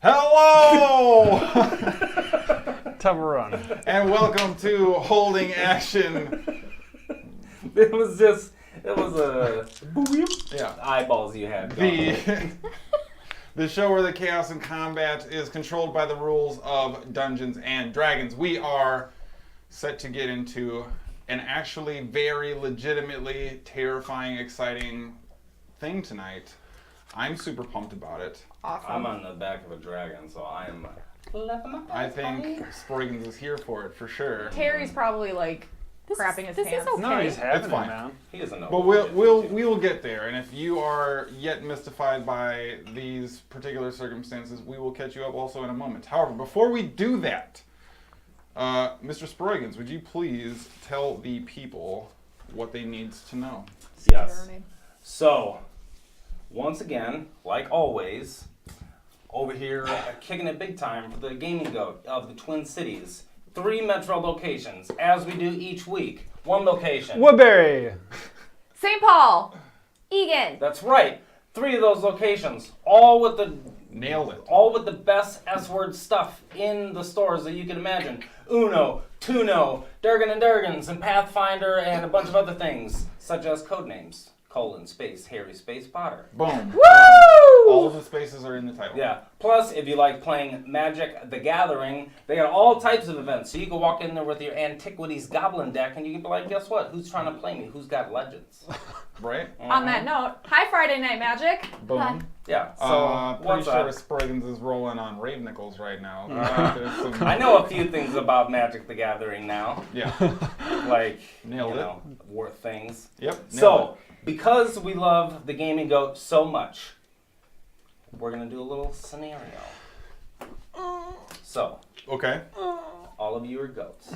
Hello! Tough run. And welcome to Holding Action. It was a Yeah. eyeballs you had. going. The show where the chaos and combat is controlled by the rules of Dungeons and Dragons. We are set to get into an actually very legitimately terrifying, exciting thing tonight. I'm super pumped about it. Awesome. I'm on the back of a dragon, so I am. I think Sproigins is here for it for sure. Terry's probably like crapping his this pants. is okay. No, he's having It's it, fine. man. He doesn't know. But what we will get there, and if you are yet mystified by these particular circumstances, we will catch you up also in a moment. However, before we do that, Mr. Sproigins, would you please tell the people what they need to know? Yes. So, once again, like always, over here kicking it big time for the gaming goat of the Twin Cities. 3 metro locations, as we do each week. 1 location. Woodbury. St. Paul, Egan. That's right. 3 of those locations, all with the Nailed it. best S-word stuff in the stores that you can imagine. Uno, Tuno, Durgan and Durgans, and Pathfinder, and a bunch of other things, such as codenames. : space, Harry, space, Potter. Boom. Woo! All of the spaces are in the title. Yeah. Plus, if you like playing Magic the Gathering, they got all types of events. So you can walk in there with your Antiquities Goblin deck, and you can be like, guess what? Who's trying to play me? Who's got legends? Right? On that note, hi Friday Night Magic. Boom. Yeah. So, Pretty what's sure up? Sproigins is rolling on Ravenicles right now. There's some- I know a few things about Magic the Gathering now. Yeah. Like, Nailed it. worth things. Yep. nailed So, because we love the gaming goat so much, we're going to do a little scenario. So, it. Okay. all of you are goats.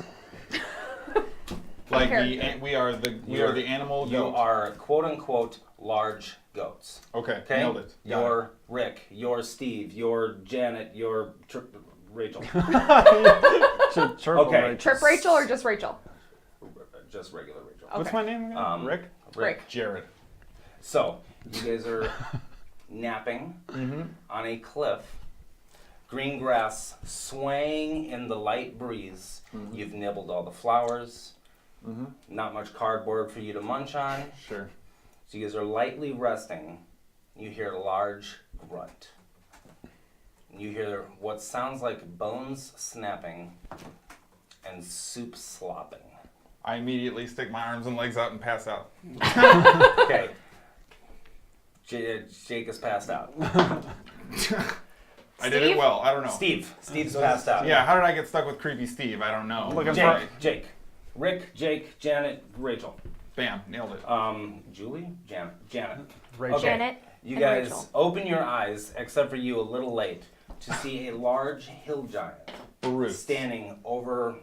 Like Character. we are the animal You goat. are quote unquote large goats. Okay. Okay? Nailed it. Got it. You're Rick, you're Steve, you're Janet, you're Rachel. Okay. Trip Rachel or just Rachel? Just regular Rachel. Okay. What's my name again? Rick? Rick. Jared. So, you guys are napping on a cliff. Green grass swaying in the light breeze. You've nibbled all the flowers. Not much cardboard for you to munch on. Sure. So you guys are lightly resting. You hear a large grunt. You hear what sounds like bones snapping and soup slopping. I immediately stick my arms and legs out and pass out. Okay. Jake is passed out. I did it well. I don't know. Steve's passed out. Yeah, how did I get stuck with creepy Steve? I don't know. Looking Jake. Rick, Jake, Janet, Rachel. Bam, nailed it. Julie? Janet. Rachel. Okay. Janet You and guys Rachel. open your eyes, except for you a little late, to see a large hill giant Bruce. standing over,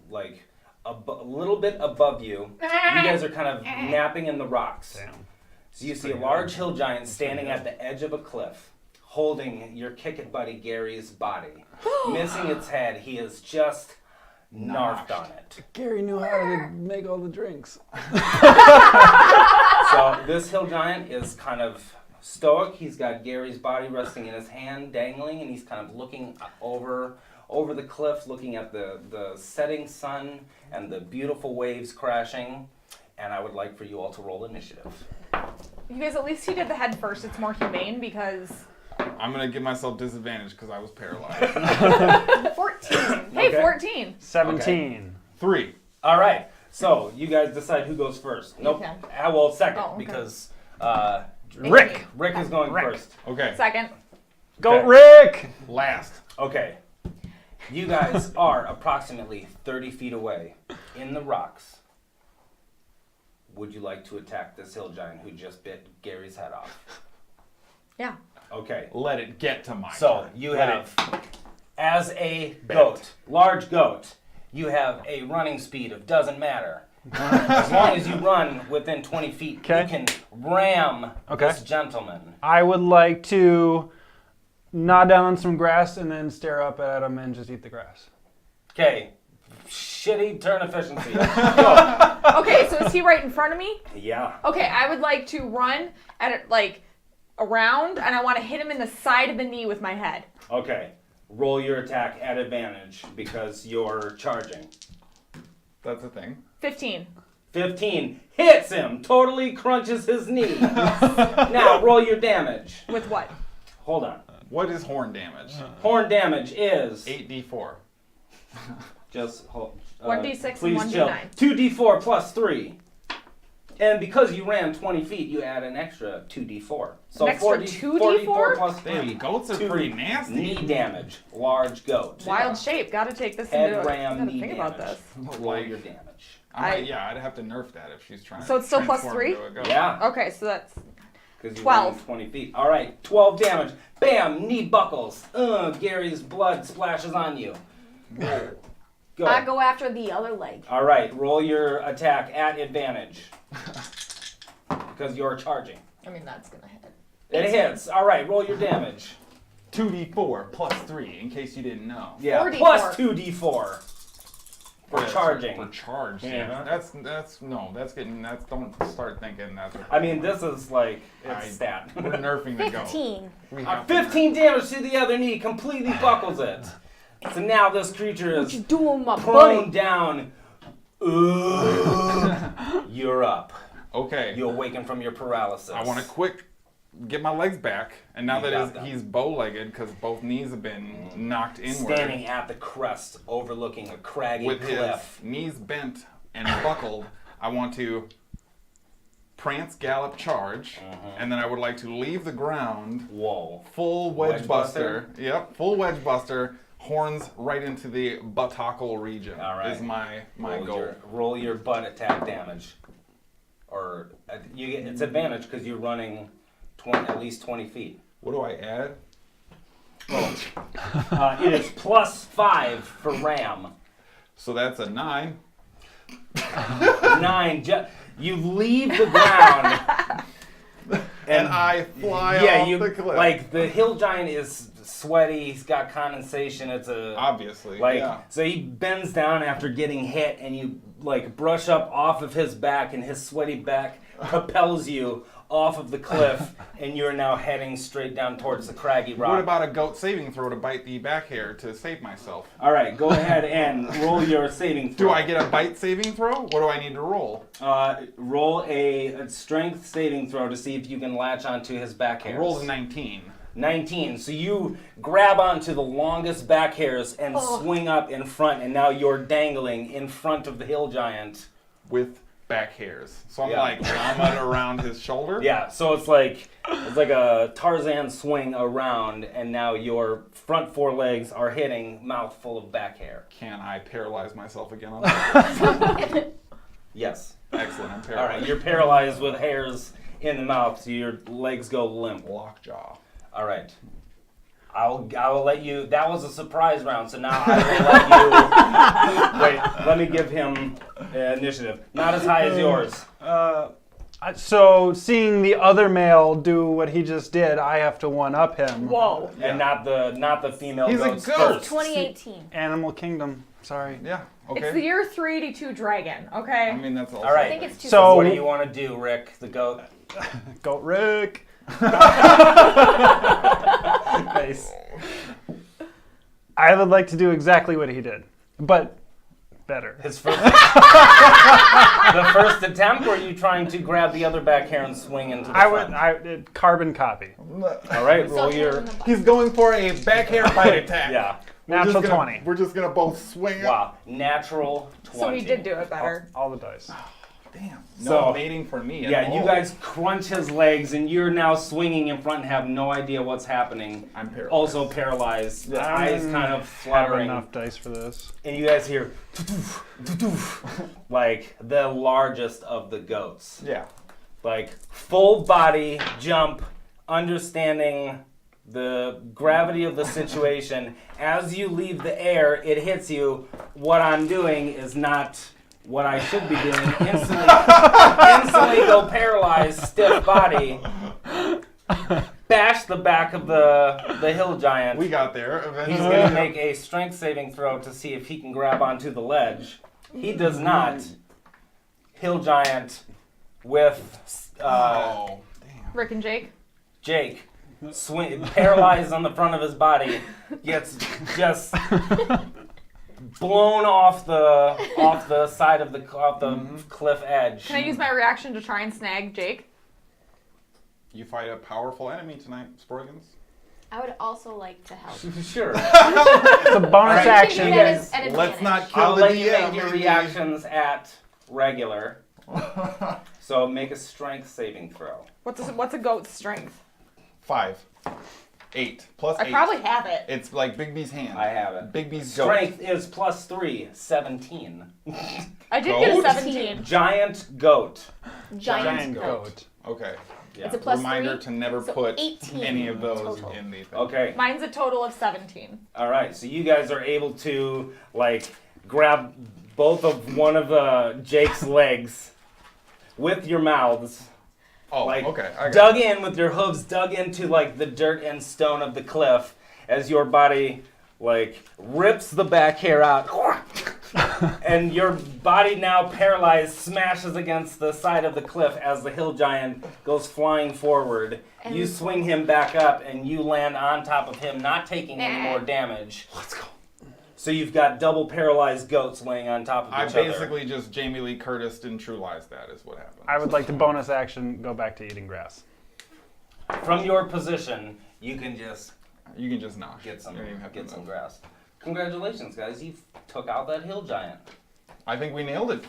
like, a little bit above you. You guys are kind of napping in the rocks. Damn. So you see a large hill giant standing at the edge of a cliff, holding your kick-it buddy Gary's body. Missing its head, he is just narfed on it. Gary knew how to make all the drinks. So this hill giant is kind of stoic. He's got Gary's body resting in his hand, dangling, and he's kind of looking over the cliff, looking at the setting sun and the beautiful waves crashing. And I would like for you all to roll initiative. You guys, at least he did the head first. It's more humane because I'm going to give myself disadvantage because I was paralyzed. 14. Hey, Okay. 14. 17. 3. All right. So you guys decide who goes first. Nope. Okay. Well, second, Oh, okay. because Rick. Rick is going Rick. first. Okay. Second. Go Okay. Rick! Last. Okay. You guys are approximately 30 feet away in the rocks. Would you like to attack this hill giant who just bit Gary's head off? Yeah. Okay. Let it get to my So turn. you Let have, as a goat, large goat, you have a running speed of doesn't matter. As long as you run within 20 feet, Okay. you can ram Okay. this gentleman. I would like to nod down on some grass and then stare up at him and just eat the grass. Okay. Shitty turn efficiency. Go. Okay, so is he right in front of me? Yeah. Okay, I would like to run at it, like around, and I want to hit him in the side of the knee with my head. Okay. Roll your attack at advantage because you're charging. That's a thing. 15. 15 hits him, totally crunches his knee. Now roll your damage. With what? Hold on. What is horn damage? Horn damage is 8d4. just hold. 1d6 and please 1d9. chill. 2d4 plus 3. And because you ran 20 feet, you add an extra 2d4. So An extra 2d4? plus 3. Damn, goats are pretty nasty. Knee damage. Large goat. Wild shape. Got to take this Head into ram, Gotta knee think damage. about this. Roll your damage. I'd have to nerf that if she's trying. So it's still plus transform 3? into a goat. Yeah. Okay, so that's Because you 12. ran 20 feet. All right, 12 damage. Bam, knee buckles. Gary's blood splashes on you. Go. I go after the other leg. All right, roll your attack at advantage. Because you're charging. I mean, that's gonna hit. It hits. All right, roll your damage. 2d4 plus 3, in case you didn't know. Yeah, 4d4. plus 2d4 for Yeah, charging. For charge. Yeah. Don't start thinking that's. I mean, this is like it's stat. We're nerfing the goat. 15. We have to 15 damage to the other knee, completely buckles it. So now this creature What you is doing, my prone buddy? down. You're up. Okay. You awaken from your paralysis. I want to quick get my legs back, and now You got that them. he's bow-legged because both knees have been knocked inward, standing at the crest, overlooking a craggy with cliff. his knees bent and buckled, I want to prance, gallop, charge, and then I would like to leave the ground. Whoa. Full wedge, Wedge buster. Yep, full wedge buster. Horns right into the buttockel region. All right. Is my roll goal. roll your butt attack damage, or you get it's advantage because you're running at least 20 feet. What do I add? It is plus 5 for ram. So that's a 9. 9. You leave the ground. And I fly off the cliff. like the hill giant is sweaty. He's got condensation. It's a Obviously, like yeah. so he bends down after getting hit, and you like brush up off of his back, and his sweaty back propels you off of the cliff, and you're now heading straight down towards the craggy rock. What about a goat saving throw to bite the back hair to save myself? All right, go ahead and roll your saving throw. Do I get a bite saving throw? What do I need to roll? Roll a strength saving throw to see if you can latch onto his back hairs. I rolled a 19. 19. So you grab onto the longest back hairs and swing up in front, and now you're dangling in front of the hill giant. With back hairs. So I'm Yeah. like llama around his shoulder? Yeah, so it's like a Tarzan swing around, and now your front 4 legs are hitting mouth full of back hair. Can I paralyze myself again on that? Yes. Excellent, I'm All paralyzed. right, you're paralyzed with hairs in the mouth, so your legs go limp. Lockjaw. All right. I will let you. That was a surprise round, so now I will let you. Wait, let me give him initiative. Not as high as yours. So seeing the other male do what he just did, I have to one-up him. Whoa. And not the female He's a goats goat. first. 2018. Animal Kingdom. Sorry. Yeah, okay. It's the year 382 dragon, okay? I mean, that's also All right. I think it's too. So- What do you want to do, Rick, the goat? Goat Rick. Nice. I would like to do exactly what he did, but better. His first, the first attempt, or are you trying to grab the other back hair and swing into the front? Carbon copy. All right, So roll hit your. him in the butt. He's going for a back hair bite attack. Yeah. Natural 20. We're just gonna both swing it. Wow. Natural 20. So he did do it better. All the dice. Damn. So- No mating for me. Yeah, you guys crunch his legs, and you're now swinging in front and have no idea what's happening. I'm paralyzed. Also paralyzed. The eyes kind of Have fluttering. enough dice for this. And you guys hear like the largest of the goats. Yeah. Like full body jump, understanding the gravity of the situation. As you leave the air, it hits you. What I'm doing is not what I should be doing. Instantly go paralyzed, stiff body. Bash the back of the hill giant. We got there eventually. He's going to make a strength saving throw to see if he can grab onto the ledge. He does not. Hill giant with Oh, damn. Rick and Jake. Jake, paralyzed on the front of his body, gets just blown off the side of the cliff edge. Can I use my reaction to try and snag Jake? You fight a powerful enemy tonight, Sproigins. I would also like to help. Sure. It's a bonus Alright, action. you guys- At Let's advantage. not kill I'll the let you DM. make your maybe. reactions at regular. So make a strength saving throw. What's a goat's strength? 5. 8. Plus 8. I probably have it. It's like Big B's hand. I have it. Big B's goat. Strength is +3, 17. I did get a Goat? 17. Giant goat. Giant goat. goat. Okay. Yeah. It's a plus Reminder 3. to never so put 18 any of those total. in the thing. Okay. Mine's a total of 17. All right. So you guys are able to grab both of one of Jake's legs with your mouths. Oh, okay. I got Dug it. in with your hooves, dug into the dirt and stone of the cliff as your body rips the back hair out. And your body, now paralyzed, smashes against the side of the cliff as the hill giant goes flying forward. And You swing him back up and you land on top of him, not taking any more damage. Let's go. So you've got double paralyzed goats laying on top of I each other. basically just Jamie Lee Curtis and True Lies. That is what happened. I would like to bonus action go back to eating grass. From your position, you can just You can just knock. get some You don't even have to move. grass. Congratulations, guys! You took out that hill giant. I think we nailed it.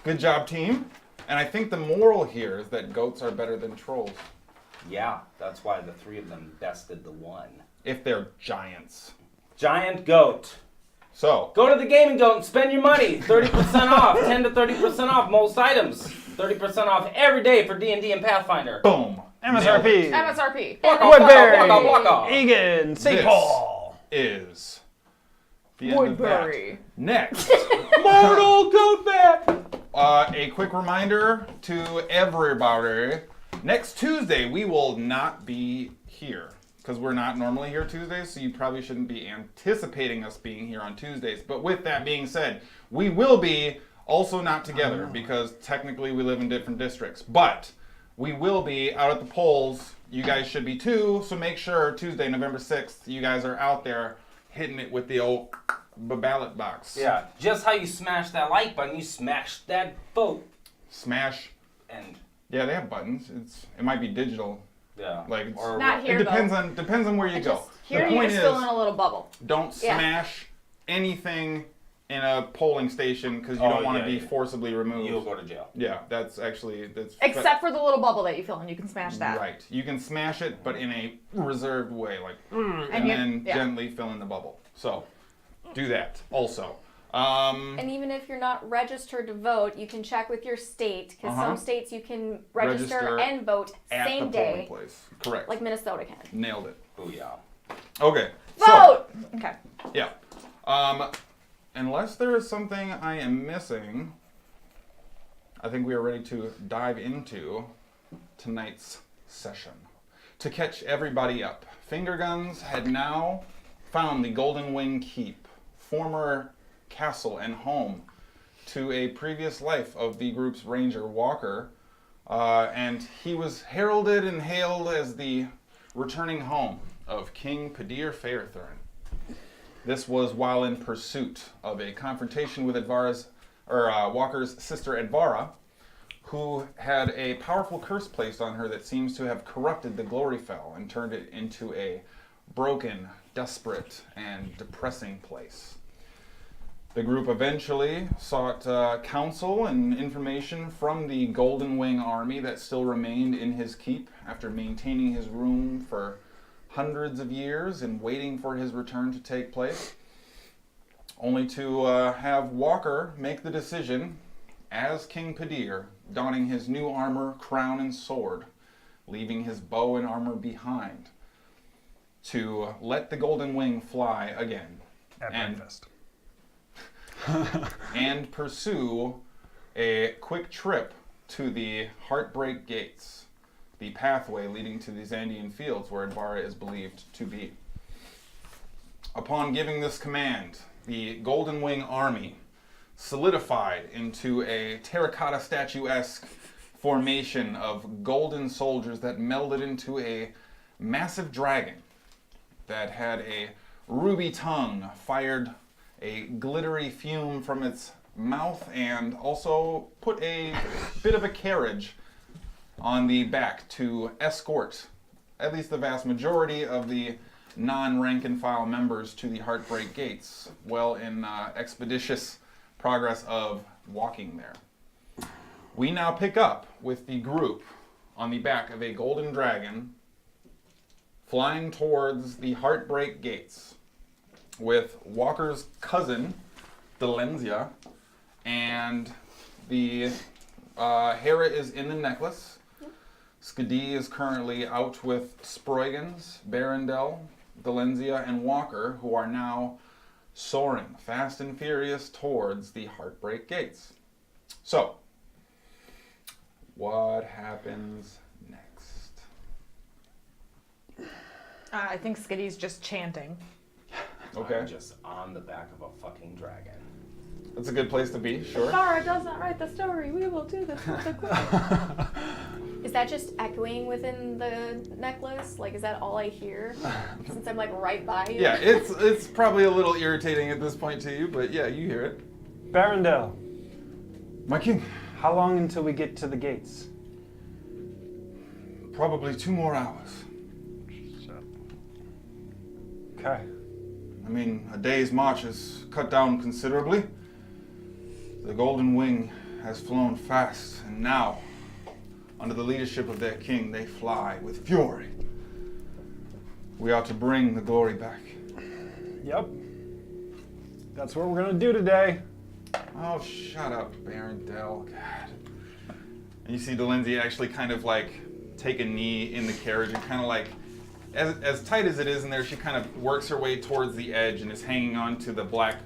Good job, team. And I think the moral here is that goats are better than trolls Yeah, that's why the three of them bested the one. if they're giants. Giant goat. So, Go to the gaming goat and spend your money. 30% off. 10 to 30% off most items. 30% off every day for D&D and Pathfinder. boom. MSRP. MSRP. Woodbury. Walk off. Egan. St. This Paul. is the end of that. Woodbury. Next, Mortal goat back. a quick reminder to everybody. Next Tuesday, we will not be here because we're not normally here Tuesdays, so you probably shouldn't be anticipating us being here on Tuesdays. But with that being said, we will be also not together because technically we live in different districts. But we will be out at the polls. You guys should be too, so make sure Tuesday, November 6th, you guys are out there hitting it with the old ballot box. Yeah, just how you smash that like button, you smash that vote. Smash. And Yeah, they have buttons. It might be digital. yeah, Like it's, or Not here, it depends though. on where you go. just- Here the you're point still is, in a little bubble. don't Yeah. smash anything in a polling station because you Oh, don't want to yeah, be yeah. forcibly removed. you'll go to jail. Yeah, that's Except for the little bubble that you fill in. You can smash that. right. You can smash it, but in a reserved way, and you- then yeah. gently fill in the bubble. So, do that also. And even if you're not registered to vote, you can check with your state because Uh-huh. some states you can register Register and vote at same the polling day, place. Correct. like Minnesota can. Nailed it. Booyah. Okay. So, Vote! Okay. yeah. Unless there is something I am missing, I think we are ready to dive into tonight's session. To catch everybody up, Finger Guns had now found the Golden Wing Keep, former castle and home to a previous life of the group's ranger Walker, and he was heralded and hailed as the returning home of King Padir Fairthorn. This was while in pursuit of a confrontation with Walker's sister Advara, who had a powerful curse placed on her that seems to have corrupted the Gloryfell and turned it into a broken, desperate, and depressing place. The group eventually sought counsel and information from the Golden Wing army that still remained in his keep after maintaining his room for hundreds of years and waiting for his return to take place, only to have Walker make the decision as King Padir, donning his new armor, crown, and sword, leaving his bow and armor behind, to let the Golden Wing fly again At And- breakfast. and pursue a quick trip to the Heartbreak Gates, the pathway leading to the Zandian Fields where Advara is believed to be. Upon giving this command, the Golden Wing army solidified into a terracotta statuesque formation of golden soldiers that melded into a massive dragon that had a ruby tongue, fired a glittery fume from its mouth, and also put a bit of a carriage on the back to escort at least the vast majority of the non-rank and file members to the Heartbreak Gates, well in expeditious progress of walking there. We now pick up with the group on the back of a golden dragon flying towards the Heartbreak Gates with Walker's cousin, Delenzia, and the Hara is in the necklace. Skadi is currently out with Sproigins, Barendel, Delenzia, and Walker, who are now soaring fast and furious towards the Heartbreak Gates. So, what happens next? I think Skiddy's just chanting. Okay, I'm just on the back of a fucking dragon. that's a good place to be, sure. Hara does not write the story. We will do this with the quick. Is that just echoing within the necklace? Like, is that all I hear? Since I'm like right by you. Yeah, it's probably a little irritating at this point to you, but yeah, you hear it. Barendel, My king, how long until we get to the gates? probably 2 more hours. Okay. I mean, a day's march is cut down considerably. The Golden Wing has flown fast, and now, under the leadership of their king, they fly with fury. We are to bring the glory back. Yep. That's what we're gonna do today. Oh, shut up, Barendel. God. And you see Delenzia actually kind of like take a knee in the carriage and kind of like, as tight as it is in there, she kind of works her way towards the edge and is hanging on to the black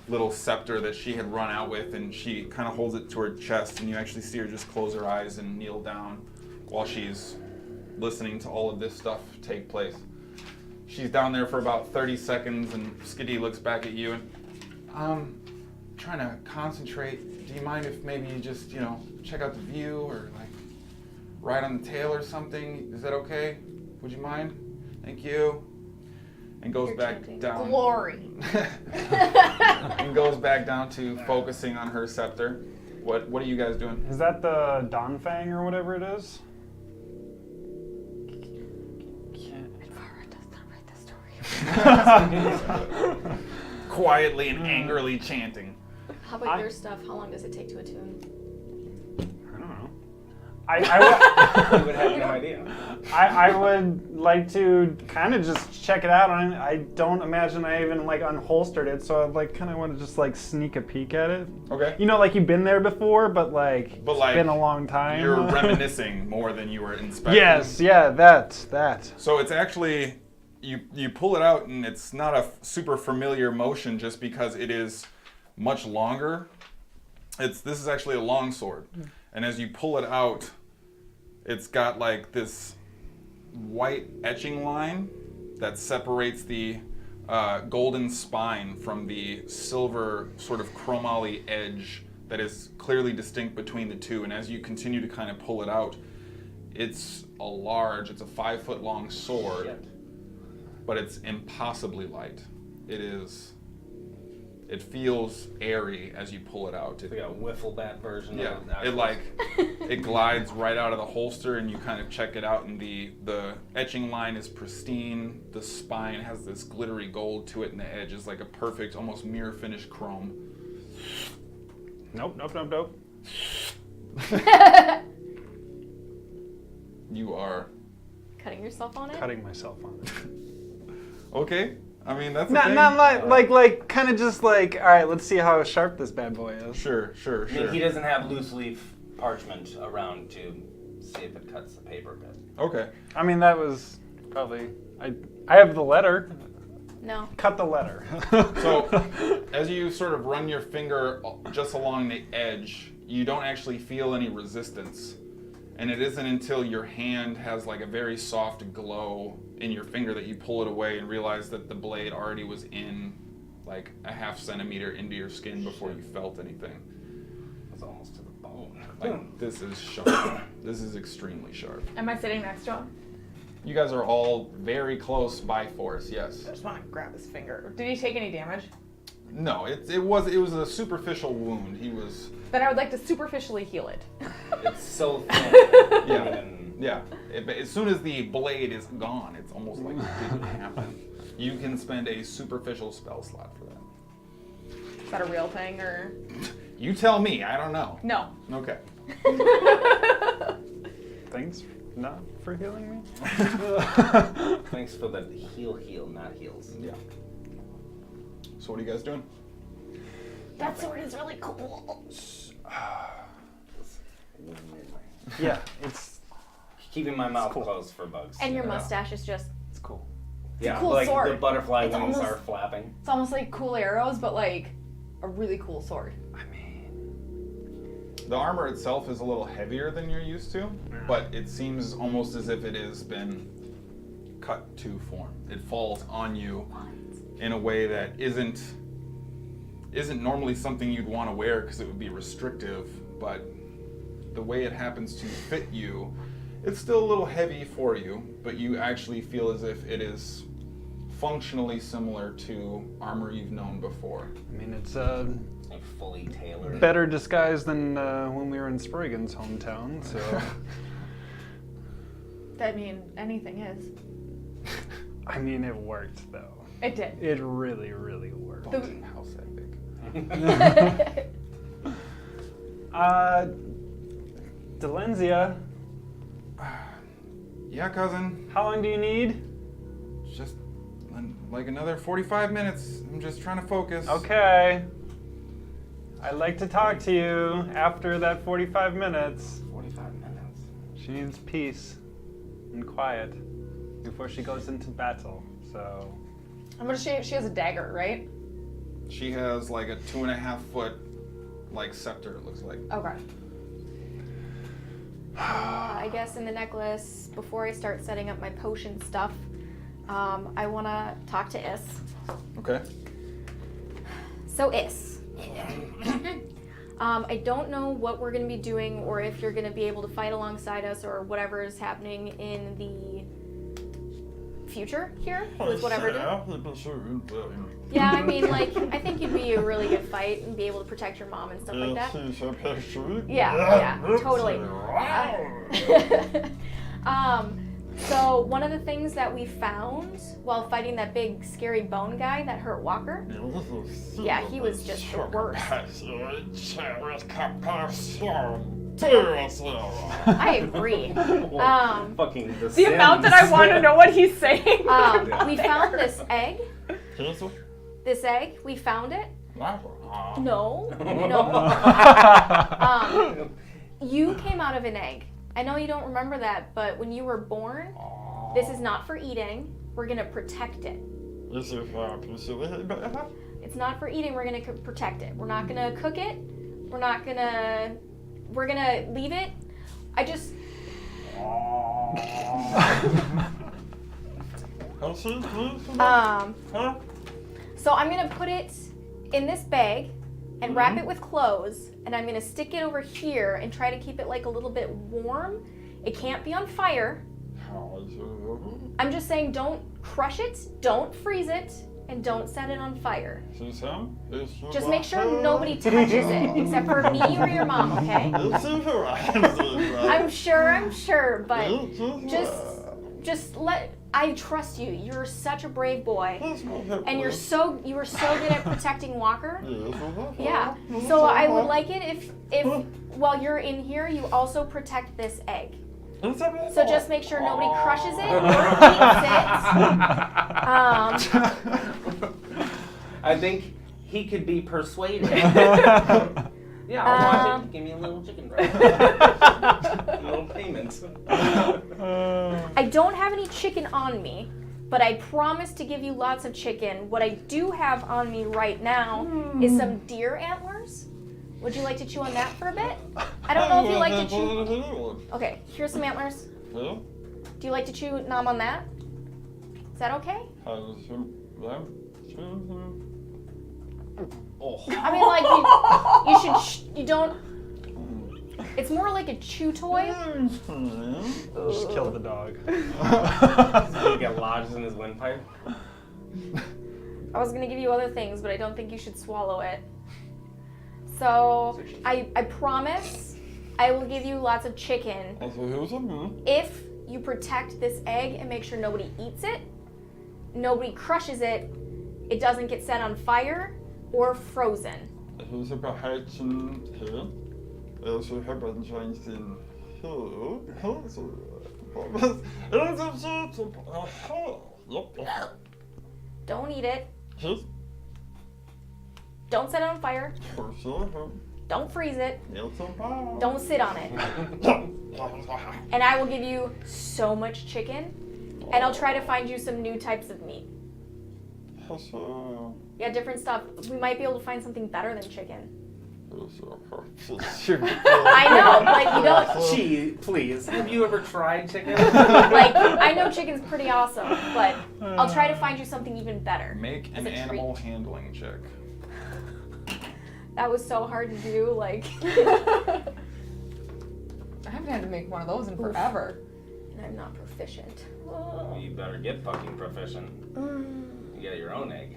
little scepter that she had run out with, and she kind of holds it to her chest, and you actually see her just close her eyes and kneel down while she's listening to all of this stuff take place. She's down there for about 30 seconds, and Skadi looks back at you and, trying to concentrate. Do you mind if maybe you just, check out the view or like ride on the tail or something? Is that okay? Would you mind? Thank you. And goes You're back chanting. down. Glory. And goes back down to focusing on her scepter. What are you guys doing? Is that the Donfang or whatever it is? Hara does not write the story. Quietly and angrily chanting. How about your stuff? How long does it take to attune? I don't know. I would have no idea. I would like to kind of just check it out. I don't imagine I even like unholstered it, so I like kind of want to just like sneak a peek at it. Okay. Like you've been there before, but like it's been a long time. You're reminiscing more than you were inspecting. Yes, yeah, that. So it's actually, you pull it out and it's not a super familiar motion just because it is much longer. This is actually a long sword. And as you pull it out, it's got like this white etching line that separates the golden spine from the silver sort of chromoly edge that is clearly distinct between the two. And as you continue to kind of pull it out, it's a 5-foot long sword. Shit. But it's impossibly light. It feels airy as you pull it out. It's like a wiffle bat version Yeah, of that. it glides right out of the holster, and you kind of check it out, and the etching line is pristine. The spine has this glittery gold to it, and the edge is like a perfect, almost mirror finish chrome. Nope. You are Cutting yourself on it? Cutting myself on it. okay. I mean, that's a Not thing. like kind of just like, all right, let's see how sharp this bad boy is. Sure. I mean, he doesn't have loose leaf parchment around to see if it cuts the paper bit. Okay. I mean, that was probably I have the letter. No. Cut the letter. So, as you sort of run your finger just along the edge, you don't actually feel any resistance. And it isn't until your hand has like a very soft glow in your finger that you pull it away and realize that the blade already was in like a half centimeter into your skin before you felt anything. It's almost to the bone. Like, this is sharp. This is extremely sharp. Am I sitting next to him? You guys are all very close by force, yes. I just want to grab his finger. Did he take any damage? No, it was a superficial wound. He was. Then I would like to superficially heal it. It's so thin. Yeah. Yeah. As soon as the blade is gone, it's almost like it didn't happen. You can spend a superficial spell slot for that. Is that a real thing or? You tell me. I don't know. No. Okay. Thanks not for healing me. Thanks for the heal, not heals. Yeah. So what are you guys doing? That sword is really cool. Yeah, it's Keeping my mouth cool. closed for bugs. And your mustache is just. cool. yeah, cool like sword. the butterfly It's wings almost- are flapping. It's almost like cool arrows, but like a really cool sword. I mean, The armor itself is a little heavier than you're used to, but it seems almost as if it has been cut to form. It falls on you in a way that isn't normally something you'd want to wear because it would be restrictive, but the way it happens to fit you, it's still a little heavy for you, but you actually feel as if it is functionally similar to armor you've known before. I mean, it's Like fully tailored. better disguise than when we were in Sproigins' hometown. So, I mean, anything is. I mean, it worked though. It did. It really, really worked. Haunting house epic. Delenzia, Yeah, cousin. how long do you need? Just like another 45 minutes. I'm just trying to focus. Okay. I'd like to talk to you after that 45 minutes. 45 minutes. She needs peace and quiet before she goes into battle. So, I'm gonna say she has a dagger, right? She has like a 2.5 foot like scepter, it looks like. Okay. I guess in the necklace, before I start setting up my potion stuff, I want to talk to Is. Okay. So Is. I don't know what we're going to be doing or if you're going to be able to fight alongside us or whatever is happening in the future here with whatever. Yeah, I mean, like, I think you'd be a really good fight and be able to protect your mom and stuff like that. Yeah, totally. So one of the things that we found while fighting that big scary bone guy that hurt Walker, yeah, he was just the worst. I agree. Fucking The amount that I want to know what he's saying. We found this egg. This egg, we found it. No. You came out of an egg. I know you don't remember that, but when you were born, this is not for eating. We're gonna protect it. It's not for eating. We're gonna protect it. We're not gonna cook it. We're gonna leave it. So I'm gonna put it in this bag and wrap it with clothes, and I'm gonna stick it over here and try to keep it like a little bit warm. It can't be on fire. I'm just saying, don't crush it, don't freeze it, and don't set it on fire. Just make sure nobody touches it except for me or your mom, okay? I'm sure, but I trust you. You're such a brave boy, and you were so good at protecting Walker. Yeah. So I would like it if while you're in here, you also protect this egg. So just make sure nobody crushes it or eats it. I think he could be persuaded. Yeah, I'll watch it. Give me a little chicken breast. A little payment. I don't have any chicken on me, but I promise to give you lots of chicken. What I do have on me right now is some deer antlers. Would you like to chew on that for a bit? I don't know if you like to chew. Okay, here's some antlers. Do you like to chew nom on that? Is that okay? Oh. I mean, like, you don't. It's more like a chew toy. Just kill the dog. He get lodged in his windpipe. I was gonna give you other things, but I don't think you should swallow it. So I promise I will give you lots of chicken if you protect this egg and make sure nobody eats it, nobody crushes it, it doesn't get set on fire or frozen. Don't eat it. Don't set it on fire. Don't freeze it. Don't sit on it. And I will give you so much chicken, and I'll try to find you some new types of meat. Yeah, different stuff. We might be able to find something better than chicken. I know, like you don't. Gee, please. Have you ever tried chicken? Like I know chicken's pretty awesome, but I'll try to find you something even better. Make an as a animal treat. handling check. That was so hard to do. Like, I haven't had to make one of those in forever. and I'm not proficient. You better get fucking proficient. You get your own egg.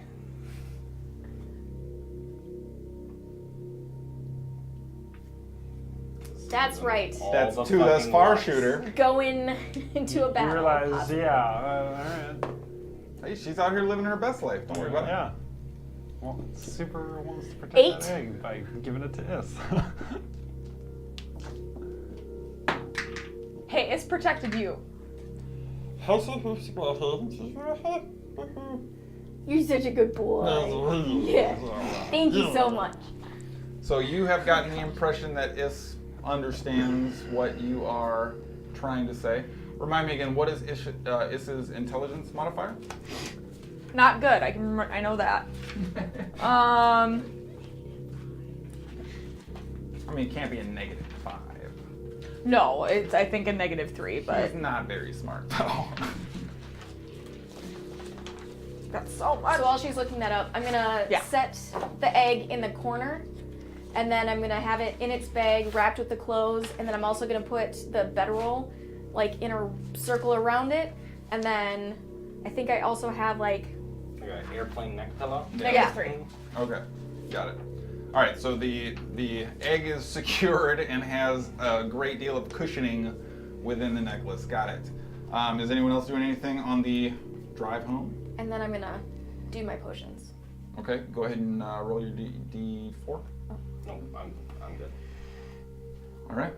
That's right. All That's the two less fucking far lies. shooter. Going into a You battle. realize, possibly. yeah, alright. Hey, she's out here living her best life. Don't worry about it. Yeah. Well, Super wants to protect 8. that egg by giving it to Is. Hey, it's protected you. You're such a good boy. Yeah. Thank you so much. So you have gotten the impression that Is understands what you are trying to say. Remind me again, what is Is's intelligence modifier? Not good. I know that. I mean, it can't be a -5. No, it's I think a -3, but It's not very smart, though. got so much. So while she's looking that up, I'm gonna Yeah. set the egg in the corner, and then I'm gonna have it in its bag wrapped with the clothes, and then I'm also gonna put the bedroll like in a circle around it, and then I think I also have like Like an airplane neck pillow. -3. Okay, got it. All right, so the egg is secured and has a great deal of cushioning within the necklace. Got it. Is anyone else doing anything on the drive home? and then I'm gonna do my potions. Okay, go ahead and roll your D4. No, I'm good. All right.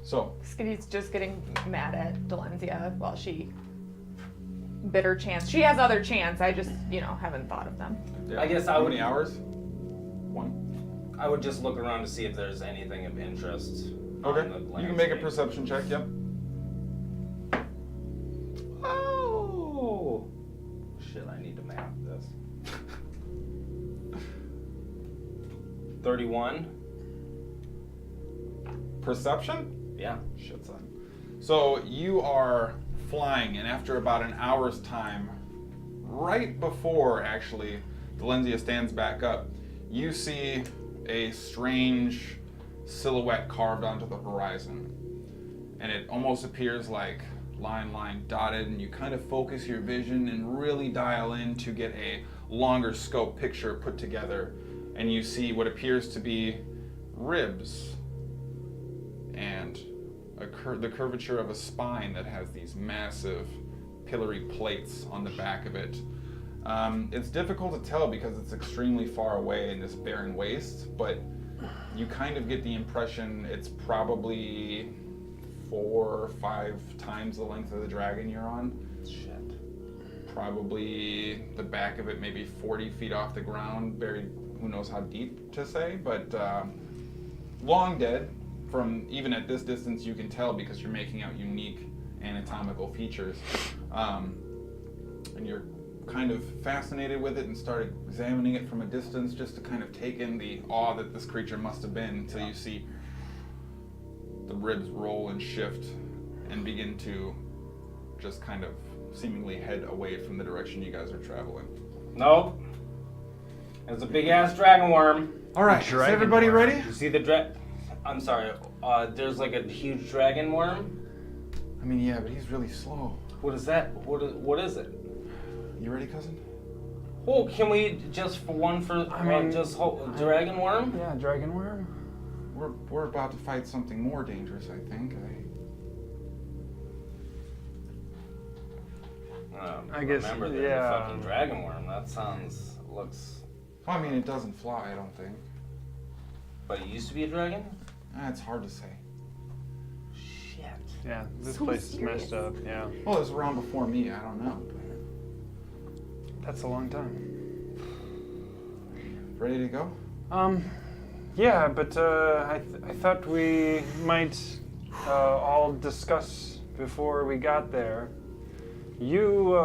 So Skadi's just getting mad at Delenzia while she bitter chance. She has other chance. I just, haven't thought of them. yeah, I guess I how would- many hours? 1. I would just look around to see if there's anything of interest. Okay. on the You can make a landscape. perception check. Yep. Oh shit! I need to map this. 31. Perception? Yeah. Shit, son. So you are flying, and after about an hour's time, right before actually Delenzia stands back up, you see a strange silhouette carved onto the horizon. And it almost appears like line dotted, and you kind of focus your vision and really dial in to get a longer scope picture put together, and you see what appears to be ribs and the curvature of a spine that has these massive pillory plates on the back of it. It's difficult to tell because it's extremely far away in this barren waste, but you kind of get the impression it's probably 4 or 5 times the length of the dragon you're on. Shit. Probably the back of it maybe 40 feet off the ground, buried who knows how deep to say, but long dead. From even at this distance you can tell because you're making out unique anatomical features. And you're kind of fascinated with it and start examining it from a distance just to kind of take in the awe that this creature must have been until you see the ribs roll and shift and begin to just kind of seemingly head away from the direction you guys are traveling. Nope. It's a big ass dragon worm. All right, is everybody ready? You see the I'm sorry. There's like a huge dragon worm. I mean, yeah, but he's really slow. What is that? What is it? You ready, cousin? Oh, can we just for one for dragon worm? Yeah, dragon worm. We're about to fight something more dangerous, I think. I guess, Remember there's yeah. a fucking dragon worm. That looks. Well, I mean, it doesn't fly, I don't think. But it used to be a dragon. It's hard to say. Shit. Yeah, this So place mysterious. is messed up. Yeah, Well, it was around before me. I don't know. that's a long time. Ready to go? Yeah, but I thought we might all discuss before we got there. You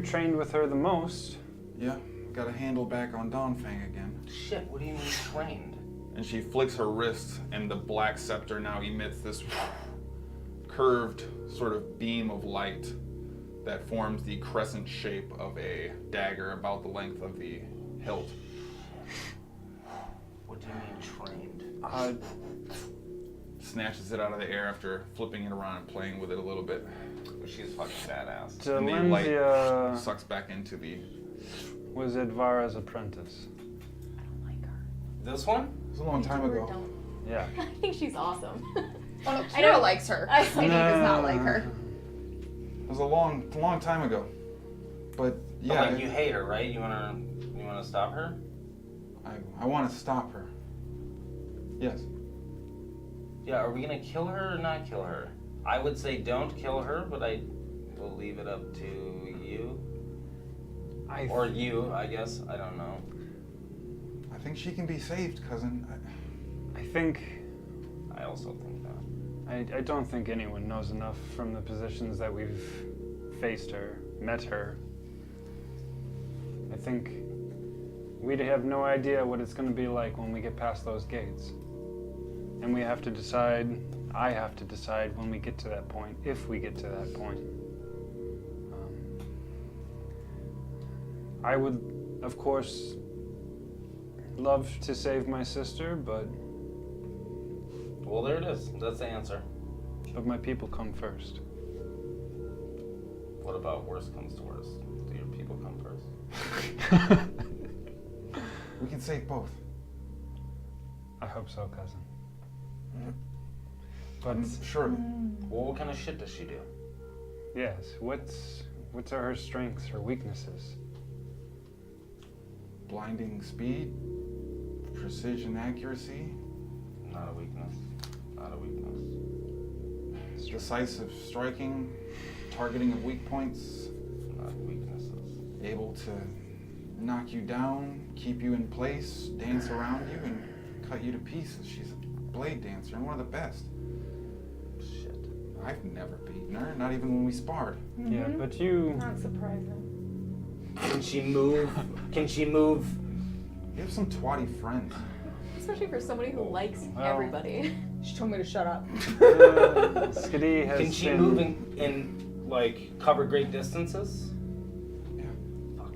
trained with her the most. Yeah. Got a handle back on Dawnfang again. Shit. What do you mean trained? And she flicks her wrist, and the black scepter now emits this curved sort of beam of light that forms the crescent shape of a dagger about the length of the hilt. What do you mean trained? Snatches it out of the air after flipping it around and playing with it a little bit. She's fucking badass. And the light Delenzia sucks back into the... was Edvara's apprentice. I don't like her. This one? It was a long time ago. Don't. Yeah. I think she's awesome. Oh no, I Kira don't- likes her. I- Skadi does not like her. It was a long time ago. But yeah, But, like, you hate her, right? You wanna stop her? I want to stop her. Yes. Yeah. Are we gonna kill her or not kill her? I would say don't kill her, but I will leave it up to you. Or you, I guess. I don't know. I think she can be saved, cousin. I think I also think that. I don't think anyone knows enough from the positions that we've faced her, met her. I think we'd have no idea what it's going to be like when we get past those gates. And we have to decide, I have to decide when we get to that point, if we get to that point. I would, of course, love to save my sister, but Well, there it is. That's the answer. my people come first. What about worst comes to worst? Do your people come first? We can save both. I hope so, cousin. But Surely. Well, what kind of shit does she do? yes, what's are her strengths, her weaknesses? Blinding speed, precision accuracy, Not a weakness. Not a weakness. decisive striking, targeting of weak points, Not weaknesses. able to knock you down, keep you in place, dance around you, and cut you to pieces. She's a blade dancer and one of the best. Shit. I've never beaten her, not even when we sparred. Yeah, but you. Not surprising. Can she move? Can she move? You have some twatty friends. Especially for somebody who likes Well. everybody. She told me to shut up. Skadi has Can she been. move in like cover great distances? Yeah. Fuck.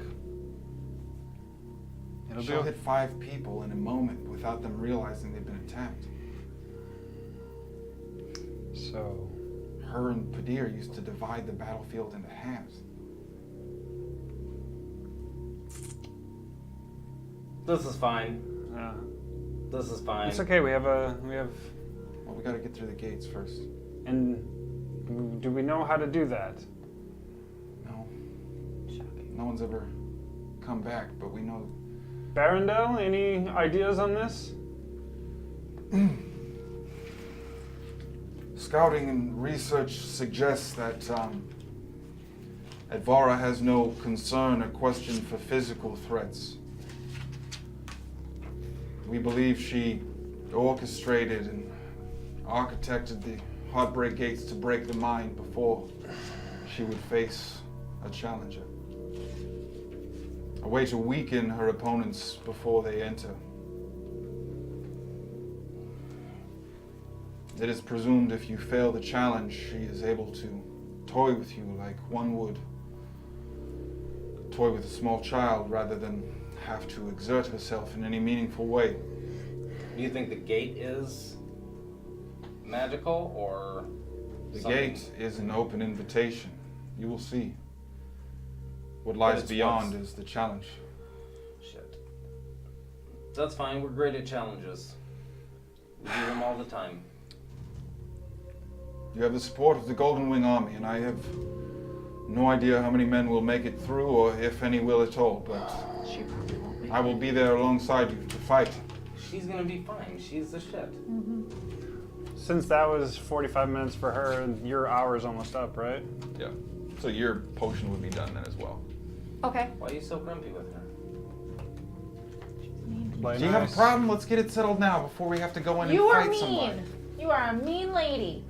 It'll She'll be. hit 5 people in a moment without them realizing they've been attacked. So, Her and Padir used to divide the battlefield into halves. This is fine. This is fine. it's okay. We have. Well, we gotta get through the gates first. And do we know how to do that? No. No one's ever come back, but we know. Barondel, any ideas on this? Scouting and research suggests that Edvara has no concern or question for physical threats. We believe she orchestrated and architected the Heartbreak Gates to break the mind before she would face a challenger. A way to weaken her opponents before they enter. It is presumed if you fail the challenge, she is able to toy with you like one would toy with a small child rather than have to exert herself in any meaningful way. Do you think the gate is magical or The something? gate is an open invitation. You will see. What lies it's beyond what's- is the challenge. Shit. That's fine. We're great at challenges. We do them all the time. You have the support of the Golden Wing Army, and I have no idea how many men will make it through, or if any will at all, but She probably won't be. I will be there alongside you to fight. She's gonna be fine. She's the shit. Since that was 45 minutes for her, your hour's almost up, right? Yeah. So your potion would be done then as well. Okay. Why are you so grumpy with her? Play Do you have nice. a problem? Let's get it settled now before we have to go in You and are fight mean. somebody. You are a mean lady.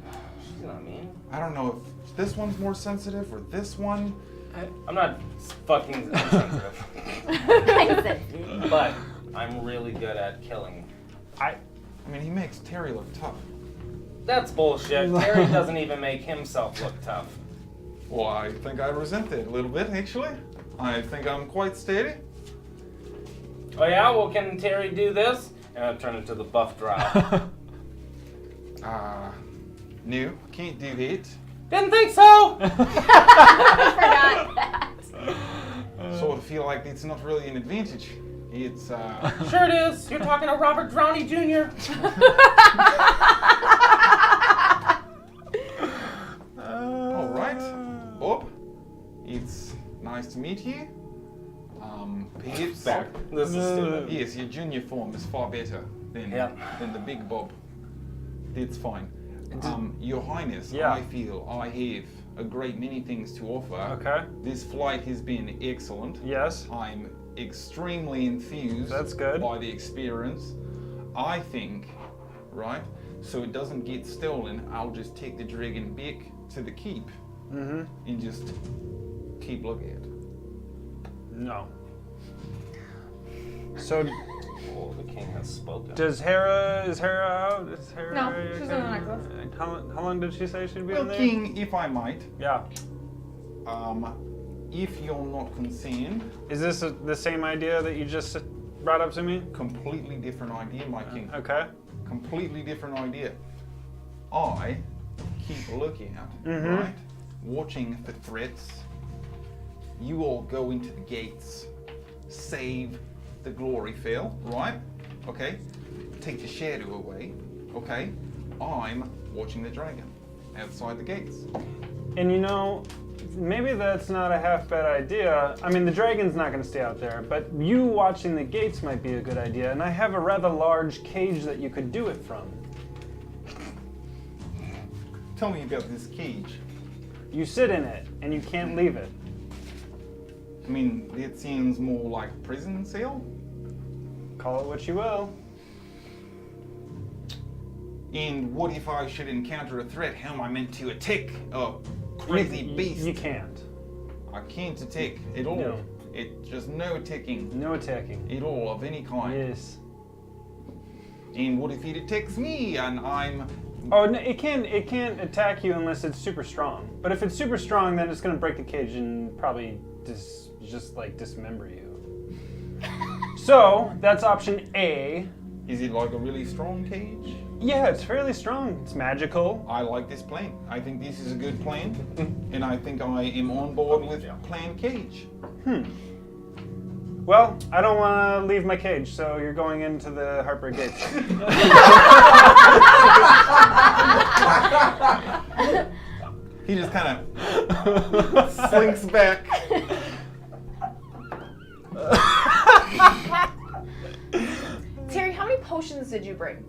She's not mean. I don't know if this one's more sensitive or this one. I'm not fucking insensitive, but I'm really good at killing. I mean, he makes Terry look tough. That's bullshit. Terry doesn't even make himself look tough. Well, I think I resent it a little bit, actually. I think I'm quite steady. Oh yeah? Well, can Terry do this? And I turn into the buff drow. No, can't do that. Didn't think so! I forgot that. Sort of feel like it's not really an advantage. It's, Sure it is. You're talking to Robert Drowney Jr. all right. Bob, it's nice to meet you. Perhaps... This is stupid. Yes, your junior form is far better than, Yeah. than the big Bob. That's fine. Your Highness, Yeah. I feel I have a great many things to offer. Okay. This flight has been excellent. Yes. I'm extremely enthused That's good. by the experience. I think, right, so it doesn't get stolen, I'll just take the dragon back to the keep Mm-hmm. and just keep looking at it. No. So, Oh, the king has spoken. is Hara out? Is Hara? No, she's in the necklace. How long did she say she'd be Well, in there? King, if I might, Yeah. if you're not concerned, Is this the same idea that you just brought up to me? completely different idea, my king. Okay. Completely different idea. I keep looking at, Mhm. right? Watching for threats. You all go into the gates, save the glory fail, right? Okay? Take the shadow away, okay? I'm watching the dragon outside the gates. And you know, maybe that's not a half bad idea. I mean, the dragon's not going to stay out there, but you watching the gates might be a good idea. And I have a rather large cage that you could do it from. Tell me about this cage. You sit in it, and you can't leave it. I mean, it seems more like a prison cell. Call it what you will. And what if I should encounter a threat? How am I meant to attack a crazy beast? You can't. I can't attack at all. No. It's just no attacking No attacking. at all of any kind. Yes. And what if it attacks me and I'm... Oh, no, it can't attack you unless it's super strong. But if it's super strong, then it's going to break the cage and probably just like dismember you. So that's option A. Is it like a really strong cage? Yeah, it's fairly strong. It's magical. I like this plan. I think this is a good plan. And I think I am on board with plan cage. Well, I don't want to leave my cage, so you're going into the Heartbreak Gates. He just kind of slinks back. Terry, how many potions did you bring?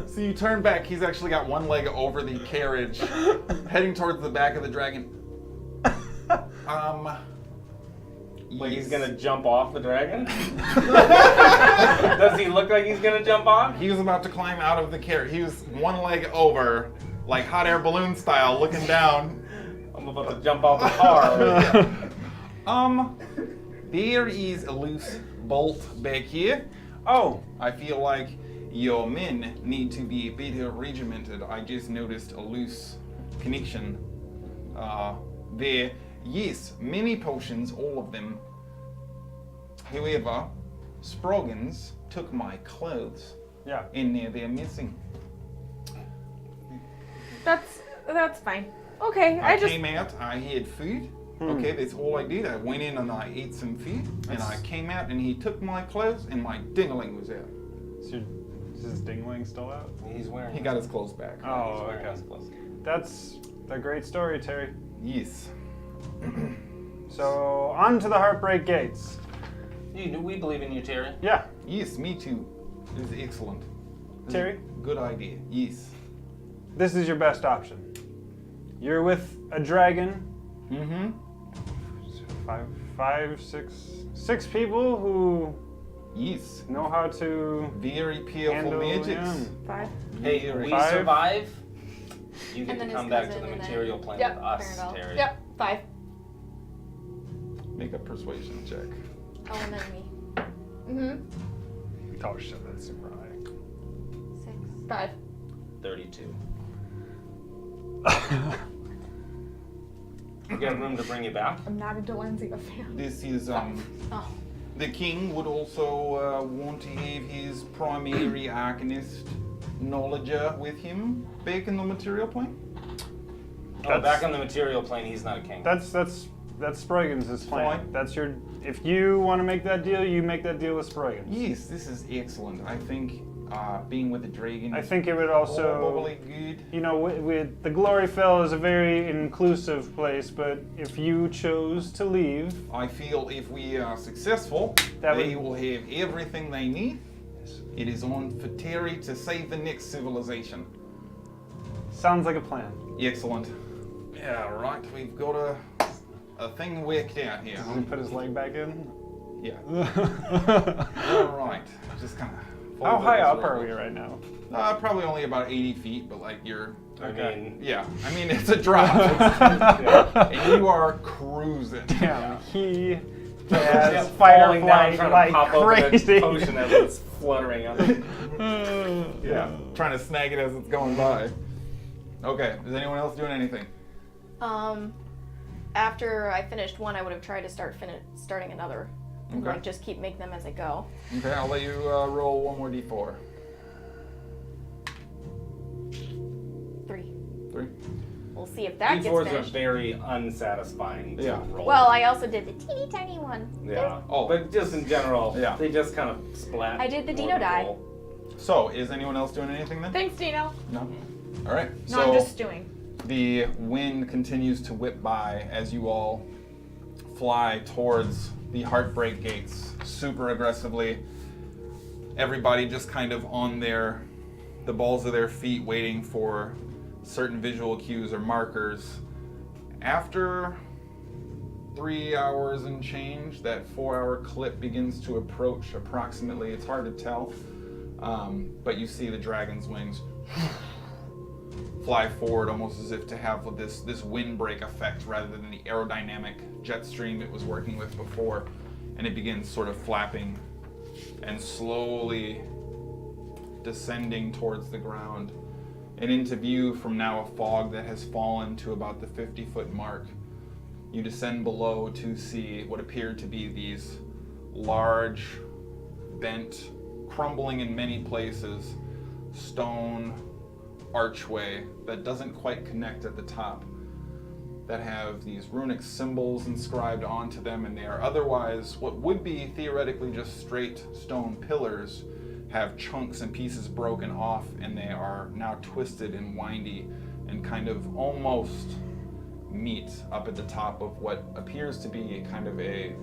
So you turn back, he's actually got one leg over the carriage, heading towards the back of the dragon. Like he's yes. gonna jump off the dragon? Does he look like he's gonna jump off? He was about to climb out of the carriage. He was one leg over, like hot air balloon style, looking down. I'm about to jump off the car. There is a loose bolt back here. Oh, I feel like your men need to be better regimented. I just noticed a loose connection there. Yes, many potions, all of them. However, Sproigins took my clothes, Yeah. and now they're missing. That's fine. Okay, I I just came out, I had food. Okay, that's all I did. I went in and I ate some food, and I came out and he took my clothes and my dingling was out. Is his dingling still out? He's wearing. He got his clothes back. Oh, He's wearing okay. his clothes. That's a great story, Terry. Yes. So, on to the Heartbreak Gates. We believe in you, Terry. Yeah, Yes, me too. This is excellent. Terry, Good idea. Yes. this is your best option. You're with a dragon, Mm-hmm. six people who Yes. know how to Very powerful handle magics. him. 5. Hey, Very- we Five. survive. You get And then to his come back to cousin the and then- material plane Yep, with us, fair enough. Terry. Yep, 5. Make a persuasion check. Oh, and then me. Mm-hmm. Oh shit, that's super high. 6. 5. 32. We got room to bring you back. I'm not a Delenzia fan. This is Oh. the king would also want to have his primary arcanist knowledger with him back in the material plane. Oh, back on the material plane, he's not a king. That's Sproigins' plan. Fine. That's your. If you want to make that deal, you make that deal with Sproigins. Yes, this is excellent. I think being with the dragon I is think it would also. probably good. You know, with the Gloryfell is a very inclusive place, but if you chose to leave, I feel if we are successful, That they would- will have everything they need. It is on for Terry to save the next civilization. sounds like a plan. Excellent. Yeah, right. We've got a thing worked out here. Does he put his leg back in? Yeah. How All right. Just kind of. high up are we right now? Probably only about 80 feet, but like you're. I Okay. mean, Yeah. I mean, it's a drop. And you are cruising. Damn, he yeah, has fight or falling down, flight trying like to pop over the crazy. potion as it's fluttering up. Yeah. Trying to snag it as it's going by. Okay. Is anyone else doing anything? After I finished one, I would have tried to starting another. And Okay. like just keep making them as I go. Okay. I'll let you roll one more d4. 3. 3. We'll see if that gets D4s are finished. very unsatisfying to Yeah. roll. Well, I also did the teeny tiny one. Yeah. Oh. But just in general, Yeah. they just kind of splat. I did the more Dino than die. roll. So, is anyone else doing anything then? Thanks, Dino. No. All right. No, so I'm just stewing. the wind continues to whip by as you all fly towards the Heartbreak Gates super aggressively. Everybody just kind of on the balls of their feet waiting for certain visual cues or markers. After 3 hours and change, that 4-hour clip begins to approach approximately. It's hard to tell, but you see the dragon's wings fly forward almost as if to have this windbreak effect rather than the aerodynamic jet stream it was working with before. And it begins sort of flapping and slowly descending towards the ground and into view from now a fog that has fallen to about the 50-foot mark. You descend below to see what appear to be these large, bent, crumbling in many places, stone archway that doesn't quite connect at the top, that have these runic symbols inscribed onto them, and they are otherwise what would be theoretically just straight stone pillars, have chunks and pieces broken off, and they are now twisted and windy and kind of almost meet up at the top of what appears to be kind of a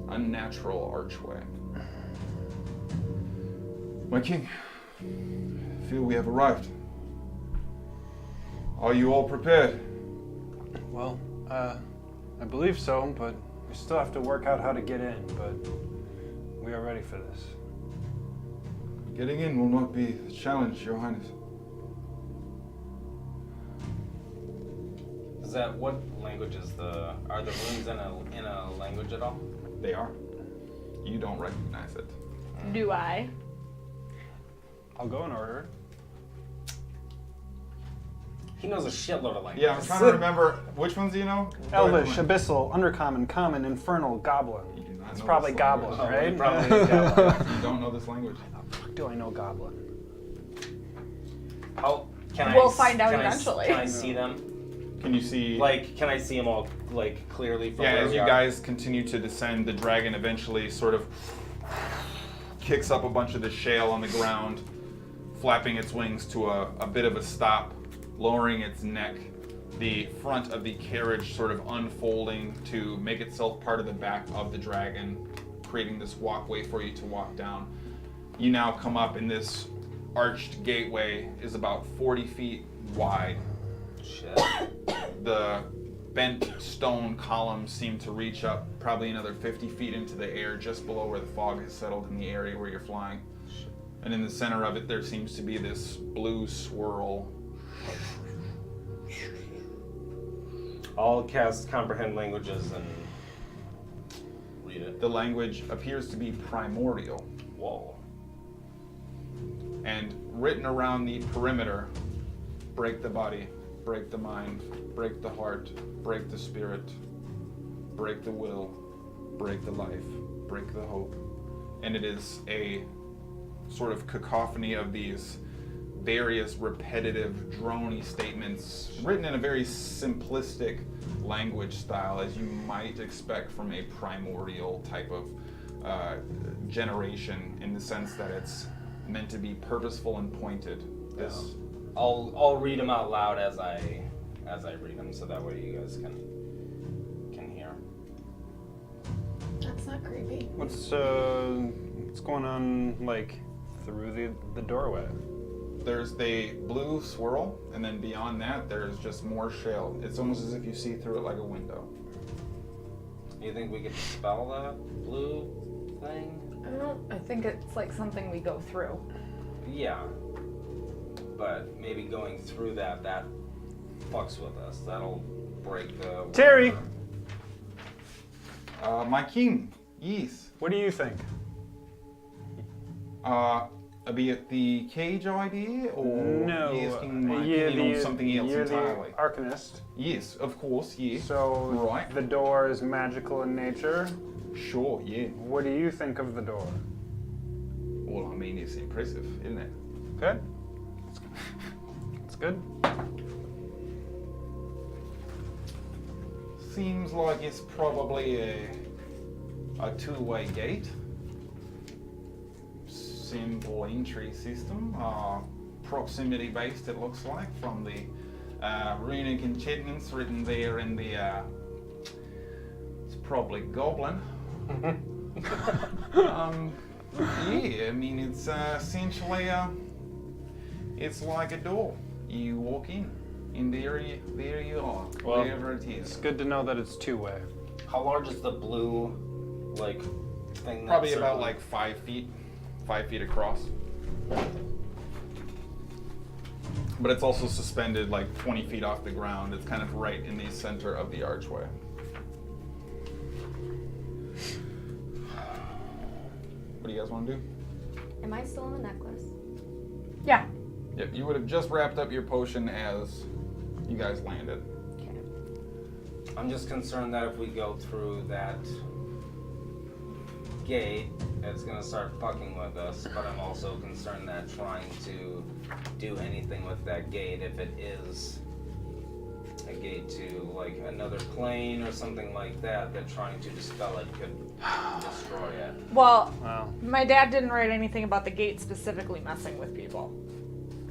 unnatural archway. My king, I feel we have arrived. Are you all prepared? Well, I believe so, but we still have to work out how to get in, but we are ready for this. Getting in will not be a challenge, Your Highness. Is that what language is are the runes in a language at all? They are. You don't recognize it. Do I? I'll go in order. He knows a shitload of languages. Yeah, I'm trying to remember which ones do you know? Elvish, Go ahead. Abyssal, Undercommon, Common, Infernal, Goblin. You do not not It's know probably this goblin, language? right? Probably goblin. You don't know this language. How the fuck do I know goblin? How can We'll I? find out can eventually. Can I see them? Can you see? Like, can I see them all like clearly from yeah, where as we you are? guys continue to descend, the dragon eventually sort of kicks up a bunch of the shale on the ground, flapping its wings to a bit of a stop, lowering its neck. The front of the carriage sort of unfolding to make itself part of the back of the dragon, creating this walkway for you to walk down. You now come up, and this arched gateway is about 40 feet wide. Shit. The bent stone columns seem to reach up probably another 50 feet into the air just below where the fog has settled in the area where you're flying. And in the center of it, there seems to be this blue swirl. I'll cast comprehend languages and read it. The language appears to be primordial, Whoa. and written around the perimeter: break the body, break the mind, break the heart, break the spirit, break the will, break the life, break the hope. And it is a sort of cacophony of these various repetitive, drony statements written in a very simplistic language style, as you might expect from a primordial type of generation, in the sense that it's meant to be purposeful and pointed. This I'll read them out loud as I read them, so that way you guys can hear. That's not creepy. What's going on like through the doorway? There's the blue swirl, and then beyond that, there's just more shale. It's almost as if you see through it like a window. You think we could dispel that blue thing? I think it's like something we go through. Yeah. But maybe going through that fucks with us. That'll break the... Terry! My king, yes. What do you think? Be it the cage idea, or No, you asking my opinion on something else you're entirely? the arcanist. Yes, of course, yes. So Right. the door is magical in nature. Sure, yeah. What do you think of the door? Well, I mean, it's impressive, isn't it? Good. It's good. Seems like it's probably a two-way gate. Simple entry system. Proximity based, it looks like, from the runic enchantments written there in the. It's probably goblin. Yeah, I mean, it's essentially it's like a door. You walk in, and there you are, Well, wherever it It's is. good to know that it's two-way. How large is the blue, like, thing? Probably that's about like 5 feet. 5 feet across. But it's also suspended like 20 feet off the ground. It's kind of right in the center of the archway. What do you guys want to do? Am I still in the necklace? Yeah. Yep, you would have just wrapped up your potion as you guys landed. Okay. I'm just concerned that if we go through that gate, it's gonna start fucking with us, but I'm also concerned that trying to do anything with that gate, if it is a gate to like another plane or something like that, that trying to dispel it could destroy it. Well, Wow. my dad didn't write anything about the gate specifically messing with people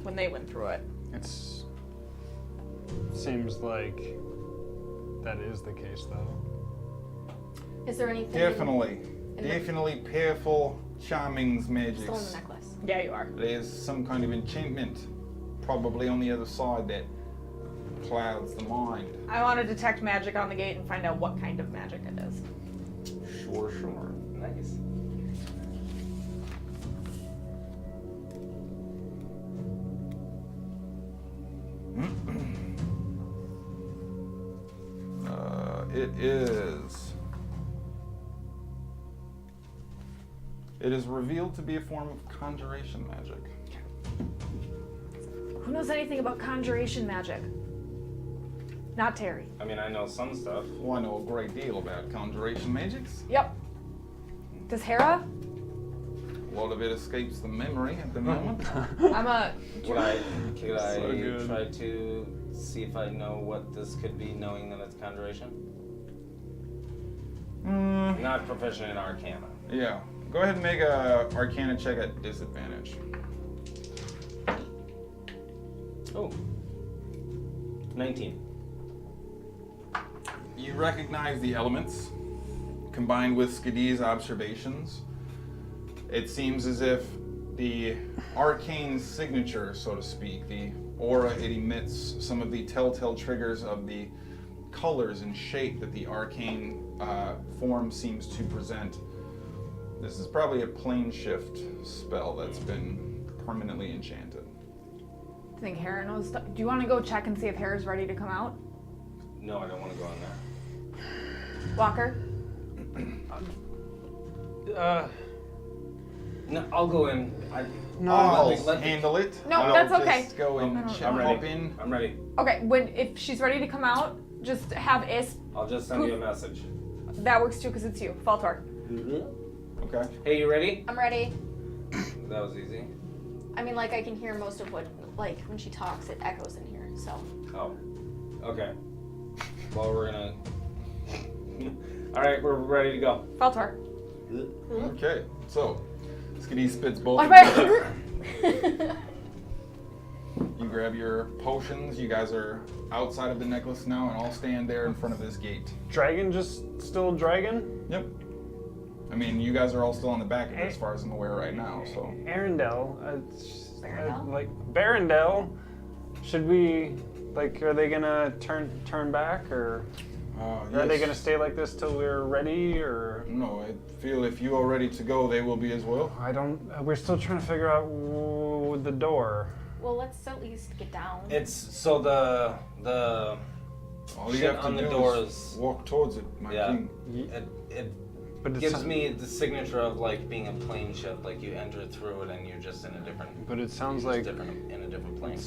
when they went through it. It's seems like that is the case, though. Is there anything? Definitely. in the- Definitely powerful charmings Still in the magics. necklace. Yeah, you are. There's some kind of enchantment, probably on the other side, that clouds the mind. I want to detect magic on the gate and find out what kind of magic it is. Sure, sure. Nice. It is revealed to be a form of conjuration magic. Who knows anything about conjuration magic? Not Terry. I mean, I know some stuff. Well, I know a great deal about conjuration magics. Yep. Does Hara? A lot of it escapes the memory at the moment. I'm a. Could I So good. try to see if I know what this could be, knowing that it's conjuration? Not proficient in Arcana. Yeah. Go ahead and make a Arcana check at disadvantage. Oh. 19. You recognize the elements, combined with Skadi's observations. It seems as if the arcane signature, so to speak, the aura it emits, some of the telltale triggers of the colors and shape that the arcane form seems to present. This is probably a plane shift spell that's been permanently enchanted. I think Hara knows stuff. Do you want to go check and see if Hara's ready to come out? No, I don't want to go in there. Walker? No, I'll go in. I'll let me- handle it. No, I'll that's okay. Just go and I'm check, ready. hop in. I'm ready. Okay, if she's ready to come out, just have Is. I'll just send you a message. That works too because it's you. Faltor. Okay. Hey, you ready? I'm ready. That was easy. I mean, like, I can hear most of what, like, when she talks, it echoes in here, so. Oh. Okay. Well, we're gonna. Alright, we're ready to go. Faltor. Okay. So, Skadi spits both. What of about you. You grab your potions. You guys are outside of the necklace now, and all stand there in front of this gate. Dragon just still dragon? Yep. I mean, you guys are all still on the back of it as far as I'm aware right now, so. Arendelle, Barendelle? like Barendelle, should we, like, are they gonna turn back, or are they yes. gonna stay like this till we're ready, or? No, I feel if you are ready to go, they will be as well. I don't. We're still trying to figure out the door. Well, let's at least get down. It's so the All you shit have to on the do door is is walk towards it, my yeah. king. It But it's gives me the signature of like being a plane shift, like you enter through it and you're just in a different. But it sounds you're like just different in a different plane.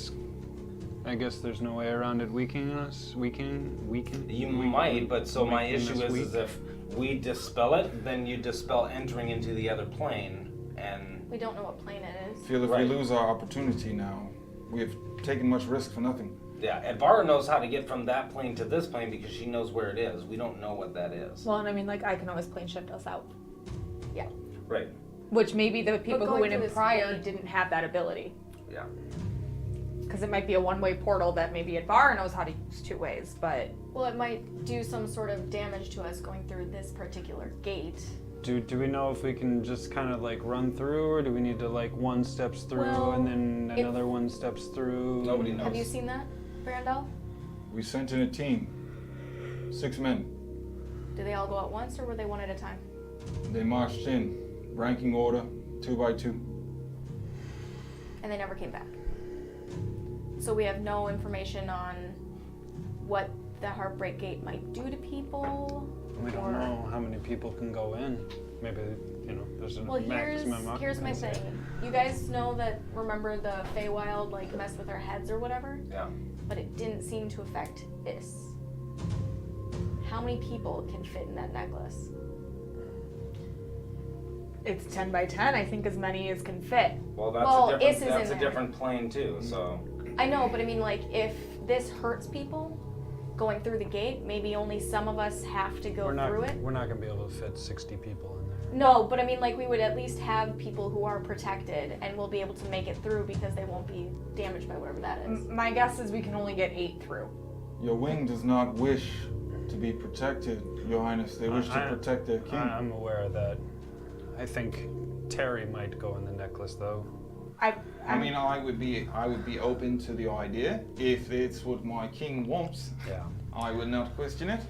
I guess there's no way around it weakening us. Weaken. You might, but so my weaken issue us is if we dispel it, then you dispel entering into the other plane, and We don't know what plane it is. I feel if Right. we lose our opportunity now, we have taken much risk for nothing. yeah, Edvara knows how to get from that plane to this plane because she knows where it is. We don't know what that is. Well, and I mean, like, I can always plane shift us out. Right. Which maybe the people who going went through in this prior gate- didn't have that ability. Yeah. Because it might be a one-way portal that maybe Advar knows how to use two ways, but Well, it might do some sort of damage to us going through this particular gate. Do we know if we can just kind of like run through, or do we need to like one steps through Well, and then if- another one steps through? Nobody knows. Have you seen that, Barandel? We sent in a team, 6 men. Did they all go at once, or were they one at a time? They marched in, ranking order, 2 by 2. And they never came back. So we have no information on what the Heartbreak Gate might do to people. We don't or- know how many people can go in. Maybe, there's a Well, maximum here's my occupancy. thing. You guys know that, remember the Feywild like messed with our heads or whatever? Yeah. But it didn't seem to affect Is. How many people can fit in that necklace? it's 10 by 10. I think as many as can fit. Well, that's Well, a Is different. is That's in a there. different plane too. So. I know, but I mean, like, if this hurts people going through the gate, maybe only some of us have to go We're not through it. we're not gonna be able to fit 60 people in there. No, but I mean, like, we would at least have people who are protected and will be able to make it through because they won't be damaged by whatever that is. My guess is we can only get 8 through. Your wing does not wish to be protected, Your Highness. They wish to protect their king. I'm aware of that. I think Terry might go in the necklace though. I mean, I would be open to the idea if it's what my king wants. Yeah. I would not question it.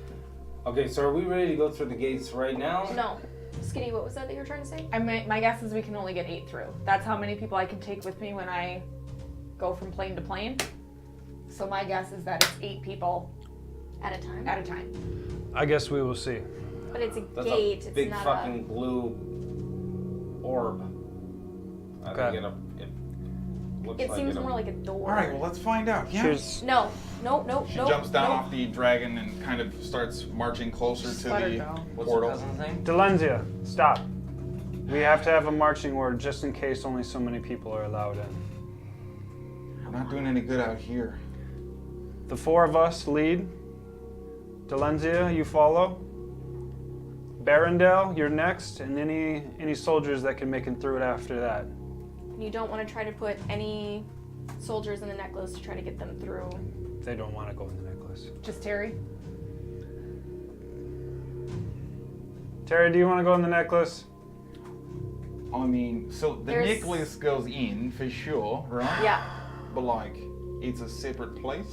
Okay, so are we ready to go through the gates right now? No. Skitty, what was that you were trying to say? My guess is we can only get 8 through. That's how many people I can take with me when I go from plane to plane. So my guess is that it's 8 people At a time? at a time. I guess we will see. But it's a That's gate, a it's big not fucking blue orb. I Okay. think it looks It like seems it more like a door. All right, well, let's find out. Yeah. Cheers. No. Nope. She jumps down off the dragon and kind of starts marching closer to Let her the go. What's portal. your cousin's name? Delenzia, stop. We have to have a marching order just in case only so many people are allowed in. We're not doing any good out here. The four of us lead. Delenzia, you follow. Barondale, you're next, and any soldiers that can make it through it after that. You don't want to try to put any soldiers in the necklace to try to get them through. They don't want to go in the necklace. Just Terry. Terry, do you want to go in the necklace? I mean, so the There's- necklace goes in for sure, right? Yeah. But like, it's a separate place?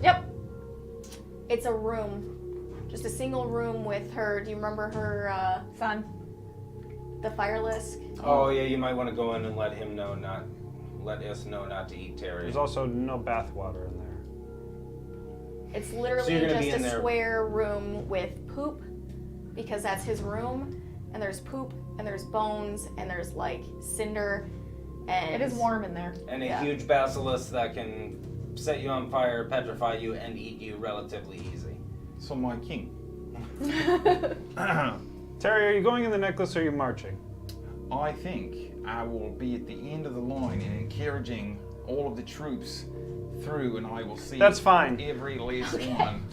Yep. It's a room. Just a single room with her. Do you remember her, Son. the fireless? Oh yeah, you might want to go in and let us know not to eat Terry. There's also no bath water in there. It's So literally you're gonna just be in a there- square room with poop, because that's his room. And there's poop, and there's bones, and there's like cinder, and It is warm in there. And a Yeah. huge basilisk that can set you on fire, petrify you, and eat you relatively easy. So my king. Terry, are you going in the necklace or are you marching? I think I will be at the end of the line and encouraging all of the troops through, and I will see That's fine. every last one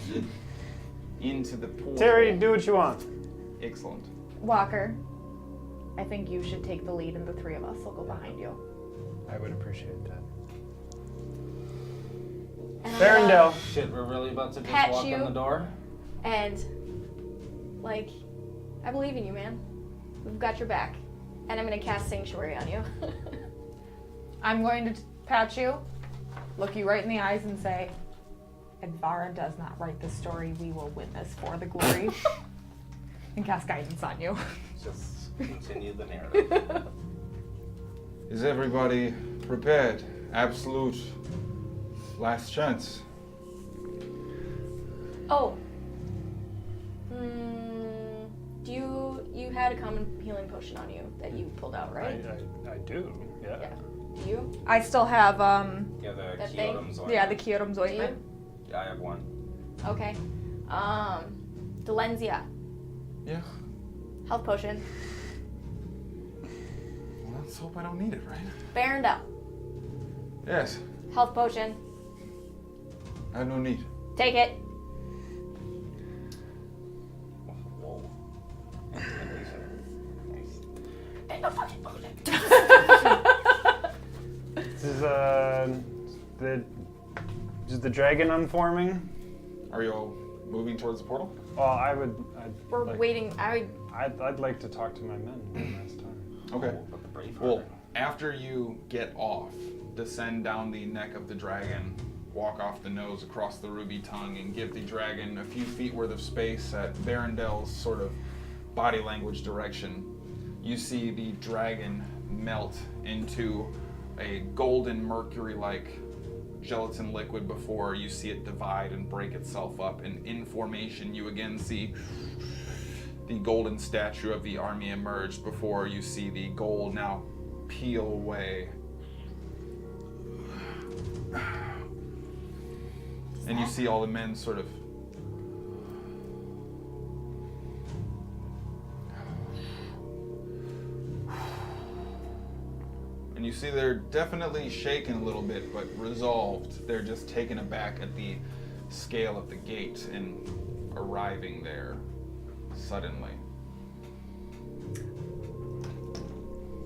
into the portal. Terry, do what you want. Excellent. Walker, I think you should take the lead, and the three of us will go behind you. I would appreciate that. and I'm Barondale. Shit, we're really about to just Pat walk you. in the door? And like, I believe in you, man. We've got your back. And I'm gonna cast Sanctuary on you. I'm going to pat you, look you right in the eyes, and say, Advara does not write the story. We will witness for the glory. And cast guidance on you. Just continue the narrative. Is everybody prepared? Absolute last chance. Oh. You had a common healing potion on you that you pulled out, right? I do, yeah. Yeah. Do you? I still have, Yeah, the That thing? Kyotom's on. yeah, the Kyotom's Do you? ointment. Yeah, I have one. Okay. Delenzia. Yeah. Health potion. Well, let's hope I don't need it, right? Barondale. Yes. Health potion. I have no need. Take it. Whoa. Intimidation. Nice. Ain't no fucking potion. This is the dragon unforming. Are you all moving towards the portal? Well, I'd We're like, waiting. I'd like to talk to my men one last time. Okay. But the brave Well, heart. after you get off, descend down the neck of the dragon, walk off the nose across the ruby tongue, and give the dragon a few feet worth of space at Barondale's sort of body language direction, you see the dragon melt into a golden mercury-like gelatin liquid before you see it divide and break itself up. And in formation, you again see the golden statue of the army emerge before you see the gold now peel away. And you see all the men sort of and you see they're definitely shaken a little bit, but resolved. They're just taken aback at the scale of the gate and arriving there suddenly.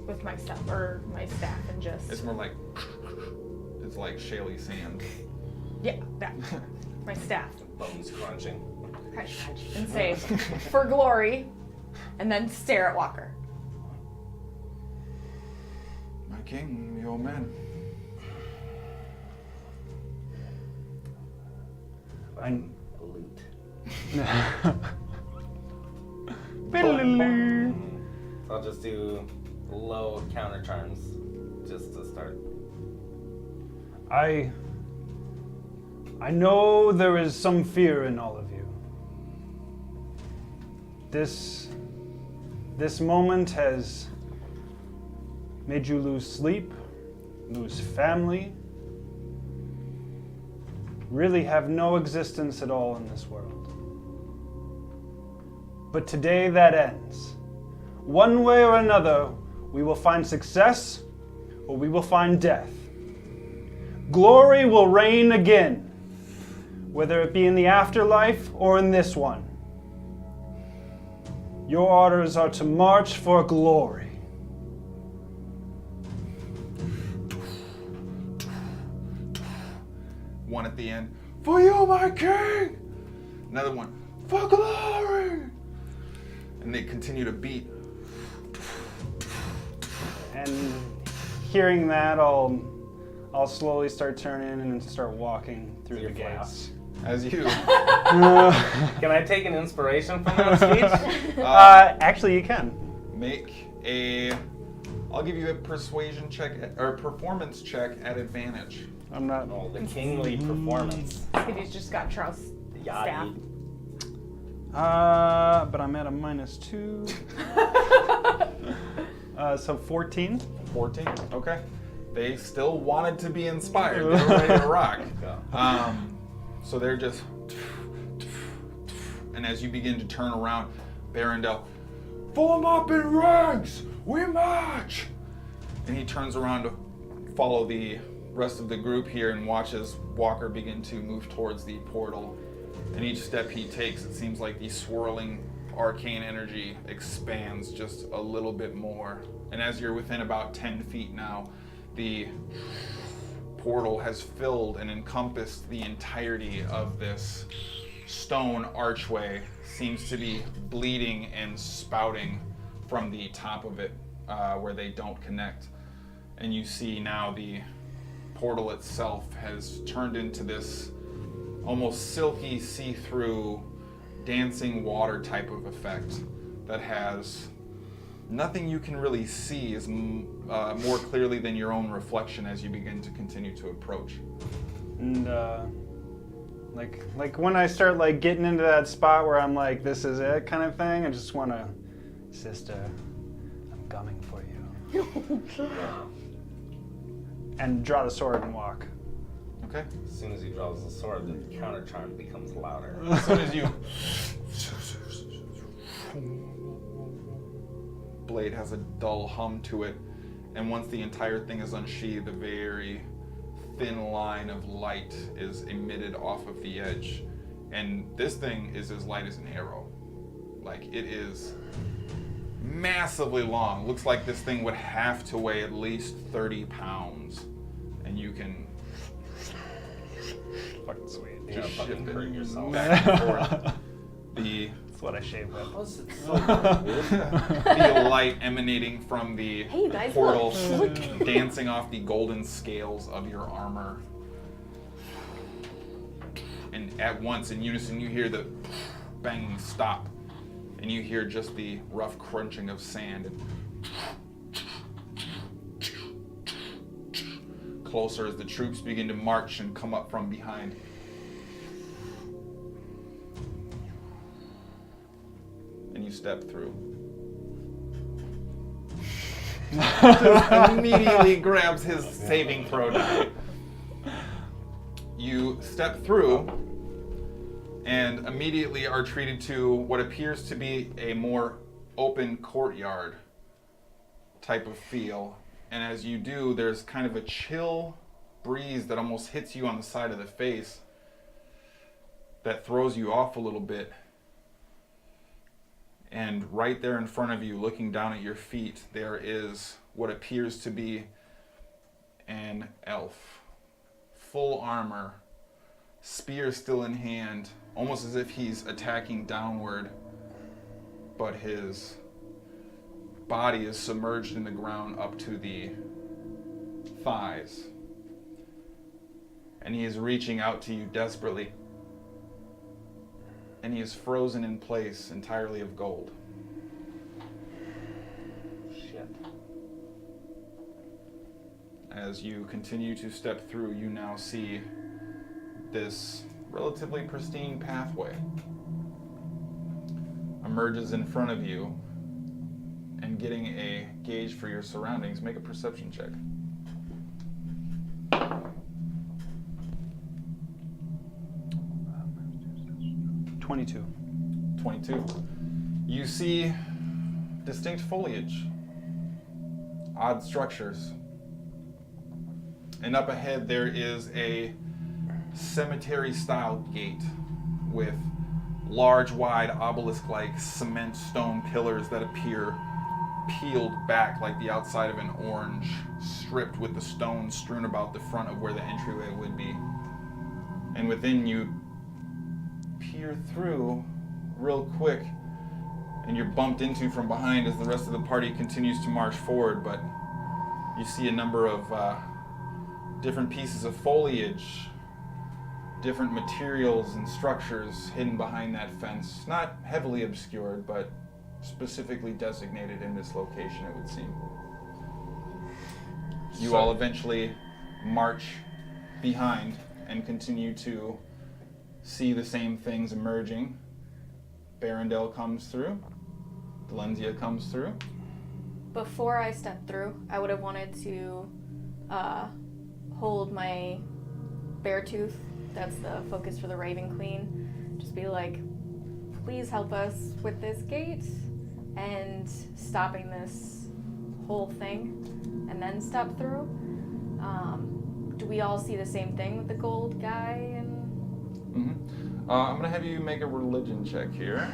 With my staff, and just It's more like it's like shaly sand. yeah, that my staff, Bones crunching. and say for glory, and then stare at Walker. My king, your man. I'm loot. I'll just do low counter charms just to start. I know there is some fear in all of you. This moment has made you lose sleep, lose family, really have no existence at all in this world. But today that ends. One way or another, we will find success or we will find death. Glory will reign again, whether it be in the afterlife or in this one. Your orders are to march for glory. One at the end. For you, my king! Another one. For glory! And they continue to beat. And hearing that, I'll slowly start turning and start walking through the gates. As you. Can I take an inspiration from that speech? Actually, you can. Make a. I'll give you a persuasion check or performance check at advantage. I'm not. Oh, the kingly performance. He's just got Charles' staff. But I'm at a -2. So 14. 14. Okay. They still wanted to be inspired. They were ready to rock. So they're just. And as you begin to turn around, Barondel, form up in ranks. We march. And he turns around to follow the rest of the group here and watches Walker begin to move towards the portal. And each step he takes, it seems like the swirling arcane energy expands just a little bit more. And as you're within about 10 feet now, the portal has filled and encompassed the entirety of this stone archway. Seems to be bleeding and spouting from the top of it where they don't connect. And you see now the portal itself has turned into this almost silky, see-through, dancing water type of effect that has nothing you can really see is more clearly than your own reflection as you begin to continue to approach. And like when I start like getting into that spot where I'm like, this is it kind of thing, I just want to, sister, I'm coming for you. And draw the sword and walk. Okay. As soon as he draws the sword, the counter charm becomes louder. As soon as you blade has a dull hum to it, and once the entire thing is unsheathed, a very thin line of light is emitted off of the edge. And this thing is as light as an arrow. Like, it is massively long. Looks like this thing would have to weigh at least 30 pounds. And you can Fucking sweet. You're gonna just fucking shift hurt it yourself. back and forth. That's what I shave with. Was it The light emanating from the Hey, you guys, portal, look. dancing off the golden scales of your armor. And at once, in unison, you hear the banging stop, and you hear just the rough crunching of sand. And closer as the troops begin to march and come up from behind. And you step through. Just immediately grabs his saving throw die. You step through and immediately are treated to what appears to be a more open courtyard type of feel. And as you do, there's kind of a chill breeze that almost hits you on the side of the face that throws you off a little bit. And right there in front of you, looking down at your feet, there is what appears to be an elf. Full armor, spear still in hand, almost as if he's attacking downward, but his body is submerged in the ground up to the thighs. And he is reaching out to you desperately. And he is frozen in place, entirely of gold. Shit. As you continue to step through, you now see this relatively pristine pathway emerges in front of you, and getting a gauge for your surroundings, make a perception check. 22. 22. You see distinct foliage, odd structures. And up ahead there is a cemetery-style gate with large, wide, obelisk-like cement stone pillars that appear peeled back like the outside of an orange, stripped with the stones strewn about the front of where the entryway would be. And within you peer through real quick, and you're bumped into from behind as the rest of the party continues to march forward, but you see a number of different pieces of foliage, different materials and structures hidden behind that fence. Not heavily obscured, but specifically designated in this location, it would seem. You all eventually march behind and continue to see the same things emerging. Barondel comes through. Delenzia comes through. Before I step through, I would have wanted to hold my bear tooth. That's the focus for the Raven Queen. Just be like, please help us with this gate and stopping this whole thing, and then step through. Do we all see the same thing with the gold guy? And I'm going to have you make a religion check here.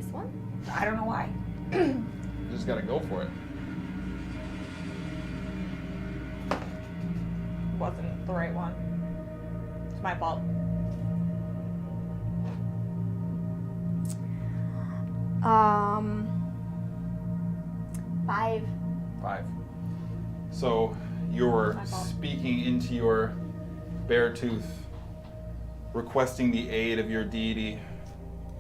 this one? I don't know why. You just got to go for it. Wasn't the right one. It's my fault. Five. 5. So you're My fault. speaking into your bear tooth, requesting the aid of your deity.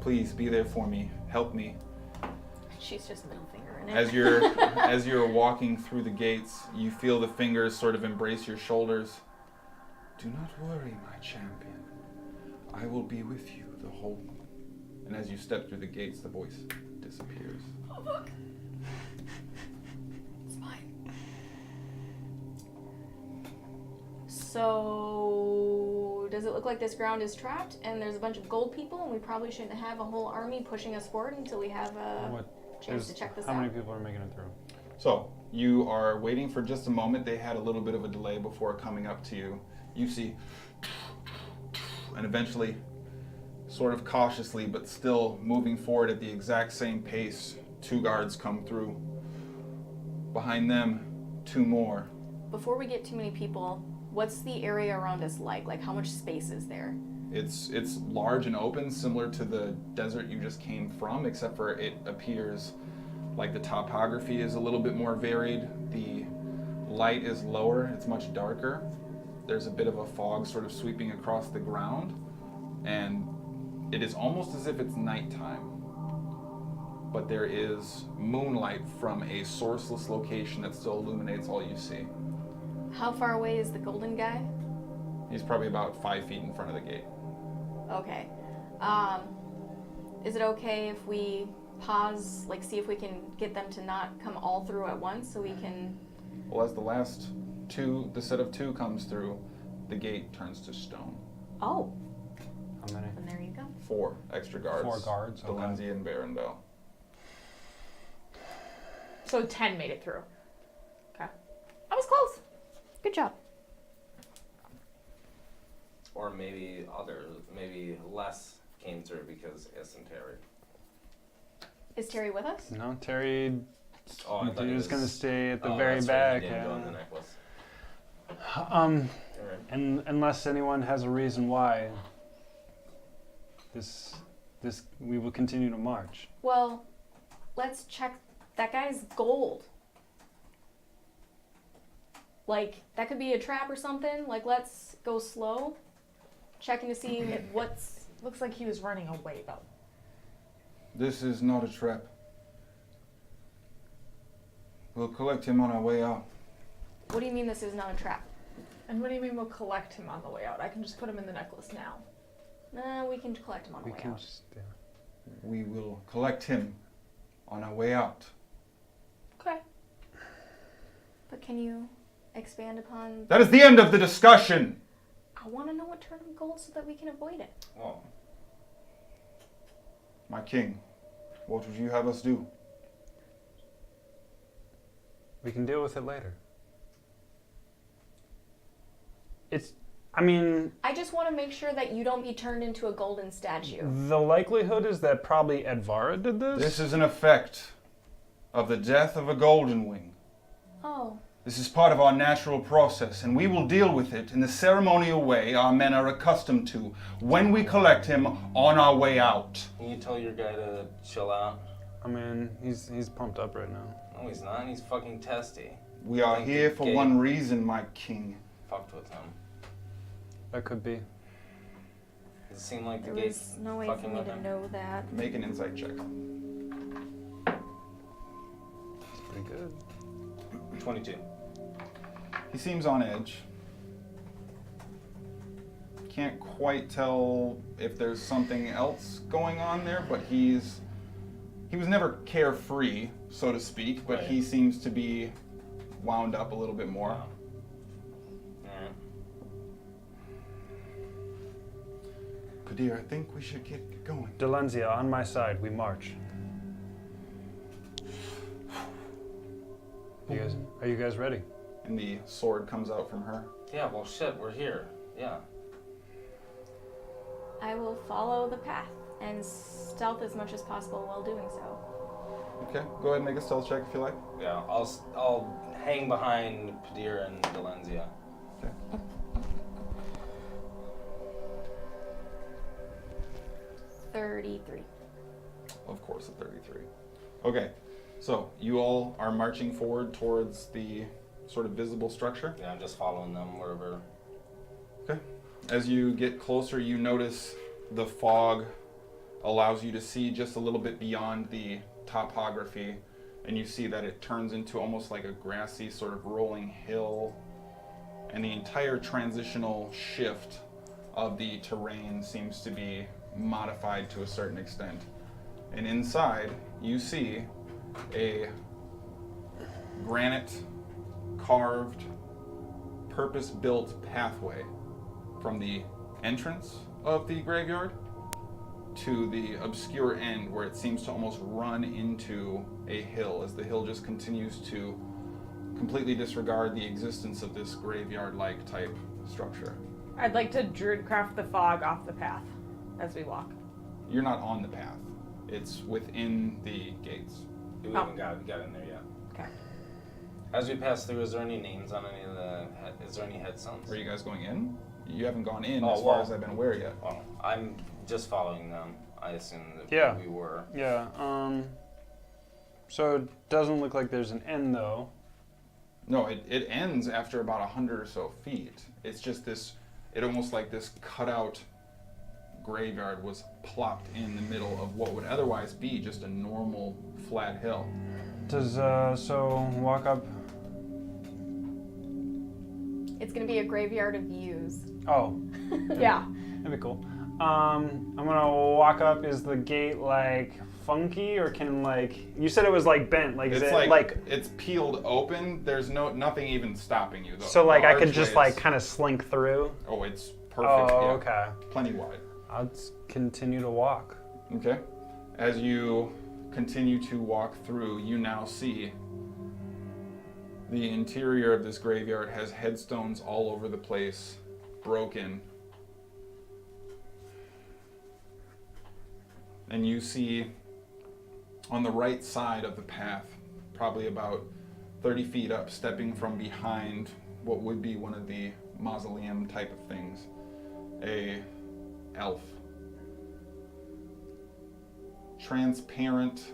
Please be there for me. Help me. She's just middle finger in it. As you're walking through the gates, you feel the fingers sort of embrace your shoulders. Do not worry, my champion. I will be with you the whole. And as you step through the gates, the voice disappears. Oh, look. It's fine. So, does it look like this ground is trapped and there's a bunch of gold people and we probably shouldn't have a whole army pushing us forward until we have a chance to check this How out? many people are making it through? So you are waiting for just a moment. They had a little bit of a delay before coming up to you. You see, and eventually, sort of cautiously, but still moving forward at the exact same pace, 2 guards come through. Behind them, 2 more. Before we get too many people, what's the area around us like? Like, how much space is there? It's large and open, similar to the desert you just came from, except for it appears like the topography is a little bit more varied. The light is lower, it's much darker. There's a bit of a fog sort of sweeping across the ground, and it is almost as if it's nighttime. But there is moonlight from a sourceless location that still illuminates all you see. How far away is the golden guy? He's probably about 5 feet in front of the gate. Okay. Is it okay if we pause, like see if we can get them to not come all through at once so we can... Well, as the last 2, the set of 2 comes through, the gate turns to stone. Oh, How many? and there you go. 4 extra guards. 4 guards. Okay. Delenzia and Barondel. So 10 made it through. Okay. I was close. Good job. Or maybe less came through because isn't Terry. Is Terry with us? No, Terry. Oh, I thought he He's was gonna stay at the oh, very that's back. Right, he didn't go yeah. on the necklace. Um, Alright. and unless anyone has a reason why, we will continue to march. Well, let's check that guy's gold. Like, that could be a trap or something. Like, let's go slow. Checking to see what's... Looks like he was running away, though. This is not a trap. We'll collect him on our way out. What do you mean this is not a trap? And what do you mean we'll collect him on the way out? I can just put him in the necklace now. Nah, we can collect him on the We way can out. just. We will collect him on our way out. Okay. But can you expand upon... That is the end of the discussion! I want to know what turned him gold so that we can avoid it. Well, My king, what would you have us do? We can deal with it later. I just want to make sure that you don't be turned into a golden statue. The likelihood is that probably Edvara did this. This is an effect of the death of a golden wing. Oh. This is part of our natural process, and we will deal with it in the ceremonial way our men are accustomed to when we collect him on our way out. Can you tell your guy to chill out? I mean, he's pumped up right now. No, he's not. He's fucking testy. We are here for Gate. one reason, my king. Fucked with him. That could be. Does it seem like the There gate's was no way for fucking me with to him? know that. Make an insight check. It's pretty good. 22. He seems on edge. Can't quite tell if there's something else going on there, but he was never carefree, so to speak, but Right. he seems to be wound up a little bit more. Wow. Alright. Kadir, I think we should get going. Delenzia, on my side, we march. Are you guys ready? And the sword comes out from her. Yeah, well shit, we're here. Yeah. I will follow the path and stealth as much as possible while doing so. Okay, go ahead and make a stealth check if you like. Yeah, I'll hang behind Padir and Delenzia. Okay. $33. Of course, a 33. Okay, so you all are marching forward towards the sort of visible structure. Yeah, I'm just following them wherever. Okay. As you get closer, you notice the fog allows you to see just a little bit beyond the topography, and you see that it turns into almost like a grassy sort of rolling hill, and the entire transitional shift of the terrain seems to be modified to a certain extent. And inside, you see a granite carved, purpose-built pathway from the entrance of the graveyard to the obscure end where it seems to almost run into a hill as the hill just continues to completely disregard the existence of this graveyard-like type structure. I'd like to druidcraft the fog off the path as we walk. You're not on the path. It's within the gates. We haven't got in there yet. Okay. As we pass through, is there any names on any of the? Is there any headstones? Are you guys going in? You haven't gone in Oh, as far well. as I've been aware yet. Oh, I'm just following them. I assume that Yeah. we were. Yeah, so it doesn't look like there's an end, though. No, it ends after about 100 or so feet. It's just this, it almost like this cutout graveyard was plopped in the middle of what would otherwise be just a normal flat hill. Does, so walk up... It's gonna be a graveyard of views. Oh, Yeah. that'd be cool. I'm gonna walk up. Is the gate, like, funky, or can, like... You said it was, like, bent. Like, is It's it, like it's peeled open. There's nothing even stopping you though. So, like, The I could archway just, is- like, kind of slink through? Oh, it's perfect. Oh, yeah. okay. Plenty wide. I'll just continue to walk. Okay. As you continue to walk through, you now see the interior of this graveyard has headstones all over the place, broken. And you see on the right side of the path, probably about 30 feet up, stepping from behind what would be one of the mausoleum type of things, a elf. Transparent,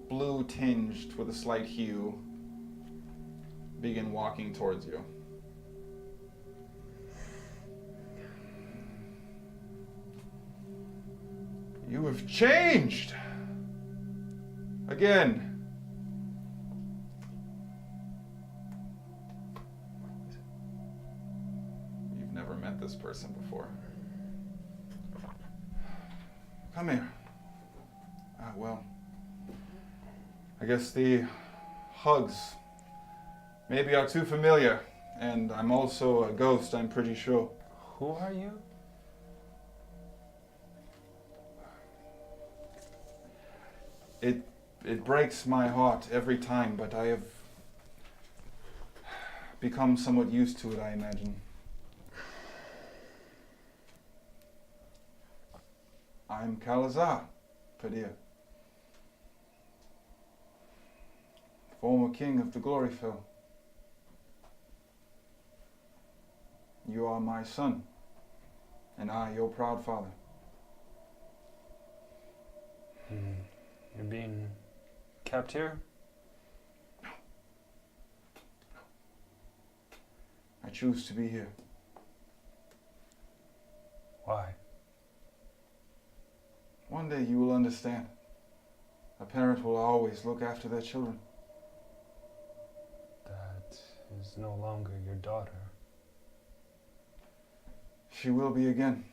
blue tinged with a slight hue, begin walking towards you. You have changed! Again. You've never met this person before. Come here. Well, I guess the hugs maybe are too familiar, and I'm also a ghost, I'm pretty sure. Who are you? It breaks my heart every time, but I have become somewhat used to it, I imagine. I'm Kalazar, Padir, former king of the Gloryfell. You are my son, and I your proud father. You're being kept here? I choose to be here. Why? One day you will understand. A parent will always look after their children. That is no longer your daughter. She will be again.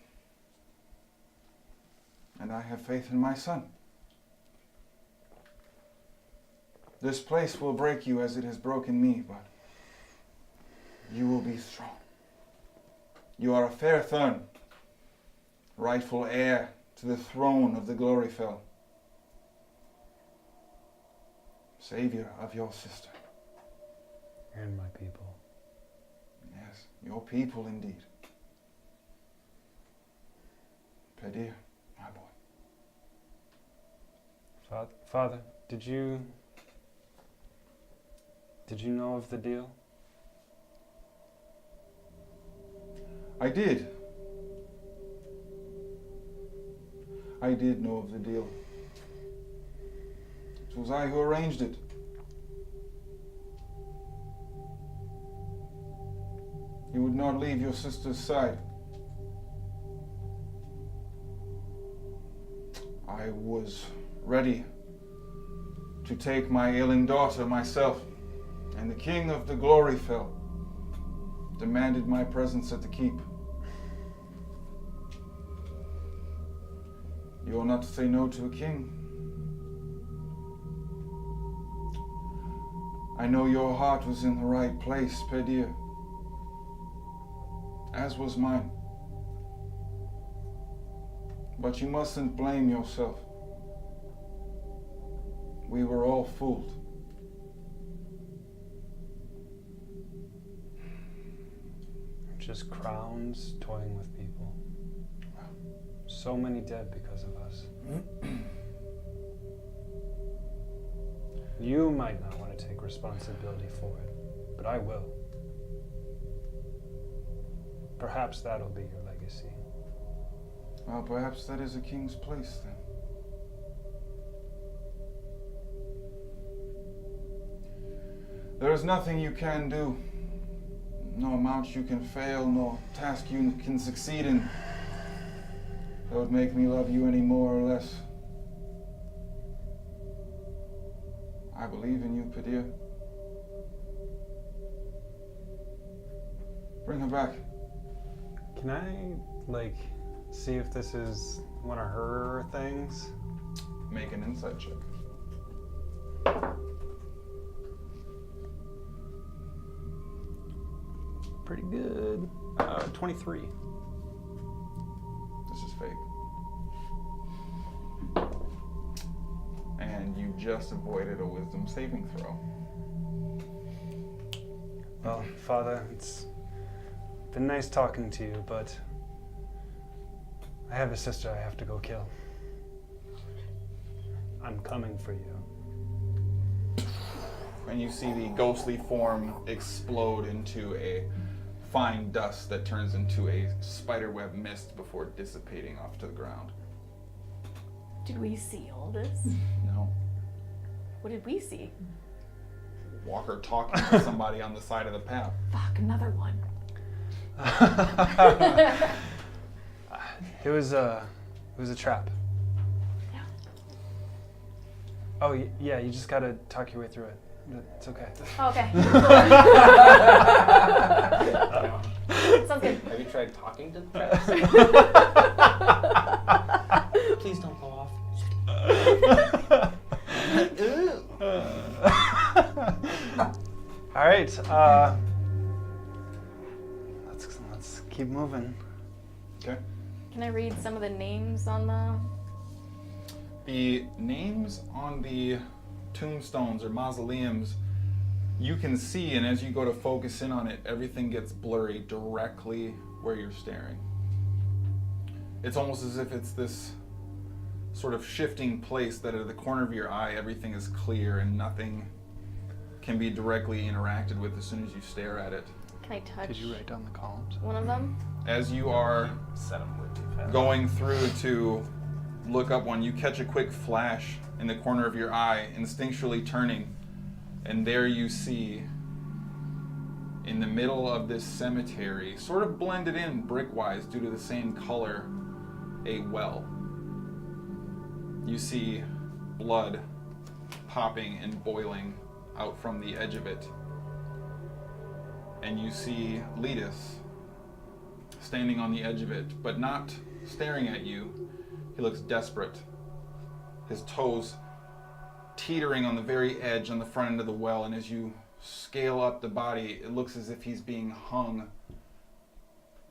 And I have faith in my son. This place will break you as it has broken me, but you will be strong. You are a fair thorn, rightful heir to the throne of the Gloryfell. Savior of your sister. And my people. Yes, your people indeed. Padir, my boy. Father, did you know of the deal? I did. I did know of the deal. It was I who arranged it. You would not leave your sister's side. I was ready to take my ailing daughter myself, and the king of the Gloryfell demanded my presence at the keep. You are not to say no to a king. I know your heart was in the right place, Padir, as was mine. But you mustn't blame yourself. We were all fooled. Just crowns toying with people. So many dead because of us. You might not want to take responsibility for it, but I will. Perhaps that'll be your legacy. Well, perhaps that is a king's place then. There is nothing you can do, no amount you can fail, no task you can succeed in that would make me love you any more or less. I believe in you, Padir. Bring her back. Can I, see if this is one of her things? Make an insight check. Pretty good. 23. This is fake. And you just avoided a wisdom saving throw. Well, Father, it's been nice talking to you, but I have a sister I have to go kill. I'm coming for you. And you see the ghostly form explode into a fine dust that turns into a spiderweb mist before dissipating off to the ground. Did we see all this? No. What did we see? Walker talking to somebody on the side of the path. Fuck, another one. It was a trap. Yeah. Oh, yeah, you just gotta talk your way through it. It's okay. Okay. Sounds good. Have you tried talking to the traps? Please don't go off. All right, let's keep moving. Okay. Can I read some of the names on the... The names on the tombstones or mausoleums, you can see, and as you go to focus in on it, everything gets blurry directly where you're staring. It's almost as if it's this sort of shifting place that at the corner of your eye, everything is clear and nothing can be directly interacted with as soon as you stare at it. Can I touch Did you write down the columns? one of them? As you are Set him way too fast. going through to look up one, you catch a quick flash in the corner of your eye, instinctually turning, and there you see, in the middle of this cemetery, sort of blended in brick-wise due to the same color, a well. You see blood popping and boiling out from the edge of it. And you see Letus standing on the edge of it, but not staring at you. He looks desperate. His toes teetering on the very edge on the front end of the well, and as you scale up the body, it looks as if he's being hung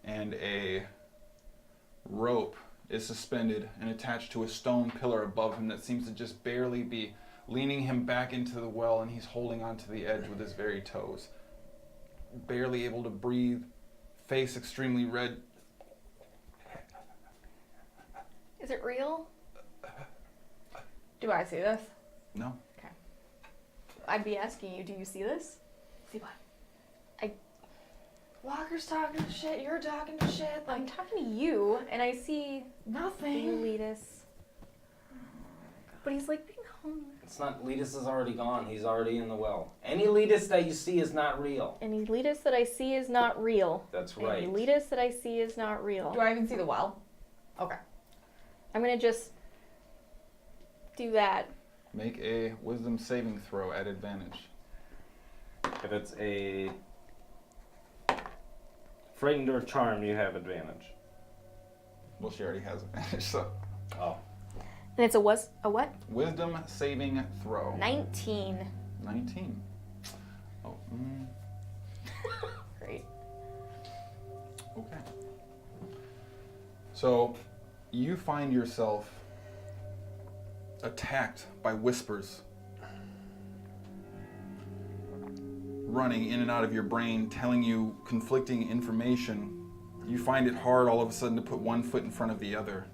and a rope is suspended and attached to a stone pillar above him that seems to just barely be leaning him back into the well, and he's holding onto the edge with his very toes. Barely able to breathe, face extremely red. Is it real? Do I see this? No. I'd be asking you, do you see this? See what? Walker's talking shit, you're talking shit. I'm talking to you, and I see Nothing. Letus. But he's like being hung. It's not. Letus is already gone. He's already in the well. Any Letus that you see is not real. Any Letus that I see is not real. That's right. Any Letus that I see is not real. Do I even see the well? Okay. I'm gonna just do that. Make a wisdom saving throw at advantage. If it's a frightened or charmed, you have advantage. Well, she already has advantage, so. Oh. And it's a what? Wisdom saving throw. 19. 19. Oh, Great. okay. So, you find yourself attacked by whispers running in and out of your brain, telling you conflicting information. You find it hard all of a sudden to put one foot in front of the other.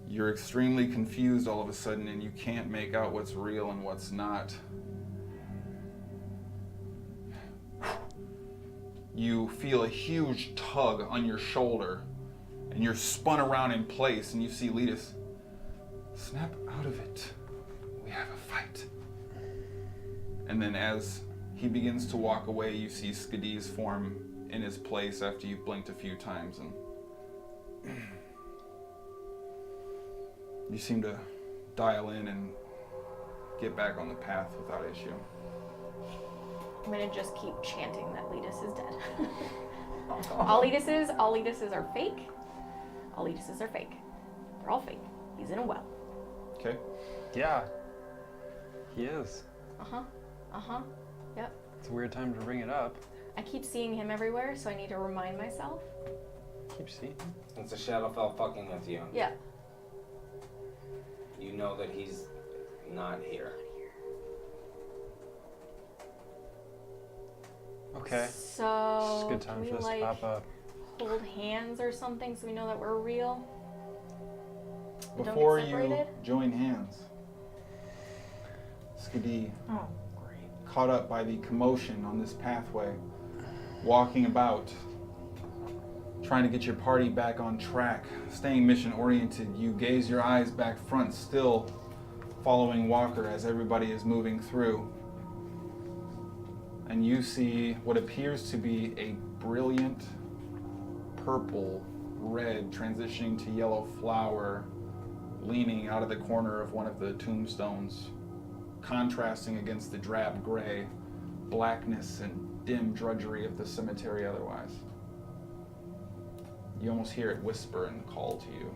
You're extremely confused all of a sudden, and you can't make out what's real and what's not. You feel a huge tug on your shoulder, and you're spun around in place, and you see Letus. Snap out of it. We have a fight. And then as he begins to walk away, you see Skadi's form in his place after you've blinked a few times, and you seem to dial in and get back on the path without issue. I'm gonna just keep chanting that Letus is dead. All Letuses are fake. All Letuses are fake. They're all fake. He's in a well. Okay? Yeah. He is. Yep. It's a weird time to bring it up. I keep seeing him everywhere, so I need to remind myself. Keep seeing him. It's a Shadowfell fucking with you. Yeah. You know that he's not here. Okay. So It's a good time can for we this to pop up. hold hands or something so we know that we're real? Don't get Before you separated? join hands, Skadi, Oh, great. caught up by the commotion on this pathway, walking about, trying to get your party back on track, staying mission oriented. You gaze your eyes back front, still following Walker as everybody is moving through. And you see what appears to be a brilliant purple, red, transitioning to yellow flower leaning out of the corner of one of the tombstones, contrasting against the drab gray, blackness and dim drudgery of the cemetery otherwise. You almost hear it whisper and call to you.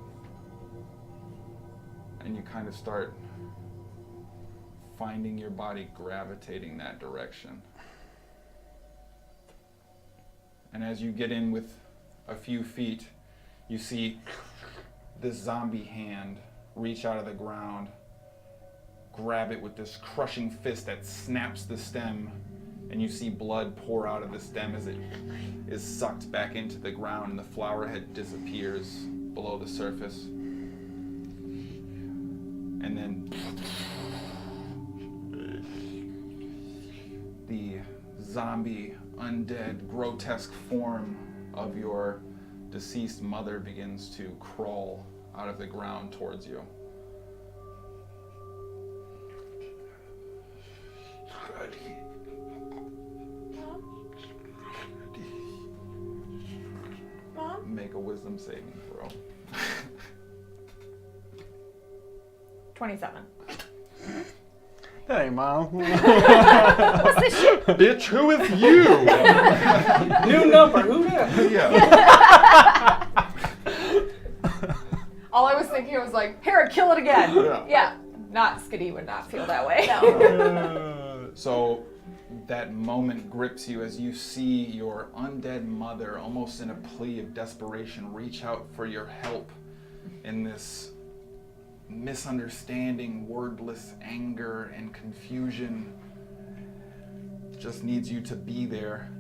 And you kind of start finding your body gravitating that direction. And as you get in with a few feet, you see this zombie hand reach out of the ground, grab it with this crushing fist that snaps the stem, and you see blood pour out of the stem as it is sucked back into the ground and the flower head disappears below the surface. And then the zombie, undead, grotesque form of your deceased mother begins to crawl out of the ground towards you. Mom? Make a wisdom saving throw. 27. That ain't Mom. What's this shit? Bitch, who is you? New number. Who that? Yeah. All I was thinking was like, Hara, kill it again. Yeah. Yeah. Not Skadi would not feel that way. No. So that moment grips you as you see your undead mother, almost in a plea of desperation, reach out for your help in this misunderstanding, wordless anger and confusion. Just needs you to be there,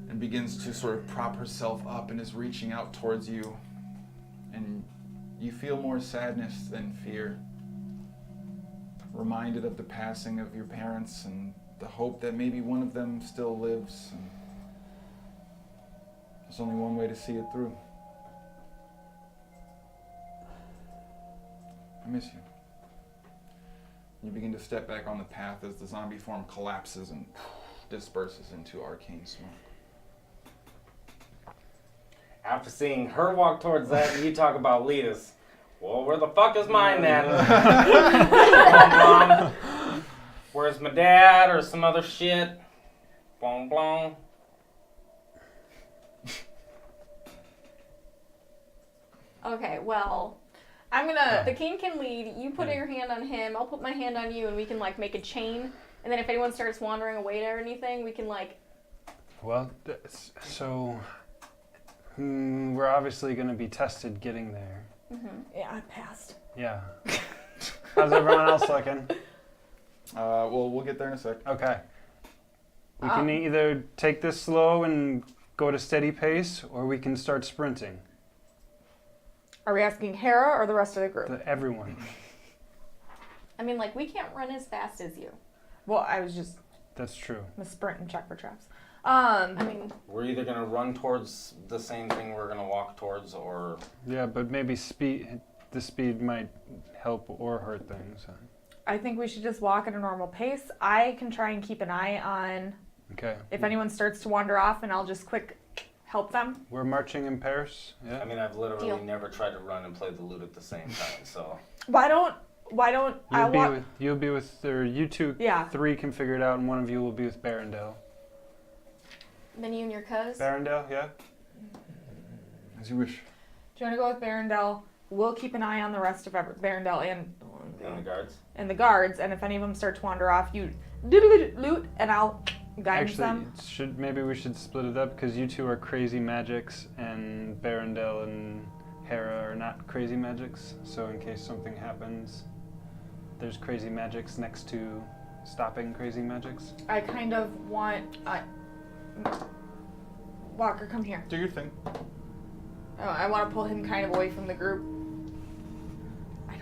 and begins to sort of prop herself up and is reaching out towards you. And you feel more sadness than fear. Reminded of the passing of your parents and the hope that maybe one of them still lives. And there's only one way to see it through. I miss you. You begin to step back on the path as the zombie form collapses and disperses into arcane smoke. After seeing her walk towards that, and you talk about leaders. Well, where the fuck is mine then? Come on, Mom. Where's my dad or some other shit? Blong blong. Okay, well, I'm gonna. the king can lead. You put your hand on him. I'll put my hand on you, and we can like make a chain. And then if anyone starts wandering away or anything, we can like. Well, so we're obviously going to be tested getting there. Yeah, I passed. Yeah. How's everyone else looking? Well, we'll get there in a sec. Okay. We can either take this slow and go at a steady pace, or we can start sprinting. Are we asking Hara or the rest of the group? Everyone. I mean, like we can't run as fast as you. Well, I was just That's true. gonna sprint and check for traps. I mean, We're either gonna run towards the same thing we're gonna walk towards, or Yeah, but maybe the speed might help or hurt things. I think we should just walk at a normal pace. I can try and keep an eye on Okay. if anyone starts to wander off, and I'll just quick help them. We're marching in pairs. Yeah. I mean, I've literally Deal. never tried to run and play the lute at the same time. So Why don't I walk? You'll be with, or you two, Yeah. 3 can figure it out, and one of you will be with Barrendale. then you and your cuz. Barrendale, yeah? As you wish. Do you want to go with Barrendale? We'll keep an eye on the rest of Barrendale and and the guards. the guards, and if any of them start to wander off, you loot, and I'll guide them. Maybe we should split it up, because you two are crazy magics, and Barrendale and Hara are not crazy magics. So in case something happens, there's crazy magics next to stopping crazy magics. I kind of want. Walker, come here. Do your thing. Oh, I want to pull him kind of away from the group. I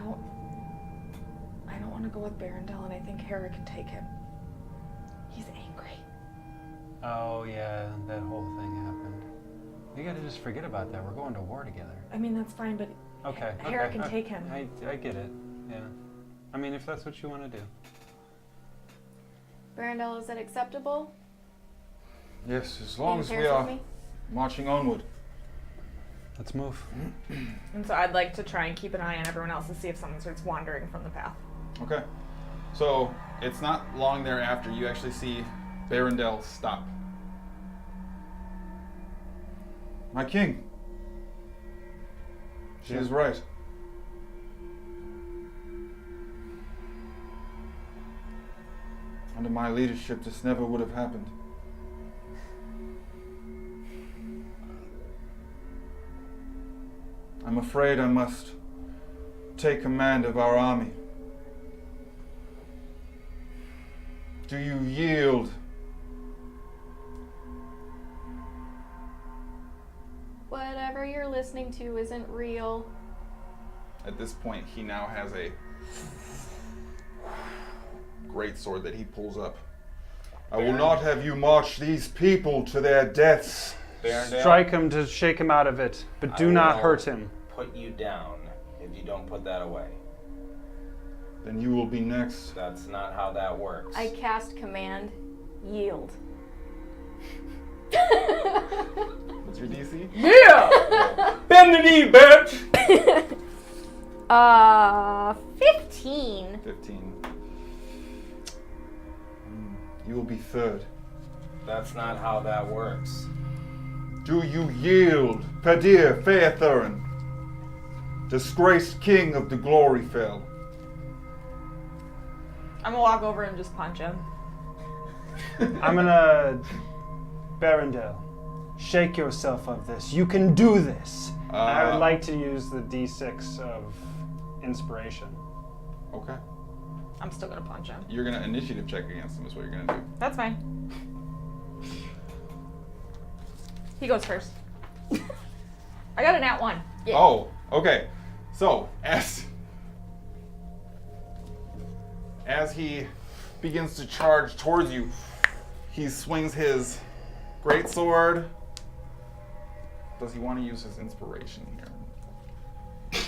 don't want to go with Barrendale, and I think Hara can take him. He's angry. Oh yeah, that whole thing happened. We gotta just forget about that. We're going to war together. I mean, that's fine, but Okay. Hara okay. can take him. I get it. Yeah. I mean, if that's what you want to do. Barrendale, is that acceptable? Yes, as long as Being we pairs are with me? marching onward. Let's move. And so I'd like to try and keep an eye on everyone else to see if someone starts wandering from the path. Okay. So it's not long thereafter you actually see Barrendale stop. My king. She is right. Under my leadership, this never would have happened. I'm afraid I must take command of our army? Do you yield? Whatever you're listening to isn't real. At this point, he now has a great sword that he pulls up. I will not have you march these people to their deaths. Barondale, Strike him to shake him out of it, but do not hurt him. Put you down if you don't put that away. Then you will be next. That's not how that works. I cast command, yield. What's your DC? Yeah! Bend the knee, bitch! 15. 15. You will be third. That's not how that works. Do you yield, Padir Faerthurin, disgraced king of the Gloryfell? I'm gonna walk over and just punch him. I'm gonna... Barondale, shake yourself of this. You can do this. I would like to use the D6 of inspiration. Okay. I'm still gonna punch him. You're gonna initiative check against him is what you're gonna do. That's fine. He goes first. I got a nat 1. Yeah. Oh, okay. So, as he begins to charge towards you, he swings his greatsword. Does he want to use his inspiration here?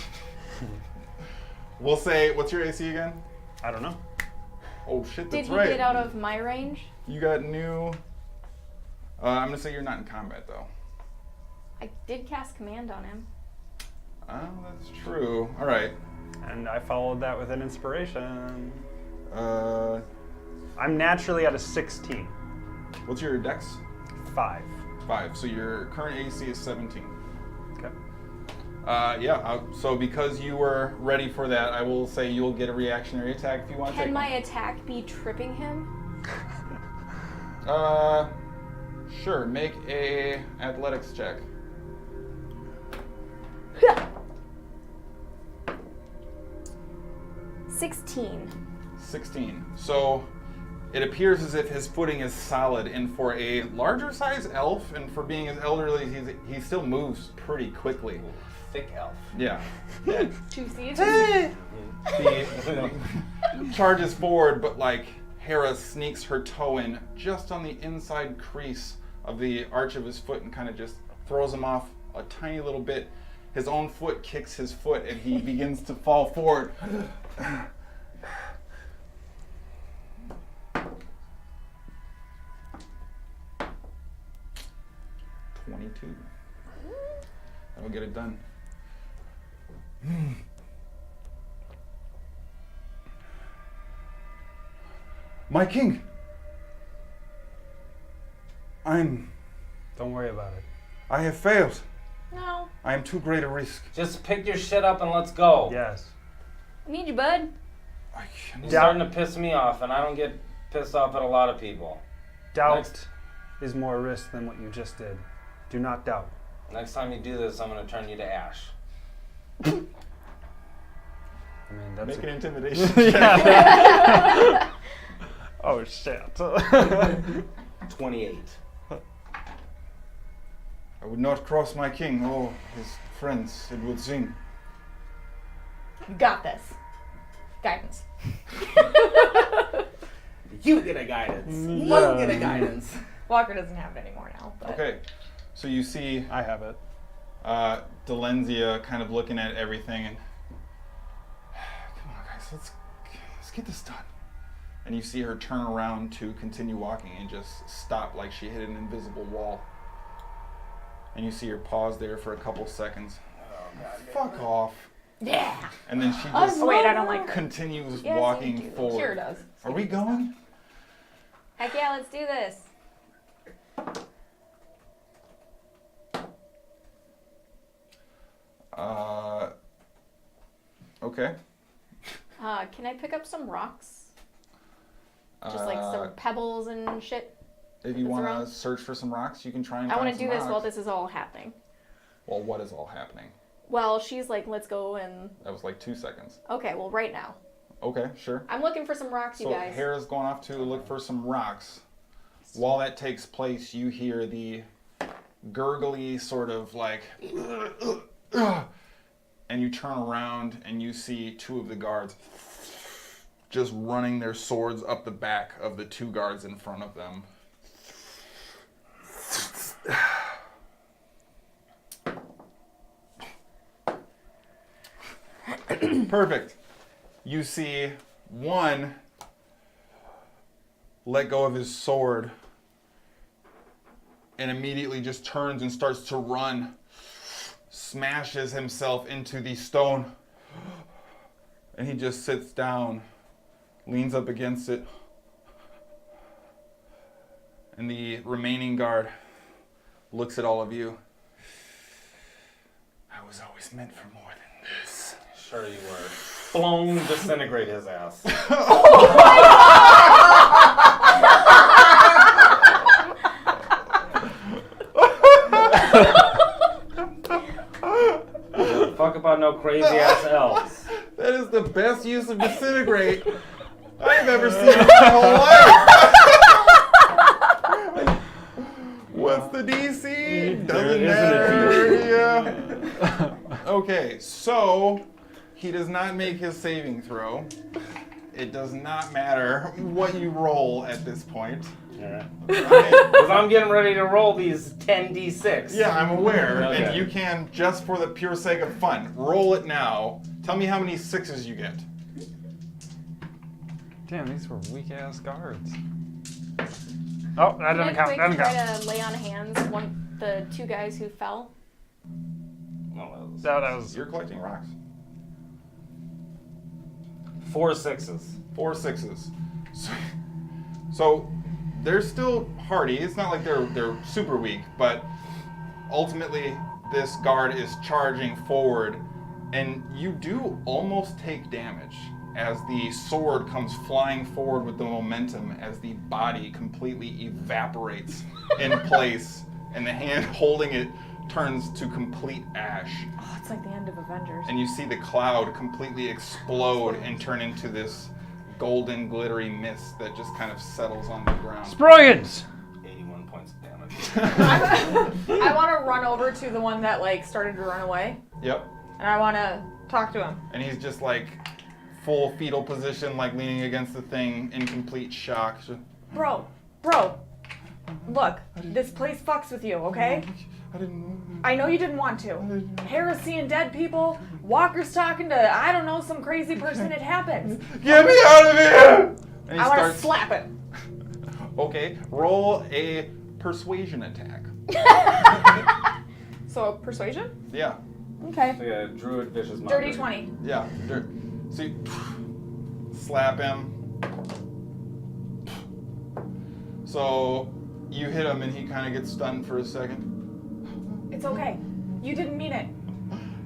We'll say, what's your AC again? I don't know. Oh shit, Did that's he right. get out of my range? You got new. I'm gonna say you're not in combat though. I did cast command on him. Oh, that's true. All right. And I followed that with an inspiration. Uh, I'm naturally at a 16. what's your dex? 5. 5. So your current AC is 17. Okay. So because you were ready for that, I will say you'll get a reactionary attack if you want to Can take my attack be tripping him? one. Sure. Make a athletics check. 16. 16. So it appears as if his footing is solid, and for a larger size elf, and for being as elderly, he still moves pretty quickly. Thick elf. Yeah. Juicy. He charges forward, but like Hara sneaks her toe in just on the inside crease of the arch of his foot and kind of just throws him off a tiny little bit. His own foot kicks his foot and he begins to fall forward. 22. That'll get it done. My king! Don't worry about it. I have failed. No. I am too great a risk. Just pick your shit up and let's go. Yes. I need you, bud. You're starting to piss me off, and I don't get pissed off at a lot of people. Doubt Next. is more risk than what you just did. Do not doubt. Next time you do this, I'm going to turn you to ash. I mean, that's Make a- an intimidation check. Oh shit. 28. I would not cross my king or his friends. It would sing. You got this. Guidance. You get a guidance. You Yeah. get a guidance. Walker doesn't have it anymore now. But Okay, so you see I have it. Delenzia kind of looking at everything and come on guys, let's get this done. And you see her turn around to continue walking and just stop like she hit an invisible wall. And you see her pause there for a couple seconds. Fuck off. Yeah. And then she Oh just wait, I don't like her. continues Yes, walking you do. forward. Kira does. Are we going? Heck yeah, let's do this. Okay. Can I pick up some rocks? Just like some pebbles and shit. If you that's want around? to search for some rocks, you can try and I find want to some do this rocks. while this is all happening. Well, what is all happening? Well, she's like, let's go and... That was like 2 seconds. Okay, well, right now. Okay, sure. I'm looking for some rocks, you guys. So Hera's going off to look for some rocks. While that takes place, you hear the gurgly sort of like... And you turn around and you see 2 of the guards just running their swords up the back of the 2 guards in front of them. Perfect. You see one let go of his sword and immediately just turns and starts to run, smashes himself into the stone, and he just sits down, leans up against it, and the remaining guard looks at all of you. I was always meant for more than this. Sure you were. Blown, disintegrate his ass. Fuck about no crazy ass elves. That is the best use of disintegrate I've ever seen in my whole life. What's the DC? Doesn't matter. Yeah. Okay, so he does not make his saving throw. It does not matter what you roll at this point. Alright. Right? Because I'm getting ready to roll these 10d6. Yeah, I'm aware. Okay. And you can, just for the pure sake of fun, roll it now. Tell me how many 6s you get. Damn, these were weak ass guards. Oh, that doesn't count. Quick, That doesn't try count. to lay on hands the 2 guys who fell. No, No, that was. You're collecting rocks. 4 6s. 4 6s. So they're still hardy. It's not like they're super weak, but ultimately this guard is charging forward, and you do almost take damage as the sword comes flying forward with the momentum as the body completely evaporates in place, and the hand holding it turns to complete ash. Oh, it's like the end of Avengers. And you see the cloud completely explode and turn into this golden, glittery mist that just kind of settles on the ground. Sproigins! 81 points of damage. I want to run over to the one that like started to run away, Yep. and I want to talk to him. And he's just like full fetal position, like leaning against the thing in complete shock. Bro, look, this place fucks with you, okay? I didn't. I know you didn't want to. Hara's seeing dead people. Walker's talking to, I don't know, some crazy person. It happens. Get me out of here! And he I want to starts. slap him. Okay, roll a persuasion attack. So, persuasion? Yeah, Okay. So yeah, druid vicious mockery. Dirty 20. yeah. So you slap him. So you hit him and he kind of gets stunned for a second. It's okay. You didn't mean it.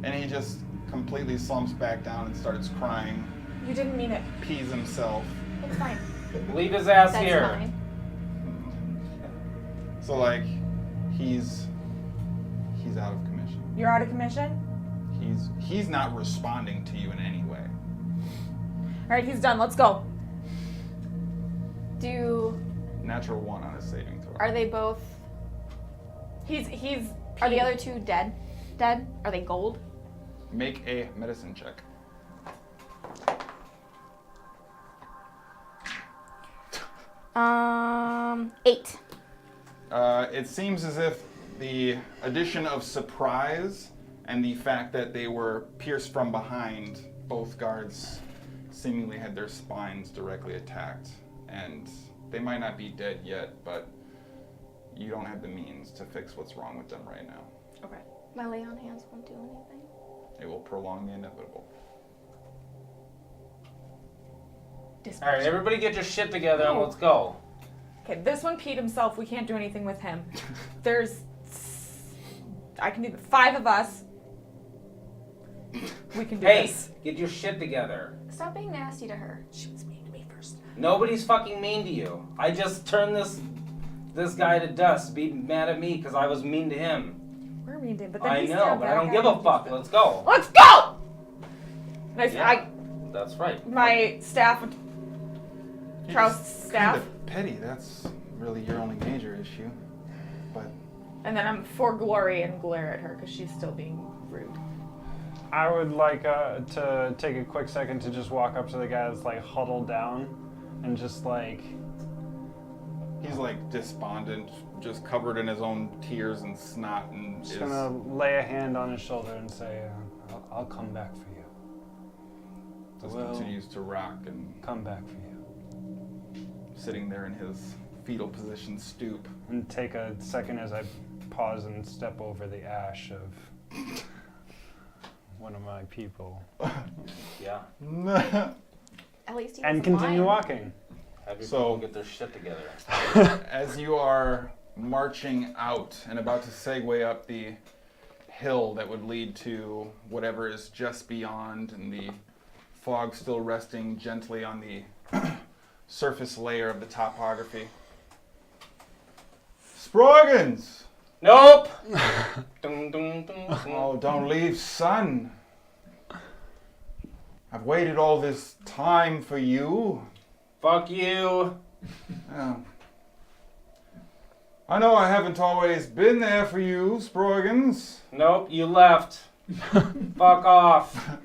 And he just completely slumps back down and starts crying, You didn't mean it. pees himself. It's fine. Leave his ass That's here. fine. So like, he's out of commission. You're out of commission? He's not responding to you in any way. Alright, he's done. Let's go. Natural 1 on a saving throw. Are they both... Are the other 2 dead? Are they gold? Make a medicine check. Eight. It seems as if the addition of surprise and the fact that they were pierced from behind, both guards seemingly had their spines directly attacked. And they might not be dead yet, but you don't have the means to fix what's wrong with them right now. Okay. My lay on hands won't do anything. It will prolong the inevitable. Alright, everybody get your shit together and let's go. Okay, this one peed himself. We can't do anything with him. I can do 5 of us. We can do Hey, this. get your shit together. Stop being nasty to her. She was mean to me first. Nobody's fucking mean to you. I just turned this guy to dust. Be mad at me because I was mean to him. mermaid did, but then I he know, stabbed but I that don't guy give a and fuck. just- Let's go. Let's go! And Yeah. That's right. my staff, You're Trout's just staff, kind of petty. That's really your only major issue. But and then I'm for glory and glare at her because she's still being rude. I would like to take a quick second to just walk up to the guy that's like huddled down and just like, he's like despondent, just covered in his own tears and snot, and just is gonna lay a hand on his shoulder and say, I'll come back for you. just Well- continues to rock and Come back for you. sitting there in his fetal position, stoop. And take a second as I pause and step over the ash of one of my people. Yeah. At least he And was continue alive. walking. Have your So- people get their shit together. As you are marching out and about to segue up the hill that would lead to whatever is just beyond, and the fog still resting gently on the surface layer of the topography. Sproigins! Nope. Dun, dun, dun, dun. Oh, don't leave, son. I've waited all this time for you. Fuck you. Yeah. I know I haven't always been there for you, Sproigins. Nope, you left. Fuck off.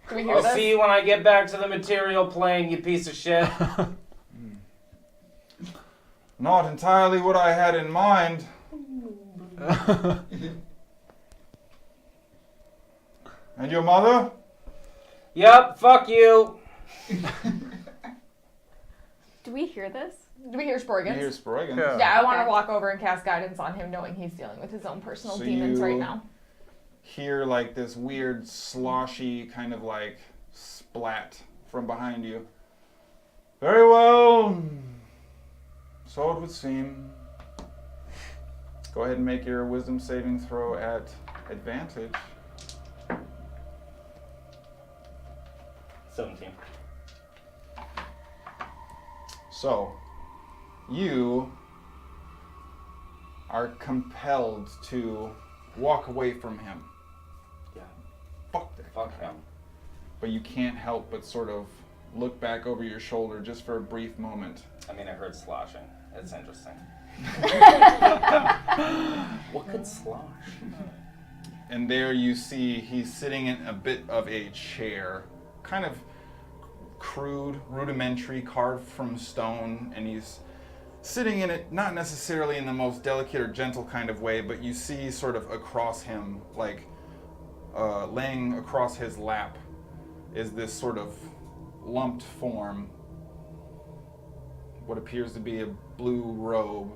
Do we hear I'll this? see you when I get back to the material plane, you piece of shit. Not entirely what I had in mind. And your mother? Yep, fuck you. Do we hear this? Do we hear Sproigins? You hear Sproigins. Yeah. Yeah, I want to Okay. walk over and cast guidance on him, knowing he's dealing with his own personal So demons you- right now. Hear like this weird sloshy kind of like splat from behind you. Very well. So it would seem. Go ahead and make your wisdom saving throw at advantage. 17. So, you are compelled to walk away from him. Yeah. Fuck that. Fuck him. But you can't help but sort of look back over your shoulder just for a brief moment. I mean, I heard sloshing. It's interesting. What could slosh? And there you see he's sitting in a bit of a chair, kind of crude, rudimentary, carved from stone, and he's sitting in it, not necessarily in the most delicate or gentle kind of way, but you see sort of across him, like laying across his lap, is this sort of lumped form, what appears to be a blue robe,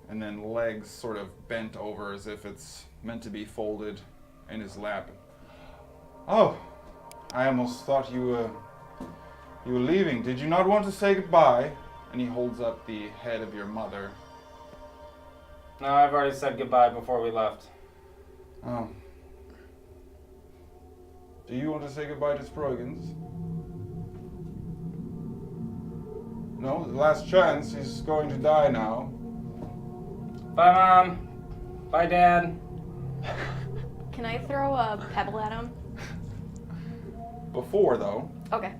and then legs sort of bent over as if it's meant to be folded in his lap. Oh, I almost thought you were leaving. Did you not want to say goodbye? And he holds up the head of your mother. No, I've already said goodbye before we left. Oh. Do you want to say goodbye to Sproigins? No, the last chance. He's going to die now. Bye, Mom. Bye, Dad. Can I throw a pebble at him? Before though, Okay.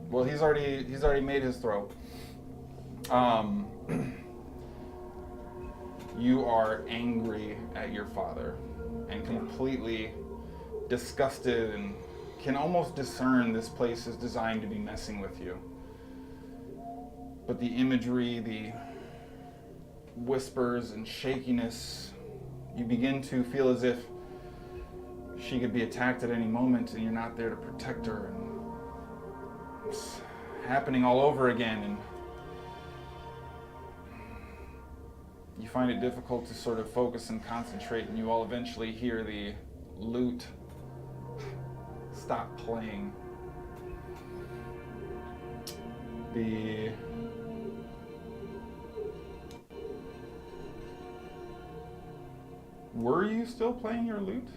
well, he's already made his throw. You are angry at your father and completely disgusted and can almost discern this place is designed to be messing with you. But the imagery, the whispers and shakiness, you begin to feel as if she could be attacked at any moment and you're not there to protect her. And it's happening all over again, and you find it difficult to sort of focus and concentrate, and you all eventually hear the lute stop playing. Were you still playing your lute?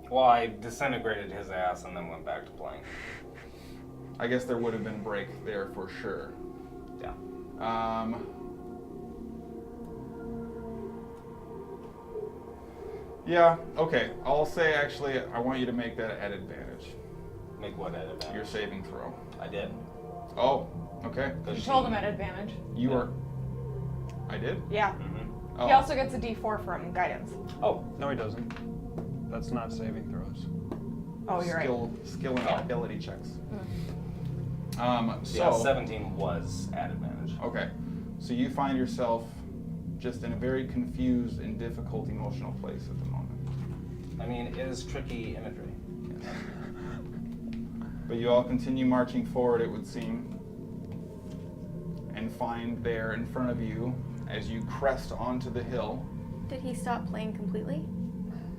Well, I disintegrated his ass and then went back to playing. I guess there would have been a break there for sure. Yeah. Yeah, okay. I'll say actually I want you to make that at advantage. Make what at advantage? Your saving throw. I did. Oh, okay. You told him at advantage. You are. I did? Yeah. Oh. He also gets a D4 from guidance. Oh, No, he doesn't. That's not saving throws. Oh, you're Skill and ability checks. yeah, So 17 was at advantage. okay, so you find yourself just in a very confused and difficult emotional place at the moment. I mean, it is tricky imagery. But you all continue marching forward, it would seem, and find there in front of you, as you crest onto the hill. Did he stop playing completely?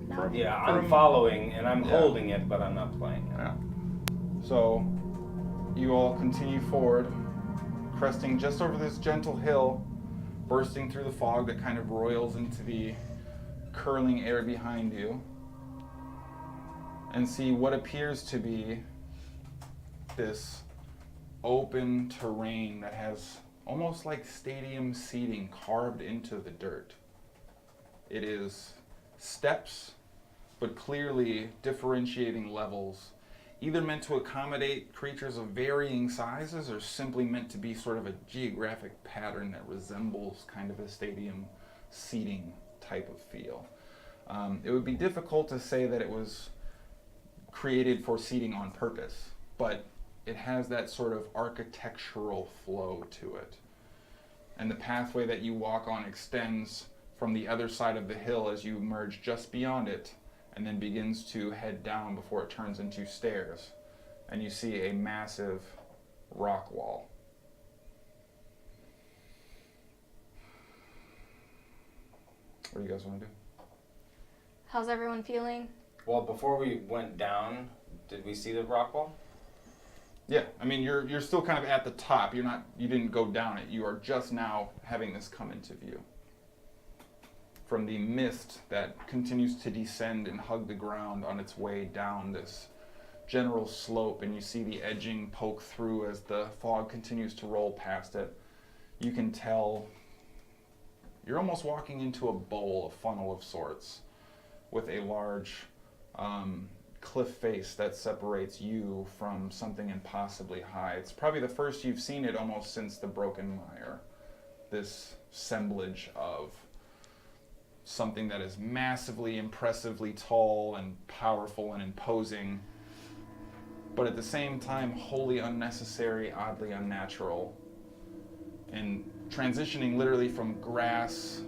No. Yeah, I'm following and I'm Yeah. holding it, but I'm not playing it. Yeah. So you all continue forward, cresting just over this gentle hill, bursting through the fog that kind of roils into the curling air behind you, and see what appears to be this open terrain that has almost like stadium seating carved into the dirt. It is steps, but clearly differentiating levels, either meant to accommodate creatures of varying sizes or simply meant to be sort of a geographic pattern that resembles kind of a stadium seating type of feel. It would be difficult to say that it was created for seating on purpose, but it has that sort of architectural flow to it. And the pathway that you walk on extends from the other side of the hill as you emerge just beyond it, and then begins to head down before it turns into stairs. And you see a massive rock wall. What do you guys want to do? How's everyone feeling? Well, before we went down, did we see the rock wall? Yeah, I mean you're still kind of at the top. You didn't go down it. You are just now having this come into view. From the mist that continues to descend and hug the ground on its way down this general slope, and you see the edging poke through as the fog continues to roll past it. You can tell you're almost walking into a bowl, a funnel of sorts, with a large cliff face that separates you from something impossibly high. It's probably the first you've seen it almost since the Broken Mire. This assemblage of something that is massively, impressively tall and powerful and imposing, but at the same time wholly unnecessary, oddly unnatural, and transitioning literally from grass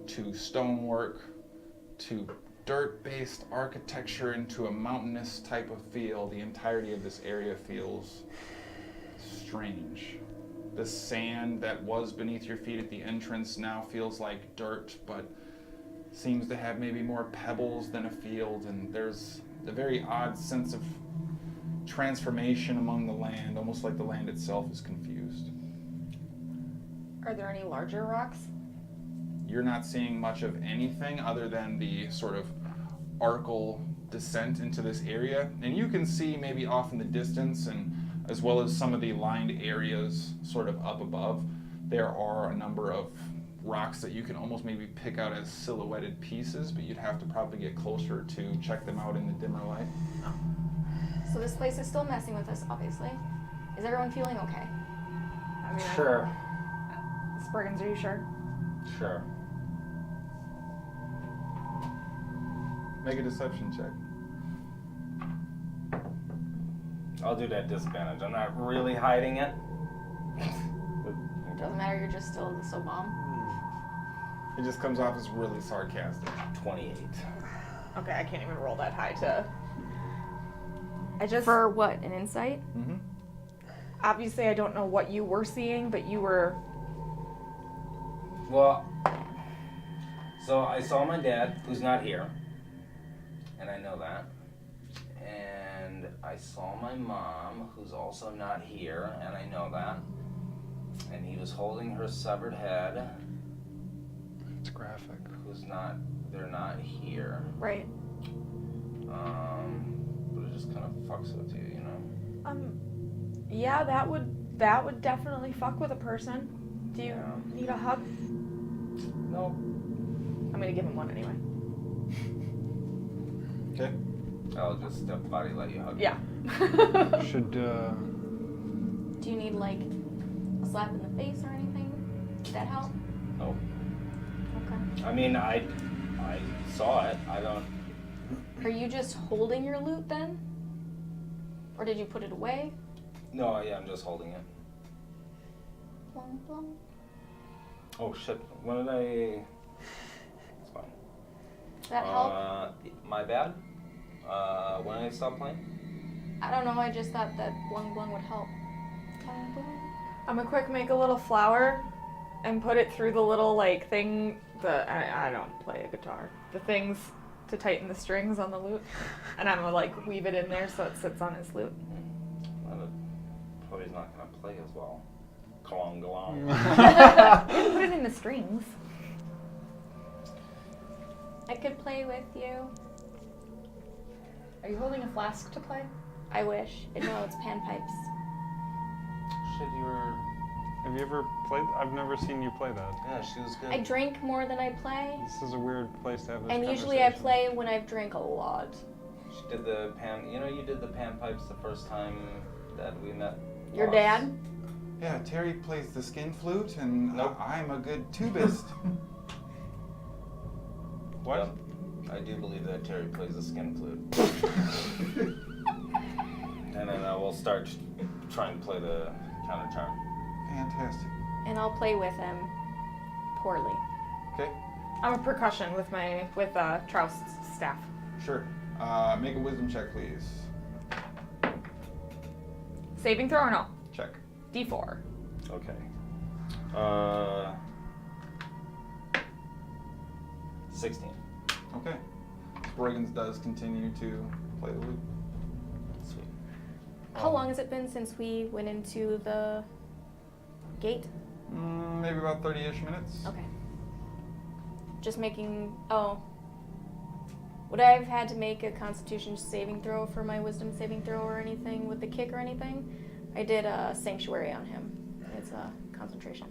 to stonework to dirt-based architecture into a mountainous type of feel. The entirety of this area feels strange. The sand that was beneath your feet at the entrance now feels like dirt, but seems to have maybe more pebbles than a field, and there's a very odd sense of transformation among the land, almost like the land itself is confused. Are there any larger rocks? You're not seeing much of anything other than the sort of arcal descent into this area, and you can see maybe off in the distance, and as well as some of the lined areas sort of up above, there are a number of rocks that you can almost maybe pick out as silhouetted pieces, but you'd have to probably get closer to check them out in the dimmer light. So this place is still messing with us, obviously. Is everyone feeling okay? I mean, Sure. Sproigins, are you sure? Sure. Make a deception check. I'll do that disadvantage. I'm not really hiding it. It doesn't matter, you're just still so bomb. It just comes off as really sarcastic. 28. Okay, I can't even roll that high to. I just. For what, an insight? Mm-hmm. Obviously, I don't know what you were seeing, but you were. Well, so I saw my dad, who's not here, and I know that. And I saw my mom, who's also not here, and I know that. And he was holding her severed head, It's graphic. they're not here. Right. But it just kind of fucks with you, you know? Yeah, that would definitely fuck with a person. Do you need a hug? No. I'm gonna give him one anyway. Okay. I'll just step body let you hug. Yeah. Should, Do you need like a slap in the face or anything? Did that help? No. Okay. I mean, I saw it. I don't. Are you just holding your loot then? Or did you put it away? No, yeah, I'm just holding it. Plum, plum. Oh shit! When did I? It's fine. Did that help? My bad. When did I stop playing? I don't know, I just thought that blung blung would help. Blung blung. I'm gonna quick make a little flower and put it through the little like thing. I don't play a guitar. The things to tighten the strings on the lute, and I'm gonna like weave it in there so it sits on his lute. Well, probably not gonna play as well. Clong along. You can put it in the strings. I could play with you. Are you holding a flask to play? I wish. No, it's panpipes. Shit, you were. have you ever played? I've never seen you play that. Yeah, she was good. I drink more than I play, This is a weird place to have this and usually I conversation. play when I've drank a lot. She did the pan. You know, you did the panpipes the first time that we met. Your Lost. dad? Yeah, Terry plays the skin flute, and Nope. I'm a good tubist. What? Yep. I do believe that Terry plays the skin flute. And then we'll start trying to play the counter charm. Fantastic. And I'll play with him poorly. Okay, I'm a percussion with Troust's staff. sure. Make a wisdom check, please. Saving throw or no? Check. D4. Okay. 16. Okay. Sproigins does continue to play the lute. Sweet. How long has it been since we went into the gate? Maybe about 30-ish minutes. Okay. Just making. Oh. Would I have had to make a Constitution saving throw for my Wisdom saving throw or anything with the kick or anything? I did a Sanctuary on him. It's a concentration.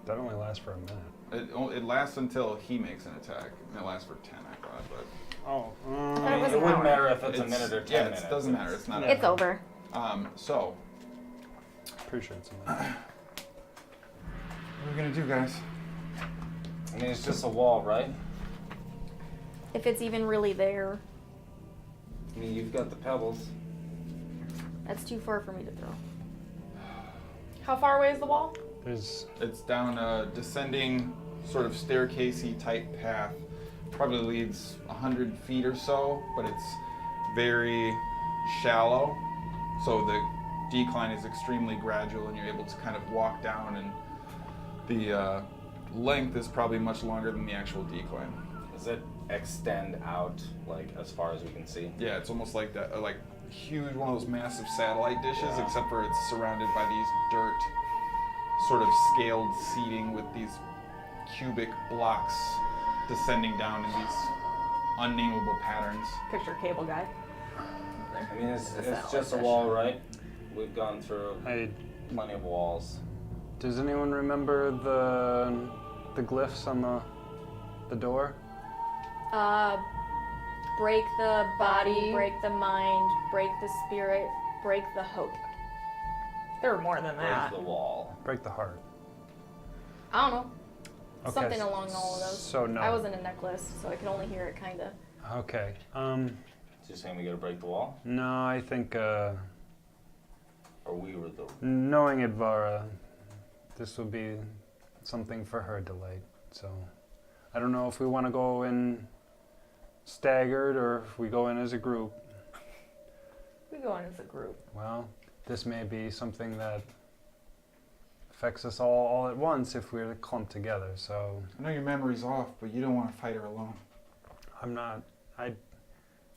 That only lasts for a minute. It lasts until he makes an attack. It lasts for 10, I thought, but Oh, thought it was It an wouldn't hour. matter if it's a minute or 10 yeah, minutes. it doesn't matter. It's not. It's over. So, pretty sure it's a minute. what are we gonna do, guys? I mean, it's just a wall, right? If it's even really there, I mean, you've got the pebbles. that's too far for me to throw. How far away is the wall? There's It's down a descending, sort of staircasey type path. Probably leads 100 feet or so, but it's very shallow. So the decline is extremely gradual, and you're able to kind of walk down, and the length is probably much longer than the actual decline. Does it extend out, like, as far as we can see? Yeah, it's almost like that, like huge, one of those massive satellite dishes, Yeah. except for it's surrounded by these dirt, sort of scaled seating with these cubic blocks descending down in these unnameable patterns. Picture cable guy. I mean, it's satellite just a dish. wall, right? We've gone through I. plenty of walls. Does anyone remember the glyphs on the door? Break the body, Body. break the mind, break the spirit, break the hope. There were more than Break that. the wall. Break the heart. I don't know. Okay, Something along all of those. So no. I was in a necklace, so I could only hear it kind of. Okay. So you're saying we gotta break the wall? No, I think Or we were the... knowing Advara, this will be something for her delight. So I don't know if we want to go in staggered or if we go in as a group. We go in as a group. Well, this may be something that affects us all at once if we're clumped together. So I know your memory's off, but you don't want to fight her alone. I'm not.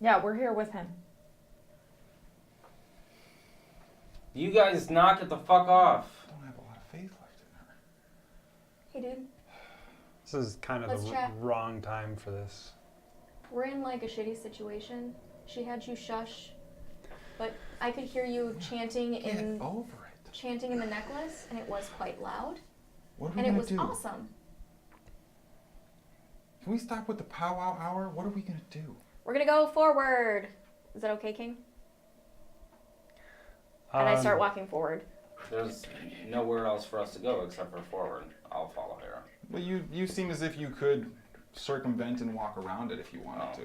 Yeah, we're here with him. You guys knock it the fuck off. I don't have a lot of faith left in her. Hey, dude, This is kind of Let's the chat. wrong time for this. we're in like a shitty situation. She had you shush, but I could hear you chanting Get in over it. chanting in the necklace, and it was quite loud, What are we and it gonna was do? awesome. Can we stop with the powwow hour? What are we gonna do? We're gonna go forward. Is that okay, King? And I start walking forward. There's nowhere else for us to go except for forward. I'll follow Hara. Well, you seem as if you could circumvent and walk around it if you wanted to.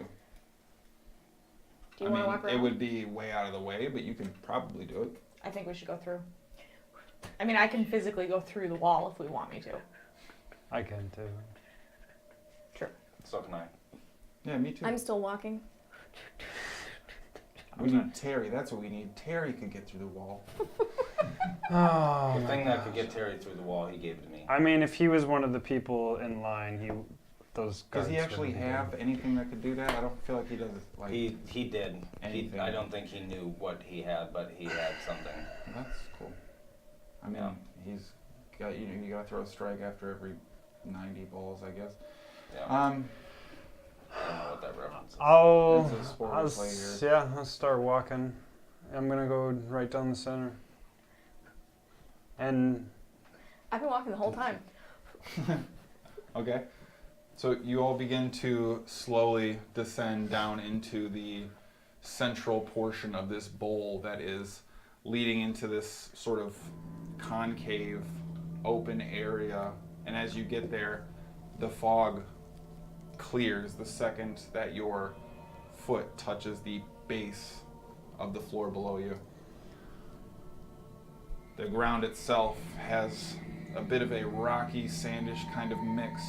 Do you want to walk around? It would be way out of the way, but you could probably do it. I think we should go through. I mean, I can physically go through the wall if we want me to. I can too. Sure. So can I. Yeah, me too. I'm still walking. We need Terry. That's what we need. Terry could get through the wall. Oh, The thing that could get Terry through the wall, he gave to me. I mean, if he was one of the people in line, those guards Does he actually wouldn't be have good. anything that could do that? I don't feel like he does. Like He did. anything. I don't think he knew what he had, but he had something. That's cool. I mean, Yeah. he's got you gotta throw a strike after every 90 balls, I guess. Yeah. I don't know what that reference is. It's a sport we play here. I'll start walking. I'm gonna go right down the center. And I've been walking the whole time. Okay. So you all begin to slowly descend down into the central portion of this bowl that is leading into this sort of concave open area. And as you get there, the fog clears the second that your foot touches the base of the floor below you. The ground itself has a bit of a rocky, sandish kind of mix.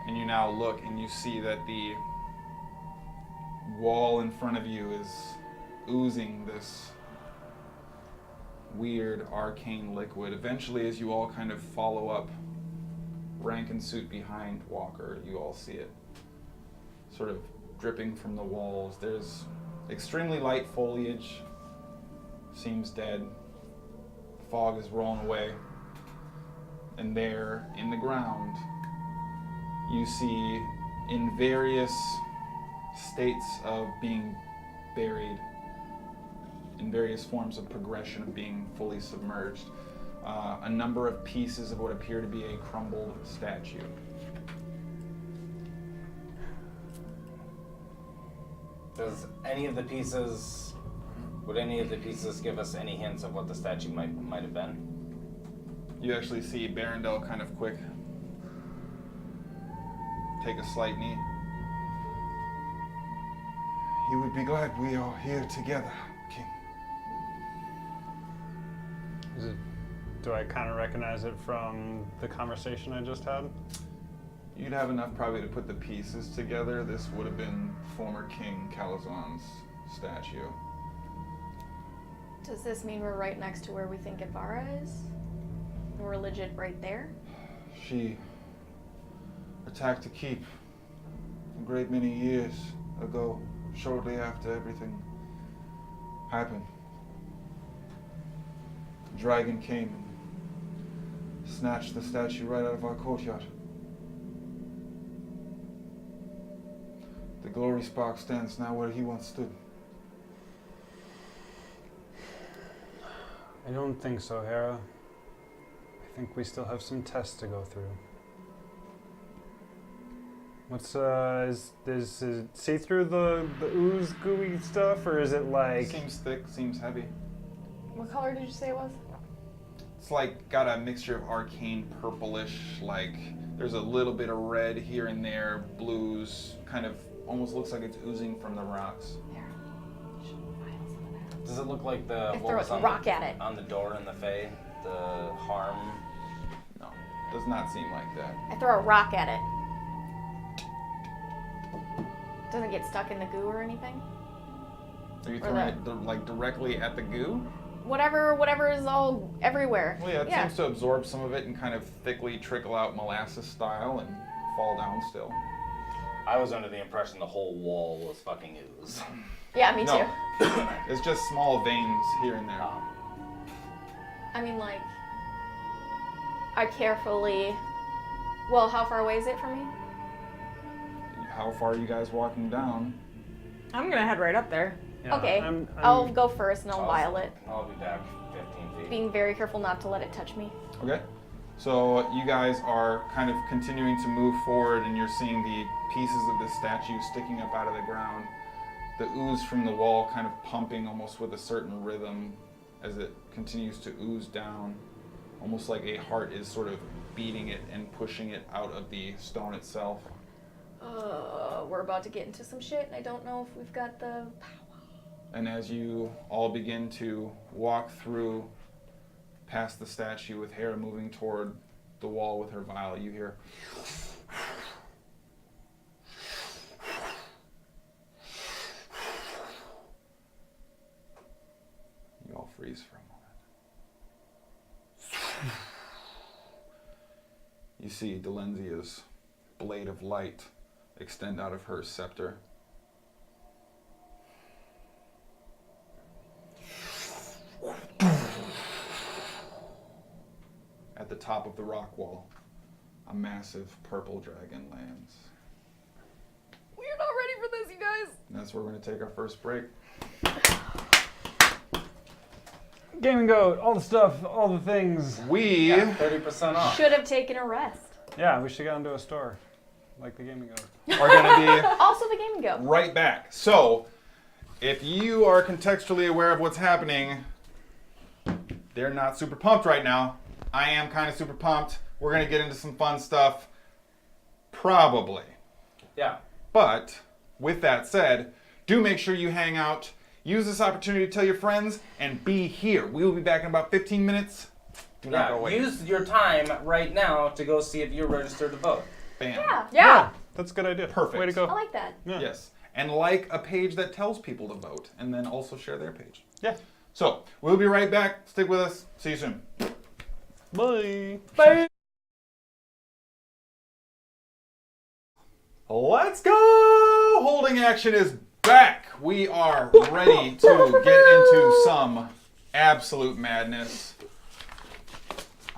And you now look and you see that the wall in front of you is oozing this weird arcane liquid. Eventually, as you all kind of follow up rank and suit behind Walker, you all see it sort of dripping from the walls. There's extremely light foliage, seems dead. Fog is rolling away. And there, in the ground, you see in various states of being buried, in various forms of progression of being fully submerged, a number of pieces of what appear to be a crumbled statue. Would any of the pieces give us any hints of what the statue might have been? You actually see Barondel kind of quick take a slight knee. You would be glad we are here together, King. do I kind of recognize it from the conversation I just had? You'd have enough probably to put the pieces together. This would have been former King Calazon's statue. Does this mean we're right next to where we think Ivara is? And we're legit right there? She attacked the keep a great many years ago, shortly after everything happened. The dragon came and snatched the statue right out of our courtyard. The glory spark stands now where he once stood. I don't think so, Hara. I think we still have some tests to go through. What's is it see through the ooze gooey stuff, or is it like Seems thick, seems heavy. What color did you say it was? It's like got a mixture of arcane purplish, like there's a little bit of red here and there, blues, kind of almost looks like it's oozing from the rocks. Does it look like the I what throw was a on rock at it. on the door in the Fae? The harm. No, does not seem like that. I throw a rock at it. Doesn't get stuck in the goo or anything? Are you Or throwing the- it like directly at the goo? Whatever is all everywhere. Well, yeah, it seems to absorb some of it and kind of thickly trickle out molasses style and fall down still. I was under the impression the whole wall was fucking ooze. Yeah, me No. too. It's just small veins here and there. I mean, like, I carefully. Well, how far away is it from me? How far are you guys walking down? I'm gonna head right up there. Yeah, Okay, I'm I'll go first and I'll vial it, I'll be back 15 feet. being very careful not to let it touch me. Okay. So you guys are kind of continuing to move forward, and you're seeing the pieces of this statue sticking up out of the ground. The ooze from the wall kind of pumping almost with a certain rhythm as it continues to ooze down, almost like a heart is sort of beating it and pushing it out of the stone itself. We're about to get into some shit, and I don't know if we've got the power. And as you all begin to walk through past the statue with Hara moving toward the wall with her vial, you hear you all freeze for a moment. You see Delenzia's blade of light extend out of her scepter. At the top of the rock wall, a massive purple dragon lands. We're not ready for this, you guys. And that's where we're going to take our first break. Gaming Goat, all the stuff, all the things. We Yeah, 30% off. Should have taken a rest. Yeah, we should go into a store, like the Gaming Goat. are going to be Also the Game and Go. right back. So, if you are contextually aware of what's happening, they're not super pumped right now. I am kind of super pumped. We're going to get into some fun stuff. Probably. Yeah. But, with that said, do make sure you hang out. Use this opportunity to tell your friends and be here. We will be back in about 15 minutes. Do not go away. Use your time right now to go see if you're registered to vote. Bam. Yeah. That's a good idea. Perfect. Way to go. I like that. Yeah. Yes. And like a page that tells people to vote, and then also share their page. Yeah. So, we'll be right back. Stick with us. See you soon. Bye. Bye. Let's go! Holding action is back. We are ready to get into some absolute madness.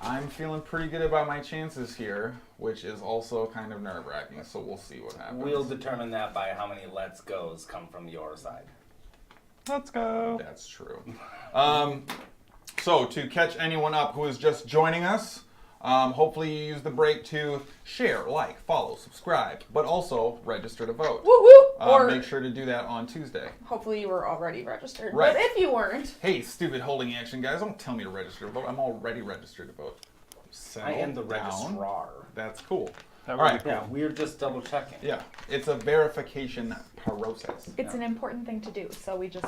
I'm feeling pretty good about my chances here, which is also kind of nerve-wracking, so we'll see what happens. We'll determine that by how many let's goes come from your side. Let's go. That's true. So, to catch anyone up who is just joining us, hopefully you use the break to share, like, follow, subscribe, but also register to vote. Woo woo! Or Make sure to do that on Tuesday. hopefully you were already registered. Right. But if you weren't, Hey, stupid holding action guys, don't tell me to register to vote. I'm already registered to vote. I am the Settle down. registrar. That's cool. That All would right. be cool. Yeah, we're just double checking. Yeah, it's a verification process. it's an important thing to do, so we just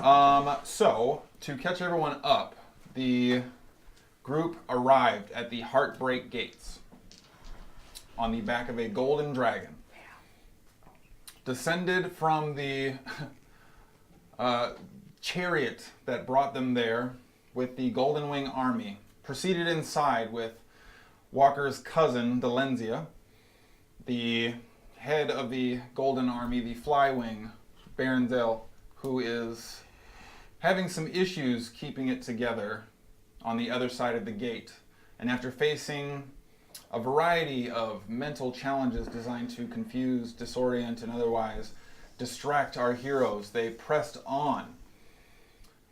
So, to catch everyone up, the group arrived at the Heartbreak Gates on the back of a golden dragon. Descended from the chariot that brought them there with the Golden Wing army. Proceeded inside with Walker's cousin, Delenzia, the head of the Golden Army, the Flywing, Barondale, who is having some issues keeping it together on the other side of the gate. And after facing a variety of mental challenges designed to confuse, disorient, and otherwise distract our heroes, they pressed on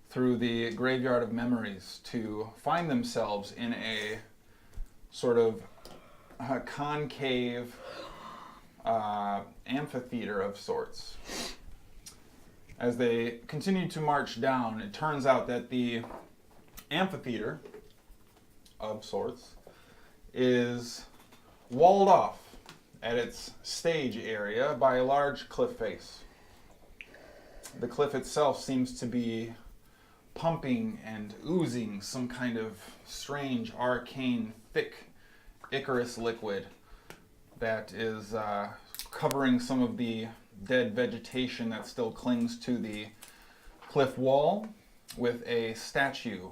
through the graveyard of memories to find themselves in a sort of concave amphitheater of sorts. As they continued to march down, it turns out that the amphitheater of sorts is walled off at its stage area by a large cliff face. The cliff itself seems to be pumping and oozing some kind of strange, arcane, thick Icarus liquid that is covering some of the dead vegetation that still clings to the cliff wall, with a statue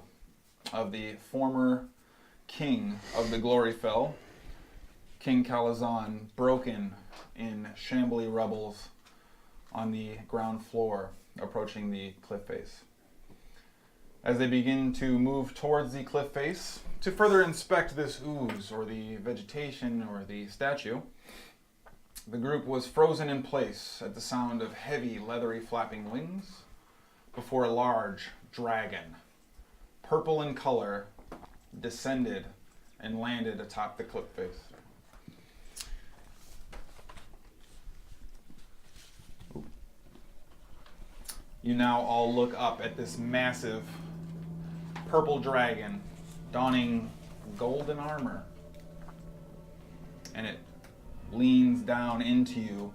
of the former king of the Gloryfell, King Kalazan, broken in shambly rubbles on the ground floor, approaching the cliff face. As they begin to move towards the cliff face to further inspect this ooze, or the vegetation, or the statue, the group was frozen in place at the sound of heavy, leathery flapping wings before a large dragon, purple in color, descended and landed atop the cliff face. You now all look up at this massive purple dragon donning golden armor. And it leans down into you,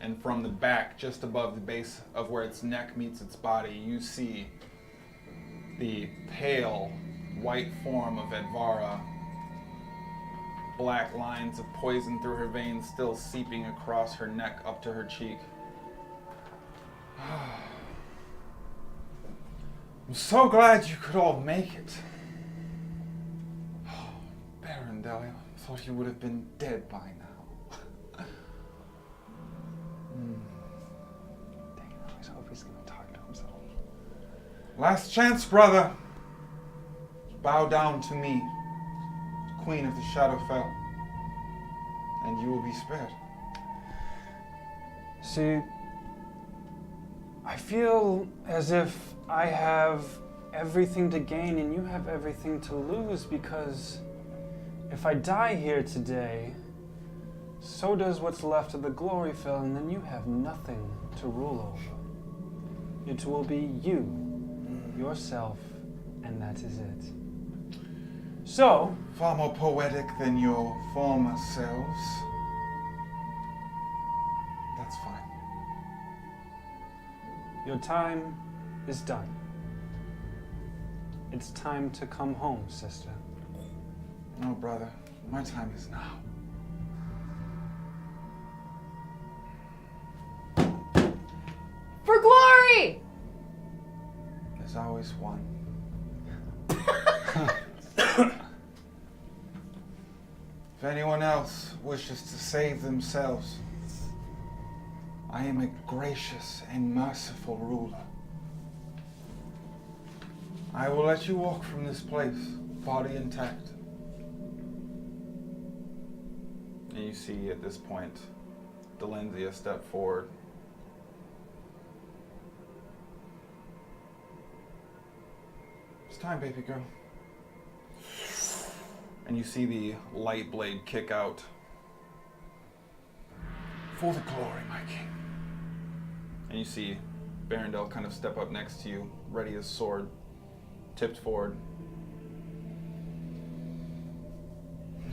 and from the back, just above the base of where its neck meets its body, you see the pale white form of Edvara. Black lines of poison through her veins still seeping across her neck up to her cheek. I'm so glad you could all make it. Oh, Barondel, I thought you would have been dead by now. Dang, I always hope he's gonna talk to himself. Last chance, brother. Bow down to me, Queen of the Shadowfell, and you will be spared. See, I feel as if I have everything to gain and you have everything to lose, because if I die here today, so does what's left of the Gloryfell, and then you have nothing to rule over. It will be you, yourself, and that is it. So, Far more poetic than your former selves. That's fine. your time is done. It's time to come home, sister. No, brother. My time is now. For glory! There's always one. If anyone else wishes to save themselves, I am a gracious and merciful ruler. I will let you walk from this place, body intact. And you see at this point, Delenzia step forward. It's time, baby girl. And you see the light blade kick out. For the glory, my king. And you see Barondel kind of step up next to you, ready his sword, tipped forward.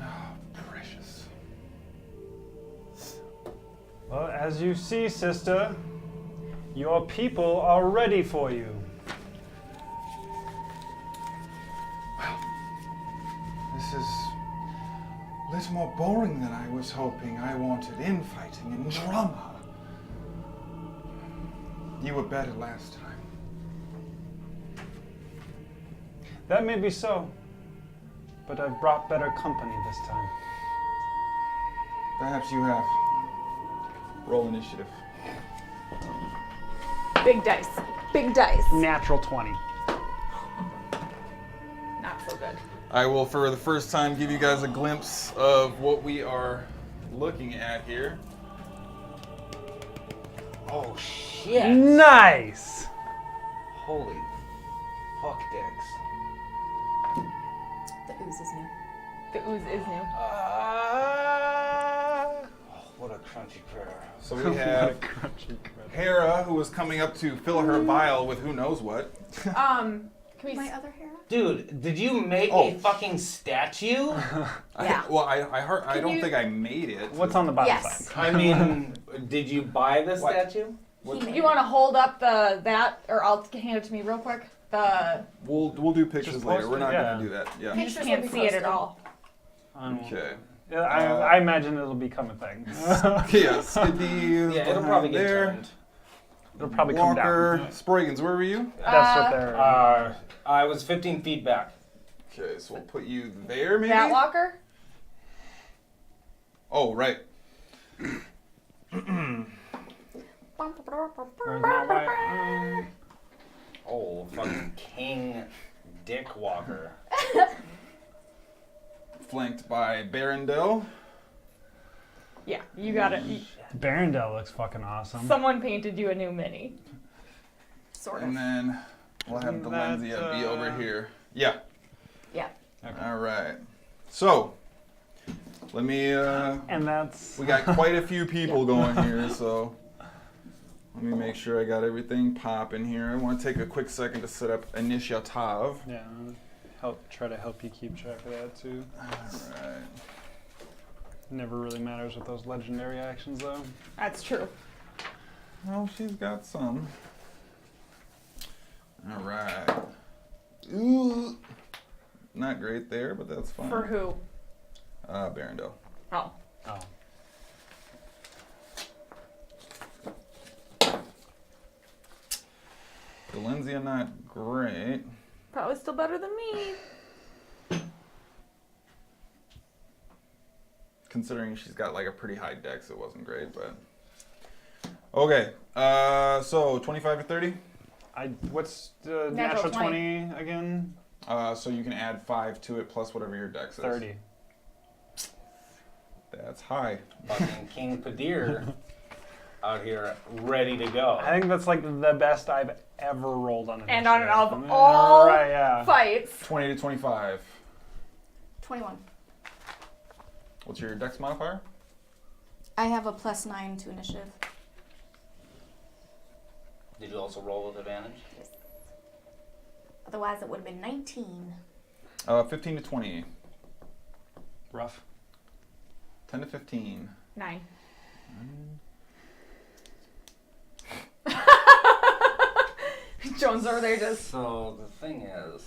Ah, precious. Well, as you see, sister, your people are ready for you. This is a little more boring than I was hoping. I wanted infighting and drama. You were better last time. That may be so, but I've brought better company this time. Perhaps you have. Roll initiative. Big dice. Big dice. Natural 20. Not so good. I will, for the first time, give you guys a glimpse of what we are looking at here. Oh shit! Nice! Holy fuck dicks. The ooze is new. The ooze is new. What a crunchy critter. So we have Hara, who was coming up to fill her vial with who knows what. Can we My other hair? Dude, did you make Oh. a fucking statue? Yeah. I don't think I made it. What's on the bottom Yes. side? I mean, did you buy the What? statue? You want to hold up that, or I'll hand it to me real quick? We'll do pictures Just later. post We're it, not yeah. gonna do that. Yeah. You just Pictures can't will be see it at posted. all. Okay. Yeah, I imagine it'll become a thing. Yeah. Skadi. Yeah, it'll probably get there. turned. It'll probably come Walker, down. Sproigins, where were you? That's what they're... I was 15 feet back. Okay, so we'll put you there, maybe. That walker? Oh, right. Where's my wife? Oh, fucking King Dick Walker. Flanked by Barondel. Yeah, you got it. Barondel looks fucking awesome. Someone painted you a new mini. Sort And of. then we'll have Isn't Delenzia that, be over here. Yeah. Yeah. Okay. All right. So, let me. And that's. We got quite a few people going here, so let me make sure I got everything popping here. I want to take a quick second to set up initiative. Yeah. Try to help you keep track of that too. Alright. Never really matters with those legendary actions though. That's true. Well, she's got some. Alright. Ooh. Not great there, but that's fine. For who? Barrendale. Oh. Oh. Valencia, not great. Probably still better than me. Considering she's got like a pretty high dex, it wasn't great, but. Okay, so 25 to 30? What's the Natural natural 20 again? So you can add 5 to it plus whatever your dex is. 30. That's high. Fucking King Padir out here ready to go. I think that's like the best I've ever rolled on an And on initiative. of all Right, yeah. fights. 20 to 25. 21. What's your dex modifier? I have a +9 to initiative. Did you also roll with advantage? Yes. Otherwise, it would have been 19. 15 to 20. Rough. 10 to 15. 9. Jones over there just. So the thing is,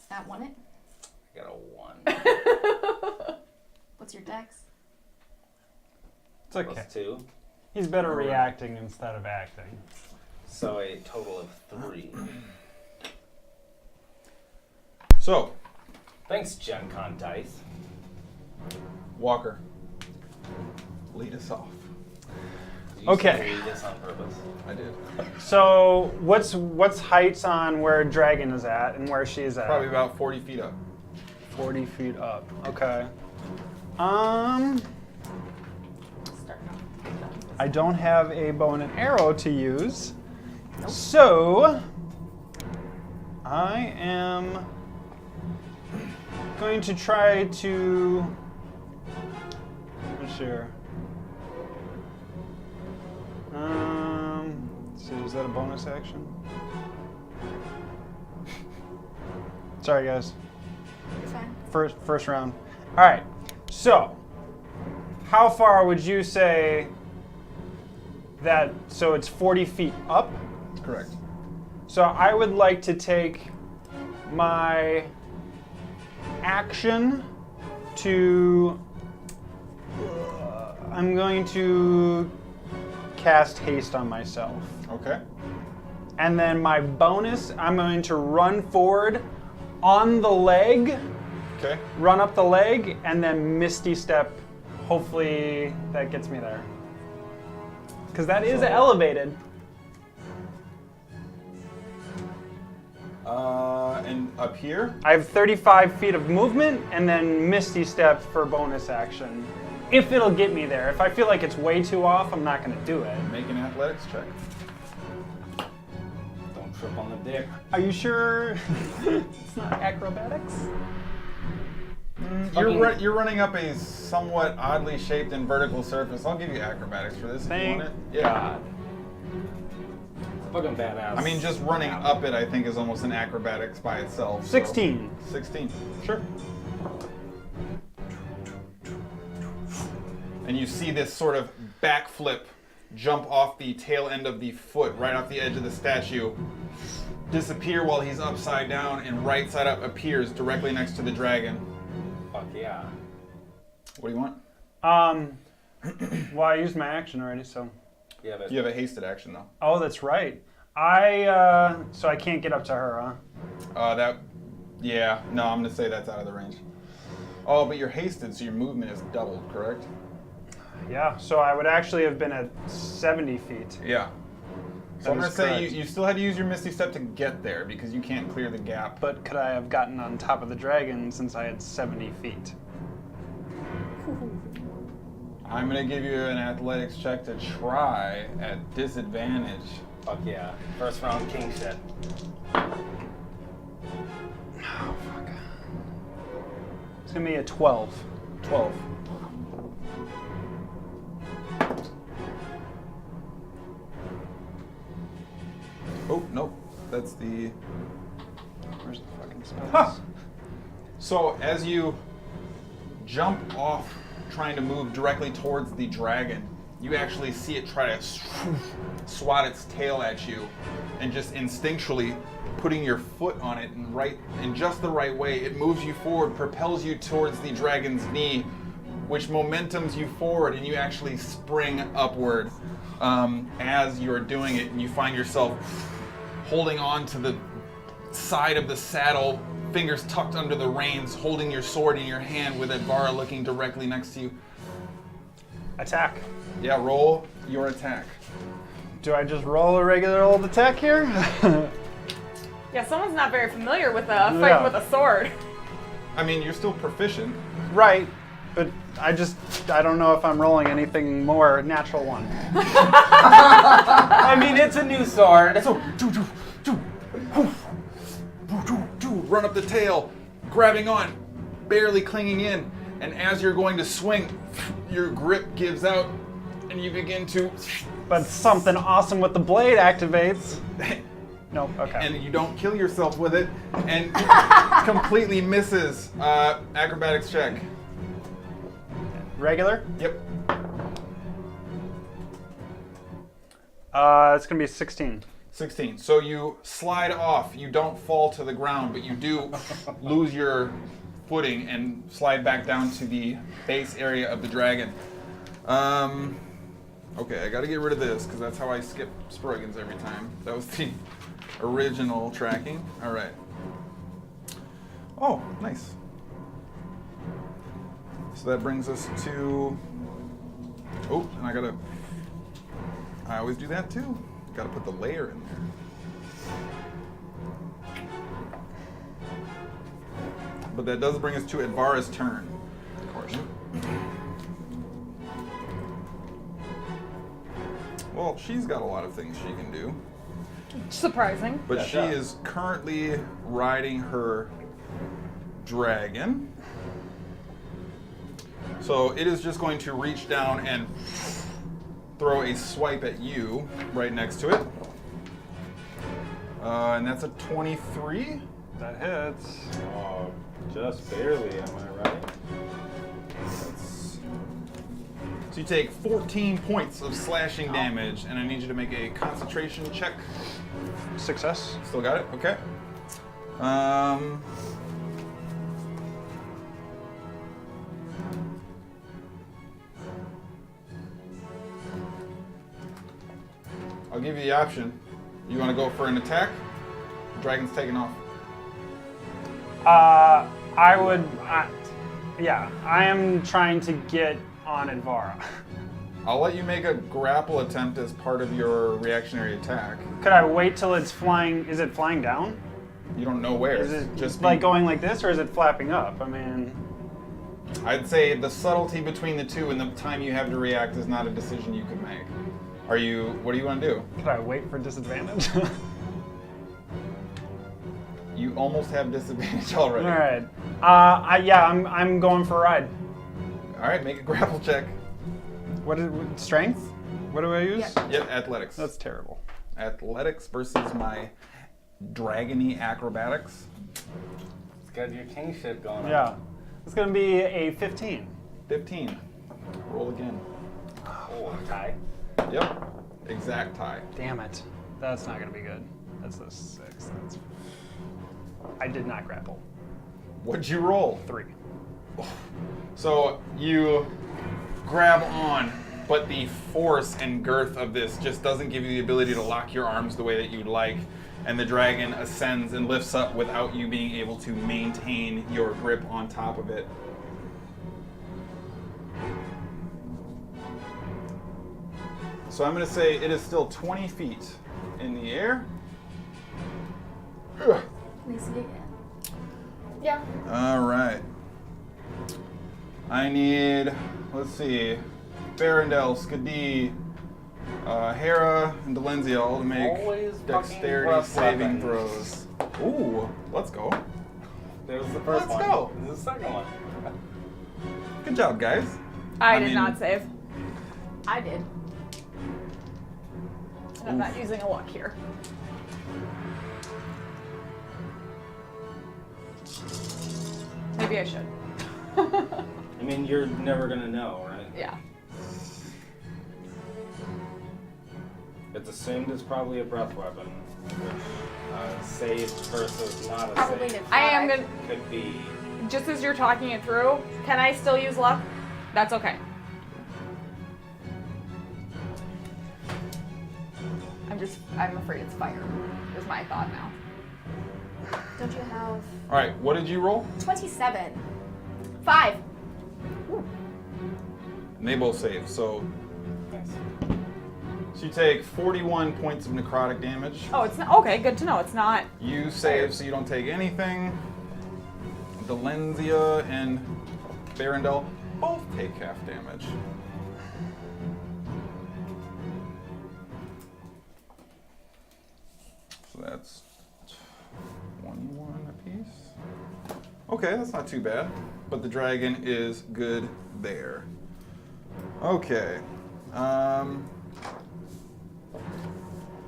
That won it. I got a 1 What's your dex? It's okay. plus 2. He's better reacting instead of acting. So a total of 3. So, Thanks, Gen Con Dice. Walker, lead us off. You Okay. said read this on purpose. I did. So what's heights on where Dragon is at and where she's at? Probably about 40 feet up. 40 feet up. Okay. I don't have a bow and an arrow to use. So I am going to try to share. Let's see, is that a bonus action? Sorry guys. You're fine. First round. All right. So, how far would you say that? So it's 40 feet up. That's correct. So I would like to take my action to. I'm going to cast haste on myself. Okay. And then my bonus, I'm going to run forward on the leg. Okay. Run up the leg, and then Misty Step. Hopefully that gets me there. Because that is elevated. And up here? I have 35 feet of movement, and then Misty Step for bonus action. If it'll get me there. If I feel like it's way too off, I'm not going to do it. Make an athletics check. Don't trip on the dick. Are you sure it's not acrobatics? You're running up a somewhat oddly shaped and vertical surface. I'll give you acrobatics for this if you Thank want it. Yeah. Fucking badass. I mean, just running up it, I think, is almost an acrobatics by itself. so- 16. 16. Sure. And you see this sort of backflip jump off the tail end of the foot, right off the edge of the statue, disappear while he's upside down, and right side up appears directly next to the dragon. Fuck yeah. What do you want? Well, I used my action already, so. Yeah, but You have a hasted action, though. Oh, that's right. So I can't get up to her, huh? Yeah, no, I'm gonna say that's out of the range. Oh, but you're hasted, so your movement is doubled, correct? Yeah, so I would actually have been at 70 feet. Yeah. So That I'm gonna is say correct. you still had to use your Misty Step to get there because you can't clear the gap. But could I have gotten on top of the dragon since I had 70 feet? I'm gonna give you an athletics check to try at disadvantage. fuck yeah. First round king shit. Oh, fuck. It's going to be a 12. 12. Oh, nope. That's the... Where's the fucking spells? Huh. So as you jump off trying to move directly towards the dragon, you actually see it try to swat its tail at you, and just instinctually putting your foot on it in just the right way, it moves you forward, propels you towards the dragon's knee, which momentums you forward, and you actually spring upward as you're doing it, and you find yourself holding on to the side of the saddle, fingers tucked under the reins, holding your sword in your hand with Edvara looking directly next to you. Attack. Yeah, roll your attack. Do I just roll a regular old attack here? Yeah, someone's not very familiar with fighting Yeah. with a sword. I mean, you're still proficient. Right, but I don't know if I'm rolling anything more. Natural 1. I mean, it's a new sword. So, run up the tail, grabbing on, barely clinging in, and as you're going to swing, your grip gives out, and you begin to... But something awesome with the blade activates. Nope, okay. And you don't kill yourself with it, and completely misses. Acrobatics check. Regular? Yep. It's going to be 16. 16. So you slide off. You don't fall to the ground, but you do lose your footing and slide back down to the base area of the dragon. Okay, I got to get rid of this because that's how I skip Sproigins every time. That was the original tracking. All right. Oh, nice. So that brings us to... Oh, and I always do that too. Got to put the layer in there. But that does bring us to Edvara's turn. Of course. Well, she's got a lot of things she can do. Surprising. But Yeah, she yeah. is currently riding her dragon. So it is just going to reach down and throw a swipe at you right next to it. And that's a 23. That hits. Oh, just barely, am I right? So you take 14 points of slashing damage, and I need you to make a concentration check. Success. Still got it? Okay. I'll give you the option. You want to go for an attack? Dragon's taking off. Yeah, I am trying to get on Edvara. I'll let you make a grapple attempt as part of your reactionary attack. Could I wait till it's flying? Is it flying down? You don't know where. Is it just like going like this, or is it flapping up? I mean, I'd say the subtlety between the two and the time you have to react is not a decision you can make. What do you want to do? could I wait for disadvantage? You almost have disadvantage already. All right. I'm going for a ride. All right, make a grapple check. What is strength? What do I use? Yeah. Yep, athletics. That's terrible. Athletics versus my dragony acrobatics. It's got your king shit going on. Yeah. It's gonna be a 15. 15. Roll again. Oh, tie. Yep, exact tie. Damn it. That's not gonna be good. That's a 6. I did not grapple. What'd you roll? 3. So you grab on, but the force and girth of this just doesn't give you the ability to lock your arms the way that you'd like, and the dragon ascends and lifts up without you being able to maintain your grip on top of it. So I'm going to say it is still 20 feet in the air. Can I see again? Yeah. All right. I need, let's see, Farendel, Skadi, Hara, and Delenzia all to make Always fucking dexterity rough saving weapons. throws. Ooh, let's go. There was the first Let's one. go. This is the second one. Good job, guys. I I did mean- not save. I did. And I'm not using a luck here. Maybe I should. I mean, you're never gonna know, right? Yeah. It's assumed it's probably a breath weapon, which safe versus not a Probably safe did. I am gonna. could be. Just as you're talking it through, can I still use luck? That's okay. I'm afraid it's fire, is my thought now. Don't you have All right, what did you roll? 27? 5. And they both save. So Nice. you take 41 points of necrotic damage. Oh, it's not. Okay, good to know. It's not. You save so you don't take anything. Delenzia and Barendel both take half damage. So that's 21 apiece. Okay, that's not too bad. But the dragon is good there. Okay.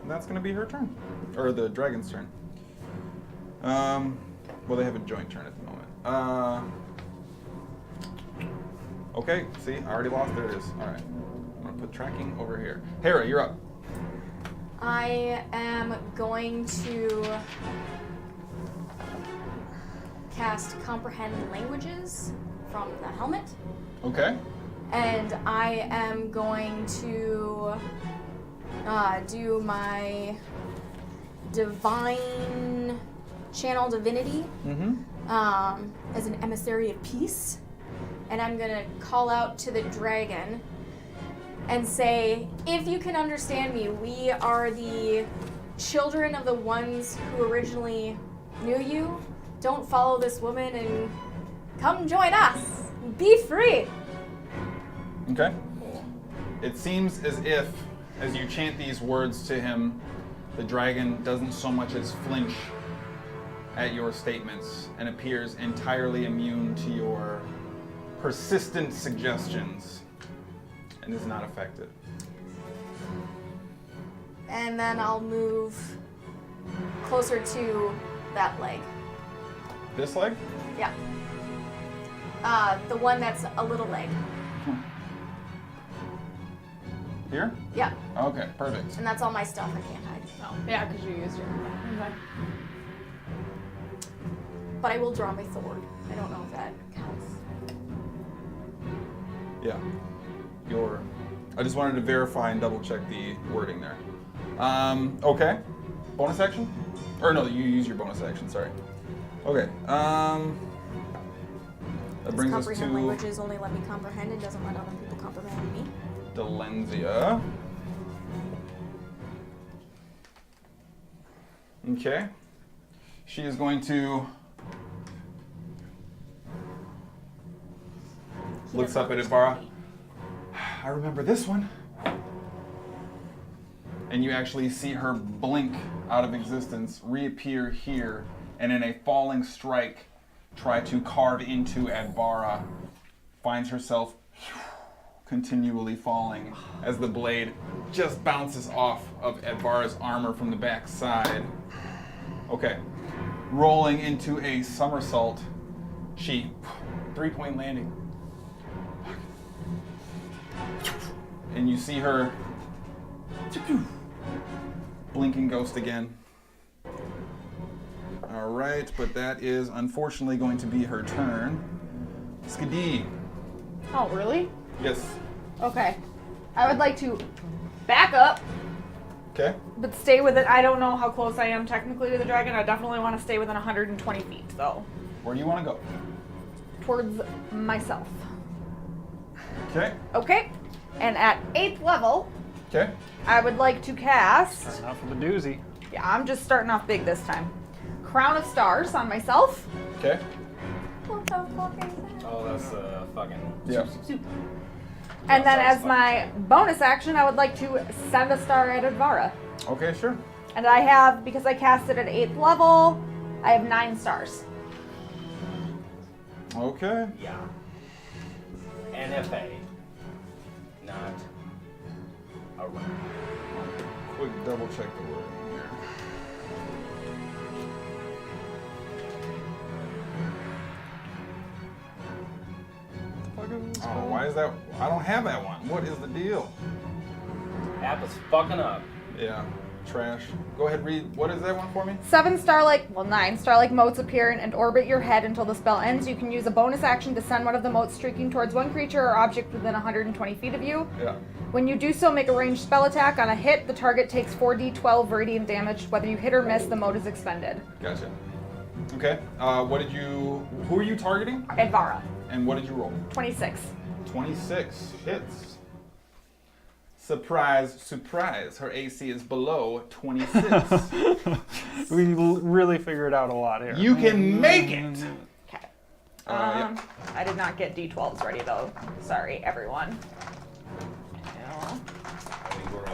That's going to be her turn. Or the dragon's turn. Well, they have a joint turn at the moment. Okay, see, I already lost. There it is. All right. I'm going to put tracking over here. Hara, you're up. I am going to cast Comprehend Languages from the helmet. Okay. And I am going to do my Divine Channel Divinity as an emissary of peace. And I'm going to call out to the dragon and say, if you can understand me, we are the children of the ones who originally knew you. Don't follow this woman and come join us. Be free. Okay. It seems as if, as you chant these words to him, the dragon doesn't so much as flinch at your statements and appears entirely immune to your persistent suggestions and is not affected. And then I'll move closer to that leg. This leg? Yeah. The one that's a little leg. Here? Yeah. Okay, perfect. And that's all my stuff. I can't hide. No. Yeah, because you used your. Okay. But I will draw my sword. I don't know if that counts. Yeah. I just wanted to verify and double check the wording there. Okay. Bonus action? Or no, you use your bonus action, sorry. Okay. That brings us Comprehend to languages only let me comprehend. It doesn't let other people comprehend me. Delenzia. Okay. She is going to looks up at Ibarra. I remember this one. And you actually see her blink out of existence, reappear here, and in a falling strike, try to carve into Advara. Finds herself continually falling as the blade just bounces off of Advara's armor from the back side. Okay. Rolling into a somersault, she 3-point landing. And you see her blinking ghost again. All right, but that is unfortunately going to be her turn. Skadi. Oh, really? Yes. Okay. I would like to back up, Okay. but stay within. I don't know how close I am technically to the dragon. I definitely want to stay within 120 feet, though. Where do you want to go? Towards myself. Okay. Okay. And at 8th level, Okay. I would like to cast. Starting off with a doozy. Yeah, I'm just starting off big this time. Crown of Stars on myself. Okay. What the fuck is that? Oh, that's fucking. Yeah. And then sounds as my bonus action, I would like to send a star at Advara. Okay, sure. And I have, because I cast it at 8th level, I have 9 stars. Okay. Yeah. NFA. Not around. Quick double check the word here. Oh, why is that? I don't have that one. What is the deal? App is fucking up. Yeah, trash. Go ahead, read. What is that one for me? 9 Starlike motes appear and orbit your head until the spell ends. You can use a bonus action to send one of the motes streaking towards one creature or object within 120 feet of you. Yeah. When you do so, make a ranged spell attack. On a hit, the target takes 4d12 radiant damage. Whether you hit or miss, the mote is expended. Gotcha. Okay. Who are you targeting? Advara, And what did you roll? 26. 26 hits. Surprise, surprise. Her AC is below 26. We really figured out a lot here. You can make it. Okay. Yeah. I did not get d12s ready though. Sorry, everyone. I think we're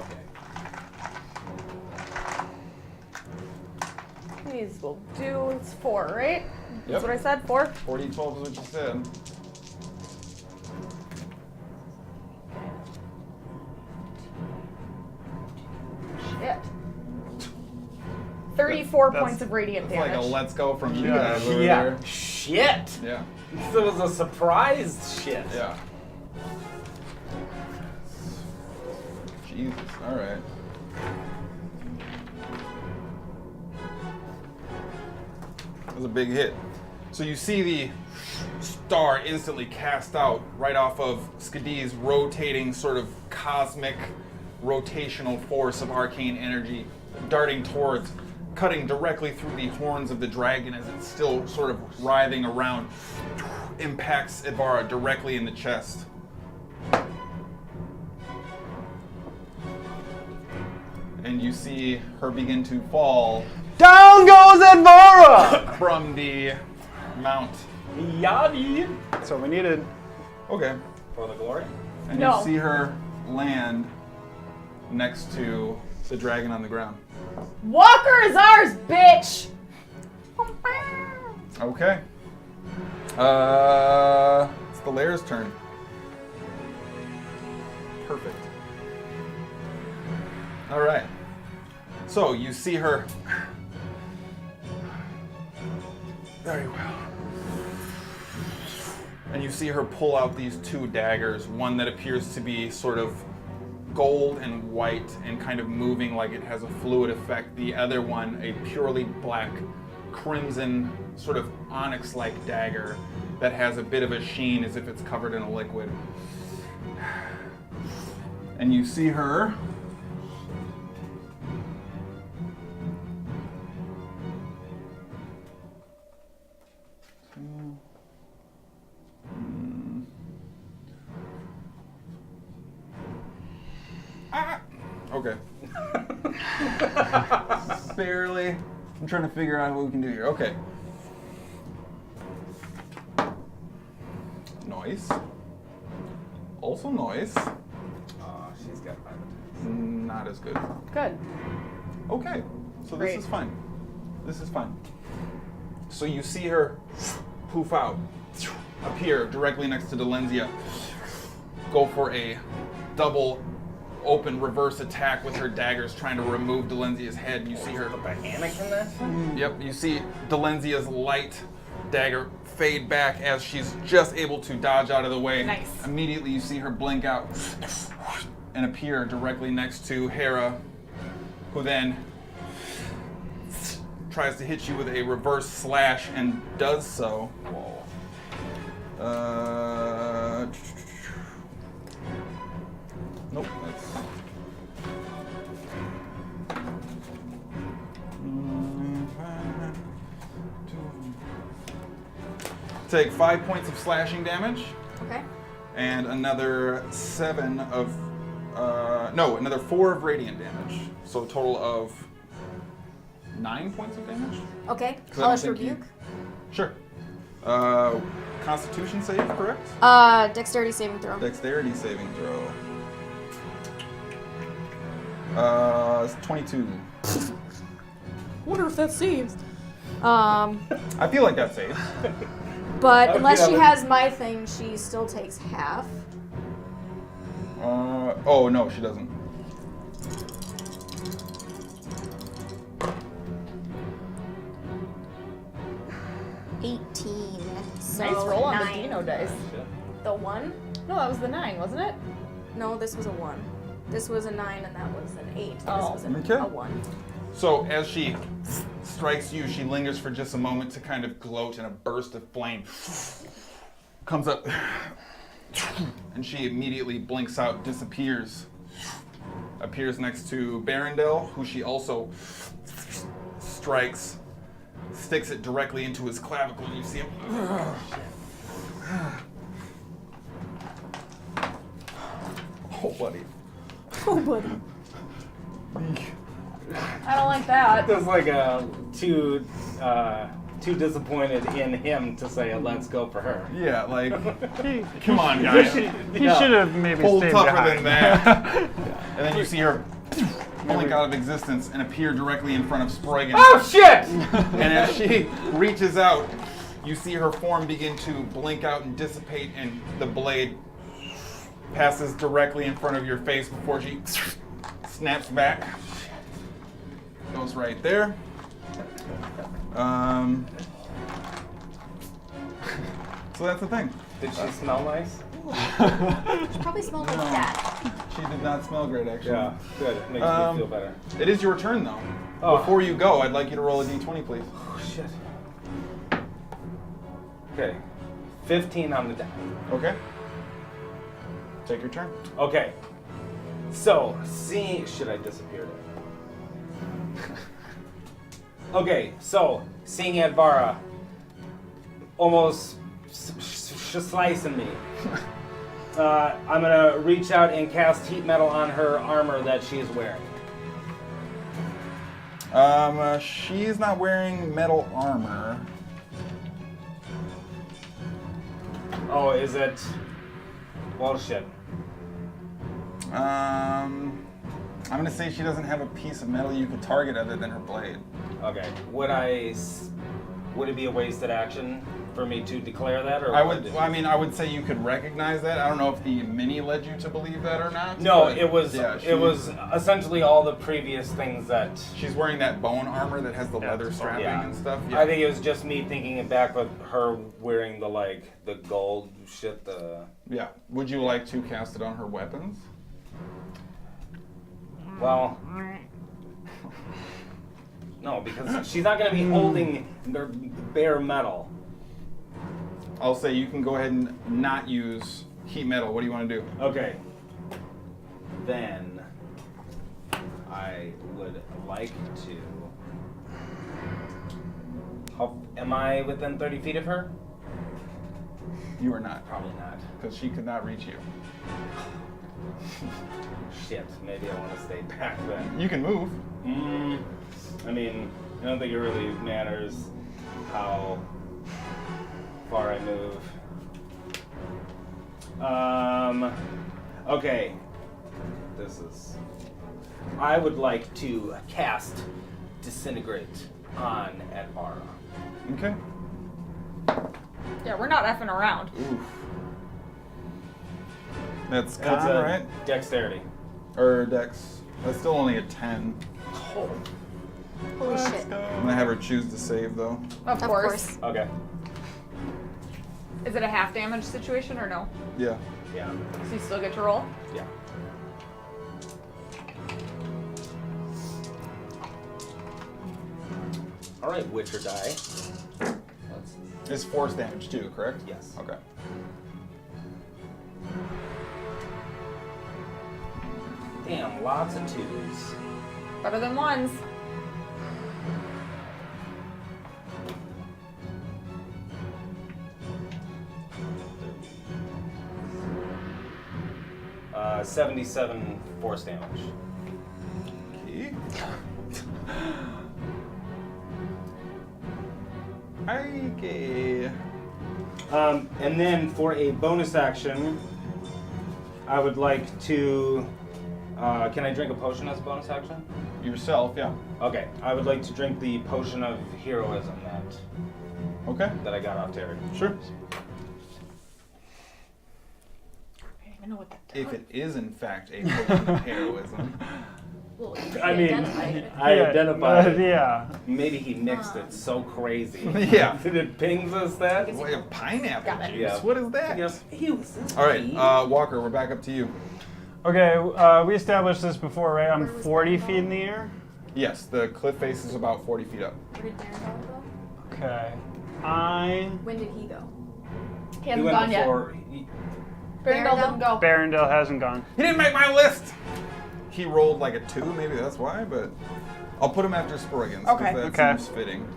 okay. These will do. It's 4, right? Yep. That's what I said. 4. 40, 12 is what you said. Shit. 34 That's- points of radiant It's like damage. a let's go from you Yeah. guys over Yeah. there. Shit. Yeah. This was a surprise shit. Yeah. Jesus. All right. That was a big hit. So you see the star instantly cast out right off of Skadi's rotating sort of cosmic rotational force of arcane energy, darting towards, cutting directly through the horns of the dragon as it's still sort of writhing around, impacts Ibarra directly in the chest. And you see her begin to fall Down goes Advara! from the mount. Yadi. So we needed. Okay. For the glory. And No. you see her land next to the dragon on the ground. Walker is ours, bitch! Okay. It's the Lair's turn. Perfect. All right. So you see her. Very well. And you see her pull out these two daggers, one that appears to be sort of gold and white and kind of moving like it has a fluid effect. The other one, a purely black, crimson, sort of onyx-like dagger that has a bit of a sheen as if it's covered in a liquid. And you see her Okay. Barely. I'm trying to figure out what we can do here. Okay. Noise. Also noise. She's got 5 attacks. Not as good. Good. Okay. So Great. this is fine. This is fine. So you see her poof out, appear directly next to Delenzia, go for a double open reverse attack with her daggers trying to remove Delenzia's head. You see her. The Anakin there? Yep, you see Delenzia's light dagger fade back as she's just able to dodge out of the way. Nice. Immediately you see her blink out and appear directly next to Hara, who then tries to hit you with a reverse slash and does so. Nope, that's... Take 5 points of slashing damage Okay. and another 7 of, another 4 of radiant damage. So a total of 9 points of damage? Okay. 'Cause I don't Hellish think you- Rebuke. Sure. Constitution save, correct? Dexterity saving throw. Dexterity saving throw. It's 22. Wonder if that saves. I feel like that saves. But Okay, unless she but- has my thing, she still takes half. Oh no, she doesn't. So Nice roll on the 9. Dino dice. The 1? No, that was the 9, wasn't it? No, this was a 1. This was a 9 and that was an 8. This Oh. was Okay. a 1. So as she strikes you, she lingers for just a moment to kind of gloat, and a burst of flame comes up, and she immediately blinks out, disappears, appears next to Barondel, who she also strikes, sticks it directly into his clavicle, and you see him. Oh, buddy. Oh, buddy. I don't like that. That's like too disappointed in him to say, let's go for her. Yeah, like, He come on, guys. should have maybe Pull stayed tougher behind. than that. And then you see her blink out of existence and appear directly in front of Sproigins. Oh, shit! And as she reaches out, you see her form begin to blink out and dissipate, and the blade passes directly in front of your face before she snaps back. Goes right there. So that's the thing. Did she smell nice? She probably smelled like that. She did not smell great, actually. Yeah, good. It makes me feel better. It is your turn, though. Oh. Before you go, I'd like you to roll a d20, please. Oh, shit. Okay. 15 on the die. Okay. Take your turn. Okay. So, should I disappear? Okay, so, seeing Advara almost slicing me, I'm gonna reach out and cast heat metal on her armor that she is wearing. She's not wearing metal armor. Oh, is it? Well, shit. I'm gonna say she doesn't have a piece of metal you could target other than her blade. Okay. Would it be a wasted action for me to declare that, or I would say you could recognize that. I don't know if the mini led you to believe that or not. No, but it was. yeah, It was essentially all the previous things that. She's wearing that bone armor that has the leather strapping Yeah. and stuff. I think it was just me thinking it back with her wearing the gold shit. Yeah. Would you like to cast it on her weapons? Well. No, because she's not going to be holding their bare metal. I'll say you can go ahead and not use heat metal. What do you want to do? Okay. Then I would like to. Am I within 30 feet of her? You are not, Probably not. because she could not reach you. Shit, maybe I want to stay back then. You can move. I mean, I don't think it really matters how far I move. Okay. I would like to cast Disintegrate on Advara. Okay. Yeah, we're not effing around. Oof. That's That's con, a right? dexterity. Or dex. That's still only a 10. Holy shit. I'm gonna have her choose to save, though. Of course. Okay. Is it a half damage situation or no? Yeah. Yeah. So you still get to roll? Yeah. All right, Witcher die. It's force damage, too, correct? Yes. Okay. Damn, lots of twos. Better than ones. Uh, 77 force damage. Okay. Okay. And then for a bonus action, I would like to. Can I drink a potion as a bonus action? Yourself, yeah. Okay, I would like to drink the potion of heroism that Okay. that I got off Terry. Sure. I don't even know what that If it is in fact a potion of heroism. Well, I mean, identified it. I identified it. Yeah. Maybe he mixed it so crazy. Yeah. Did it pings us that? Wait, pineapple Got it. juice? Yeah. What is that? Yes. He was this All right, deep. Walker, we're back up to you. Okay, we established this before, right? I'm 40 feet in the air. Yes, the cliff face is about 40 feet up. Where did Darren go? Okay. When did he go? He He hasn't went gone yet. before. Barrendale didn't go. Barrendale hasn't gone. He didn't make my list! He rolled like a 2, maybe that's why, but I'll put him after Sproigins. 'Cause Okay. That Okay. seems fitting.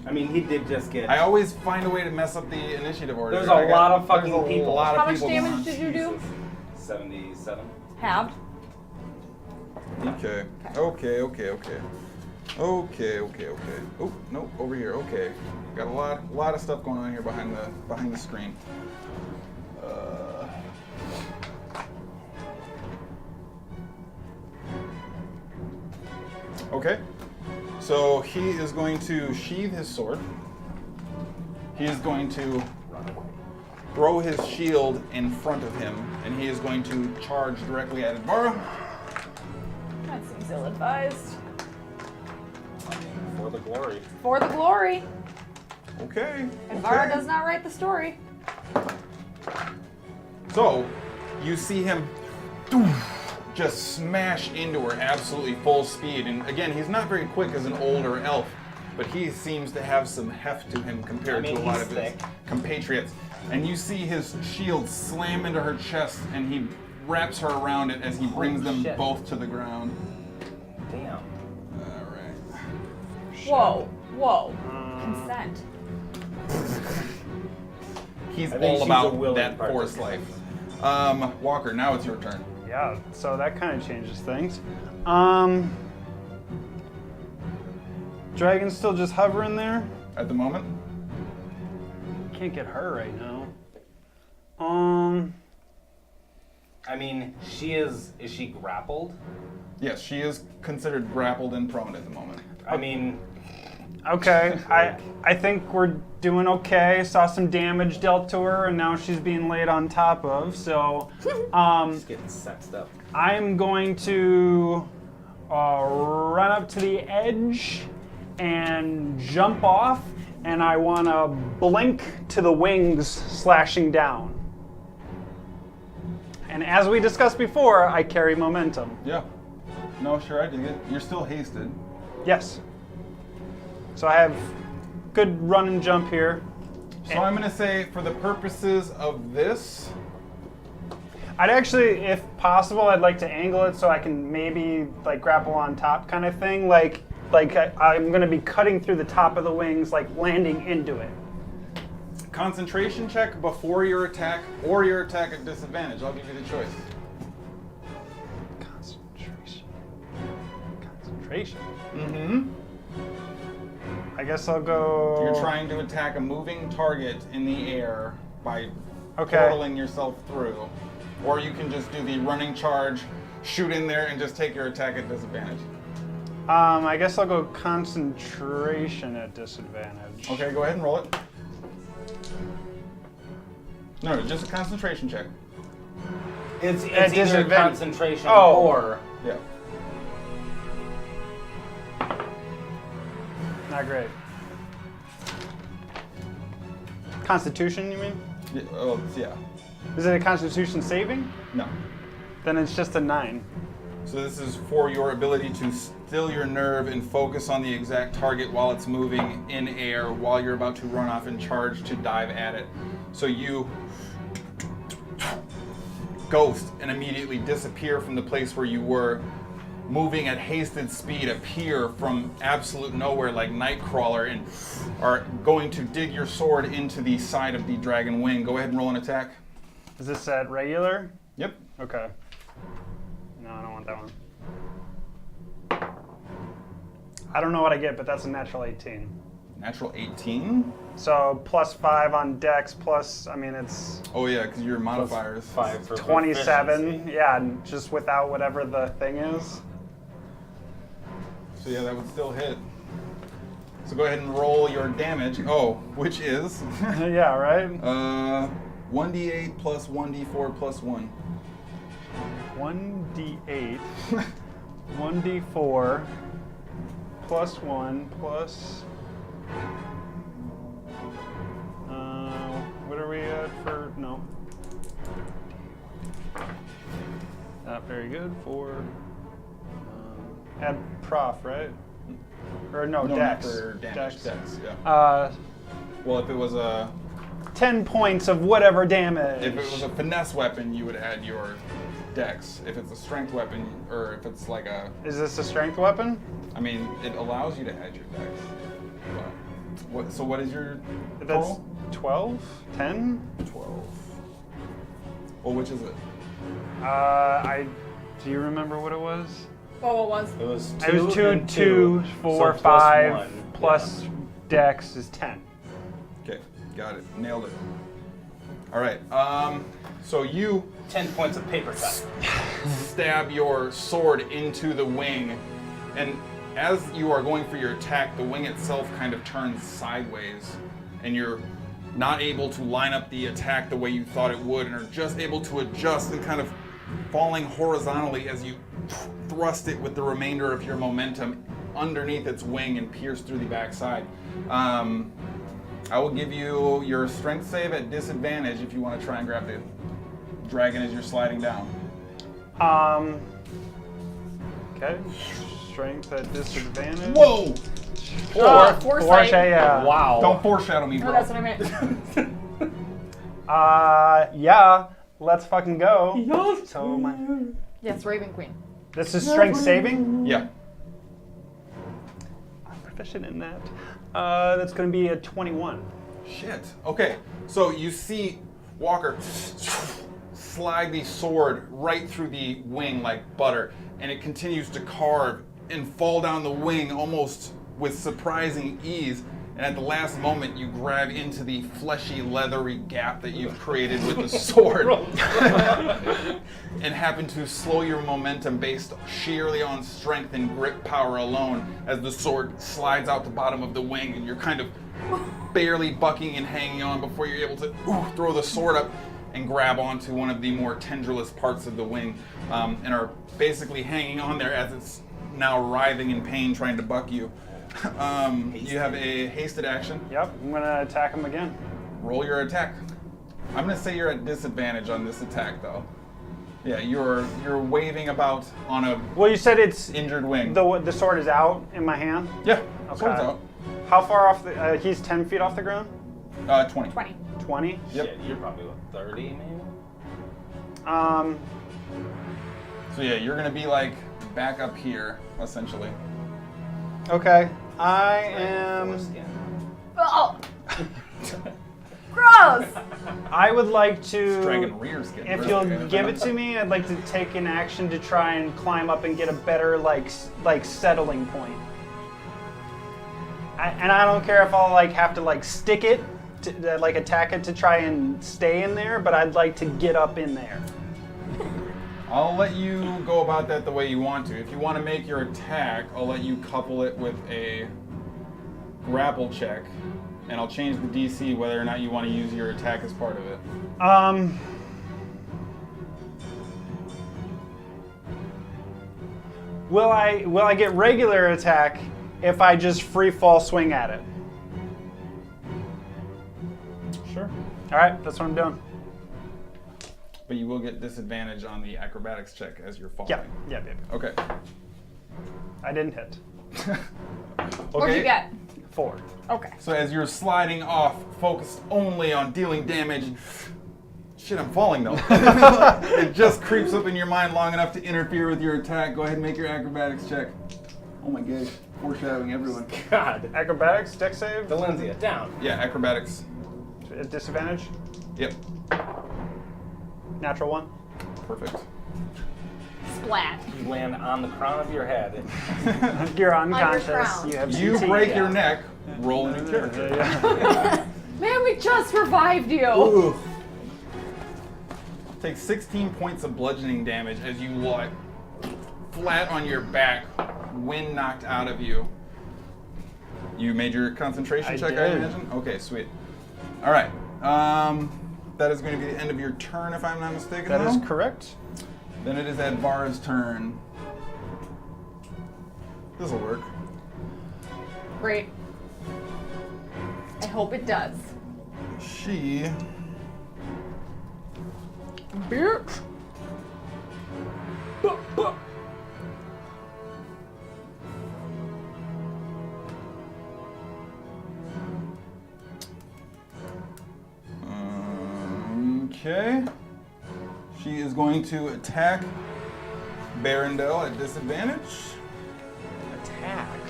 I mean, he did just get. I always find a way to mess up the initiative order. There's a lot of fucking there's a people. lot of How much people damage going. did you do? Jesus. 77. Halved. Okay. Okay. Oh, no, over here. Okay. Got a lot of stuff going on here behind the screen. Okay. So he is going to sheathe his sword. He is going to throw his shield in front of him, and he is going to charge directly at Advara. That seems ill-advised. For the glory. For the glory. Okay. And Vara okay. does not write the story. So, you see him just smash into her absolutely full speed. And again, he's not very quick as an older elf, but he seems to have some heft to him compared I mean, to a lot he's of his thick. compatriots. And you see his shield slam into her chest, and he wraps her around it as he brings them shit. both to the ground. Damn. All right. Whoa. Consent. He's I think all she's a about willing that forest life. Walker, now it's your turn. Yeah, so that kind of changes things. Dragon's still just hovering there. At the moment, Can't get her right now. I mean, is she grappled? yes, she is considered grappled and prone at the moment. I mean, Okay, I think we're doing okay. Saw some damage dealt to her, and now she's being laid on top of. So, she's getting sexed up. I'm going to run up to the edge and jump off, and I want to blink to the wings slashing down. And as we discussed before, I carry momentum. Yeah. No, sure, I dig it. You're still hasted. Yes. So I have good run and jump here. So I'm going to say, for the purposes of this, I'd actually, if possible, I'd like to angle it so I can maybe like grapple on top kind of thing. Like I'm going to be cutting through the top of the wings, like landing into it. concentration check before your attack, or your attack at disadvantage. I'll give you the choice. Concentration. Mm-hmm. I guess I'll go. You're trying to attack a moving target in the air by Okay. portaling yourself through. Or you can just do the running charge, shoot in there, and just take your attack at disadvantage. I guess I'll go concentration at disadvantage. Okay, go ahead and roll it. No, just a concentration check. It's At either disadvantage. concentration Oh. or Yeah. Not great. Constitution, you mean? Yeah. Is it a Constitution saving? No. Then it's just a 9. So this is for your ability to still your nerve and focus on the exact target while it's moving in air, while you're about to run off and charge to dive at it. So you ghost and immediately disappear from the place where you were, moving at hasted speed, appear from absolute nowhere like Nightcrawler, and are going to dig your sword into the side of the dragon wing. Go ahead and roll an attack. Is this at regular? Yep. Okay. No, I don't want that one. I don't know what I get, but that's a natural 18. Natural 18. So +5 on Dex, plus, I mean, it's Oh yeah, because your modifiers. 5 for 27. proficiency. Yeah, just without whatever the thing is. So yeah, that would still hit. So go ahead and roll your damage. Oh, which is Yeah, right? 1d8 plus 1d4 plus 1. 1d8, 1d4, plus 1, plus... what are we at for... No. Not very good for... add prof, right? Or no, No, dex. not for damage. Dex, yeah. Well, if it was a 10 points of whatever damage. if it was a finesse weapon, you would add your dex. If it's a strength weapon, or if it's like a, Is this a strength weapon? I mean, it allows you to add your dex. But what? So what is your That's total? 12? 10? 12. Well, which is it? Do you remember what it was? Oh, it was. It was It was 2, and 2, 4, so plus 5, 1. plus dex is 10. Okay, got it. Nailed it. All right. So you 10 points of paper cut. stab your sword into the wing, and as you are going for your attack, the wing itself kind of turns sideways, and you're not able to line up the attack the way you thought it would, and are just able to adjust and kind of falling horizontally as you thrust it with the remainder of your momentum underneath its wing and pierce through the backside. I will give you your strength save at disadvantage if you want to try and grab the dragon as you're sliding down. Okay. Strength at disadvantage. Whoa! Foresight. Yeah. Wow. Don't foreshadow me, No, bro. that's what I meant. Yeah. Let's fucking go. So Yes, Raven Queen. this is strength saving. Yeah. I'm proficient in that. That's going to be a 21. Shit. Okay, so you see Walker slide the sword right through the wing like butter, and it continues to carve and fall down the wing almost with surprising ease. And at the last moment, you grab into the fleshy, leathery gap that you've created with the sword and happen to slow your momentum based sheerly on strength and grip power alone as the sword slides out the bottom of the wing, and you're kind of barely bucking and hanging on before you're able to throw the sword up and grab onto one of the more tendrilous parts of the wing, and are basically hanging on there as it's now writhing in pain trying to buck you. You have a hasted action. Yep. I'm going to attack him again. Roll your attack. I'm going to say you're at disadvantage on this attack, though. Yeah, you're waving about on a Well, you said it's injured wing. the sword is out in my hand. Yeah, Okay. sword's out. How far off the? He's 10 feet off the ground. 20. 20. 20. Yep. Shit, you're probably what, 30 maybe? So yeah, you're going to be like back up here, essentially. Okay. I am. Foreskin. Oh! Gross! I would like to. Dragon rear skin. If really. you'll give it to me, I'd like to take an action to try and climb up and get a better like settling point. And I don't care if I'll like have to like stick it, to, like attack it to try and stay in there, but I'd like to get up in there. I'll let you go about that the way you want to. If you want to make your attack, I'll let you couple it with a grapple check, and I'll change the DC whether or not you want to use your attack as part of it. Will I get regular attack if I just free fall swing at it? Sure. All right, that's what I'm doing. But you will get disadvantage on the acrobatics check as you're falling. Yeah. Okay. I didn't hit. What'd you get? 4. Okay. So as you're sliding off, focused only on dealing damage. Shit, I'm falling though. It just creeps up in your mind long enough to interfere with your attack. Go ahead and make your acrobatics check. Oh my gosh, foreshadowing everyone. God. Acrobatics, deck save, Valencia, down. Yeah, acrobatics. at disadvantage. Yep. Natural 1. Perfect. Splat. You land on the crown of your head. You're unconscious. crown. You have You CT. break your neck, roll a new character. Man, we just revived you. Take 16 points of bludgeoning damage as you lie flat on your back, wind knocked out of you. You made your concentration I check, I did. imagine? Okay, sweet. All right. That is going to be the end of your turn, if I'm not mistaken. That is though. correct. Then it is Advara's turn. This will work. Great. I hope it does. She Bitch. Okay. She is going to attack Barendel at disadvantage. Attack.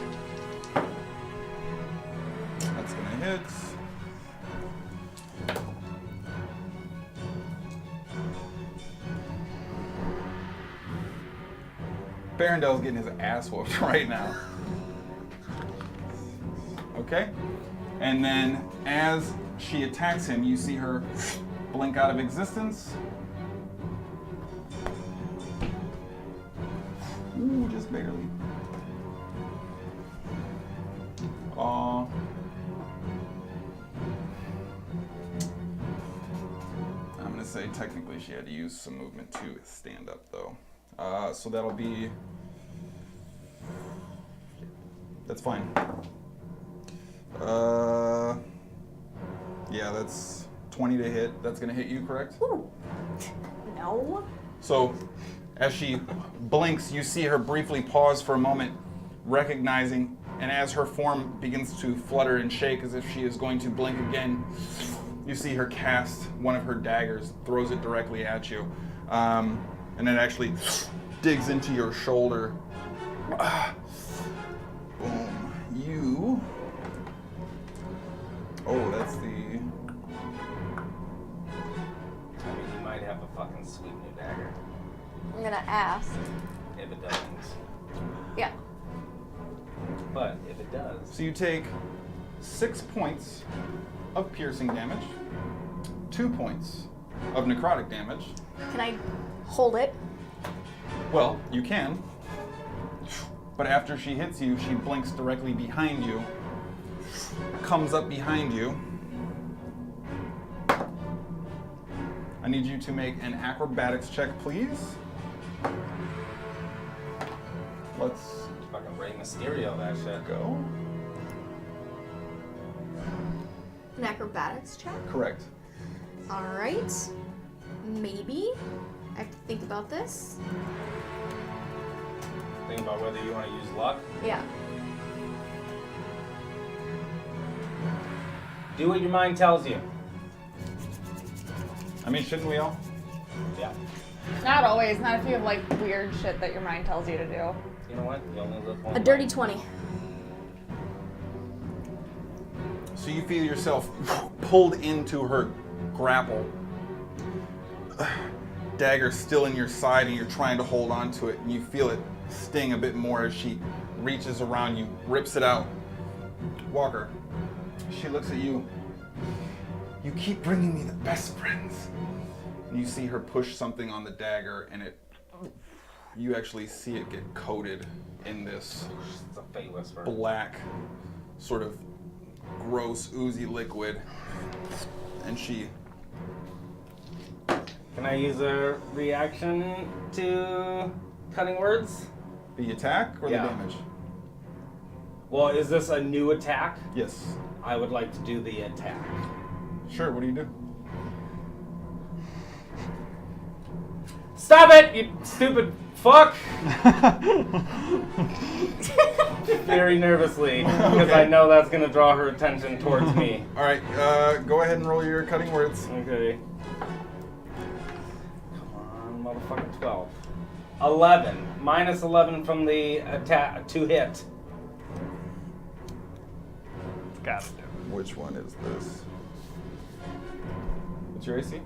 That's gonna hit. Barendel's getting his ass whooped right now. Okay. And then as she attacks him, you see her blink out of existence. Ooh, just barely. Aw. I'm gonna say technically she had to use some movement to stand up though. So that'll be, that's fine. Yeah, that's 20 to hit. That's gonna hit you, correct? Ooh. No. So, as she blinks, you see her briefly pause for a moment, recognizing, and as her form begins to flutter and shake as if she is going to blink again, you see her cast one of her daggers, throws it directly at you, and it actually digs into your shoulder. Boom. You. Oh, that's the. I mean, you might have a fucking sweet new dagger. I'm gonna ask. If it doesn't. Yeah. But if it does. So you take 6 points of piercing damage, 2 points of necrotic damage. Can I hold it? Well, you can. But after she hits you, she blinks directly behind you, comes up behind you. I need you to make an acrobatics check, please. Let's Fucking Rey Mysterio, that shit. go. An acrobatics check? Correct. Alright. Maybe. I have to think about this. Think about whether you want to use luck. Yeah. Do what your mind tells you. I mean, shouldn't we all? Yeah. Not always. Not if you have like weird shit that your mind tells you to do. You know what? You only live one A dirty life. 20. So you feel yourself pulled into her grapple. Dagger still in your side and you're trying to hold on to it and you feel it sting a bit more as she reaches around you, rips it out. Walker, she looks at you. You keep bringing me the best friends. And you see her push something on the dagger and you actually see it get coated in this It's a fate whisper. black, sort of gross, oozy liquid. And she Can I use a reaction to cutting words? The attack or Yeah. the damage? Well, is this a new attack? Yes. I would like to do the attack. Sure, what do you do? Stop it, you stupid fuck! Very nervously, because I know that's gonna draw her attention towards me. Alright, go ahead and roll your cutting words. Okay. Come on, motherfucking 12. 11. Minus 11 from the attack to hit. Gotta do. Which one is this? What's your AC?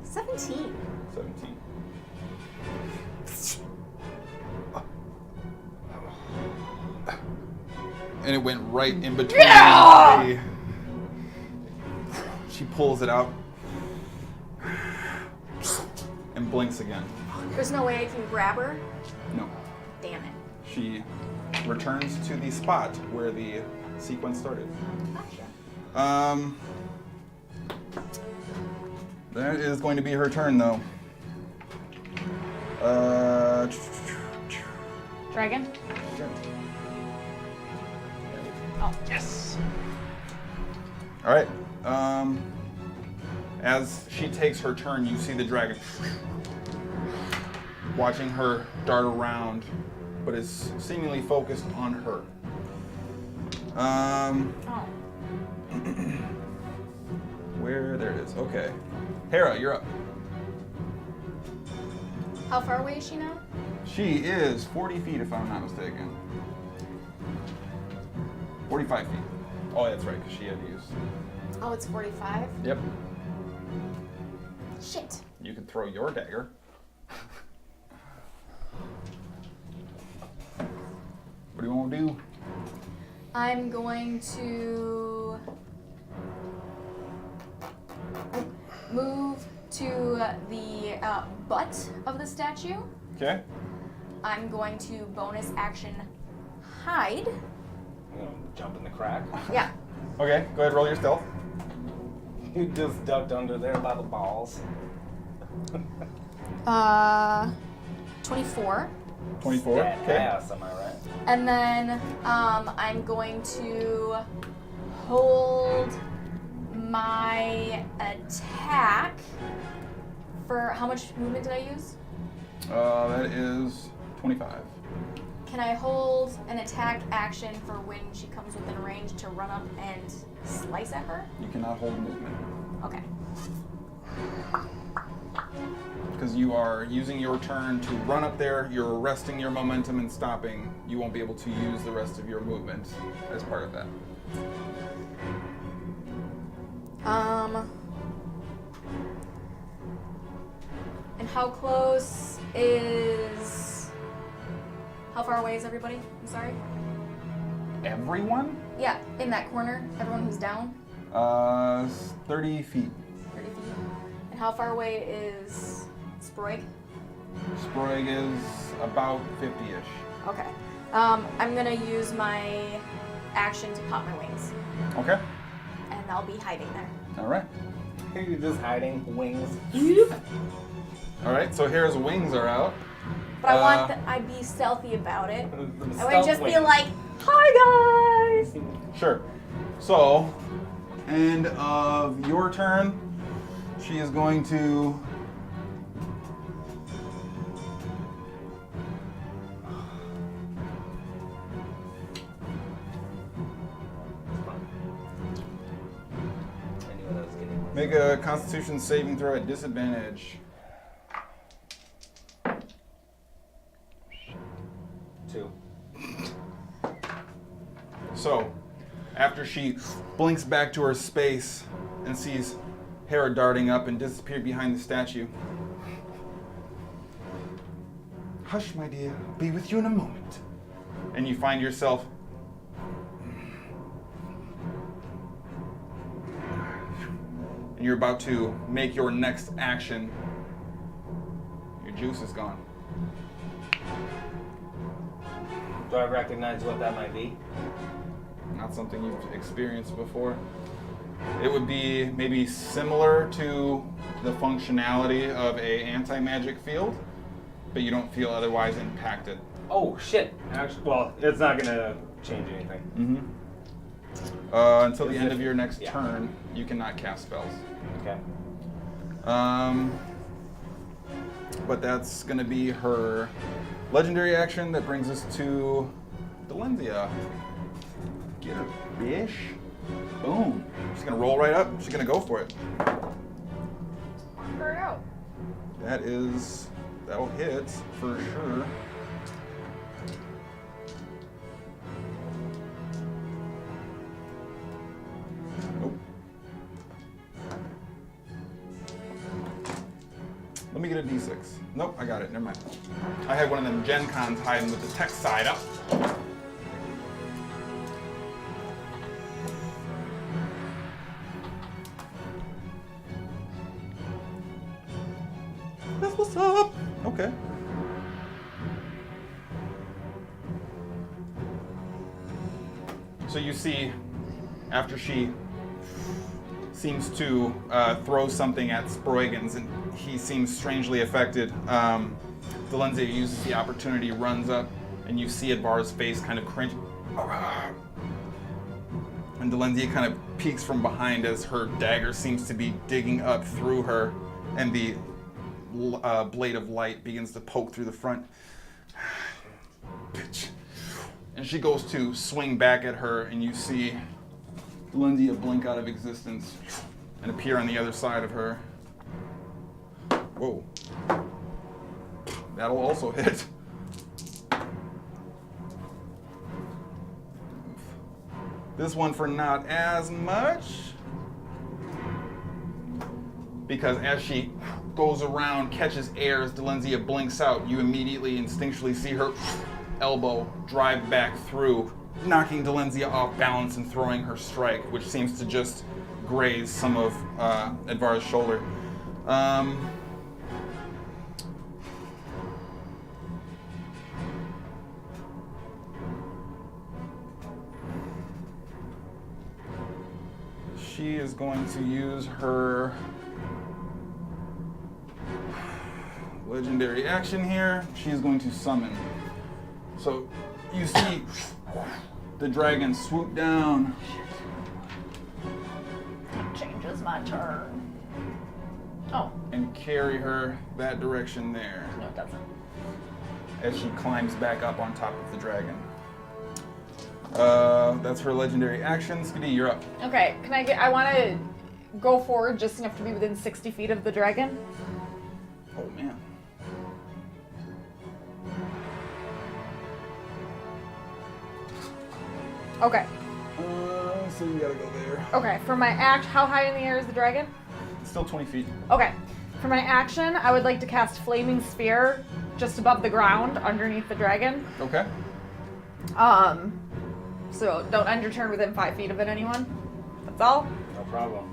17. 17. And it went right in between. She pulls it out and blinks again. There's no way I can grab her? No. Damn it. She returns to the spot where the sequence started. Gotcha. That is going to be her turn, though. Dragon? Oh. Yes. All right. As she takes her turn, you see the dragon watching her dart around, but is seemingly focused on her. Oh. Where? There it is. Okay. Hera, you're up. How far away is she now? She is 40 feet, if I'm not mistaken. 45 feet. Oh, that's right, because she had to use. Oh, it's 45. Yep. Shit. You could throw your dagger. What do you want to do? I'm going to move to the butt of the statue. Okay. I'm going to bonus action hide. You know, jump in the crack. Yeah. Okay, go ahead, roll your stealth. You just ducked under there by the balls. 24. 24. Yeah, Okay. ass, am I right? And then I'm going to hold my attack for how much movement did I use? That is 25. Can I hold an attack action for when she comes within range to run up and slice at her? You cannot hold movement. Okay. Because you are using your turn to run up there, you're arresting your momentum and stopping. You won't be able to use the rest of your movement as part of that. And how close is... How far away is everybody? I'm sorry. Everyone? Yeah, in that corner. Everyone who's down. 30 feet. 30 feet. And how far away is Sproig? Sproig is about 50-ish. Okay. I'm gonna use my action to pop my wings. Okay. And I'll be hiding there. All right. You're just hiding wings. All right, so Hera's wings are out. But I want I'd be stealthy about it. I would just be Stealth like, hi guys! Sure. So, end of your turn, she is going to... I knew what I was getting. Make a Constitution saving throw at disadvantage. 2. So, after she blinks back to her space and sees Hera darting up and disappear behind the statue. Hush, my dear, I'll be with you in a moment. And you find yourself and you're about to make your next action. Your juice is gone. Do I recognize what that might be? Not something you've experienced before. It would be maybe similar to the functionality of a anti-magic field, but you don't feel otherwise impacted. Oh shit! Actually, well, it's not gonna change anything. Mm-hmm. Until the Is end it- of your next yeah. turn, you cannot cast spells. Okay. But that's going to be her legendary action. That brings us to Delenzia. Get her, bish. Boom. She's going to roll right up. She's going to go for it. Figure it out. That'll hit for sure. Nope. Let me get a d6. Nope, I got it. Never mind. I had one of them Gen Cons hiding with the tech side up. That's what's up. Okay. So you see, after she seems to throw something at Sproigins, and he seems strangely affected, Delenzia uses the opportunity, runs up, and you see Advar's face kind of cringe. And Delenzia kind of peeks from behind as her dagger seems to be digging up through her, and the blade of light begins to poke through the front. Bitch. And she goes to swing back at her, and you see Delenzia blink out of existence and appear on the other side of her. Whoa. That'll also hit. This one for not as much. Because as she goes around, catches air, as Delenzia blinks out, you immediately instinctually see her elbow drive back through, knocking Delenzia off balance and throwing her strike, which seems to just graze some of Advar's shoulder. She is going to use her legendary action here. She is going to summon. So you see the dragon swoop down. That changes my turn. Oh, And carry her that direction there no, it doesn't. as she climbs back up on top of the dragon. That's her legendary action. Skadi, you're up. Okay, I want to go forward just enough to be within 60 feet of the dragon. Oh man. Okay. So you gotta go there. Okay, for my act, how high in the air is the dragon? Still 20 feet. Okay. For my action, I would like to cast Flaming Sphere just above the ground underneath the dragon. Okay. So don't end your turn within 5 feet of it, anyone. That's all. No problem.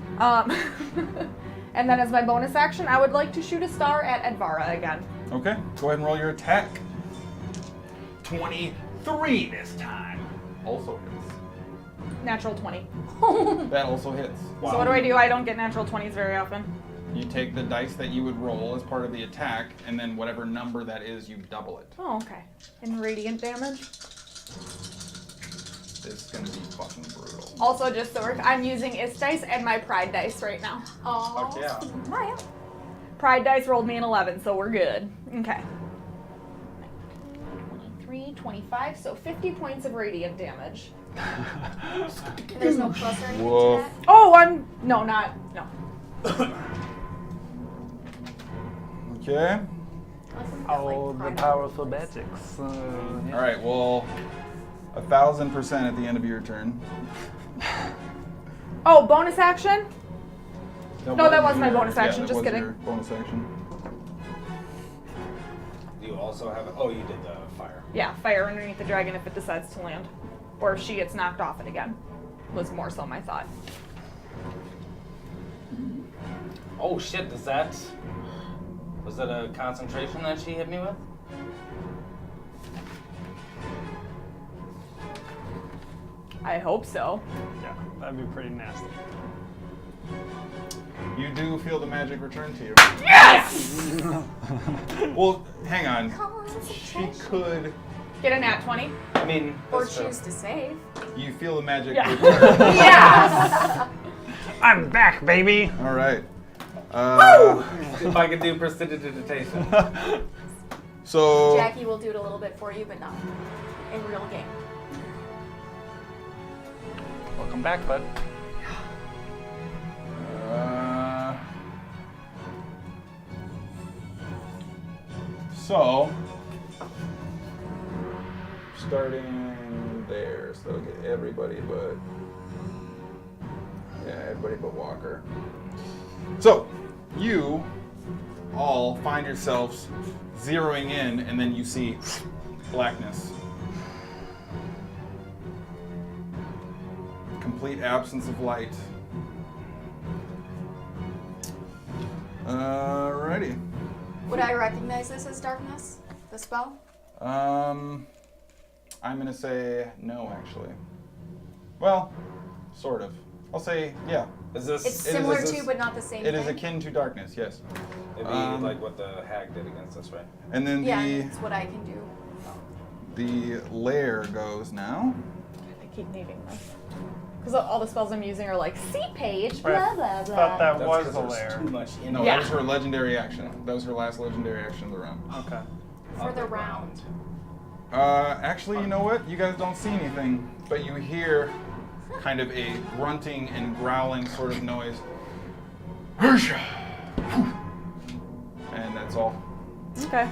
And then as my bonus action, I would like to shoot a star at Advara again. Okay. Go ahead and roll your attack. 23 this time. Also hits. Natural 20. That also hits. So what do I do? I don't get natural 20s very often. You take the dice that you would roll as part of the attack, and then whatever number that is, you double it. Oh, okay. And radiant damage. It's gonna be fucking brutal. Also, just so I'm using Ist dice and my Pride dice right now. Oh, Fuck yeah. smile. Pride dice rolled me an 11, so we're good. Okay. 23, 25, so 50 points of radiant damage. And there's no plus or anything Woof. to that? Oh, no. Okay. Oh, the powerful magics. Yeah. All right. Well, 1,000% at the end of your turn. Oh, bonus action? No, that was my bonus yeah, action, that just was kidding. your bonus action. You also have. Oh, you did the fire. Yeah, fire underneath the dragon if it decides to land. Or if she gets knocked off it again. Was more so my thought. Oh shit, was that a concentration that she hit me with? I hope so. Yeah, that'd be pretty nasty. You do feel the magic return to you. Yes! Well, hang on. She Concentration. could. Get a nat 20. I mean, Or that's true. choose to save. You feel the magic Yeah. return. Yes! I'm back, baby. All right. If I could do prestidigitation. So. Jackie will do it a little bit for you, but not in real game. Welcome back, bud. So, starting there, so that'll get everybody but, yeah, everybody but Walker. So, you all find yourselves zeroing in, and then you see blackness. Complete absence of light. Alrighty. Would I recognize this as darkness? The spell? I'm gonna say no, actually. Well, sort of. I'll say, yeah. Is this? It's It is- similar is to, this- but not the same It thing. is akin to darkness, yes. It'd be like what the hag did against us, right? And then Yeah, it's what I can do. the lair goes now. I keep needing this. Because all the spells I'm using are like, see page, Right. blah, blah, blah. Thought that That's was 'cause the there's lair. too much in No, it. Yeah. that was her legendary action. That was her last legendary action of the round. Okay. For the round. Actually, you know what? You guys don't see anything, but you hear kind of a grunting and growling sort of noise. And that's all. Okay.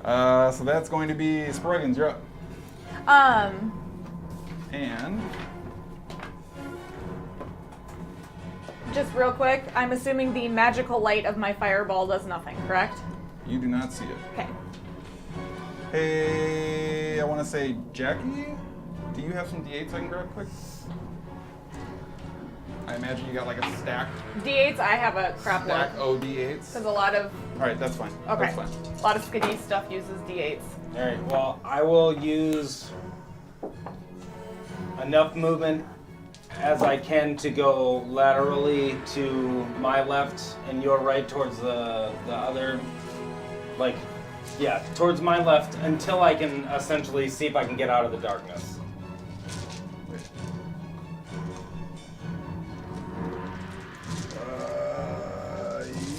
So that's going to be Sproigins, you're up. And Just real quick, I'm assuming the magical light of my fireball does nothing, correct? you do not see it. Okay. Hey, I want to say, Jackie, do you have some D8s I can grab quick? I imagine you got like a stack D8s, I have a crap load. O D8s. Because a lot of All right, that's fine. Okay. That's fine. a lot of Skadi stuff uses D8s. All right. Well, I will use enough movement as I can to go laterally to my left and your right towards the other, like, yeah, towards my left until I can essentially see if I can get out of the darkness.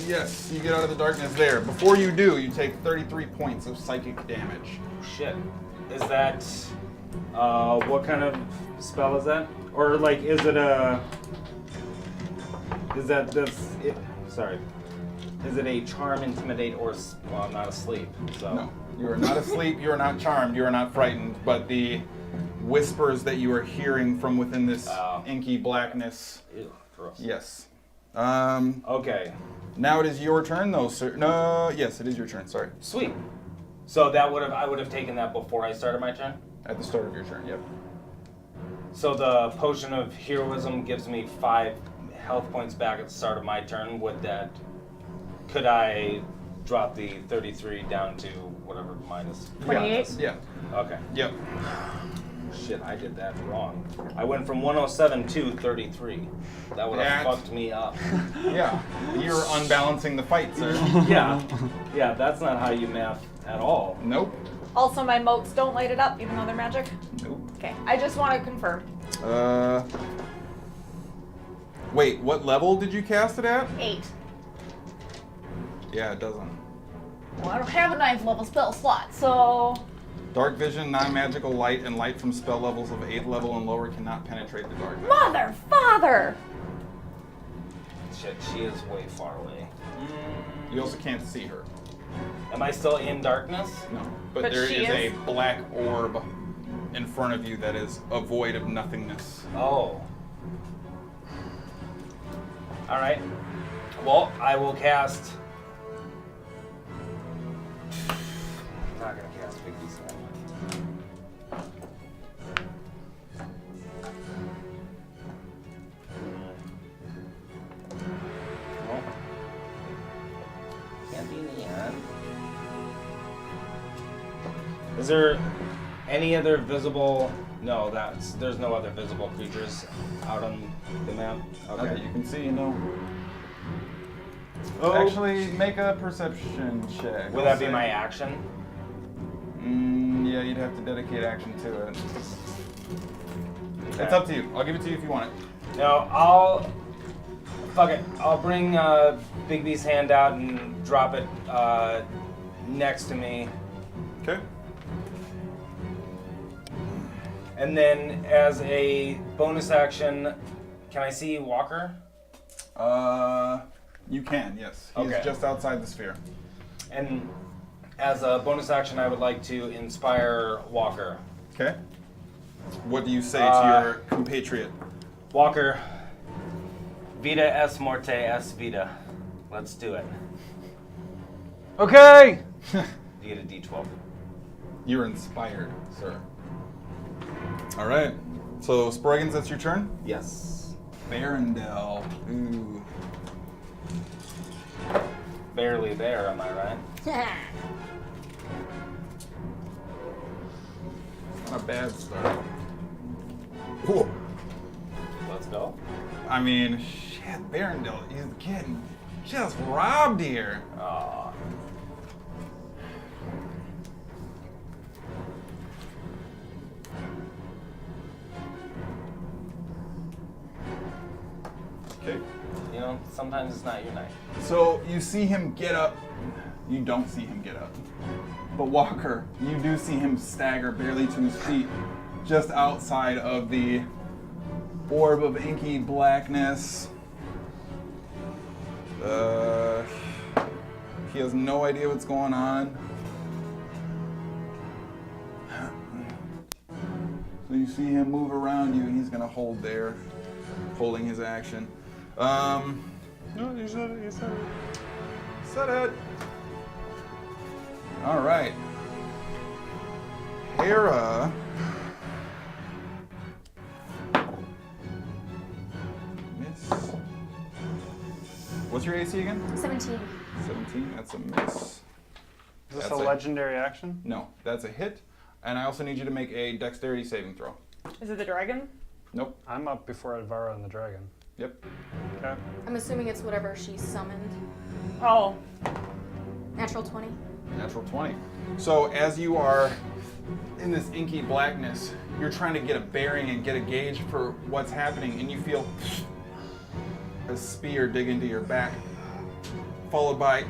Yes, you get out of the darkness there. Before you do, you take 33 points of psychic damage. Shit. Is that what kind of spell is that? Or like is it a is that this it, sorry. Is it a charm, intimidate, or well, I'm not asleep, so No, you are not asleep, you are not charmed, you are not frightened, but the whispers that you are hearing from within this inky blackness. Ew, gross. Yes. Okay. Now it is your turn, though, sir. No, yes, it is your turn. Sorry. Sweet. So that I would have taken that before I started my turn? At the start of your turn, yep. So the potion of heroism gives me 5 health points back at the start of my turn. Could I drop the 33 down to whatever minus 28? Yeah. Okay. Yep. Shit, I did that wrong. I went from 107 to 33. That would have That- fucked me up. Yeah. You're unbalancing the fight, sir. Yeah. Yeah, that's not how you math at all. Nope. Also, my motes don't light it up, even though they're magic. Nope. Okay, I just want to confirm. Wait, what level did you cast it at? 8. Yeah, it doesn't. Well, I don't have a 9th level spell slot, so... Dark vision, non-magical light, and light from spell levels of 8th level and lower cannot penetrate the dark. Mother, father! Shit, she is way far away. You also can't see her. Am I still in darkness? No. But But there she is a is? black orb in front of you that is a void of nothingness. Oh. Alright. Well, I will cast. I'm not gonna cast Big Beast now. Well, can't be in the end. Is there any other visible? No, there's no other visible creatures out on the map. Okay, Okay. you can see, no. Oh. Actually, make a perception check. Would that be my action? Yeah, you'd have to dedicate action to it. It's up to you. I'll give it to you if you want it. No, fuck it. I'll bring Big B's hand out and drop it next to me. Okay. And then as a bonus action, can I see Walker? You can, yes. He's Okay. just outside the sphere. And as a bonus action, I would like to inspire Walker. Okay. What do you say to your compatriot? Walker, Vita es morte es vita. Let's do it. Okay! You get a D12. You're inspired, sir. All right. So, Sproigins, that's your turn? Yes. Barondel. Ooh. barely there, am I right? Not a bad start. Whoa. Let's go. I mean, shit, Barondale is getting just robbed here. Aw. Okay. You know, sometimes it's not your night. So you see him get up. You don't see him get up. But Walker, you do see him stagger barely to his feet, just outside of the orb of inky blackness. He has no idea what's going on. So you see him move around you, and he's gonna hold there, holding his action. No, you said it. You said it. Set it. All right. Hera. Miss. What's your AC again? 17. 17. That's a miss. Is this That's a a- legendary action? No, that's a hit. And I also need you to make a dexterity saving throw. Is it the dragon? Nope. I'm up before Elvira and the dragon. Yep. Okay. I'm assuming it's whatever she summoned. Oh. Natural 20. Natural 20. So as you are in this inky blackness, you're trying to get a bearing and get a gauge for what's happening, and you feel a spear dig into your back, followed by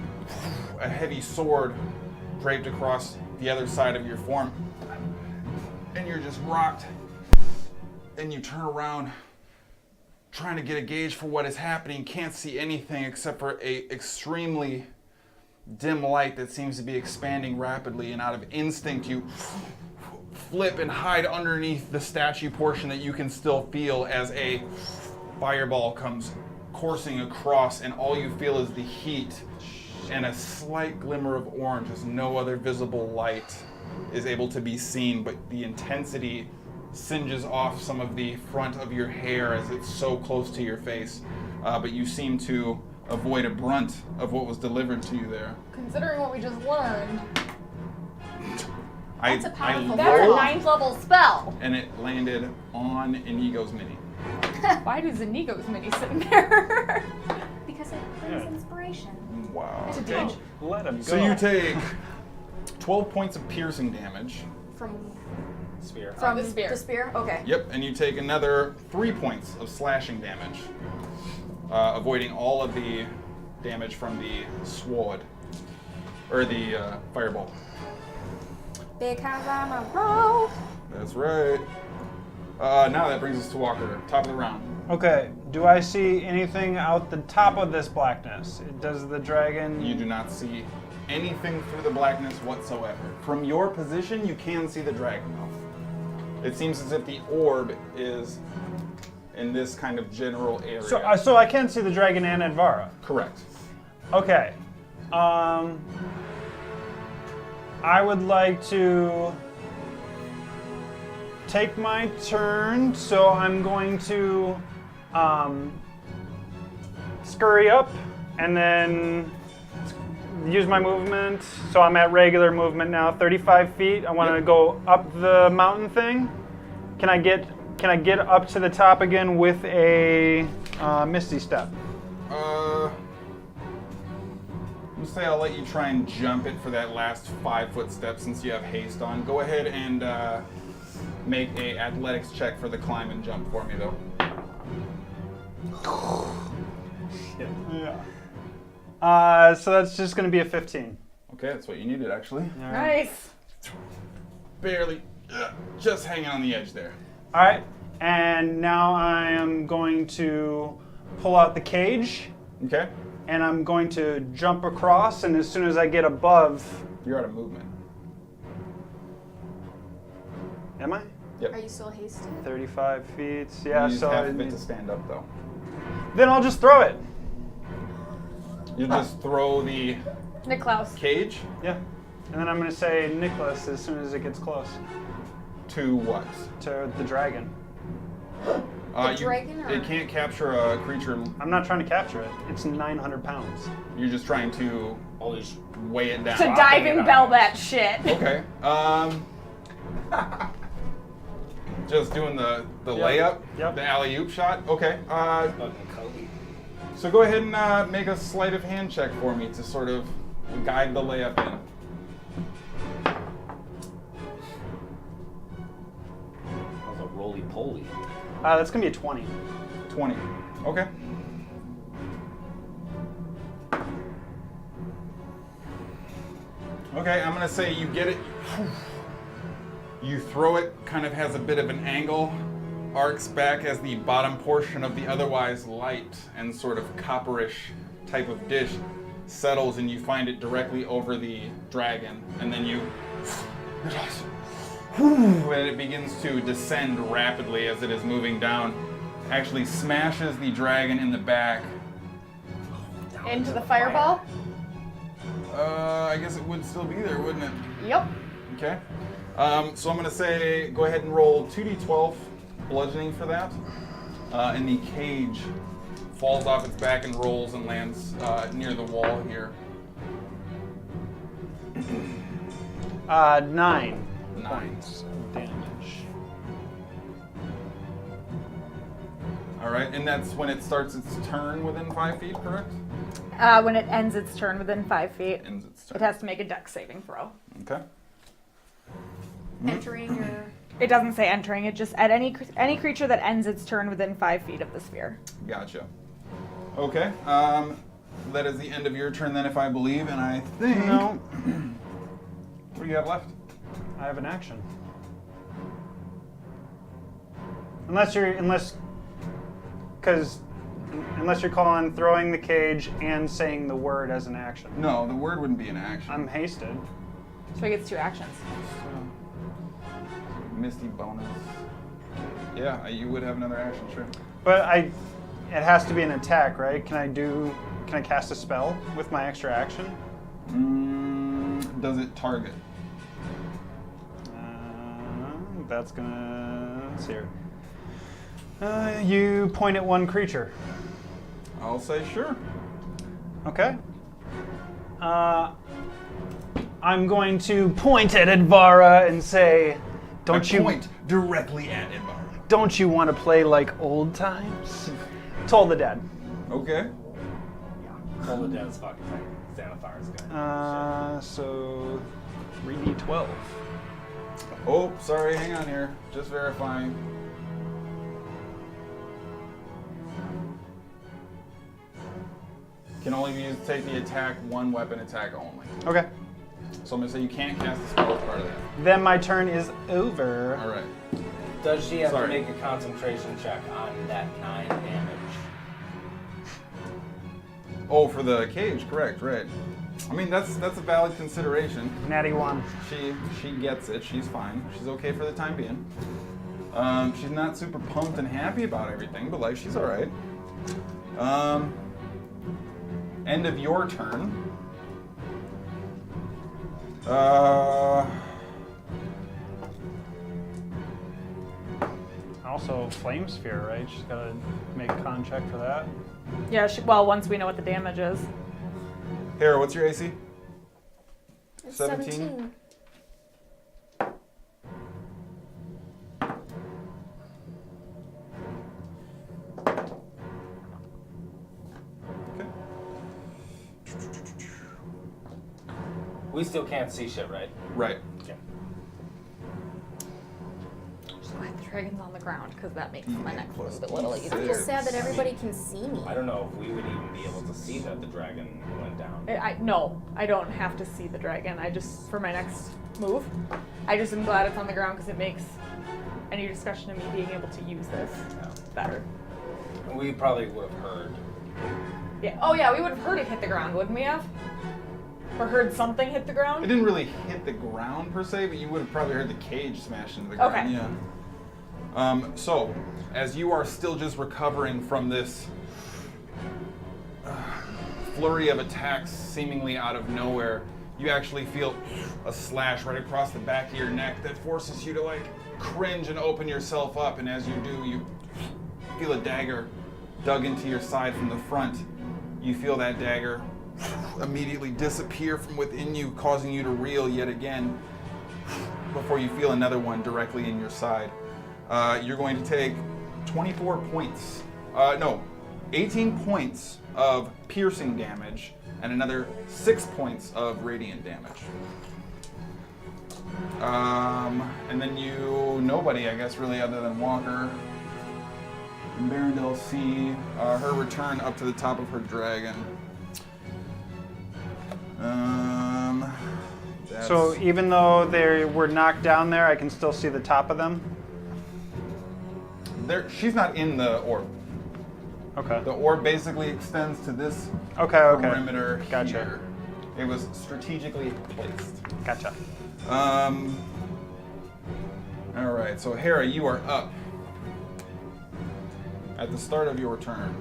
a heavy sword draped across the other side of your form. And you're just rocked, and you turn around, trying to get a gauge for what is happening, can't see anything except for a extremely dim light that seems to be expanding rapidly, and out of instinct you flip and hide underneath the statue portion that you can still feel as a fireball comes coursing across, and all you feel is the heat and a slight glimmer of orange as no other visible light is able to be seen, but the intensity singes off some of the front of your hair as it's so close to your face, but you seem to avoid a brunt of what was delivered to you there. Considering what we just learned, That's a powerful that's a rolled, 9th level spell. and it landed on Inigo's mini. Why does Inigo's mini sitting there? Because it brings Yeah. inspiration. Wow. To Okay. teach. Let him go. So you take 12 points of piercing damage. From Spear. the spear. The spear? Okay. Yep, and you take another 3 points of slashing damage, avoiding all of the damage from the sword, or the fireball. Because I'm a rogue. That's right. Now that brings us to Walker, top of the round. Okay, do I see anything out the top of this blackness? Does the dragon... You do not see anything through the blackness whatsoever. From your position, you can see the dragon though. It seems as if the orb is in this kind of general area. So I can see the dragon and Advara. Correct. Okay. I would like to take my turn, so I'm going to scurry up and then use my movement. So I'm at regular movement now, 35 feet. I want to Yep. go up the mountain thing. Can I get up to the top again with a Misty Step? Let's say I'll let you try and jump it for that last 5-foot step since you have haste on. Go ahead and make a athletics check for the climb and jump for me though. Yeah. So that's just going to be a 15. Okay, that's what you needed actually. Nice. Barely, just hanging on the edge there. All right, and now I am going to pull out the cage, Okay, and I'm going to jump across, and as soon as I get above... you're out of movement. Am I? Yep. Are you still hasted? 35 feet, yeah, you use so... half I of it need- to stand up though. Then I'll just throw it. You just throw the Niklaus. cage Yeah. And then I'm going to say Nicholas as soon as it gets close to what? to the dragon. dragon or? It can't capture a creature. I'm not trying to capture it. It's 900 pounds. You're just trying to Holy sh- weigh it down. To diving bell that shit. Okay. Just doing the layup, Yep. the alley-oop shot. Okay. fucking Kobe. So go ahead and make a sleight of hand check for me to sort of guide the layup in. That was a roly-poly. That's gonna be a 20. 20. Okay. Okay, I'm gonna say you get it. You throw it, kind of has a bit of an angle, arcs back as the bottom portion of the otherwise light and sort of copperish type of dish settles, and you find it directly over the dragon, and then you and it begins to descend rapidly as it is moving down. Actually smashes the dragon in the back. Into the fireball? I guess it would still be there, wouldn't it? Yep. Okay. So I'm going to say go ahead and roll 2d12 bludgeoning for that. And the cage falls off its back and rolls and lands near the wall here. 9 9. points of damage. All right, and that's when it starts its turn within 5 feet, correct? When it ends its turn within 5 feet, Ends its turn. it has to make a dex saving throw. Okay. Entering your. It doesn't say entering. It just at any creature that ends its turn within 5 feet of the sphere. Gotcha. Okay. That is the end of your turn then, if I believe, and I think. No, What do you have left? I have an action. Unless you're calling throwing the cage and saying the word as an action. No, the word wouldn't be an action. I'm hasted. So he gets 2 actions. Misty bonus. Yeah, you would have another action, sure. But it has to be an attack, right? Can I cast a spell with my extra action? Does it target? That's gonna. Let's see here. You point at one creature. I'll say sure. Okay. I'm going to point at Advara and say, "Don't you point directly at Ibar. Don't you want to play like old times?" Toll the dead. Okay. All the dead is fucking thing. Xanathar's good. So 3d12. Oh, sorry, hang on here. Just verifying. Can only take the attack, one weapon attack only. Okay. So I'm gonna say you can't cast a spell as part of that. Then my turn is over. All right. Does she have Sorry. to make a concentration check on that 9 damage? Oh, for the cage, correct, right. I mean, that's a valid consideration. Natty 1. She gets it. She's fine. She's okay for the time being. She's not super pumped and happy about everything, but like she's all right. End of your turn. Also, Flame Sphere, right? She's got to make a con check for that. Yeah, well, once we know what the damage is. Hara, what's your AC? It's 17? Okay. We still can't see shit, right? Right. Okay. Just glad the dragon's on the ground because that makes my next plus move a little I'm easier. just sad that everybody can see me. I don't know if we would even be able to see that the dragon went down. No, I don't have to see the dragon. I just, for my next move, I just am glad it's on the ground because it makes any discussion of me being able to use this better. We probably would have heard. Yeah. Oh yeah, we would have heard it hit the ground, wouldn't we have? Or heard something hit the It ground? didn't really hit the ground per se, but you would have probably heard the cage smash into the ground. Okay. Yeah. So, as you are still just recovering from this flurry of attacks seemingly out of nowhere, you actually feel a slash right across the back of your neck that forces you to like cringe and open yourself up, and as you do, you feel a dagger dug into your side from the front. You feel that dagger immediately disappear from within you, causing you to reel yet again before you feel another one directly in your side. You're going to take 24 points. 18 points of piercing damage and another 6 points of radiant damage. And then nobody, I guess, really, other than Walker and Barondel, see her return up to the top of her dragon. So even though they were knocked down there, I can still see the top of them? She's not in the orb. Okay. The orb basically extends to this Okay. perimeter Gotcha. here. It was strategically placed. Gotcha. All right, so Hara, you are up. At the start of your turn.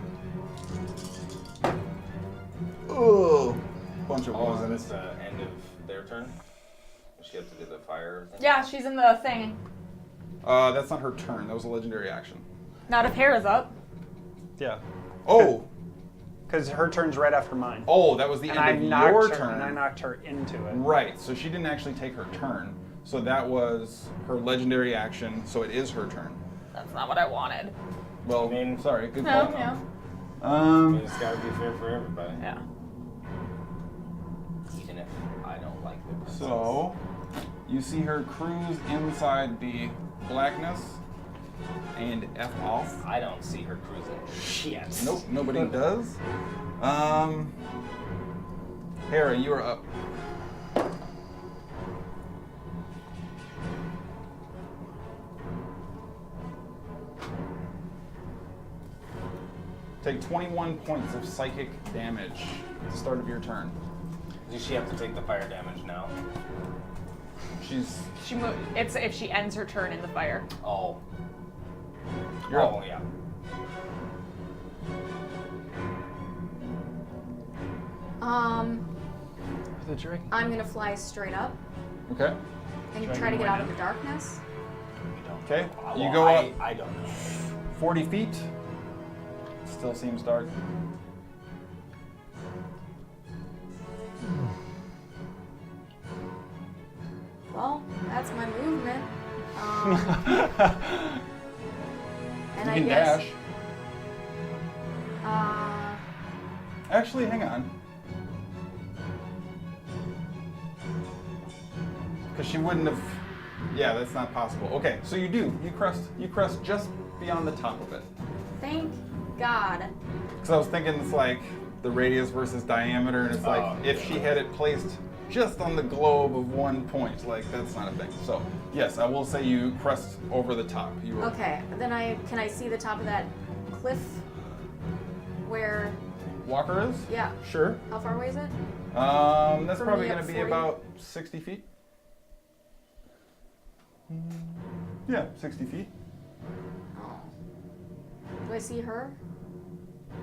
Oh, bunch of Oh, ones. isn't this the end of their turn? Does she have to do the fire thing? Yeah, she's in the thing. That's not her turn. That was a legendary action. Not if Hera's up. Yeah. Oh, Because her turn's right after mine. that was the And I end of knocked your her, turn. and I knocked her into it. Right, so she didn't actually take her turn. So that was her legendary action, so it is her turn. That's not what I wanted. Well, I mean- sorry, good No, call. yeah. I mean, it's gotta be fair for everybody. Yeah. Even if I don't like the princess. So, you see her cruise inside the blackness and F off. I don't see her cruising. Shit. Nope, nobody does. Hera, you are up. Take 21 points of psychic damage at the start of your turn. Does she have to take the fire damage now? She's. It's if she ends her turn in the fire. Oh. You're Oh, up. yeah. The drink. I'm gonna fly straight up Okay. and Dragon try to get out way of the darkness. We don't Okay. know. You Well, go up I don't know. 40 feet. Still seems dark. Well, that's my movement. And You I can guess. dash. Actually, hang on. Because she wouldn't have. Yeah, that's not possible. Okay, so you do. You crest just beyond the top of it. Thank God. Because I was thinking it's like the radius versus diameter, and it's like Oh, if she had it placed just on the globe of 1 point, like that's not a thing. So yes, I will say you crest over the top. You were, Okay, then can I see the top of that cliff? Where? Walker is? Yeah. Sure. How far away is it? That's From probably me going at to be 40? about 60 feet. Yeah, 60 feet. Oh. Do I see her?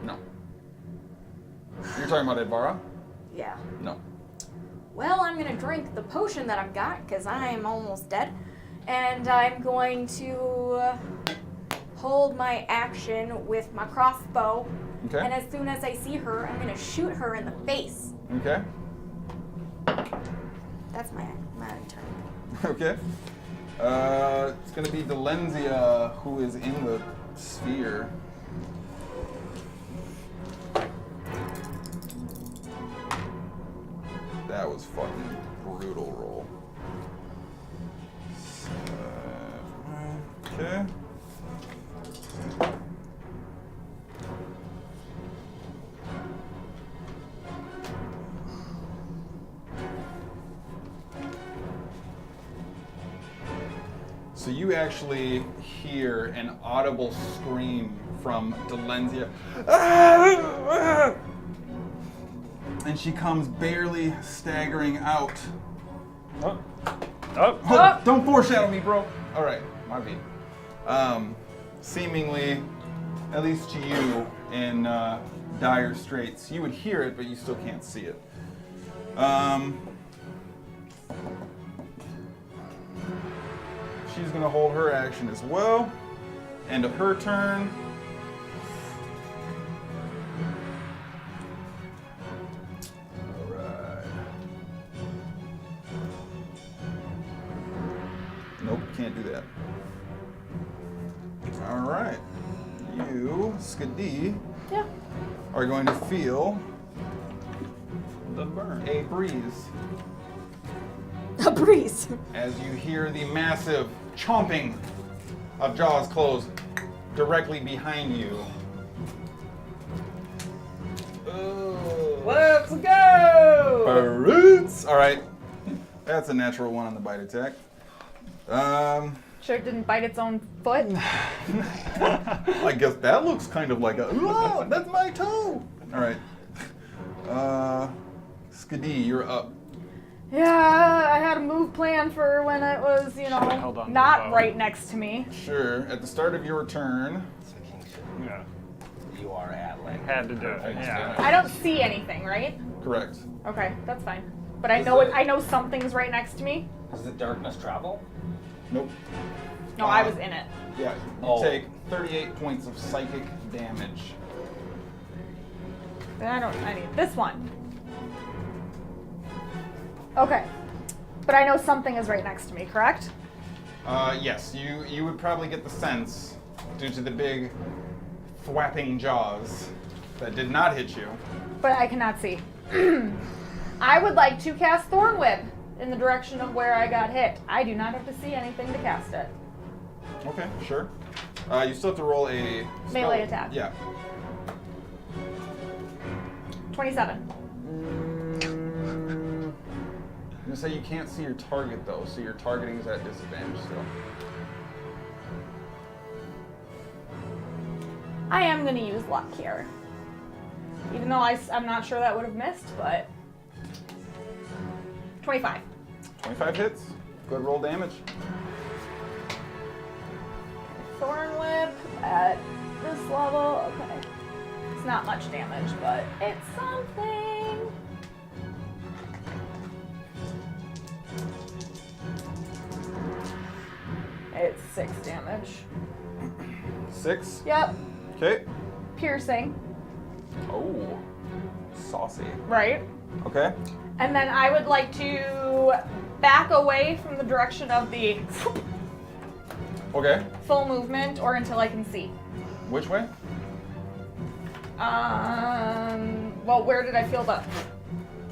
No. You're talking about Edvara? Yeah. No. Well, I'm gonna drink the potion that I've got because I'm almost dead, and I'm going to hold my action with my crossbow. Okay. And as soon as I see her, I'm gonna shoot her in the face. Okay. That's my turn. Okay. It's going to be Delenzia who is in the sphere. That was fucking brutal roll. Okay. So you actually hear an audible scream from Delenzia. And she comes barely staggering out. Oh. Oh, don't foreshadow me, bro. All right, my beat. Seemingly, at least to you, in dire straits. You would hear it, but you still can't see it. She's gonna hold her action as well. End of her turn. can't do that. All right. You, Skadi, Yeah. are going to feel The burn. a breeze A breeze. as you hear the massive chomping of jaws close directly behind you. Let's go! Baroots! All right. That's a natural 1 on the bite attack. Sure it didn't bite its own foot. I guess that looks kind of like a, oh, that's my toe. All right. Skadi, you're up. Yeah, I had a move plan for when it was, you Should've held on know, to not the bow. right next to me. Sure. At the start of your turn, Yeah. You are at like. Had to do it. Yeah. I don't see anything, right? correct. Okay, that's fine. But I Is know it- I know something's right next to me. Does the darkness travel? Nope. No, I was in it. Yeah, you Oh. take 38 points of psychic damage. Then I need this one. Okay. But I know something is right next to me, correct? Yes, you would probably get the sense, due to the big thwapping jaws, that did not hit you. But I cannot see. I would like to cast Thorn Whip in the direction of where I got hit. I do not have to see anything to cast it. Okay, sure. You still have to roll a Melee attack. Yeah. 27. I'm gonna say you can't see your target though, so your targeting is at disadvantage still. I am going to use luck here. Even though I'm not sure that would have missed, but 25. 25 hits. Go ahead, roll damage. Thorn Whip at this level. Okay. It's not much damage, but it's something. It's 6 damage. 6. Yep. Okay. Piercing. Oh, saucy. Right. Okay. And then I would like to back away from the direction of the Okay. full movement or until I can see. Which way? Well, where did I feel the?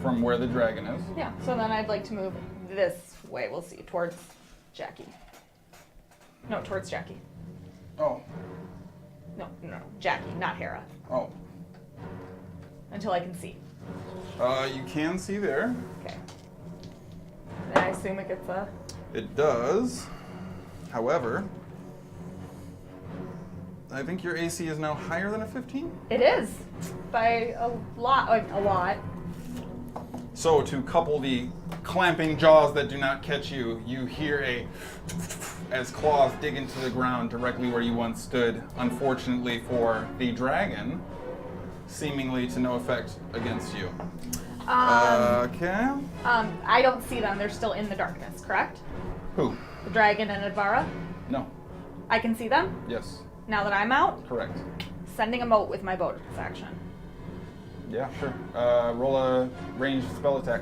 From where the dragon is. Yeah, so then I'd like to move this way, we'll see, towards Jackie. No, towards Jackie. Oh. No, Jackie, not Hara. Oh. Until I can see. You can see there. Okay. Then I assume it gets a... It does. However, I think your AC is now higher than a 15. It is! By a lot, like a lot. So to couple the clamping jaws that do not catch you, you hear a as claws dig into the ground directly where you once stood. Unfortunately for the dragon, seemingly to no effect against you. Okay. I don't see them, they're still in the darkness, correct? Who? The dragon and Advara? No. I can see them, Yes. now that I'm out. Correct. Sending a mote with my bonus action. Yeah, sure. Roll a ranged spell attack.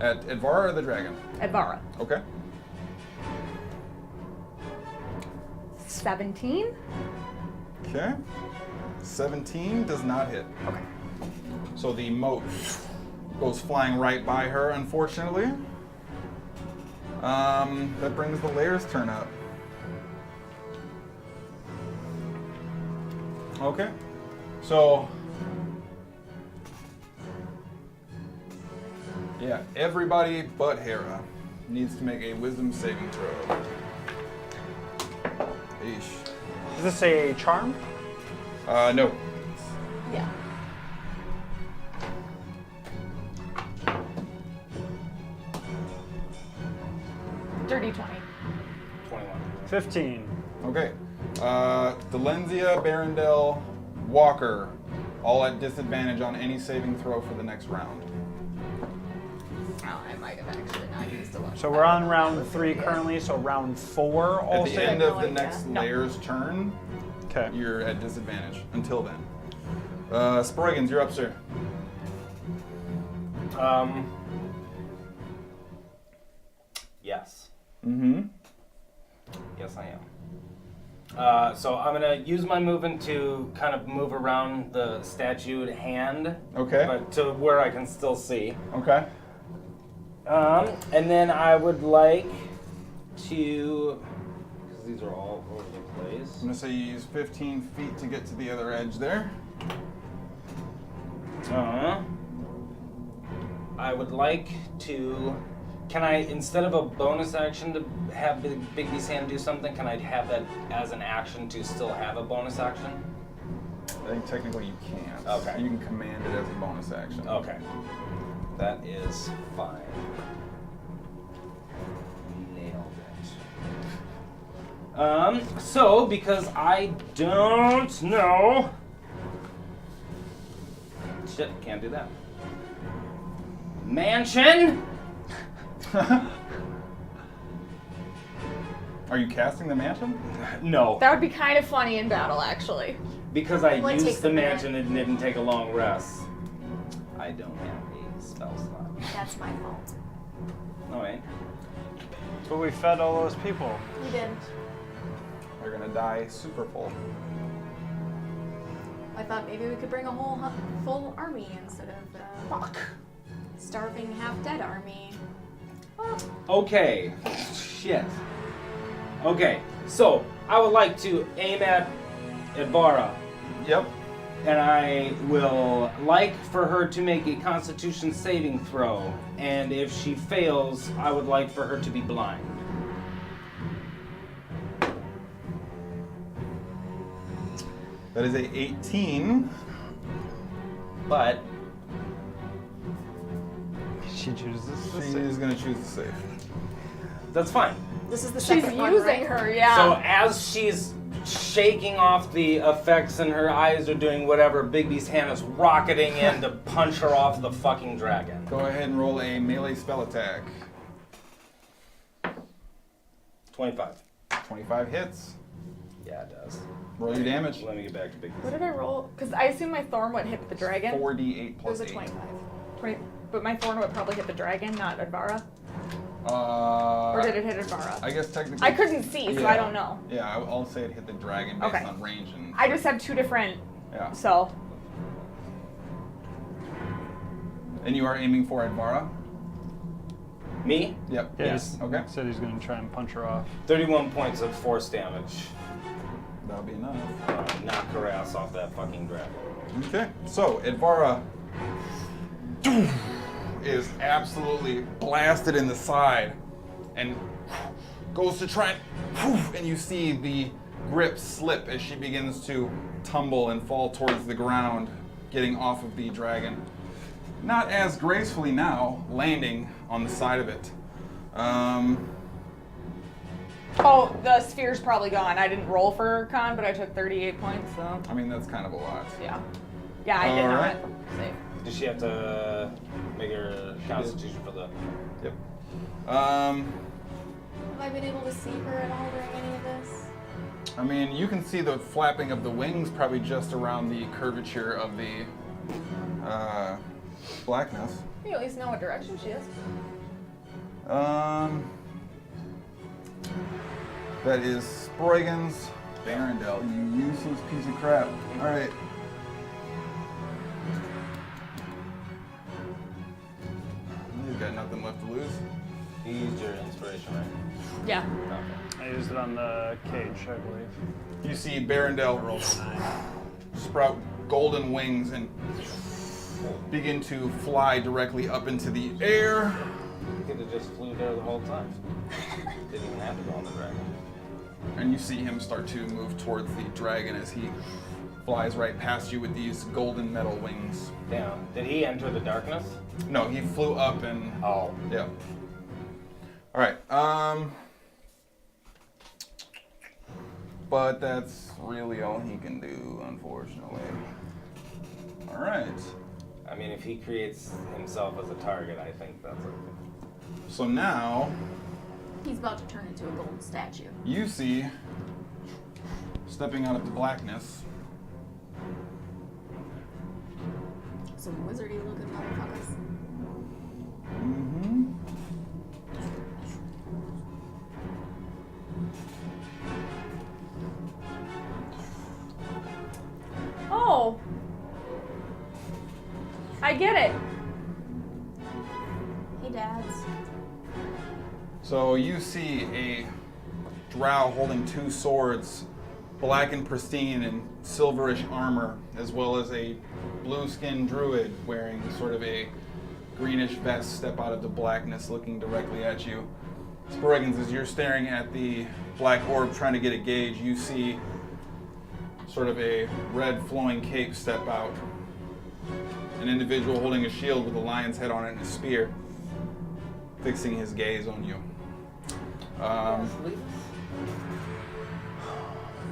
At Advara or the dragon? Advara. Okay. 17? Okay. 17 does not hit. Okay. So the moat goes flying right by her, unfortunately. That brings the layer's turn up. Okay. So, yeah, everybody but Hera needs to make a wisdom saving throw. Eesh. Is this a charm? No. Yeah. Dirty 20. 21. 15. Okay. Delenzia, Barrendell, Walker, all at disadvantage on any saving throw for the next round. Oh, I might have actually not used a lot. So we're on round 3 currently, so round 4 all At the saving? end of the No next idea. No. layer's turn, Okay. you're at disadvantage until then. Sproigins, you're up, sir. Yes. Mm-hmm. Yes, I am. So I'm gonna use my movement to kind of move around the statued hand, Okay. but to where I can still see. Okay. And then I would like to, because these are all over the place. I'm gonna say you use 15 feet to get to the other edge there. I would like to. Can I, instead of a bonus action to have Bigby's hand do something, can I have that as an action to still have a bonus action? I think technically you can't. Okay. You can command it as a bonus action. Okay. That is fine. Nailed it. So, because I don't know. Shit, can't do that. Mansion? Are you casting the mansion? No. That would be kind of funny in battle, actually. Because I Well, it used takes the a minute. mansion and didn't take a long rest. I don't have a spell slot. That's my fault. Alright. But we fed all those people. You didn't. You're gonna die super full. I thought maybe we could bring a whole full army instead of starving, half-dead army. Okay. Shit. Okay. So, I would like to aim at Edvara. Yep. And I will like for her to make a Constitution saving throw. And if she fails, I would like for her to be blind. That is a 18. But She chooses to She save. is gonna choose to save. that's fine. This is the She's second one, using right? her, yeah. So as she's shaking off the effects and her eyes are doing whatever, Bigby's hand is rocketing in to punch her off the fucking dragon. Go ahead and roll a melee spell attack. 25. 25 hits. Yeah, it does. Roll your damage. Let me get back to Bigby's. What did I roll? Because I assume my thorn would hit the dragon. 4d8 It plus was a 8. 25. 20, but my thorn would probably hit the dragon, not Advara. Or Or did it hit Advara? I guess technically. I couldn't see, so I don't know. Yeah, I'll say it hit the dragon based Okay. on range and. I just have two different, Yeah. so. And you are aiming for Advara? Me? Yep. Yeah, Yes. Okay. Said he's gonna try and punch her off. 31 points of force damage. That'll be enough. Knock her ass off that fucking dragon. Okay. So, Advara is absolutely blasted in the side and goes to try and you see the grip slip as she begins to tumble and fall towards the ground, getting off of the dragon. Not as gracefully now, landing on the side of it. Oh, the sphere's probably gone. I didn't roll for con, but I took 38 points, so. I mean, that's kind of a lot. Yeah. Yeah, I did not Alright. save. Does she have to make her constitution for the... Yep. Have I been able to see her at all during any of this? I mean, you can see the flapping of the wings probably just around the curvature of the blackness. You at least know what direction she is. That is Sproigins. Barondel, you useless piece of crap. Alright. He's got nothing left to lose. You used your inspiration, right? Yeah. Okay. I used it on the cage, I believe. You see Barondel sprout golden wings and begin to fly directly up into the air. You could have just flew there the whole time. Didn't even have to go on the dragon. And you see him start to move towards the dragon as he flies right past you with these golden metal wings. Damn. Did he enter the darkness? No, he flew up and Oh. yeah. All right. But that's really all he can do, unfortunately. All right. I mean, if he creates himself as a target, I think that's okay. So now He's about to turn into a golden statue. you see, stepping out of the blackness, Some wizardy looking motherfuckers. I get it. Hey, dads. So you see a drow holding two swords, black and pristine in silverish armor, as well as a blue-skinned druid wearing sort of a greenish vest step out of the blackness looking directly at you. Sproigins, as you're staring at the black orb trying to get a gauge, you see sort of a red flowing cape step out. An individual holding a shield with a lion's head on it and a spear, fixing his gaze on you.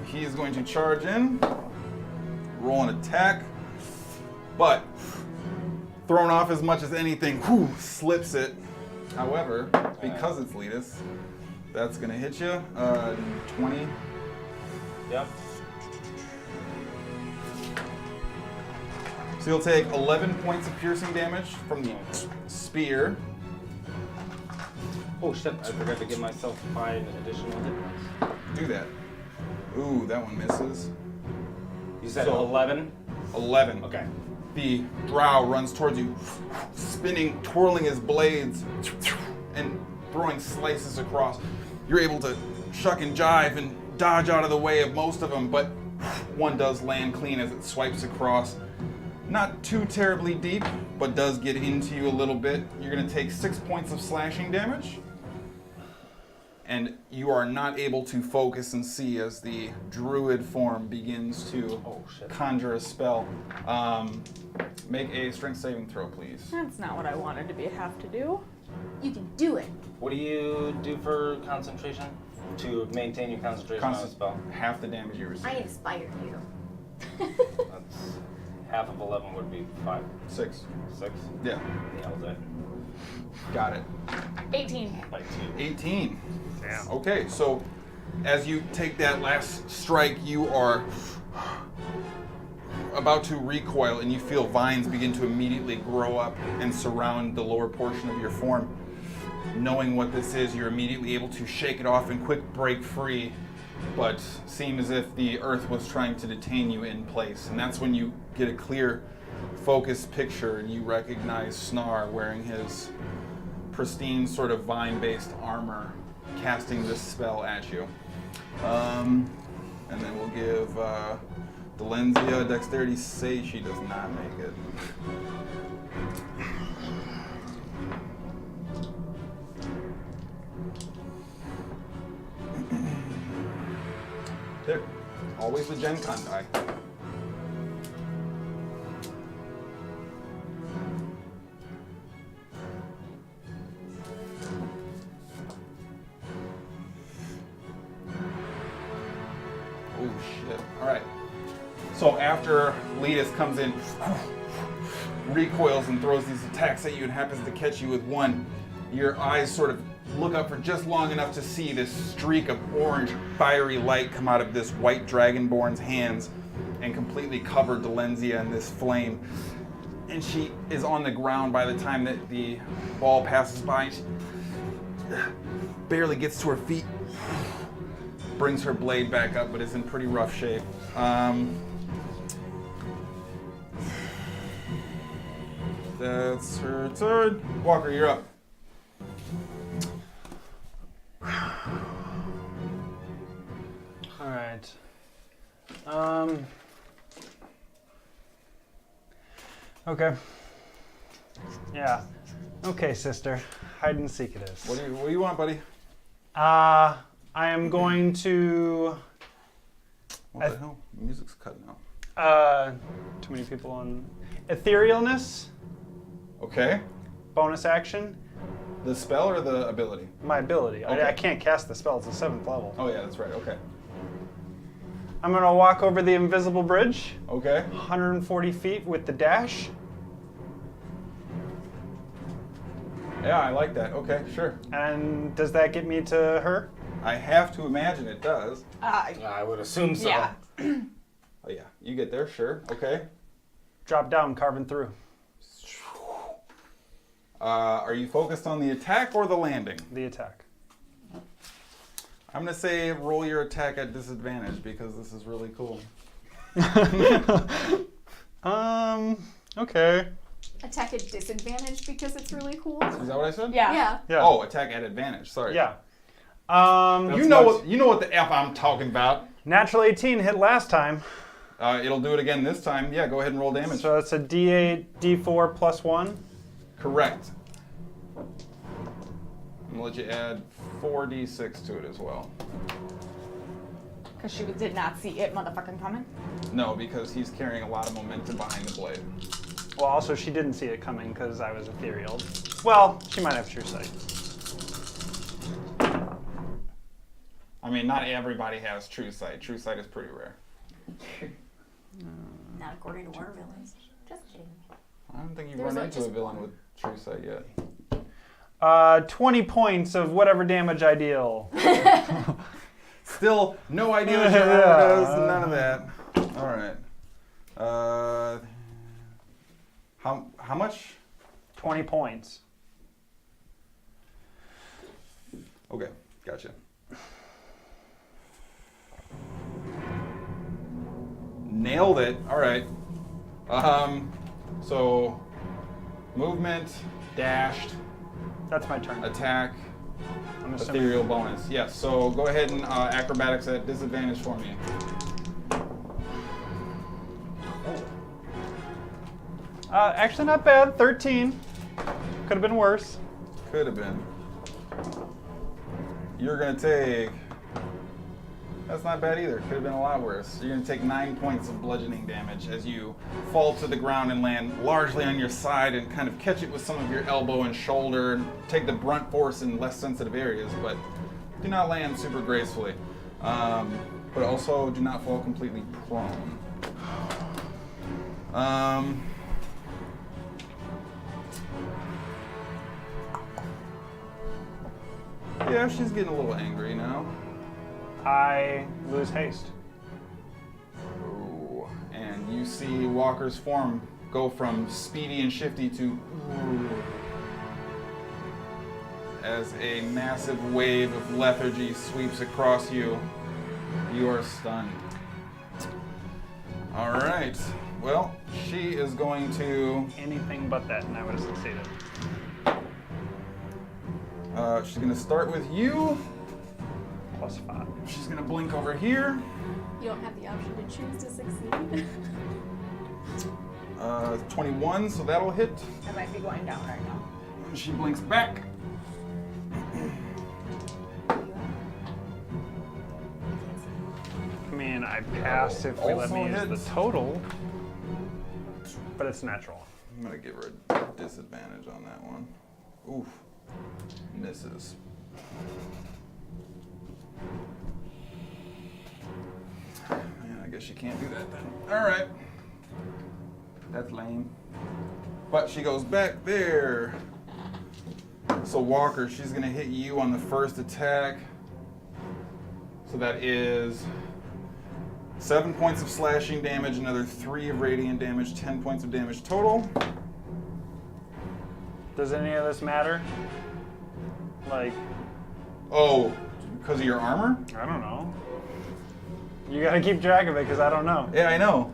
He is going to charge in, roll an attack, but thrown off as much as anything, slips it. However, because it's Letus, that's going to hit you. 20. Yep. So you'll take 11 points of piercing damage from the spear. Oh shit, I forgot to give myself 5 additional hit points. Do that. Ooh, that one misses. You said So- 11? 11. Okay. The drow runs towards you, spinning, twirling his blades, and throwing slices across. You're able to shuck and jive and dodge out of the way of most of them, but one does land clean as it swipes across. Not too terribly deep, but does get into you a little bit. You're going to take 6 points of slashing damage. And you are not able to focus and see as the druid form begins to conjure a spell. Make a strength saving throw, please. That's not what I wanted to have to do. You can do it. What do you do for concentration? To maintain your concentration on a spell? Half the damage you I receive. inspired you. That's half of 11 would be 5. 6. 6? Yeah, Nailed it. got it. 18. Like 18. Damn. Okay, so as you take that last strike, you are about to recoil and you feel vines begin to immediately grow up and surround the lower portion of your form. Knowing what this is, you're immediately able to shake it off and quick break free, but seem as if the earth was trying to detain you in place. And that's when you get a clear, focused picture and you recognize Snar wearing his pristine sort of vine-based armor, casting this spell at you. And then we'll give Delenzia dexterity save. She does not make it. There. Always the Gen Con die. Oh shit. Alright. So after Letus comes in, recoils and throws these attacks at you and happens to catch you with one, your eyes sort of look up for just long enough to see this streak of orange fiery light come out of this white dragonborn's hands and completely cover Delenzia in this flame. And she is on the ground by the time that the ball passes by. She barely gets to her feet, brings her blade back up, but is in pretty rough shape. That's her turn. Walker, you're up. All right. Okay. Yeah. Okay, sister. Hide and seek it is. What do you want, buddy? I am going to. What the hell? The music's cutting out. Too many people on. Etherealness. Okay. Bonus action. The spell or the ability? My ability. Okay. I can't cast the spell. It's a 7th level. Oh yeah, that's right. Okay. I'm going to walk over the invisible bridge. Okay. 140 feet with the dash. Yeah, I like that. Okay, sure. And does that get me to her? I have to imagine it does. I would assume so. Yeah. Oh yeah, you get there, sure. Okay. Drop down, carving through. Are you focused on the attack or the landing? The attack. I'm gonna say roll your attack at disadvantage because this is really cool. Okay. attack at disadvantage because it's really cool? Is that what I said? Yeah. Yeah. Oh, attack at advantage. Sorry. Yeah. You know what the F I'm talking about. Natural 18 hit last time. It'll do it again this time. Yeah, go ahead and roll damage. So it's a D8, D4 plus 1. Correct. I'm gonna let you add 4d6 to it as well. Because she did not see it motherfucking coming. No, because he's carrying a lot of momentum behind the blade. Well, also, she didn't see it coming because I was ethereal. Well, she might have true sight. I mean, not everybody has true sight. True sight is pretty rare. Not according to our villains. Just kidding. I don't think you've There's run like into a just villain one. with true sight yet. 20 points of whatever damage I deal. Still, no idea what your armor does, none of that. All right. How much? 20 points. Okay, gotcha. Nailed it. All right. So movement, dashed, That's my turn. attack, I'm assuming. ethereal bonus. Yes. So go ahead and acrobatics at disadvantage for me. Actually, not bad. 13. Could have been worse. Could have been. You're gonna take. That's not bad either. Could have been a lot worse. You're gonna take 9 points of bludgeoning damage as you fall to the ground and land largely on your side and kind of catch it with some of your elbow and shoulder and take the brunt force in less sensitive areas, but do not land super gracefully. But also do not fall completely prone. Yeah, she's getting a little angry now. I lose haste. Ooh. And you see Walker's form go from speedy and shifty to ooh, as a massive wave of lethargy sweeps across you. You are stunned. All right. Well, she is going to. Anything but that, and I would have succeeded. She's going to start with you. Plus 5. She's going to blink over here. You don't have the option to choose to succeed. 21, so that'll hit. I might be going down right now. She blinks back. I mean, I pass if we let me Also use hits. the total, but it's natural. I'm going to give her a disadvantage on that one. Oof. Misses. Man, I guess you can't do that then. All right. That's lame. But she goes back there. So Walker, she's going to hit you on the first attack. So that is 7 points of slashing damage, another 3 of radiant damage, 10 points of damage total. Does any of this matter? Like, Oh, because of your armor? I don't know. You gotta keep track of it, because I don't know. Yeah, I know.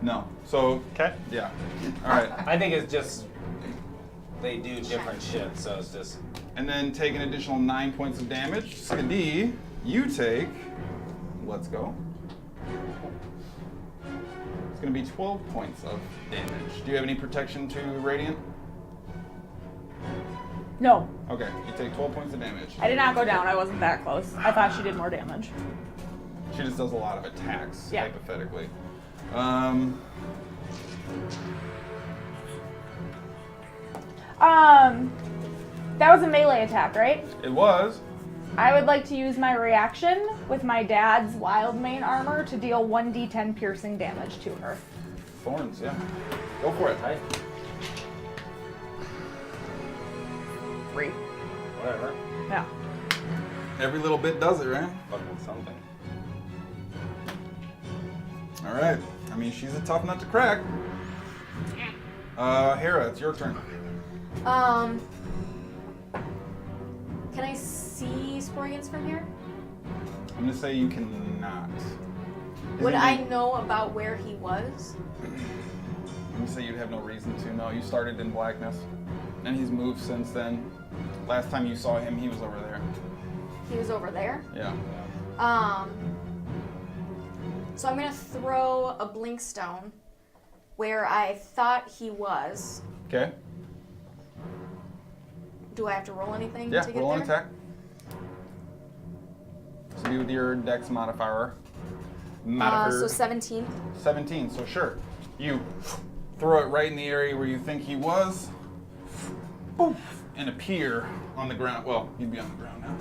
No. So, Okay. yeah. All right. I think it's just they do different shit, so it's just And then take an additional 9 points of damage. Skadi, you take. Let's go. It's going to be 12 points of damage. Do you have any protection to Radiant? No, Okay, you take 12 points of damage. I did not go down. I wasn't that close. I thought she did more damage. She just does a lot of attacks, Yeah. hypothetically. That was a melee attack, right? It was. I would like to use my reaction with my dad's wild mane armor to deal 1d10 piercing damage to her. Thorns, yeah. Go for it. right. 3. Whatever. Yeah. Every little bit does it, right? Fucking something. All right. I mean, she's a tough nut to crack. Hera, it's your turn. Can I see Sproigins from here? I'm gonna say you cannot. Would I know about where he was? You say you'd have no reason to. No, you started in blackness, and he's moved since then. Last time you saw him, he was over there. He was over there? Yeah. So I'm gonna throw a blink stone where I thought he was. Okay. Do I have to roll anything Yeah, to get roll there? an attack. So be with your dex modifier. So 17. 17, so sure. You throw it right in the area where you think he was, poof, and appear on the ground. Well, you'd be on the ground now.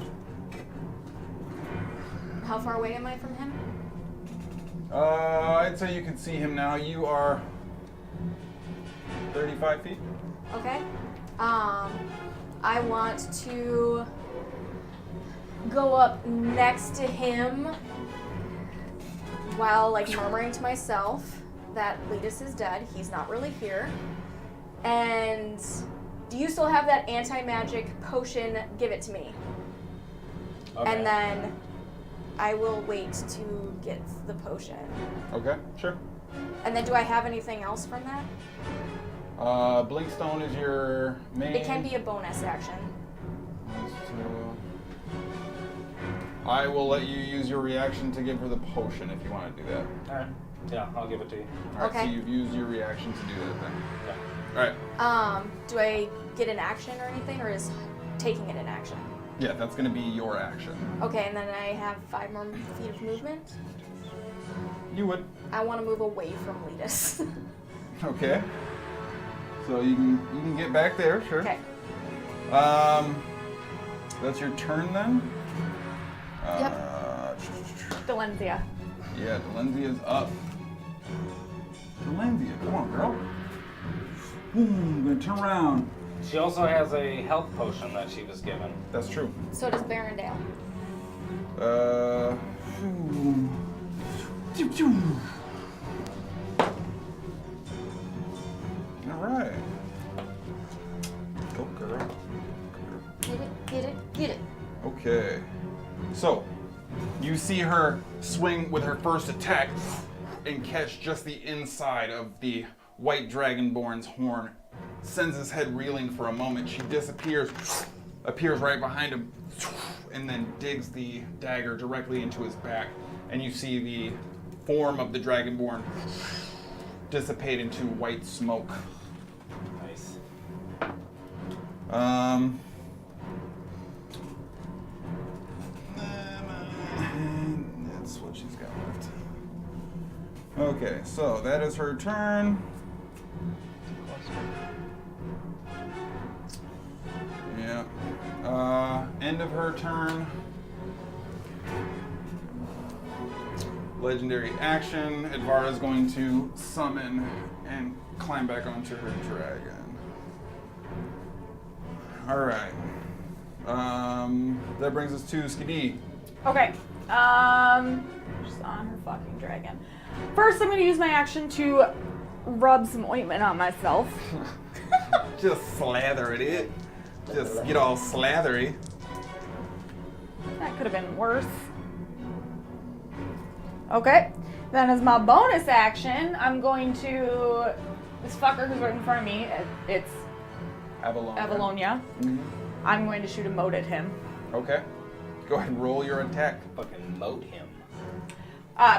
How far away am I from him? I'd say you can see him now. You are 35 feet. Okay. I want to go up next to him while like murmuring to myself that Letus is dead. He's not really here. And do you still have that anti-magic potion? Give it to me. Okay. And then I will wait to get the potion. Okay, sure. And then do I have anything else from that? Blinkstone is your main. It can be a bonus action. I will let you use your reaction to give her the potion if you want to do that. Alright. Yeah, I'll give it to you. Alright, Okay. so you've used your reaction to do that then. Yeah. Alright. Do I get an action or anything, or is taking it an action? Yeah, that's going to be your action. Okay, and then I have 5 more feet of movement. You would. I want to move away from Letus. Okay. So you can get back there, sure. Okay. That's your turn then? Yep. Delenzia. Yeah, Delenzia's up. Delenzia, come on, girl. I'm gonna turn around. She also has a health potion that she was given. That's true. So does Barondale. All right. Go, girl. Get it. Okay. So, you see her swing with her first attack and catch just the inside of the white dragonborn's horn. Sends his head reeling for a moment. She disappears, appears right behind him, and then digs the dagger directly into his back. And you see the form of the dragonborn dissipate into white smoke. Nice. That's what she's got left. Okay, so that is her turn. Yeah. End of her turn. Legendary action. Advara is going to summon and climb back onto her dragon. All right. That brings us to Skadi. Okay. Just on her fucking dragon. First, I'm going to use my action to rub some ointment on myself. Just slather it. Just get all slathery. That could have been worse. Okay. Then as my bonus action, I'm going to... This fucker who's right in front of me, it's Avalonia. Mhm. I'm going to shoot a mote at him. Okay. Go ahead and roll your attack. Fucking moat him.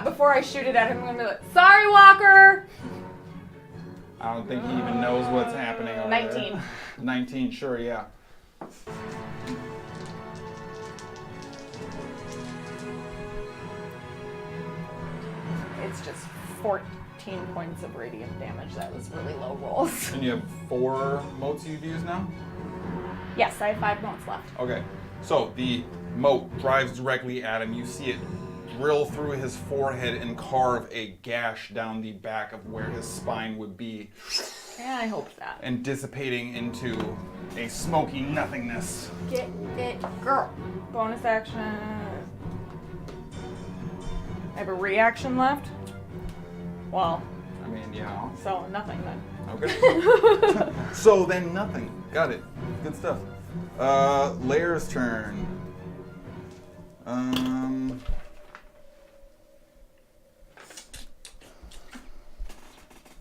Before I shoot it at him, I'm going to be like, sorry, Walker! I don't think he even knows what's happening over 19. there. 19, sure, yeah. It's just 14 points of radiant damage. That was really low rolls. And you have 4 motes you've used now? Yes, I have 5 motes left. Okay. So the mote drives directly at him. You see it drill through his forehead and carve a gash down the back of where his spine would be, Yeah, I hoped that. and dissipating into a smoky nothingness. Get it, girl. Bonus action. I have a reaction left. Well, I mean, you know. so nothing then. Okay. So then nothing. Got it. Good stuff. Lair's turn.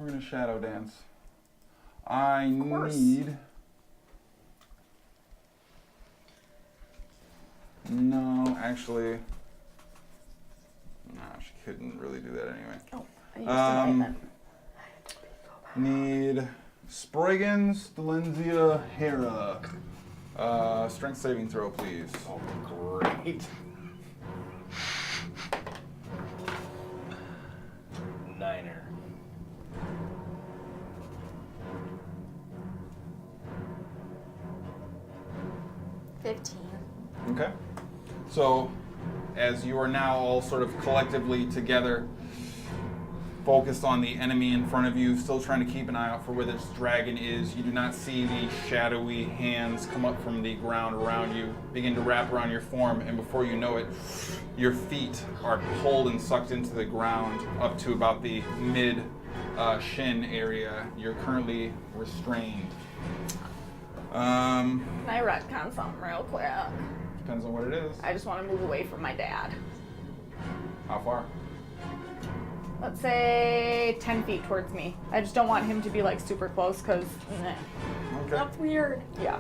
We're gonna shadow dance. I course. need. No, actually. No, she couldn't really do that anyway. Oh, I used to know that. Need Sproigins, Delenzia, Hara. Strength saving throw, please. Oh, great. Niner. Okay. So, as you are now all sort of collectively together, focused on the enemy in front of you, still trying to keep an eye out for where this dragon is, you do not see the shadowy hands come up from the ground around you, begin to wrap around your form, and before you know it, your feet are pulled and sucked into the ground up to about the mid shin area. You're currently restrained. Can I retcon something real quick? Depends on what it is. I just want to move away from my dad. How far? Let's say 10 feet towards me. I just don't want him to be like super close because Okay. that's weird. Yeah.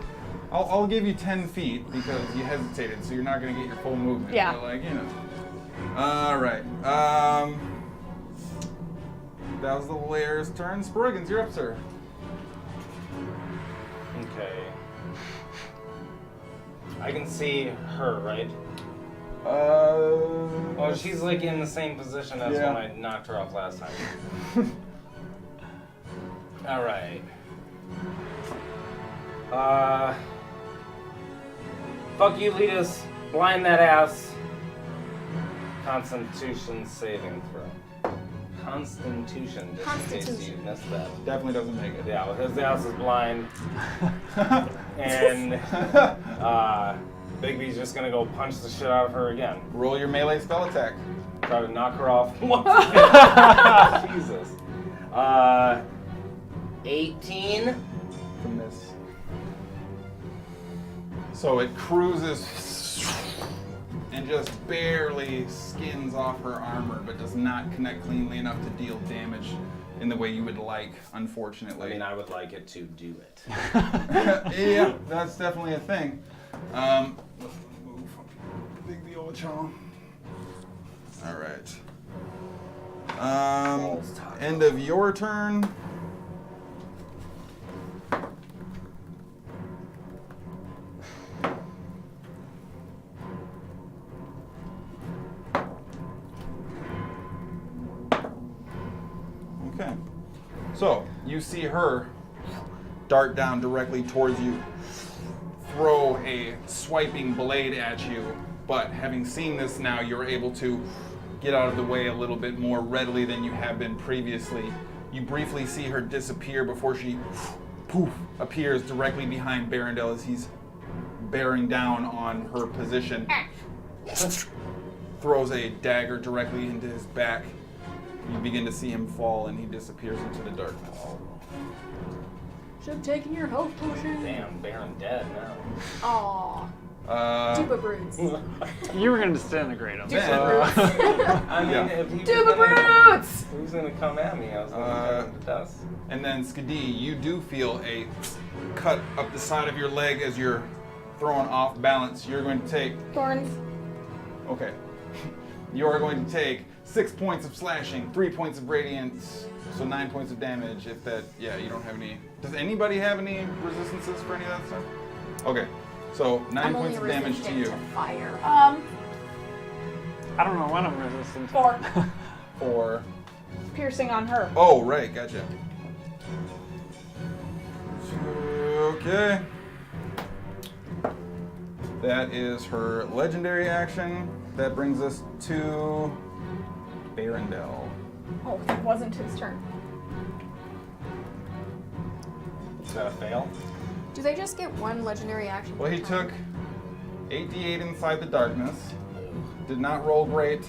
I'll give you 10 feet because you hesitated, so you're not going to get your full movement. Yeah. But like, you know. All right. That was the layer's turn. Sproigins, you're up, sir. Okay. I can see her, right? Oh, she's like in the same position as Yeah. when I knocked her off last time. All right. Fuck you, Letus. Blind that ass. Constitution saving throw. Constitution, just in case you missed that. Definitely doesn't make it. Yeah, because the ass is blind. And Bigby's just gonna go punch the shit out of her again. Roll your melee spell attack. Try to knock her off. Jesus. 18. From this. So it cruises and just barely skins off her armor, but does not connect cleanly enough to deal damage in the way you would like, unfortunately. I mean, I would like it to do it. Yeah, that's definitely a thing. Let's move Big the old chum. All right. End of your turn. Okay. So, you see her dart down directly towards you, throw a swiping blade at you, but having seen this now, you're able to get out of the way a little bit more readily than you have been previously. You briefly see her disappear before she poof appears directly behind Barrendell as he's bearing down on her position. Throws a dagger directly into his back. You begin to see him fall and he disappears into the darkness. Should have taken your health potion. Damn, Baron dead now. Aw. Dupa brutes. You were going to stand the grate on Man. that. I mean, Yeah. if he was Dupa gonna, brutes! if he was gonna come at me, I was gonna take him to test. And then Skadi, you do feel a cut up the side of your leg as you're thrown off balance. You're going to take, Thorns. okay. You are going to take 6 points of slashing, 3 points of radiance, so 9 points of damage. If that, yeah, you don't have any. Does anybody have any resistances for any of that stuff? Okay, so 9 points of damage to you. Fire. I don't know what I'm resistant to. 4. For, Piercing on her. oh, right, gotcha. Okay. That is her legendary action. That brings us to Barrendell. Oh, it wasn't his turn. Is that a fail? Do they just get one legendary action? Well, per he time? took 8d8 inside the darkness. Did not roll great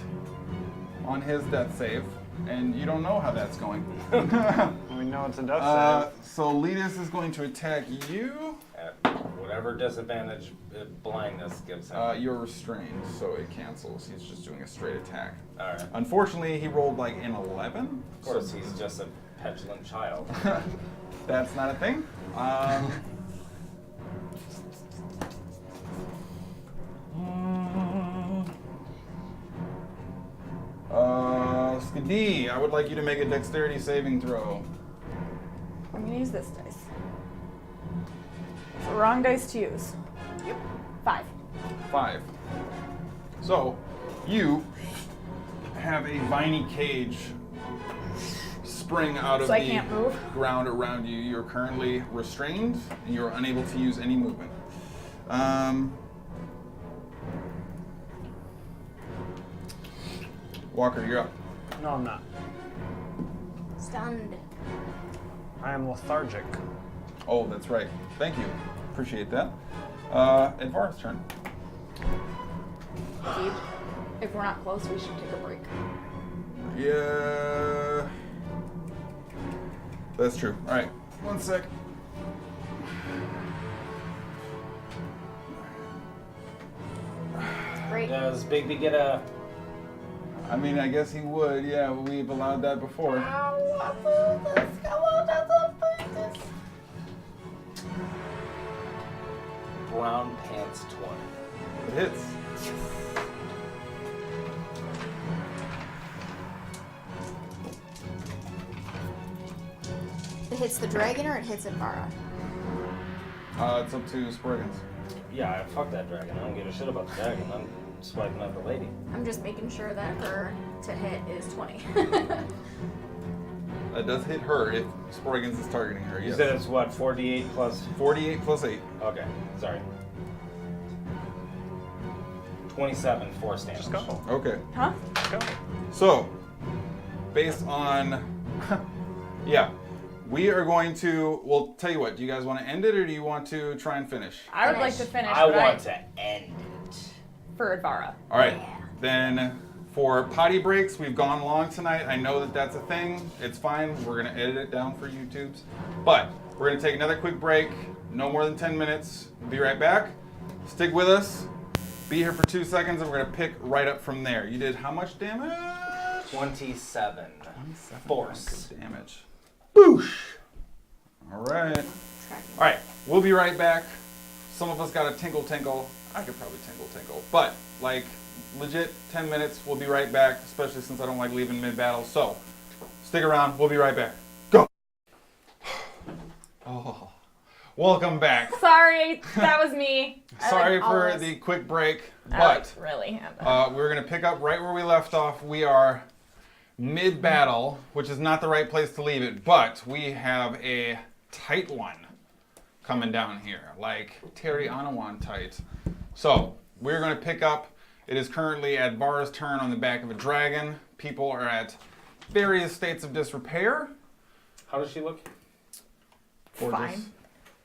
on his death save, and you don't know how that's going. We know it's a death save. So Letus is going to attack you. At whatever Whatever disadvantage blindness gives him. You're restrained, so it cancels. He's just doing a straight attack. Alright. Unfortunately, he rolled like an 11. Of course, he's just a petulant child. That's not a thing. Skadi, I would like you to make a dexterity saving throw. I'm gonna use this dice. It's the wrong dice to use. Yep. 5. 5. So, you have a viney cage spring out of So I the can't move? ground around you. You're currently restrained, and you're unable to use any movement. Walker, you're up. No, I'm not. Stunned. I am lethargic. Oh, that's right. Thank you. Appreciate that. Edvar's turn. Keep. If we're not close, we should take a break. Yeah. That's true. All right. 1 sec. Great. Does Bigby get a... I mean, I guess he would. Yeah, we've allowed that before. Brown pants 20? It hits. It hits the dragon or it hits Hara? It's up to Sproigins. Yeah, fuck that dragon. I don't give a shit about the dragon. I'm swiping out the lady. I'm just making sure that her to hit is 20. That does hit her if Sproigins is targeting her. You Yes. said it's what, 48 plus... 48 plus 8. Okay, sorry. 27 force damage. Just go. Okay. Huh? Go. So, based on, yeah, we are going to. Well, tell you what. Do you guys want to end it, or do you want to try and finish? I would like to finish, I but want to end it. for Advara. All right. Then for potty breaks, we've gone long tonight. I know that that's a thing. It's fine. We're gonna edit it down for YouTube's. But we're gonna take another quick break. No more than 10 minutes. Be right back. Stick with us. Be here for 2 seconds, and we're gonna pick right up from there. You did how much damage? 27. 27 Force. points of damage. Boosh. All right. Tracking. All right. We'll be right back. Some of us got a tinkle. I could probably tinkle. But like legit 10 minutes. We'll be right back. Especially since I don't like leaving mid-battle. So stick around. We'll be right back. Go. Oh. Welcome back. Sorry, that was me. Sorry like all for this. the quick break, I but really had we're gonna pick up right where we left off. We are mid-battle, which is not the right place to leave it, but we have a tight one coming down here, like Terry Anawan tight. So we're gonna pick up. It is currently at Vara's turn on the back of a dragon. People are at various states of disrepair. How does she look? Gorgeous. Fine.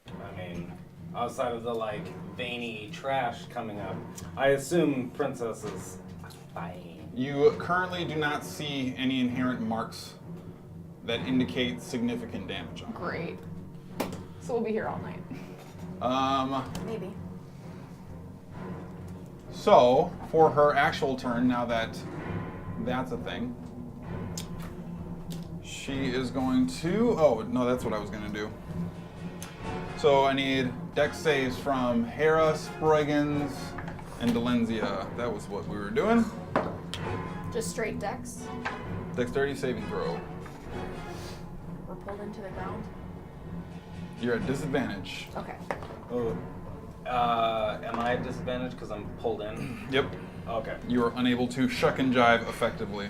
I mean, outside of the like veiny trash coming up, I assume Princess is fine. You currently do not see any inherent marks that indicate significant damage on her. Great. So we'll be here all night. Maybe. So, for her actual turn, now that that's a thing, she is going to. Oh, no, that's what I was going to do. So, I need dex saves from Hara, Sproigins, and Delenzia. That was what we were doing. Just straight dex. Dexterity saving throw. We're pulled into the ground. You're at disadvantage. Okay. Oh. Am I at disadvantage because I'm pulled in? Yep. Okay. You are unable to shuck and jive effectively.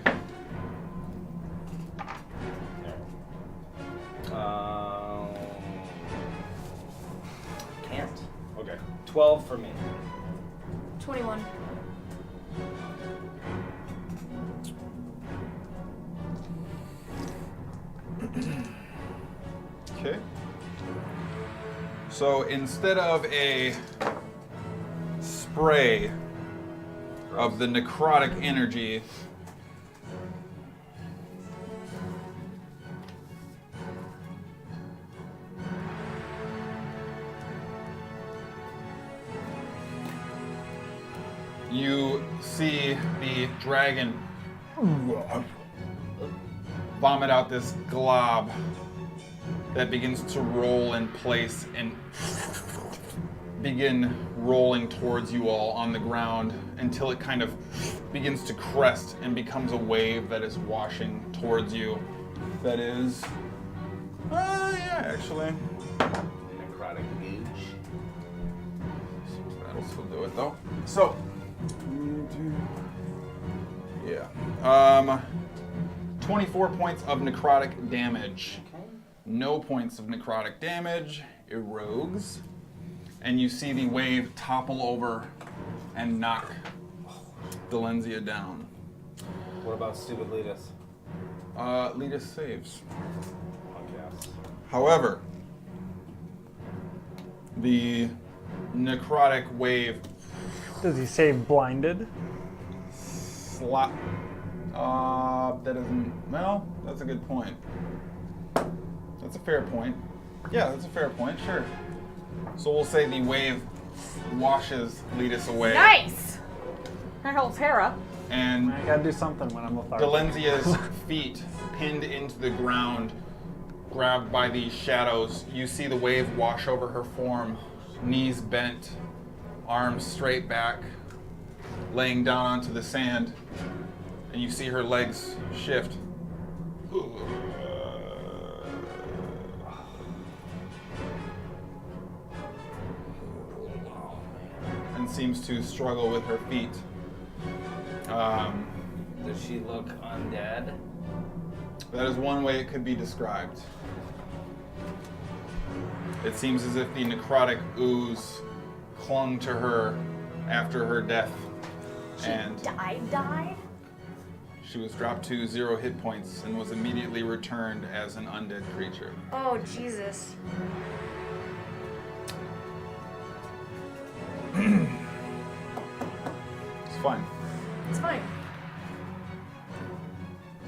Can't. Okay. 12 for me. 21. Okay. So instead of a spray of the necrotic energy, see the dragon vomit out this glob that begins to roll in place and begin rolling towards you all on the ground until it kind of begins to crest and becomes a wave that is washing towards you. That is, yeah, actually. Necrotic gauge. That'll still do it though. So, yeah. 24 points of necrotic damage. Okay. No points of necrotic damage. Erogues. And you see the wave topple over and knock Delenzia down. What about stupid Letus? Letus saves. Yes. However, the necrotic wave Does he save blinded? slap. That isn't. Well, that's a good point. That's a fair point. Yeah, that's a fair point. Sure. So we'll say the wave washes Letus away. Nice! That helps Hara. And I gotta do something when I'm lethargic. Delenzia's feet pinned into the ground, grabbed by these shadows. You see the wave wash over her form, knees bent, arms straight back, laying down onto the sand, and you see her legs shift. And seems to struggle with her feet. Does she look undead? That is one way it could be described. It seems as if the necrotic ooze clung to her after her death. And Died? she was dropped to 0 hit points and was immediately returned as an undead creature. Oh, Jesus. It's fine. It's fine.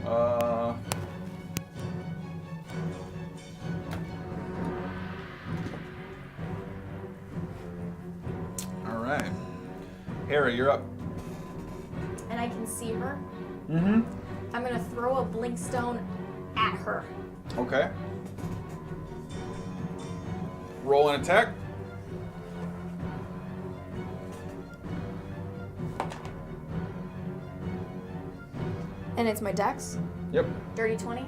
All right. Hara, you're up. And I can see her. Mm-hmm. I'm gonna throw a blink stone at her. Okay. Roll an attack. And it's my dex. Yep. Dirty 20.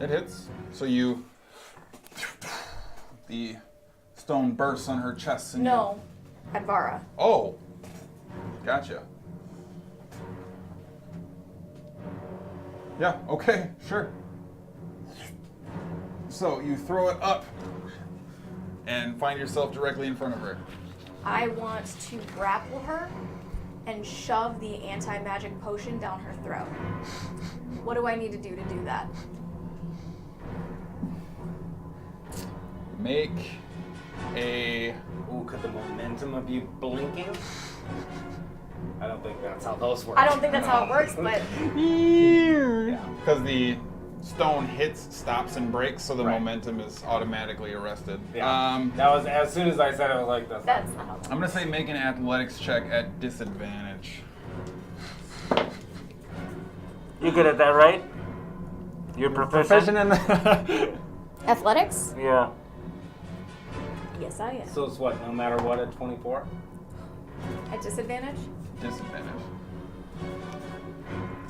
It hits. So you. The stone bursts on her chest. And No. Advara. Oh. Gotcha. Yeah, okay, sure. So you throw it up and find yourself directly in front of her. I want to grapple her and shove the anti-magic potion down her throat. What do I need to do that? Make a. Ooh, could the momentum of you blinking? I don't think that's how those work. I don't think that's how it works, but Yeah, because the stone hits, stops, and breaks, so the Right. momentum is automatically arrested. Yeah. That was as soon as I said it, I was like, that's not how I'm gonna say make an athletics check at disadvantage. You good at that, right? You're proficient? Proficient in the... Athletics? Yeah. Yes, I am. So it's what, no matter what at 24? At disadvantage? Disadvantage.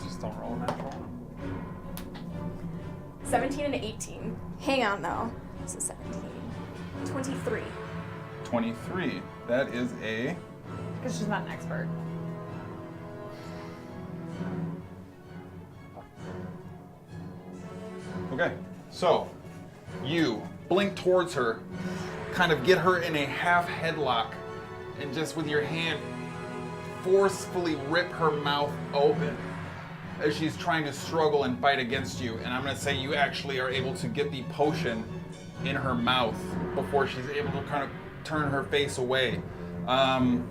Just don't roll a natural one. 17 and 18. Hang on, though. This is 17. 23. 23. That is a. Because she's not an expert. Okay, so you blink towards her, kind of get her in a half headlock, and just with your hand forcefully rip her mouth open as she's trying to struggle and fight against you. And I'm going to say you actually are able to get the potion in her mouth before she's able to kind of turn her face away. I'm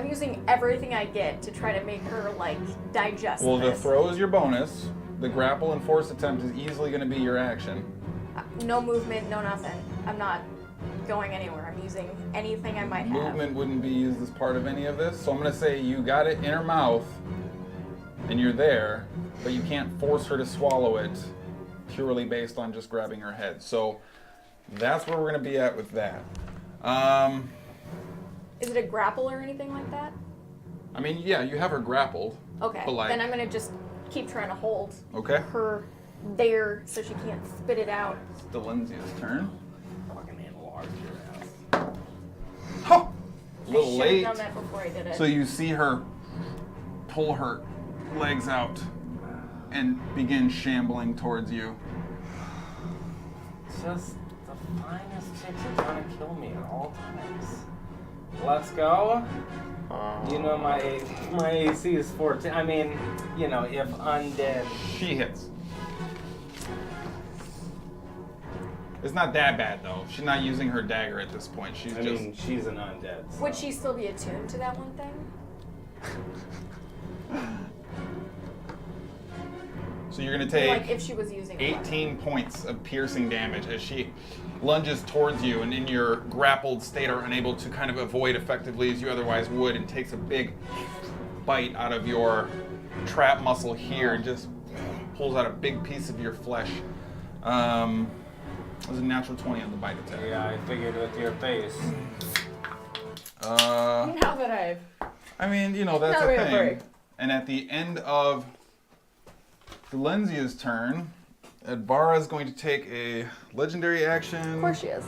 using everything I get to try to make her, like, digest Well, the this. throw is your bonus. The grapple and force attempt is easily going to be your action. No movement, no nothing. I'm not going anywhere. I'm using anything I might have. Movement wouldn't be used as part of any of this. So I'm going to say you got it in her mouth and you're there, but you can't force her to swallow it purely based on just grabbing her head. So that's where we're going to be at with that. Is it a grapple or anything like that? I mean, yeah, you have her grappled. Okay. But, like- then I'm gonna just keep trying to hold Okay. her there so she can't spit it out. It's Delenzio's turn. Fucking enlarge your ass. Huh! A little I should late. have done that before I did it. So you see her pull her legs out and begin shambling towards you. Just the finest chicks are trying to kill me at all times. Let's go. You know my AC is 14. I mean, you know, if undead. She hits. It's not that bad though. She's not using her dagger at this point. She's I just mean, she's an undead. So. Would she still be attuned to that one thing? so you're gonna Like take if she was using a weapon. 18 points of piercing damage as she lunges towards you and in your grappled state are unable to kind of avoid effectively as you otherwise would and takes a big bite out of your trap muscle here and just pulls out a big piece of your flesh. It was a natural 20 on the bite attack. Yeah, I figured with your face. Now that I've I mean, you know, that's Now a we have a thing. break. And at the end of Delenzia's turn, Advara is going to take a legendary action. Of course she is.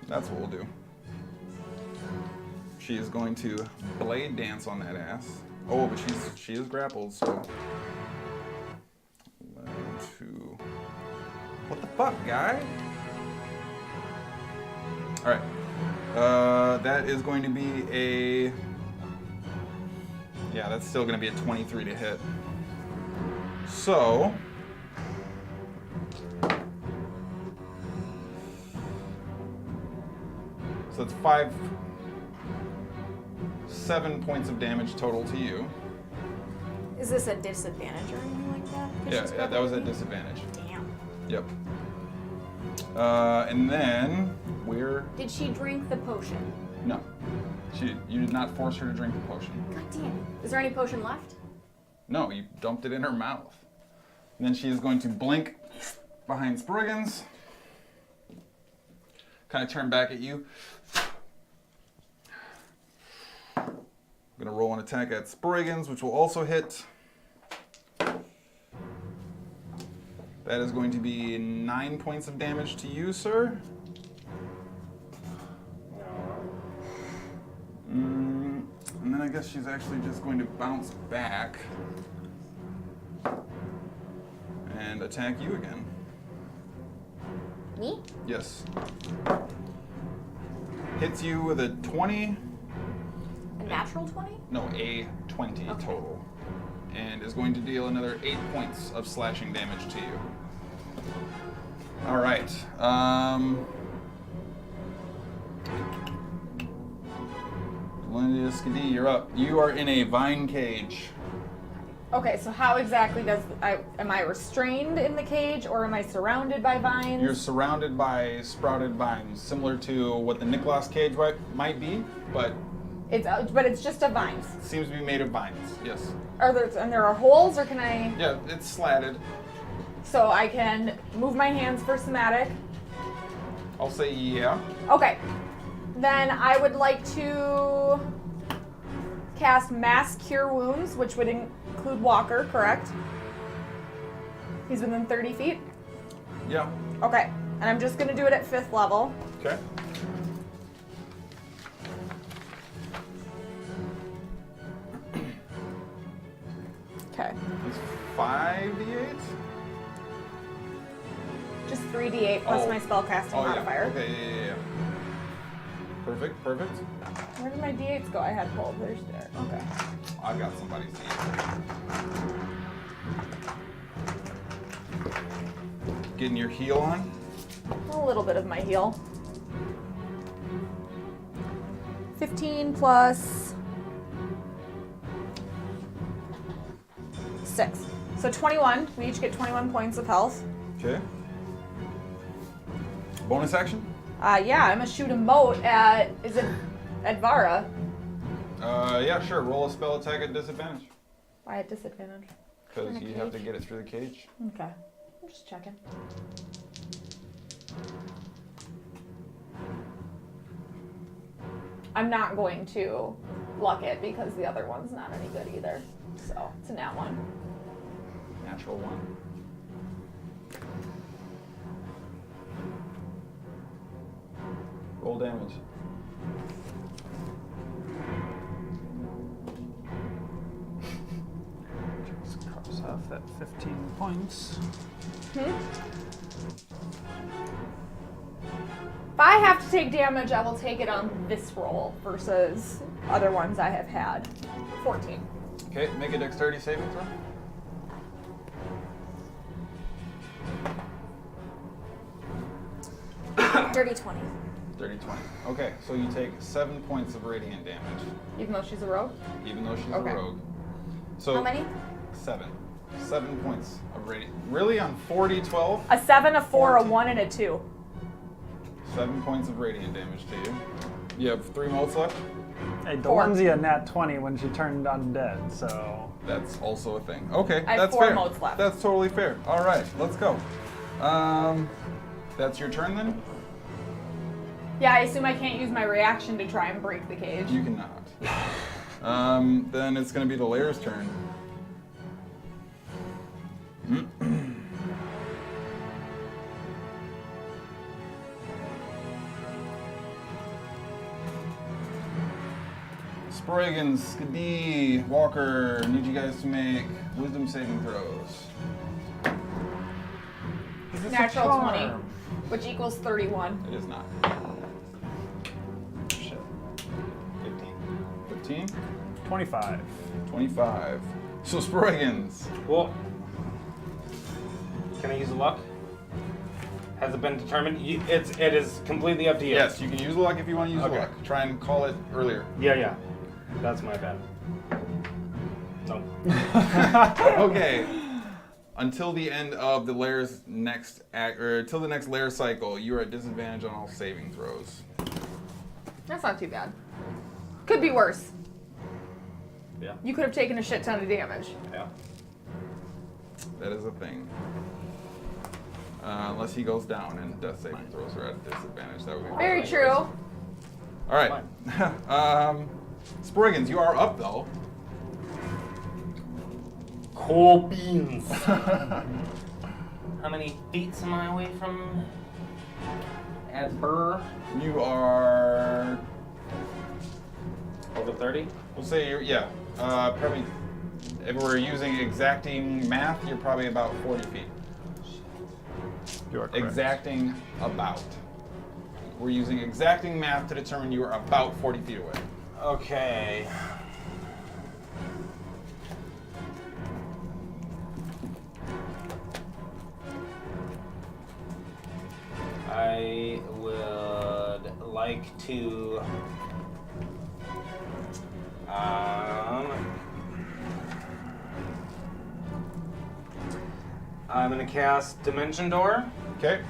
That's what we'll do. She is going to blade dance on that ass. Oh, but she is grappled, so 11, 2. What the fuck, guy? All right. That is going to be a. Yeah, that's still going to be a 23 to hit. So. So it's 7 points of damage total to you. Is this a disadvantage or anything like that? 'Cause she's Yeah, that was at grappling me? disadvantage. Damn. Yep. And then we're Did she drink the potion? no. You did not force her to drink the potion. God damn. Is there any potion left? No, you dumped it in her mouth. And then she is going to blink behind Sproigins. Kind of turn back at you. I'm gonna roll an attack at Sproigins, which will also hit. That is going to be 9 points of damage to you, sir. And then I guess she's actually just going to bounce back and attack you again. Me? Yes. Hits you with a 20. A natural 20? No, a 20 Okay. total. And is going to deal another 8 points of slashing damage to you. All right. Skadi, you're up. You are in a vine cage. Okay, so how exactly am I restrained in the cage or am I surrounded by vines? You're surrounded by sprouted vines, similar to what the Nicholas cage might be, but It's just a vines. it seems to be made of vines. Yes. There are holes, or can I? Yeah, it's slatted. So I can move my hands for somatic. I'll say yeah. Okay. Then I would like to cast Mass Cure Wounds, which would include Walker, correct? He's within 30 feet? Yeah. Okay. And I'm just going to do it at 5th level. Okay. Okay. It's 5d8? Just 3d8 plus Oh. my spellcasting Oh, modifier. yeah. Okay, yeah. Perfect. Where did my d8s go? I had pulled. There's there. Okay. I've got somebody's d8. Getting your heal on? A little bit of my heal. 15 plus 6. So 21. We each get 21 points of health. Okay. Bonus action? Yeah, I'm gonna shoot a mote at. Is it at Vara? Yeah, sure. Roll a spell attack at disadvantage. Why at disadvantage? Because you have to get it through the cage. Okay. I'm just checking. I'm not going to luck it because the other one's not any good either. So it's a nat one. Natural one. Roll damage. Just cross off that 15 points. If I have to take damage, I will take it on this roll versus other ones I have had. 14. Okay, make a dexterity saving throw. Dirty 20. Dirty 20. Okay, so you take 7 points of radiant damage, Even though she's a rogue? even though she's Okay. a rogue. So How many? 7. 7 points of radiant. Really, on 40, 12? A 7, a 4, a 14. 1, and a 2. 7 points of radiant damage to you. You have 3 motes left? Hey, Four. Delonzi a nat 20 when she turned undead, so... That's also a thing. Okay, I have that's 4 fair. motes left. That's totally fair. All right, let's go. That's your turn then? Yeah, I assume I can't use my reaction to try and break the cage. You cannot. Then it's going to be the Lair's turn. Sproigins, Skadi, Walker, need you guys to make wisdom saving throws. Natural 20, which equals 31. It is not. Shit. 15? 25. 25. So Sproigins. Well, can I use a luck? Has it been determined? It is completely up to you. Yes, you can use luck if you want to use Okay. luck. Try and call it earlier. Yeah. That's my bad. No. Okay. Until the end of the Lair's next act, or until the next Lair cycle, you are at disadvantage on all saving throws. That's not too bad. Could be worse. Yeah. You could have taken a shit ton of damage. Yeah. That is a thing. Unless he goes down and death saving throws are at disadvantage. That would be Very bad. true. All right. Sproigins, you are up though. Cool beans. How many feet am I away from at Burr? You are. Over 30? We'll say you're probably. If we're using exacting math, you're probably about 40 feet. You are correct. Exacting about. We're using exacting math to determine you are about 40 feet away. Okay. I would like to I'm gonna cast Dimension Door Okay.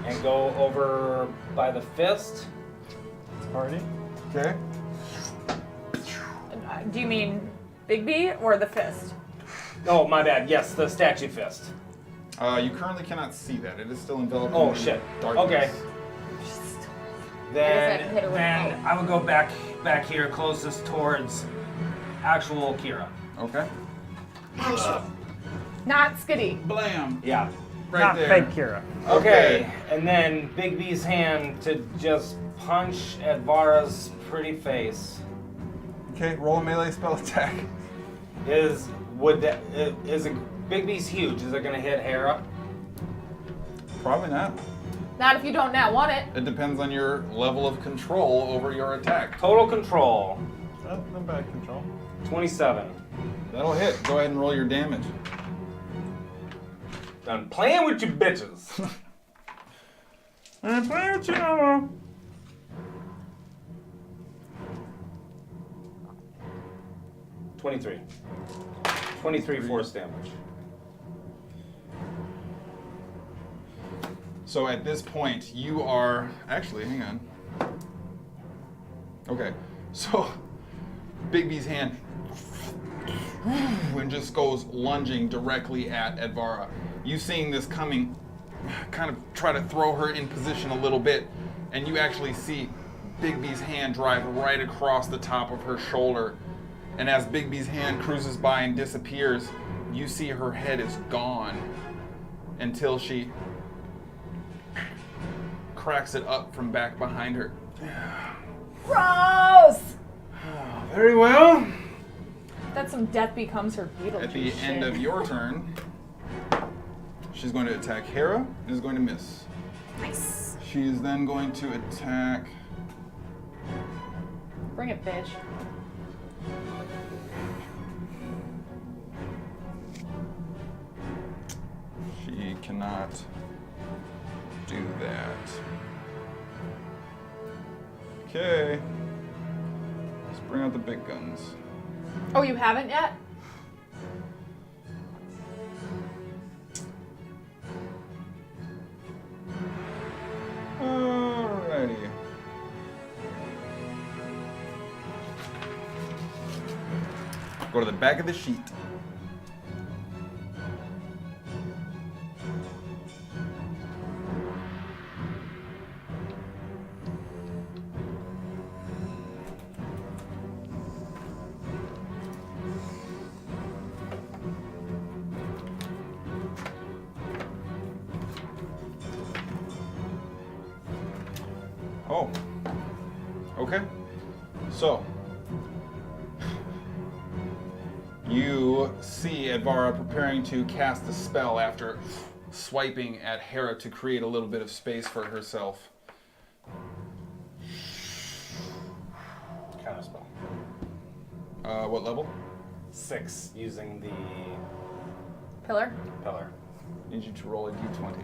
and go over by the fist. Party? Okay. Do you mean Big B or the fist? Oh, my bad. Yes, the statue fist. You currently cannot see that. It is still enveloped Oh, in shit. darkness. Okay. I guess I can hit her with Then both. I would go back here closest towards actual Kira. Okay. Not Skadi. Blam. Yeah. Right Not there. fake Kira. Okay. And then Big B's hand to just punch at Vara's pretty face Okay, roll a melee spell attack. is Big B's huge. Is it gonna hit Hara? Probably not. Not if you don't nat one it. It depends on your level of control over your attack. Total control. Not bad control. 27. That'll hit. Go ahead and roll your damage. Done playing with you bitches. I'm playing with you, Mama. 23 force damage. So at this point, you are actually, hang on. Okay, so Big B's hand and just goes lunging directly at Advara. You seeing this coming, kind of try to throw her in position a little bit, and you actually see Big B's hand drive right across the top of her shoulder. And as Big B's hand cruises by and disappears, you see her head is gone until she cracks it up from back behind her. Gross! Very well. That's some death becomes her Beetlejuice At the end shit. of your turn, she's going to attack Hera and is going to miss. Nice. She is then going to attack. Bring it, bitch. She cannot do that. Okay. Let's bring out the big guns. Oh, you haven't yet? Alrighty. Go to the back of the sheet. Oh. Okay. So. You see Advara preparing to cast a spell after swiping at Hera to create a little bit of space for herself. Counter spell. What level? 6 using the Pillar? pillar. Need you to roll a d20.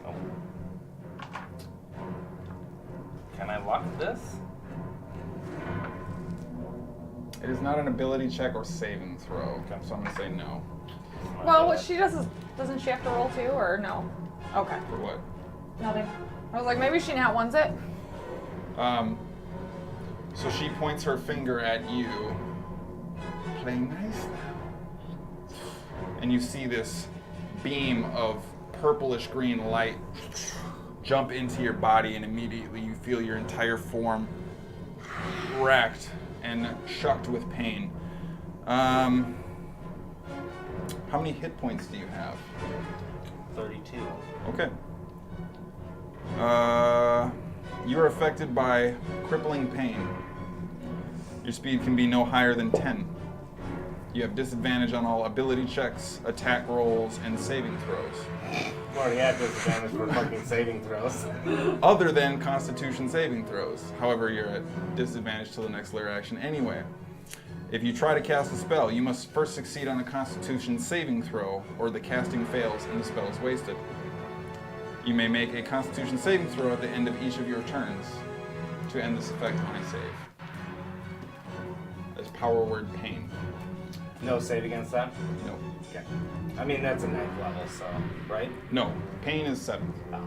Oh. Can I lock this? It is not an ability check or saving throw, so I'm gonna say no. Well, what she does is, doesn't she have to roll too, or no? Okay, For what? nothing. I was like, maybe she not wants it. So she points her finger at you. Play nice now. And you see this beam of purplish green light jump into your body, and immediately you feel your entire form racked and shucked with pain. How many hit points do you have? 32. Okay. You are affected by crippling pain. Your speed can be no higher than 10. You have disadvantage on all ability checks, attack rolls, and saving throws. You already had disadvantage for fucking saving throws. Other than Constitution saving throws. However, you're at disadvantage till the next layer action anyway. If you try to cast a spell, you must first succeed on a Constitution saving throw, or the casting fails and the spell is wasted. You may make a Constitution saving throw at the end of each of your turns to end this effect on a save. That's power word pain. No save against that? No. Okay. I mean, that's a 9th level, so, right? No. Pain is 7th. Oh.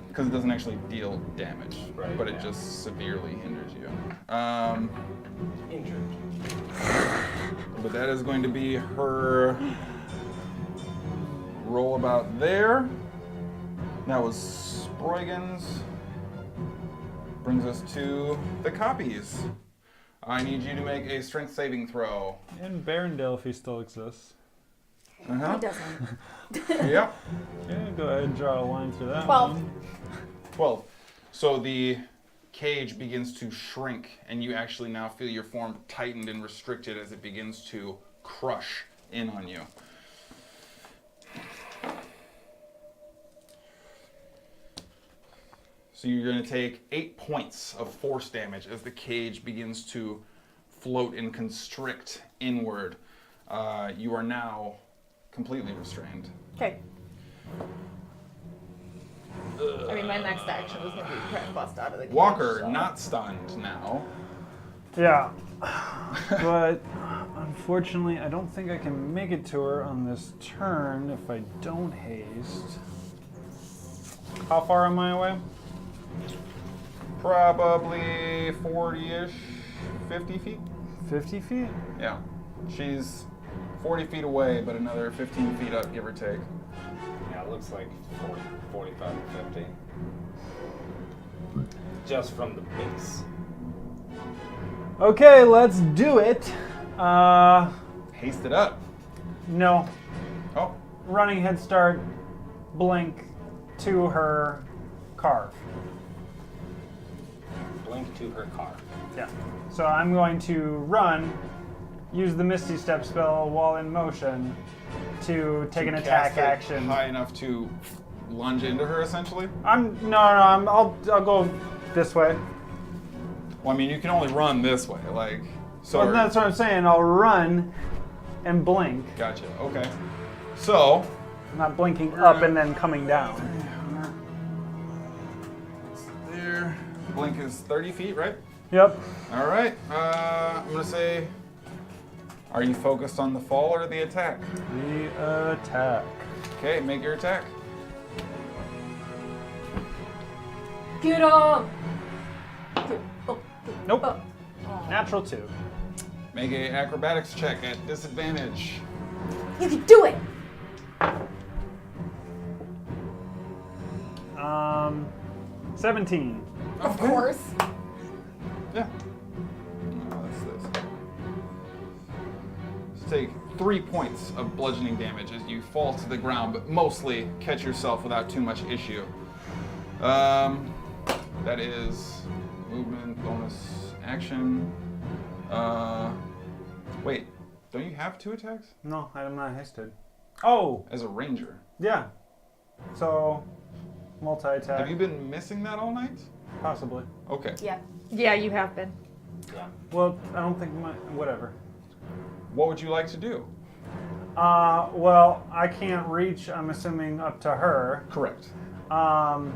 Because it doesn't actually deal damage, Right, but it yeah. just severely hinders you. Injured. But that is going to be her roll about there. That was Sproigins. Brings us to the copies. I need you to make a strength saving throw. In Barrendale, if he still exists. Uh-huh. He doesn't. Yep. Yeah, go ahead and draw a line through that 12. one. 12. So the cage begins to shrink, and you actually now feel your form tightened and restricted as it begins to crush in on you. So you're going to take 8 points of force damage as the cage begins to float and constrict inward. You are now completely restrained. Okay. I mean, my next action is gonna be try and bust out of the cage, Walker, so. not stunned now. Yeah. But Unfortunately, I don't think I can make it to her on this turn if I don't haste. How far am I away? Probably 40-ish, 50 feet. 50 feet? Yeah. She's 40 feet away, but another 15 feet up, give or take. Yeah, it looks like 40, 45 to 50. Just from the base. Okay, let's do it. Haste it up. No. Oh, Running head start, blink to her carve. Blink to her car. Yeah. So I'm going to run, use the Misty Step spell while in motion to take an attack cast it action. high enough to lunge into her, essentially. I'll go this way. Well, I mean, you can only run this way, like. So Well, that's what I'm saying. I'll run and blink. Gotcha. Okay. So. I'm not blinking up and then coming down. There. Blink is 30 feet, right? Yep. All right. I'm gonna say. Are you focused on the fall or the attack? The attack. Okay, make your attack. Get up! Nope. Natural 2. Make a acrobatics check at disadvantage. You can do it! 17. Of course. Yeah. That's this. Just take 3 points of bludgeoning damage as you fall to the ground, but mostly catch yourself without too much issue. That is movement, bonus, action. Wait, don't you have 2 attacks? No, I'm not hasted. Oh, As a ranger. yeah. So, multi-attack. Have you been missing that all night? Possibly. Okay. Yeah. Yeah, you have been. Yeah. Well, I don't think whatever. What would you like to do? Well, I can't reach, I'm assuming, up to her. Correct. And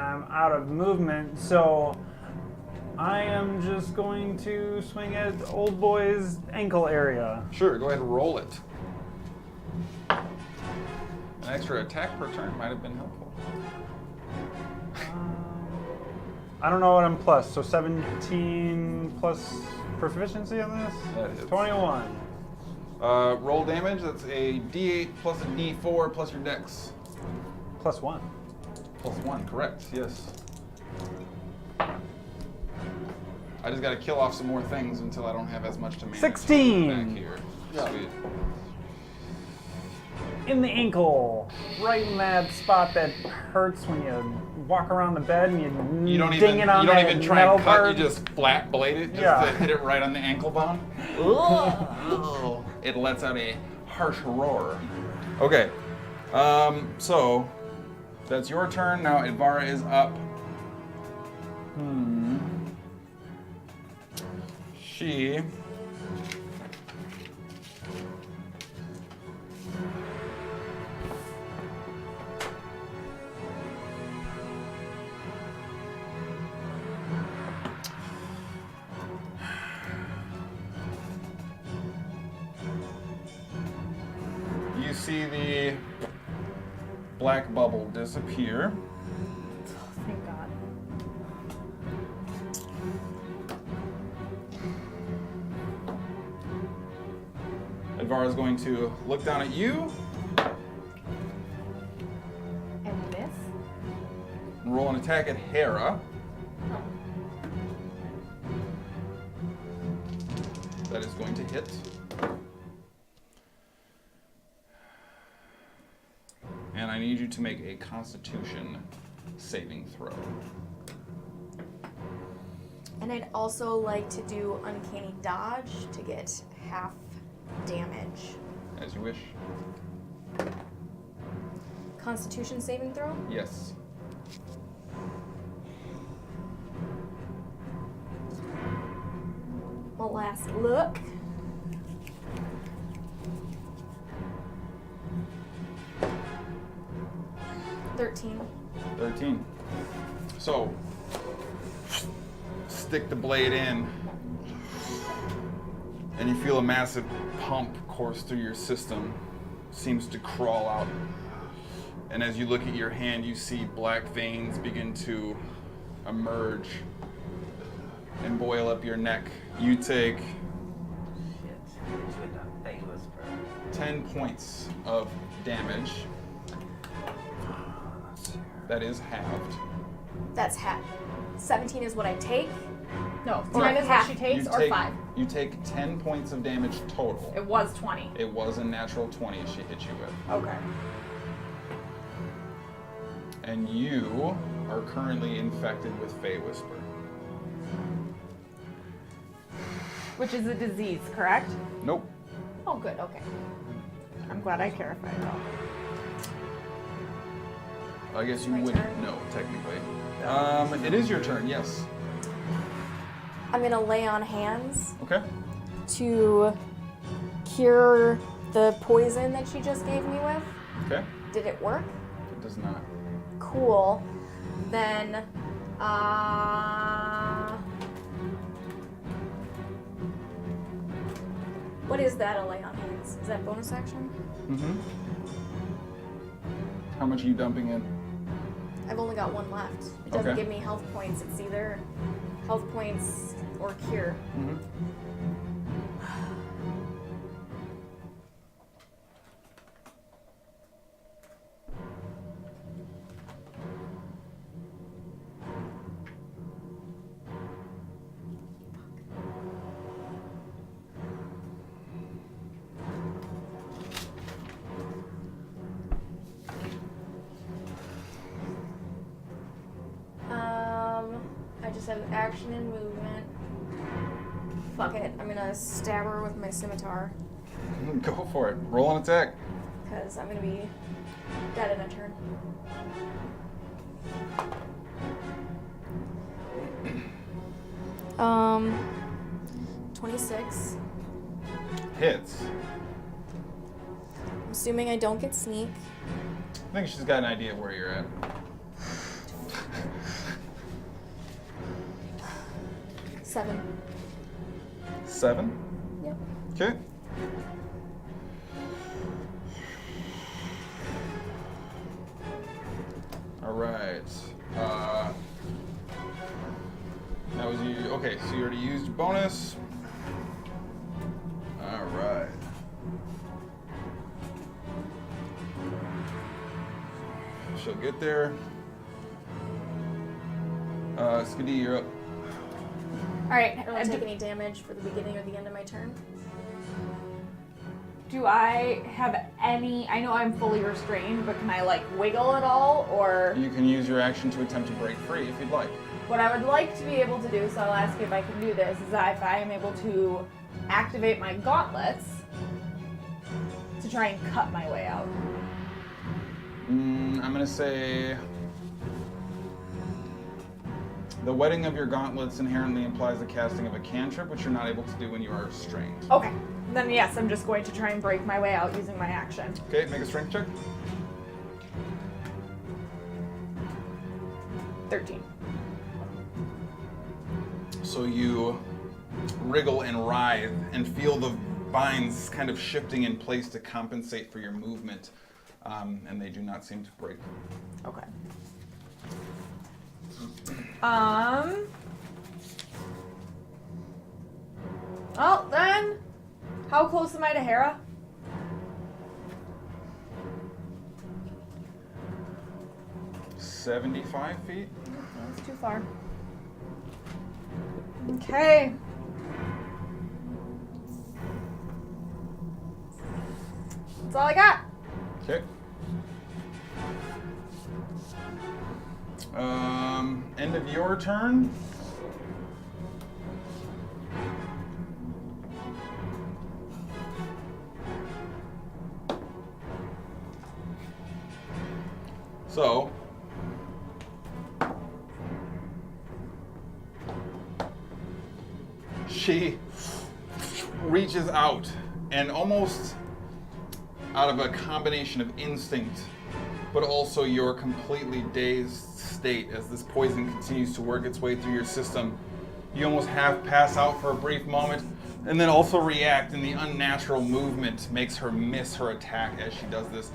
I'm out of movement, so I am just going to swing at old boy's ankle area. Sure, go ahead and roll it. An extra attack per turn might have been helpful. I don't know what I'm plus, so 17 plus proficiency on this? That hits. 21. Roll damage, that's a d8 plus a d4 plus your dex. Plus 1. Plus 1, correct, yes. I just gotta kill off some more things until I don't have as much to manage. 16. Back here. Sweet. In the ankle. Right in that spot that hurts when you walk around the bed and You don't ding even it on that try metal and cut, part. you just flat blade it, just Yeah. to hit it right on the ankle bone. It lets out a harsh roar. Okay, so that's your turn. Now Ivara is up. She you see the black bubble disappear. Thank God. Ivara is going to look down at you And miss? and roll an attack at Hera. That is going to hit. And I need you to make a Constitution saving throw. And I'd also like to do Uncanny Dodge to get half damage. As you wish. Constitution saving throw? Yes. My last look. $13. 13. So, stick the blade in. And you feel a massive pump course through your system. Seems to crawl out. And as you look at your hand, you see black veins begin to emerge and boil up your neck. You take Shit. Thank you, Whisper. 10 points of damage. That is halved. That's half. 17 is what I take. No, Or 10 is what half. she takes, You or take, 5. You take 10 points of damage total. It was 20. It was a natural 20 she hit you with. Okay. And you are currently infected with Fey Whisper. Which is a disease, correct? Nope. Oh, good. Okay. I'm glad I clarified that. I guess you My wouldn't turn? know, technically. It is your turn, yes. I'm gonna lay on hands Okay. to cure the poison that she just gave me with. Okay. Did it work? It does not. Cool. Then, what is that, a lay on hands? Is that bonus action? Mm-hmm. How much are you dumping in? I've only got one left. It doesn't Okay. give me health points. It's either health points or cure. Mm-hmm. I just have action and movement. Fuck it. I'm gonna stab her with my scimitar. Go for it. Roll an attack. Because I'm gonna be dead in a turn. Um, 26. Hits. I'm assuming I don't get sneak. I think she's got an idea of where you're at. 7. 7? Yep. Okay. All right. That was you. Okay, so you already used your bonus. All right. She'll get there. Skadi, you're up. Alright, I don't take any damage for the beginning or the end of my turn. do I have any, I know I'm fully restrained, but can I like wiggle at all, or You can use your action to attempt to break free if you'd like. what I would like to be able to do, so I'll ask you if I can do this, is that if I am able to activate my gauntlets to try and cut my way out. I'm gonna say the wetting of your gauntlets inherently implies the casting of a cantrip, which you're not able to do when you are restrained. Okay, then yes, I'm just going to try and break my way out using my action. Okay, make a strength check. 13. So you wriggle and writhe and feel the vines kind of shifting in place to compensate for your movement, and they do not seem to break. Okay. Well then, how close am I to Hara? – 75 feet. That's too far. Okay. That's all I got. Okay. End of your turn. So, she reaches out and almost out of a combination of instinct, but also your completely dazed state as this poison continues to work its way through your system, You almost half pass out for a brief moment, and then also react, and the unnatural movement makes her miss her attack as she does this.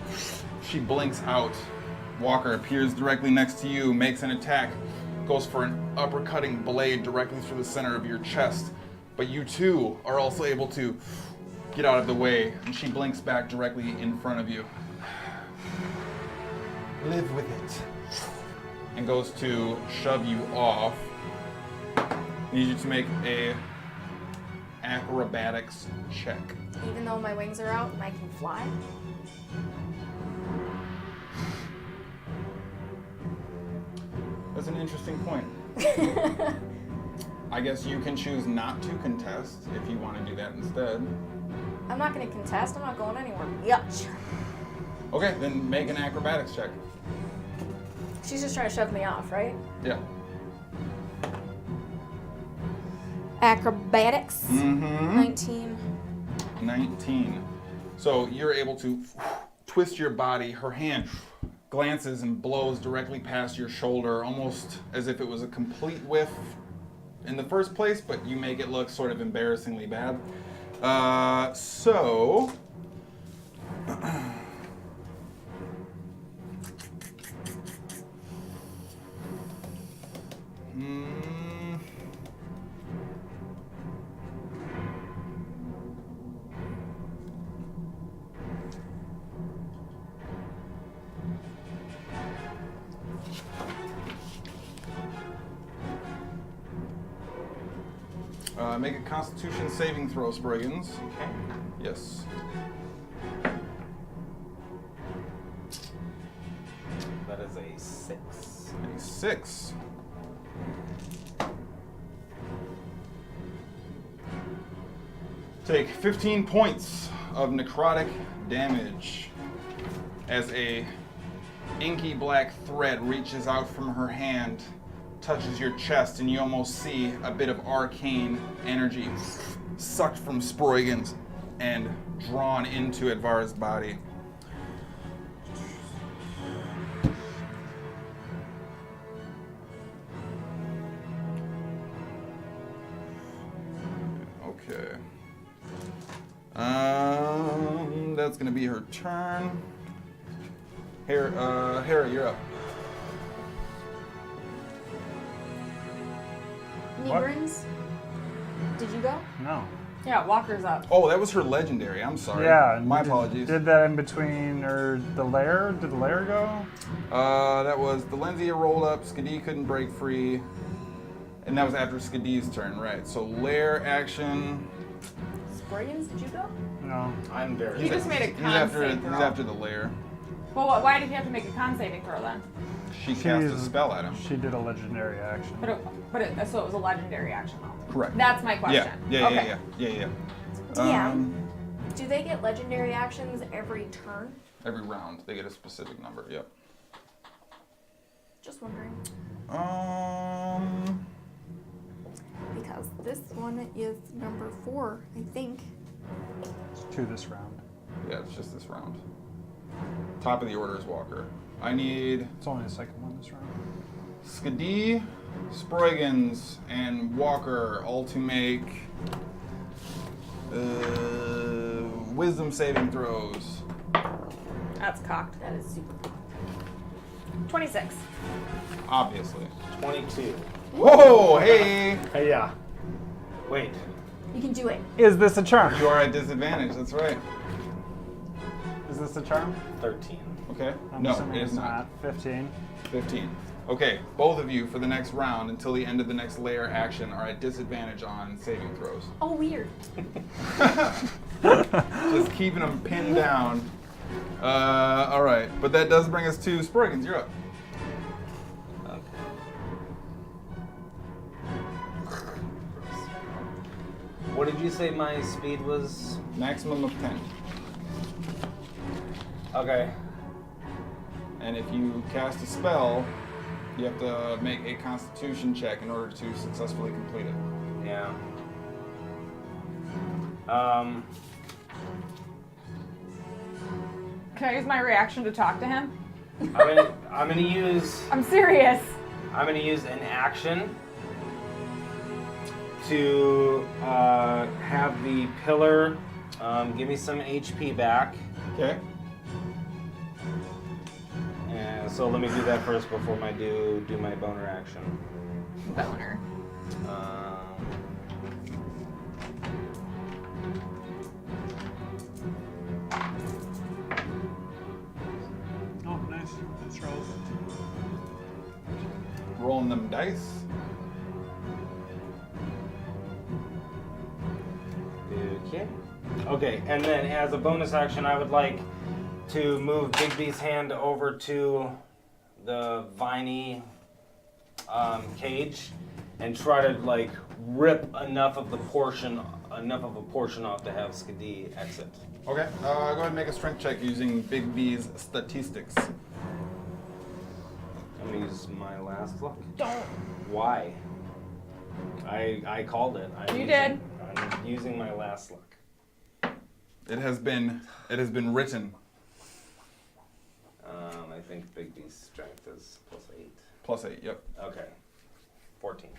She blinks out. Walker appears directly next to you, makes an attack, goes for an uppercutting blade directly through the center of your chest. But you too are also able to get out of the way, and she blinks back directly in front of you. Live with it. And goes to shove you off. Need you to make a acrobatics check. Even though my wings are out and I can fly. That's an interesting point. I guess you can choose not to contest if you want to do that instead. I'm not going to contest. I'm not going anywhere. Yuck. Okay, then make an acrobatics check. She's just trying to shove me off, right? Yeah. Acrobatics. Mm-hmm. 19. 19. So you're able to twist your body. Her hand glances and blows directly past your shoulder, almost as if it was a complete whiff in the first place, but you make it look sort of embarrassingly bad. So... make a Constitution saving throw, Sproigins. Okay. Yes. That is a 6. A 6. Take 15 points of necrotic damage as a inky black thread reaches out from her hand, touches your chest, and you almost see a bit of arcane energy sucked from Sproigins and drawn into Advara's body. Okay. That's gonna be her turn. Hara, you're up. Negrins? Did you go? No. Yeah, Walker's up. Oh, that was her legendary. I'm sorry. Yeah. My apologies. Did that in between, or the lair? Did the lair go? That was the Lensia rolled up. Skadi couldn't break free, and that was after Skadi's turn, right? So lair action. Sproigins, did you go? No. I'm very. You just made a He's con after. save He's throw. after the lair. Well, why did you have to make a con saving throw then? She cast a spell at him. She did a legendary action. So it was a legendary action though. Correct. That's my question. Okay. Yeah. DM, do they get legendary actions every turn? Every round they get a specific number. Yep. Just wondering. Because this one is number 4, I think. It's 2 this round. Yeah, it's just this round. Top of the order is Walker. I need It's only the second one this round. Skadi, Sproigins, and Walker all to make wisdom saving throws. That's cocked. That is super cool. 26. Obviously. 22. Whoa! Hey! Hey, yeah. Wait. You can do it. Is this a charm? You are at disadvantage. That's right. Is this a charm? 13. Okay. I'm No, assuming it it's is not. 15. 15. Okay, both of you for the next round until the end of the next layer action are at disadvantage on saving throws. Oh, weird. Just keeping them pinned down. All right, but that does bring us to Sproigins. You're up. Okay. What did you say my speed was? Maximum of 10. Okay. And if you cast a spell, you have to make a Constitution check in order to successfully complete it. Yeah. Can I use my reaction to talk to him? I'm gonna use I'm serious. an action to have the pillar give me some HP back. Okay. And so let me do that first before I do my boner action. Boner. Oh, nice. That's rolls. Rolling them dice. Okay. Okay, and then as a bonus action, I would like to move Bigby's hand over to the viney cage and try to like rip enough of a portion off to have Skadi exit. Okay. Go ahead and make a strength check using Big B's statistics. I'm gonna use my last luck. Don't. Why? I called it. You did. I'm using my last luck. It has been written. I think Big B's strength is +8. +8. Yep. Okay. 14.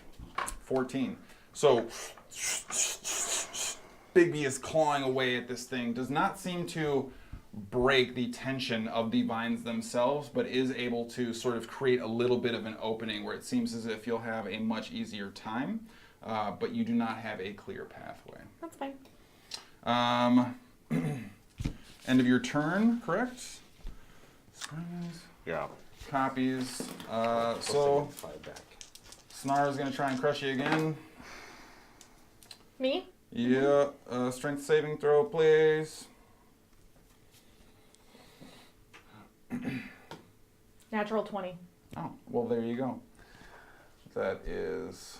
14. So Big B is clawing away at this thing. Does not seem to break the tension of the vines themselves, but is able to sort of create a little bit of an opening where it seems as if you'll have a much easier time, but you do not have a clear pathway. That's fine. End of your turn, correct? Yeah. Copies. So 5 back. Snar is going to try and crush you again. Me? Yeah. Strength saving throw, please. Natural 20. Oh, well, there you go. That is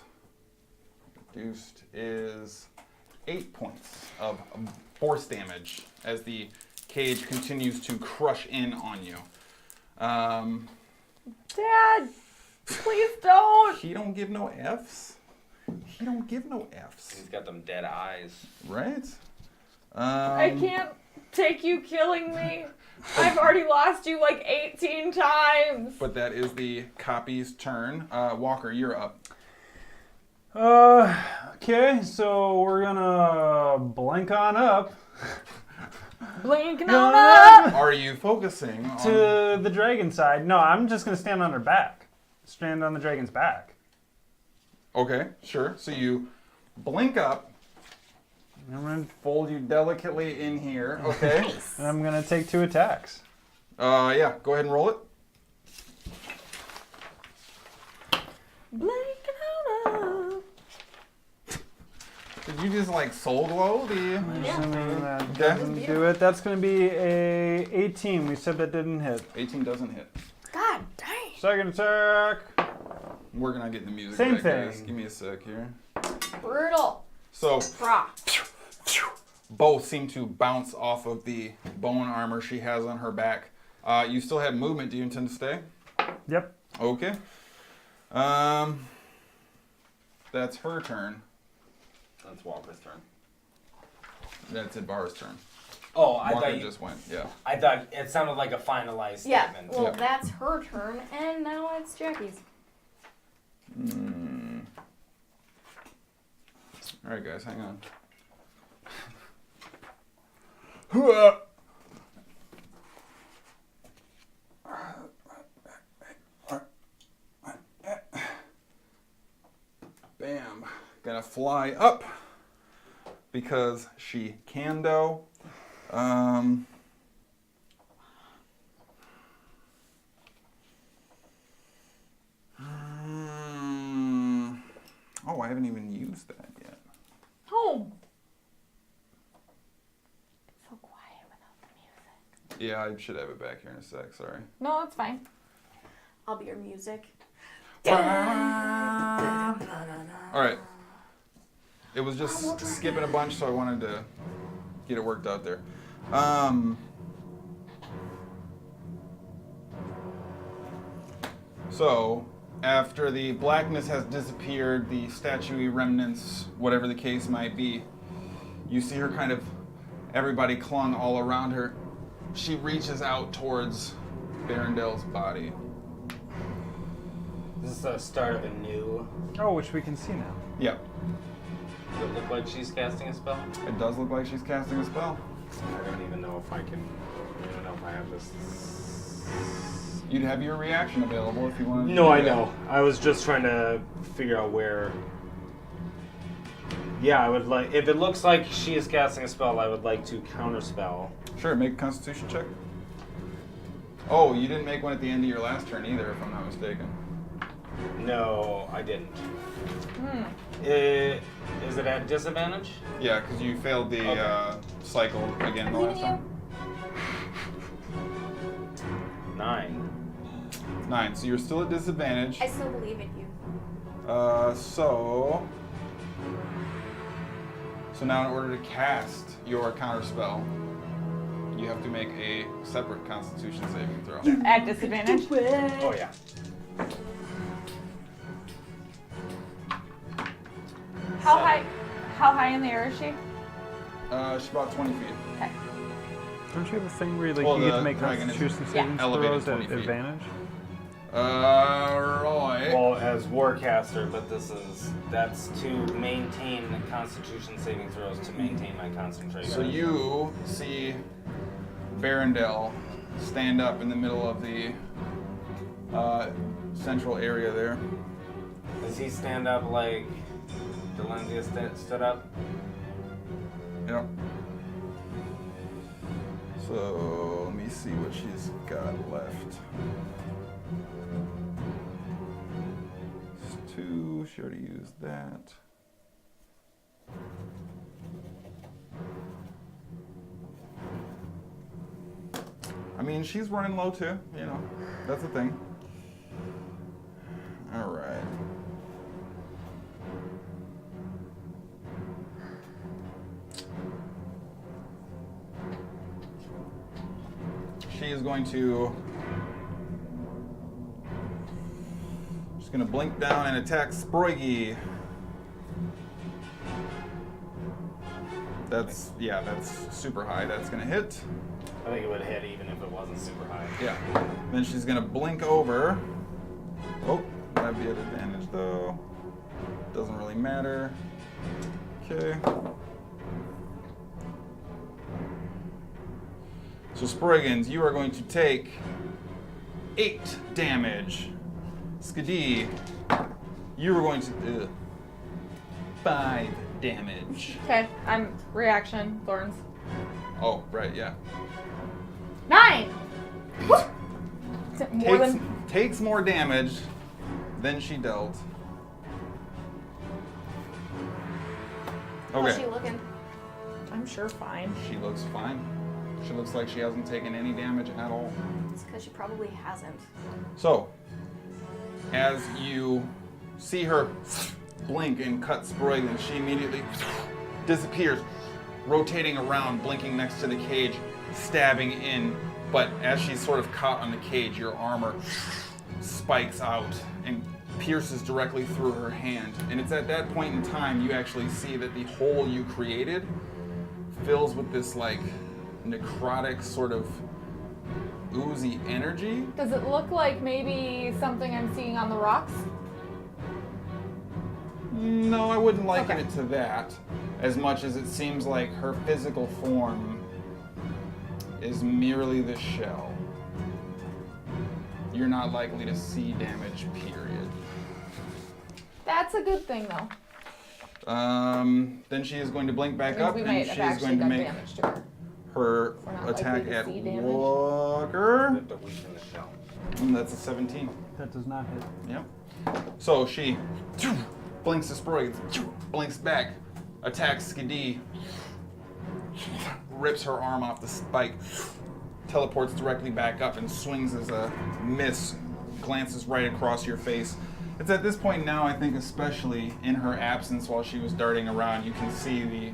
reduced is 8 points of force damage as the cage continues to crush in on you. Dad! Please don't! He don't give no Fs. He don't give no Fs. He's got them dead eyes. Right? I can't take you killing me. I've already lost you like 18 times. But that is the copy's turn. Walker, you're up. Okay, so we're gonna blank on up Blinking on up! Are you focusing on... to the dragon side. No, I'm just gonna stand on her back. Stand on the dragon's back. Okay, sure. So you blink up, I'm gonna, fold you delicately in here. Okay. and I'm gonna take 2 attacks. Yeah, go ahead and roll it. Blinking on up. Did you just like soul glow the... Assuming that Okay. doesn't do it. That's gonna be a 18. We said that didn't hit. 18 doesn't hit. God dang. Second attack. Working on getting the music Same back, guys. thing. Give me a sec here. Brutal. So Brah. both seem to bounce off of the bone armor she has on her back. You still have movement. Do you intend to stay? Yep. Okay. That's her turn. That's Walker's turn. That's Ibarra's turn. Oh, I Walker thought you, just went, yeah. I thought it sounded like a finalized Yeah. statement. Well, Yeah. that's her turn, and now it's Jackie's. All right, guys, hang on. Bam. Gonna fly up because she can do. Oh, I haven't even used that yet. Home. It's so quiet without the music. Yeah, I should have it back here in a sec, sorry. No, it's fine. I'll be your music. All right. It was just skipping a bunch, so I wanted to get it worked out there. So, after the blackness has disappeared, the statuey remnants, whatever the case might be, you see her kind of, everybody clung all around her. She reaches out towards Barondel's body. This is the start of a new. Oh, which we can see now. Yep. Does it look like she's casting a spell? It does look like she's casting a spell. I don't even know if I can. I don't know if I have this. You'd have your reaction available if you wanted to. No, do I that. know. I was just trying to figure out where. Yeah, I would like. If it looks like she is casting a spell, I would like to counterspell. Sure, make a Constitution check. Oh, you didn't make one at the end of your last turn either, if I'm not mistaken. No, I didn't. Hmm. Is it at disadvantage? Yeah, because you failed the Okay. cycle again I'm the leaving last you. time. 9. 9, so you're still at disadvantage. I still believe in you. So now in order to cast your counter spell, you have to make a separate Constitution saving throw. At disadvantage. Oh yeah. How high in the air is she? She's about 20 feet. Okay. Don't you have a thing where you, like, Well, you get the to make dragon is Constitution saving elevated throws 20 at feet. advantage? Right. Well, as Warcaster, but that's to maintain the Constitution saving throws to maintain my concentration. So you see Barondel stand up in the middle of the central area there. Does he stand up like Delenzia stood up? Yep. So let me see what she's got left. It's 2. She already used that. I mean, she's running low too. You know, that's the thing. All right. She is going to. She's going to blink down and attack Sproigi. That's super high. That's going to hit. I think it would hit even if it wasn't super high. Yeah. Then she's going to blink over. Oh, that'd be at advantage though. Doesn't really matter. Okay. So Sproigins, you are going to take 8 damage. Skadi, you are going to 5 damage. Okay, I'm reaction, Thorns. Oh, right, yeah. 9! More than Takes more damage than she dealt. How's she Okay. looking? I'm sure fine. She looks fine. She looks like she hasn't taken any damage at all. It's because she probably hasn't. So, as you see her blink and cut Sproigins, she immediately disappears, rotating around, blinking next to the cage, stabbing in. But as she's sort of caught on the cage, your armor spikes out and pierces directly through her hand. And it's at that point in time you actually see that the hole you created fills with this like necrotic sort of oozy energy. Does it look like maybe something I'm seeing on the rocks? No, I wouldn't liken Okay. it to that as much as it seems like her physical form is merely the shell. You're not likely to see damage, period. That's a good thing, though. Then she is going to blink back Means up we and might she have is actually going to done make damage to her. her We're not attack likely to at see damage. Walker. You have to weaken the shell. And that's a 17. That does not hit. Yep. So she blinks to Sproigins, blinks back, attacks Skadi, rips her arm off the spike, teleports directly back up and swings as a miss, glances right across your face. It's at this point now, I think especially in her absence while she was darting around, you can see the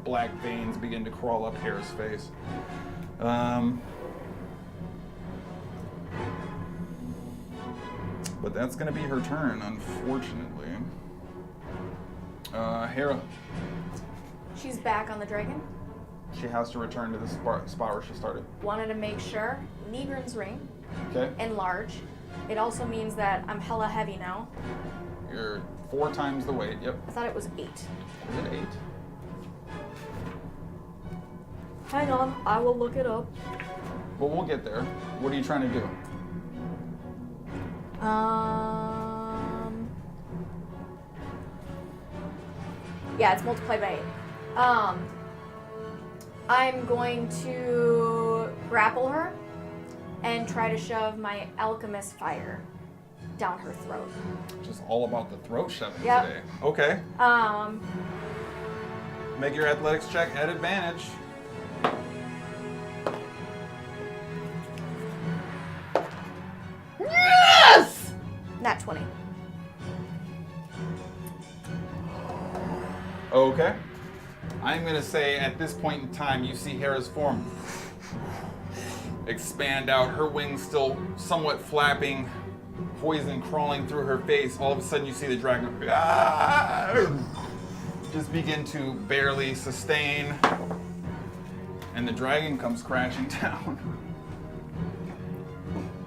black veins begin to crawl up Hara's face. But that's going to be her turn, unfortunately. Hera, She's back on the dragon. she has to return to the spot where she started. Wanted to make sure. Nigrin's ring. Okay? Enlarge. It also means that I'm hella heavy now. You're 4 times the weight. Yep. I thought it was 8. Is it 8? Hang on, I will look it up. But we'll get there. What are you trying to do? Yeah, it's multiplied by 8. I'm going to grapple her and try to shove my alchemist fire down her throat. Just all about the throat shoving Yep. today. Okay. Make your athletics check at advantage. Yes! Nat 20. Okay. I'm going to say at this point in time, you see Hera's form expand out, her wings still somewhat flapping, poison crawling through her face. All of a sudden, you see the dragon just begin to barely sustain, and the dragon comes crashing down.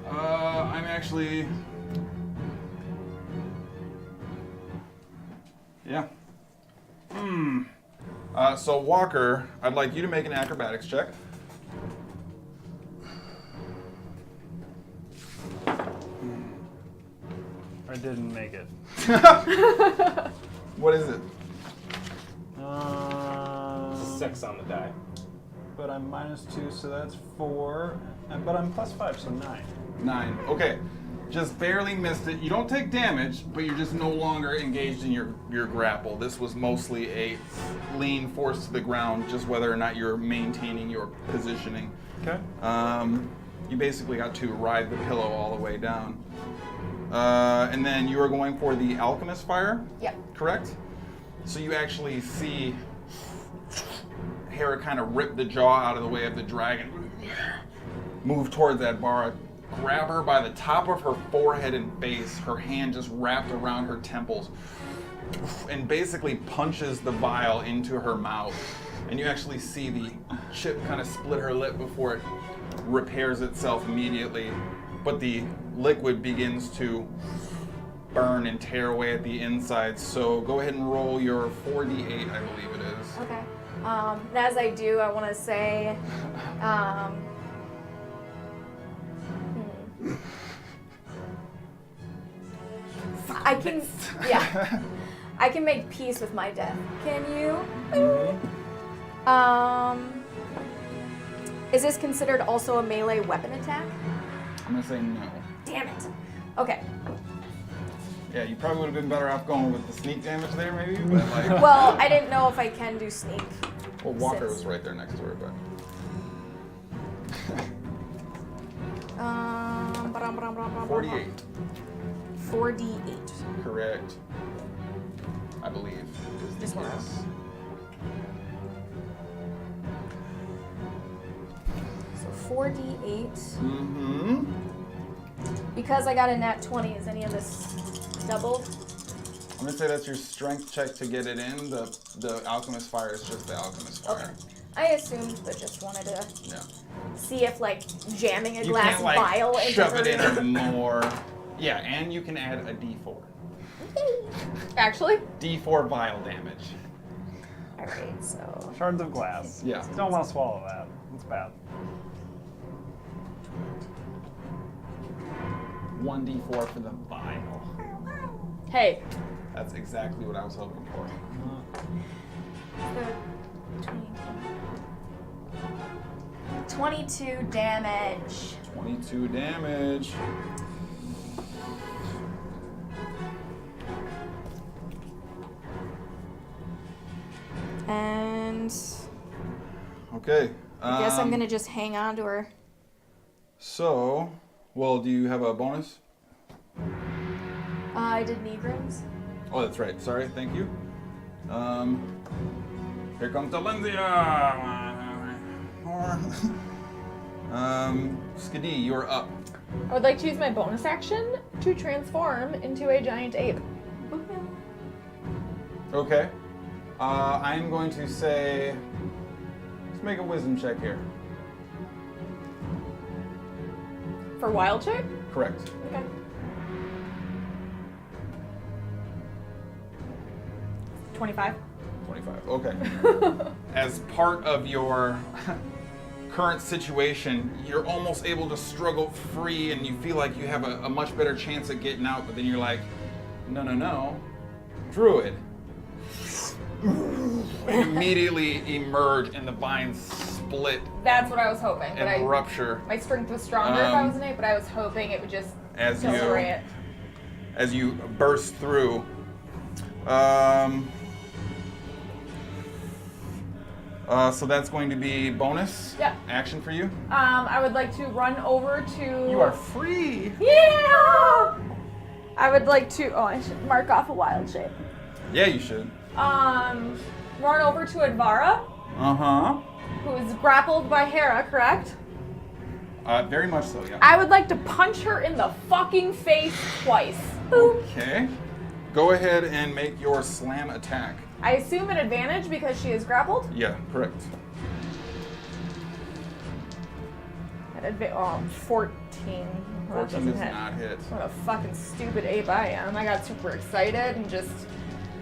I'm actually... Yeah. So Walker, I'd like you to make an acrobatics check. I didn't make it. What is it? It's a 6 on the die. But I'm -2, so that's 4. But I'm +5, so 9. 9. Okay. Just barely missed it. You don't take damage, but you're just no longer engaged in your grapple. This was mostly a lean force to the ground, just whether or not you're maintaining your positioning. Okay. You basically got to ride the pillow all the way down. And then you are going for the alchemist fire? Yep. Correct? So you actually see Hera kind of rip the jaw out of the way of the dragon, move towards that bar, grab her by the top of her forehead and face, her hand just wrapped around her temples, and basically punches the vial into her mouth. And you actually see the chip kind of split her lip before it repairs itself immediately. But the liquid begins to burn and tear away at the inside. So go ahead and roll your 4d8, I believe it is. Okay. And as I do, I want to say, I can, yeah, I can make peace with my death. Can you? Is this considered also a melee weapon attack? I'm gonna say no. Damn it. Okay. Yeah, you probably would have been better off going with the sneak damage there, maybe. But like, Well, I didn't know if I can do sneak. well, Walker 6. was right there next to her, but 48. 4d8. Correct. I believe. Is This the one. case. So 4d8. Mm-hmm. Because I got a nat 20, is any of this doubled? I'm gonna say that's your strength check to get it in. The alchemist fire is just the alchemist fire. Okay. I assumed, but just wanted to Yeah. see if, like, jamming a You glass can't like vial into shove her. it in more. Yeah, and you can add a D4. Actually, D4 vial damage. Alright, so. Shards of glass. Yeah. Don't want to swallow that. It's bad. 1d4 for the vial. hey, That's exactly what I was hoping for. 22 damage. 22 damage. And Okay. I guess I'm gonna just hang on to her. So, well, do you have a bonus? I did Negrams. Oh, that's right. Sorry. Thank you. Here comes Talenzia. Skadi, you're up. I would like to use my bonus action to transform into a giant ape. Okay. I'm going to say, let's make a wisdom check here. For wild check? Correct. Okay. 25. 25. Okay. As part of your current situation, you're almost able to struggle free and you feel like you have a much better chance at getting out, but then you're like, no. Druid. Immediately emerge and the vines split That's what I was hoping. But and rupture my strength was stronger if I was an 8, but I was hoping it would just as destroy it. as you burst through. So that's going to be bonus action for you. I would like to run over to. You are free. Yeah! I would like to. Oh, I should mark off a wild shape. Yeah, you should. Run over to Advara, who is grappled by Hara, correct? Very much so, yeah. I would like to punch her in the fucking face twice. Boop. Okay. Go ahead and make your slam attack. I assume an advantage because she is grappled. Yeah, correct. 14. Well, that 14 doesn't does hit. not hit. What a fucking stupid ape I am. I got super excited and just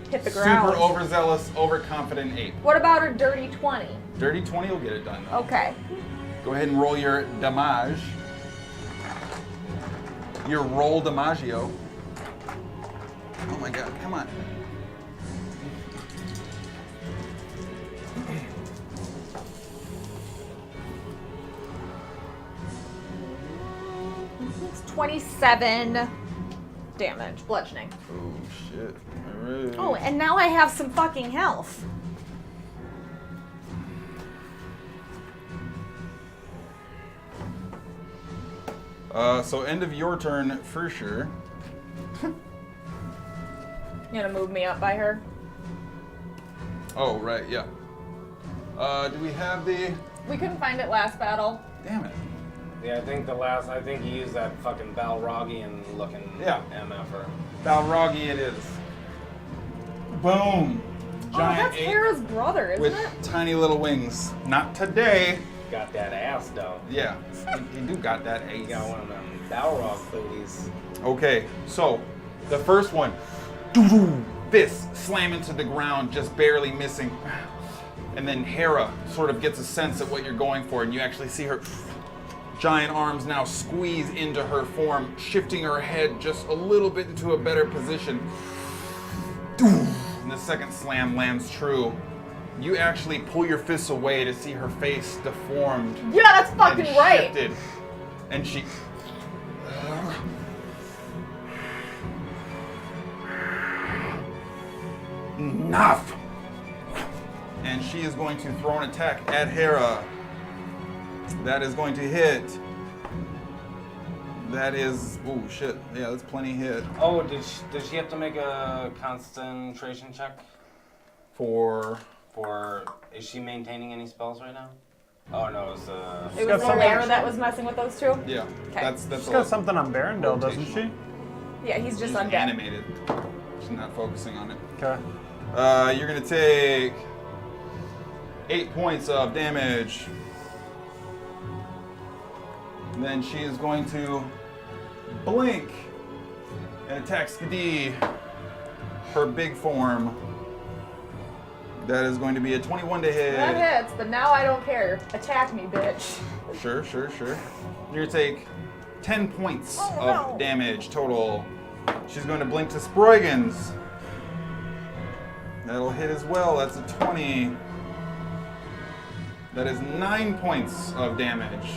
hit the ground. Super overzealous, overconfident ape. What about her dirty 20? Dirty 20 will get it done, though. Okay. Go ahead and roll your damage. Your roll damaggio. Oh my god, come on. It's 27 damage, bludgeoning. Oh shit. Alright. Oh, and now I have some fucking health. So end of your turn for sure. You gonna move me up by her? Oh, right, yeah. Do we have the... We couldn't find it last battle. Damn it. Yeah, I think he used that fucking Balrogian looking MFer. Balrogi it is. Boom. Oh, Giant that's ape Hera's brother, isn't with it? tiny little wings. Not today. Got that ass though. Yeah, you do got that ace. He got one of them Balrog booties. Okay, so the first one, fist slam into the ground, just barely missing. And then Hera sort of gets a sense of what you're going for, and you actually see her giant arms now squeeze into her form, shifting her head just a little bit into a better position. And the second slam lands true. You actually pull your fists away to see her face deformed. Yeah, that's fucking and right. shifted. And she... Enough! And she is going to throw an attack at Hera. That is going to hit. That is... Oh, shit. Yeah, that's plenty hit. Oh, did she have to make a concentration check? For... Is she maintaining any spells right now? Oh no, It was got the some lair action. that was messing with those two? Yeah, Okay. that's She's got something on Barrendale, doesn't she? Yeah, he's just She's undead. animated. She's not focusing on it. Okay. You're gonna take 8 points of damage. And then she is going to blink and attack Skadi, her big form. That is going to be a 21 to hit. That hits, but now I don't care. Attack me, bitch. Sure. You're gonna take 10 points Oh, of no. damage total. She's going to blink to Sproigins. That'll hit as well. That's a 20. That is 9 points of damage.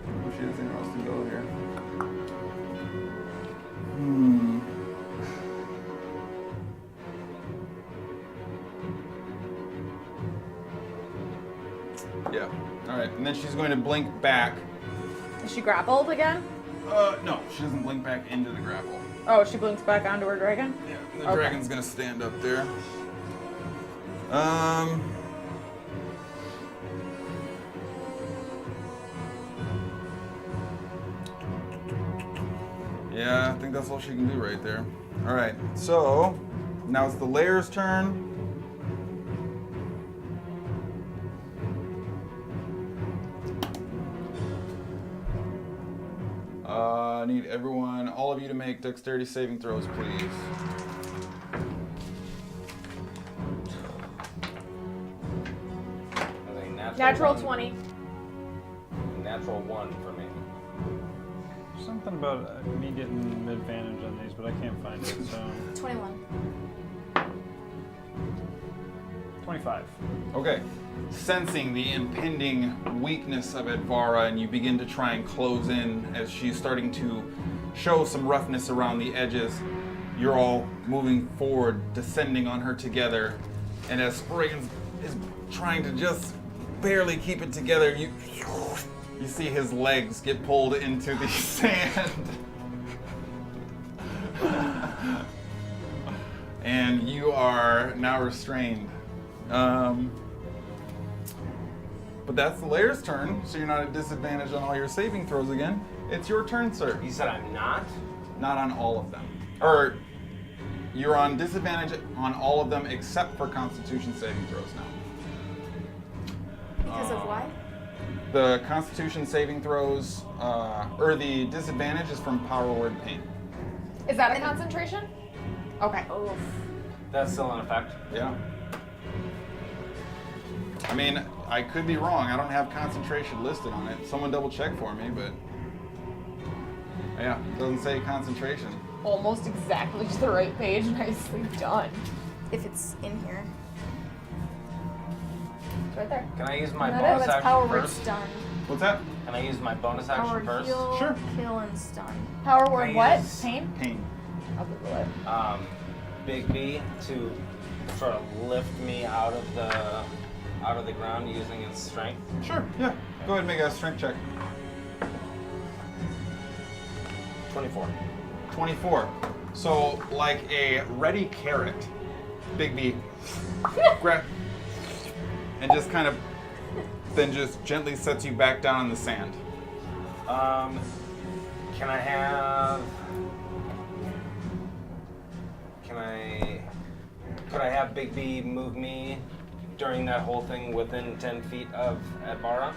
Oh, she has anywhere else to go here. Yeah. All right. And then she's going to blink back. Is she grappled again? No, she doesn't blink back into the grapple. Oh, she blinks back onto her dragon? Yeah. The Okay. dragon's gonna stand up there. Yeah, I think that's all she can do right there. All right. So now it's the Lair's turn. I need everyone, all of you, to make dexterity saving throws, please. I think Natural one, 20. Natural 1 for me. Something about me getting advantage on these, but I can't find it. So 21. 25. Okay. Sensing the impending weakness of Edvara, and you begin to try and close in as she's starting to show some roughness around the edges. You're all moving forward, descending on her together, and as Sproigins is trying to just barely keep it together, you see his legs get pulled into the sand. And you are now restrained. But that's the layer's turn, so you're not at disadvantage on all your saving throws again. It's your turn, sir. You said I'm not? Not on all of them. Or you're on disadvantage on all of them except for Constitution saving throws now. Because of what? The Constitution saving throws, or the disadvantage is from Power Word Pain. Is that a concentration? Okay. Oof. That's still in effect. Yeah. I mean, I could be wrong. I don't have concentration listed on it. Someone double check for me, but yeah, it doesn't say concentration. Almost exactly the right page. Nicely done. If it's in here. It's right there. Can I use my No, bonus that's action power word first? stun. What's that? Can I use my bonus action Power first? heal, Sure. kill, and stun. Power Can word I what? use- Pain? Pain. I'll Google it. Big B to sort of lift me out of the ground using its strength. Sure, yeah. Go ahead and make a strength check. 24. 24. So, like a ready carrot, Big B grab and just kind of then just gently sets you back down in the sand. Can I have? Could I have Big B move me during that whole thing within 10 feet of Edvara?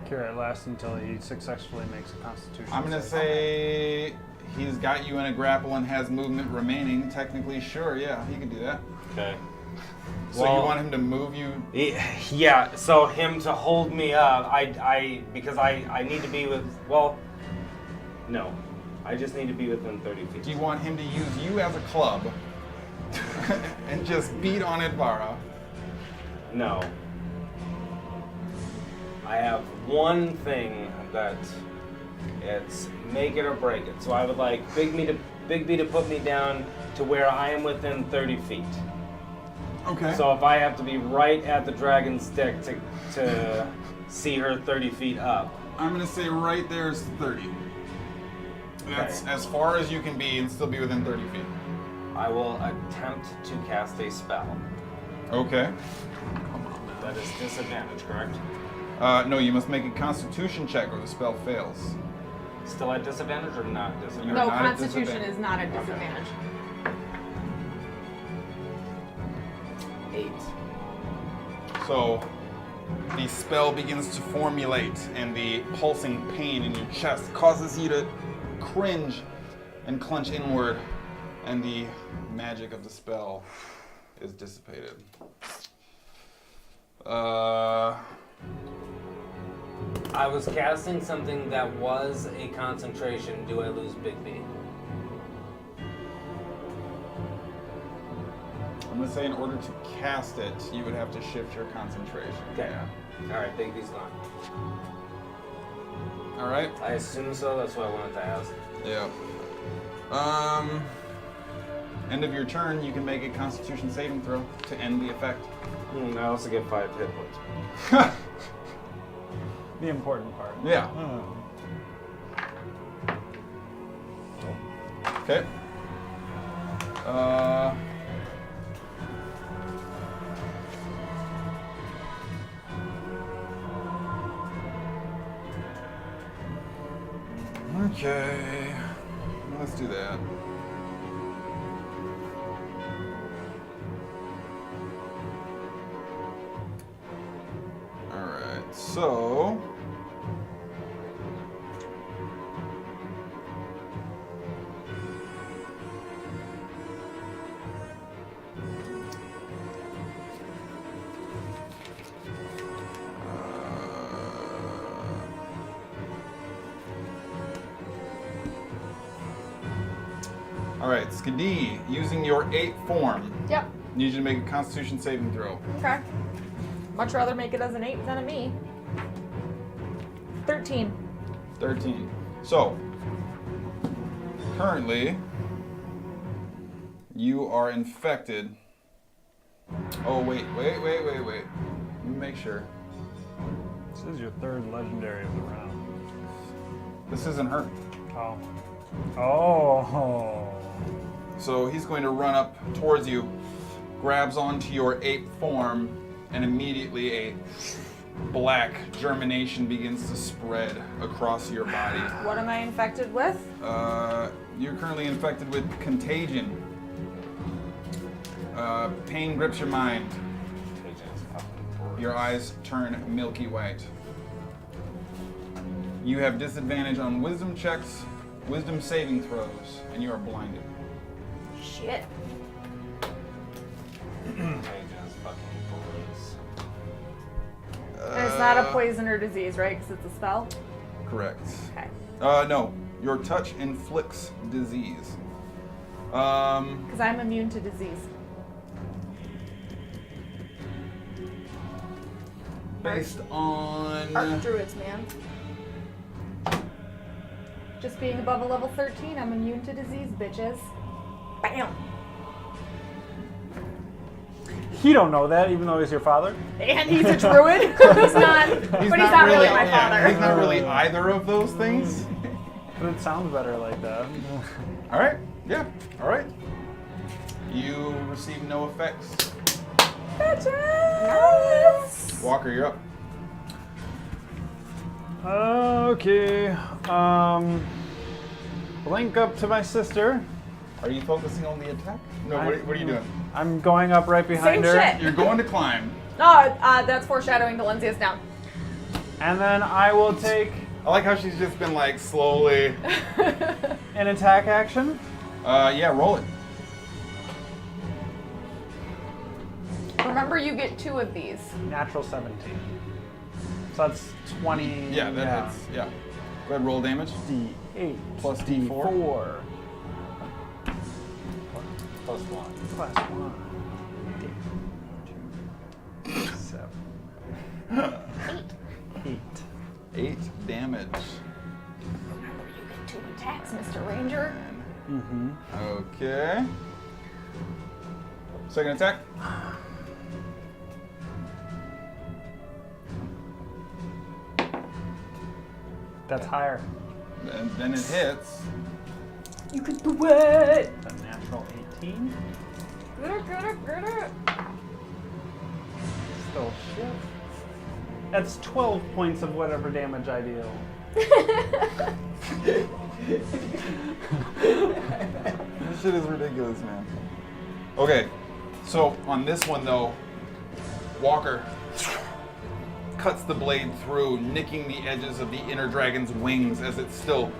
Cure it lasts until he successfully makes a Constitution. I'm gonna save. say he's got you in a grapple and has movement remaining. Technically, sure, yeah, he can do that. Okay. So you want him to move you? Yeah. So him to hold me up, because I need to be with. Well, no, I just need to be within 30 feet. Do you want him to use you as a club and just beat on Edvara? No. I have one thing that it's make it or break it. So I would like Big B to put me down to where I am within 30 feet. Okay. So if I have to be right at the dragon's stick to see her 30 feet up. I'm gonna say right there is 30. That's Okay. as far as you can be and still be within 30 feet. I will attempt to cast a spell. Okay. That is disadvantage, correct? No, you must make a Constitution check or the spell fails. Still at disadvantage or not disadvantage? You're No, not at Constitution disadvantage. is not a disadvantage. 8. So the spell begins to formulate, and the pulsing pain in your chest causes you to cringe and clench inward, and the magic of the spell is dissipated. I was casting something that was a concentration. Do I lose Big B? I'm gonna say in order to cast it, you would have to shift your concentration. Okay. Yeah. Alright, Big B's gone. All right. I assume so, that's why I wanted to ask. Yeah. End of your turn, you can make a Constitution saving throw to end the effect. I also get 5 hit points. The important part. Yeah. Okay. Okay. Let's do that. Alright, so All right, Skadi, using your 8 form, Yep. need you to make a Constitution saving throw. Okay. Much rather make it as an 8 than a me. 13. 13. So, currently, you are infected. Oh, wait. Let me make sure. This is your 3rd legendary of the round. This isn't her. Oh. Oh. So he's going to run up towards you, grabs onto your ape form, and immediately a black germination begins to spread across your body. What am I infected with? You're currently infected with contagion. Pain grips your mind. Your eyes turn milky white. You have disadvantage on wisdom checks, wisdom saving throws, and you are blinded. Shit. Contagious fucking boys. And it's not a poison or disease, right? Because it's a spell? Correct. Okay. No. Your touch inflicts disease. Because I'm immune to disease. Based on... Arc druids, man. Just being above a level 13, I'm immune to disease, bitches. Bam! He don't know that, even though he's your father. And he's a druid. He's not, but he's not really my father. He's not really either of those things. But it sounds better like that. All right. Yeah. All right. You receive no effects. Bitches! Walker, you're up. Okay. Blink up to my sister. Are you focusing on the attack? No. What are you doing? I'm going up right behind Same her. shit. You're going to climb. No, that's foreshadowing to Lindsay's down. And then I will take I like how she's just been like slowly. an attack action. Yeah. Roll it. Remember, you get 2 of these. Natural 17. So that's 20. Yeah. That hits. Yeah. Go ahead. Roll damage. D8 Plus D4. 4 Plus 1. plus 1. 7. 8. 8 damage. Remember, you get 2 attacks, Mr. Ranger. Mm-hmm. Okay. Second attack. That's higher. And then it hits. You can do it! A natural 18. Get it. Still shit. That's 12 points of whatever damage I deal. This shit is ridiculous, man. Okay, so on this one though, Walker cuts the blade through, nicking the edges of the inner dragon's wings as it's still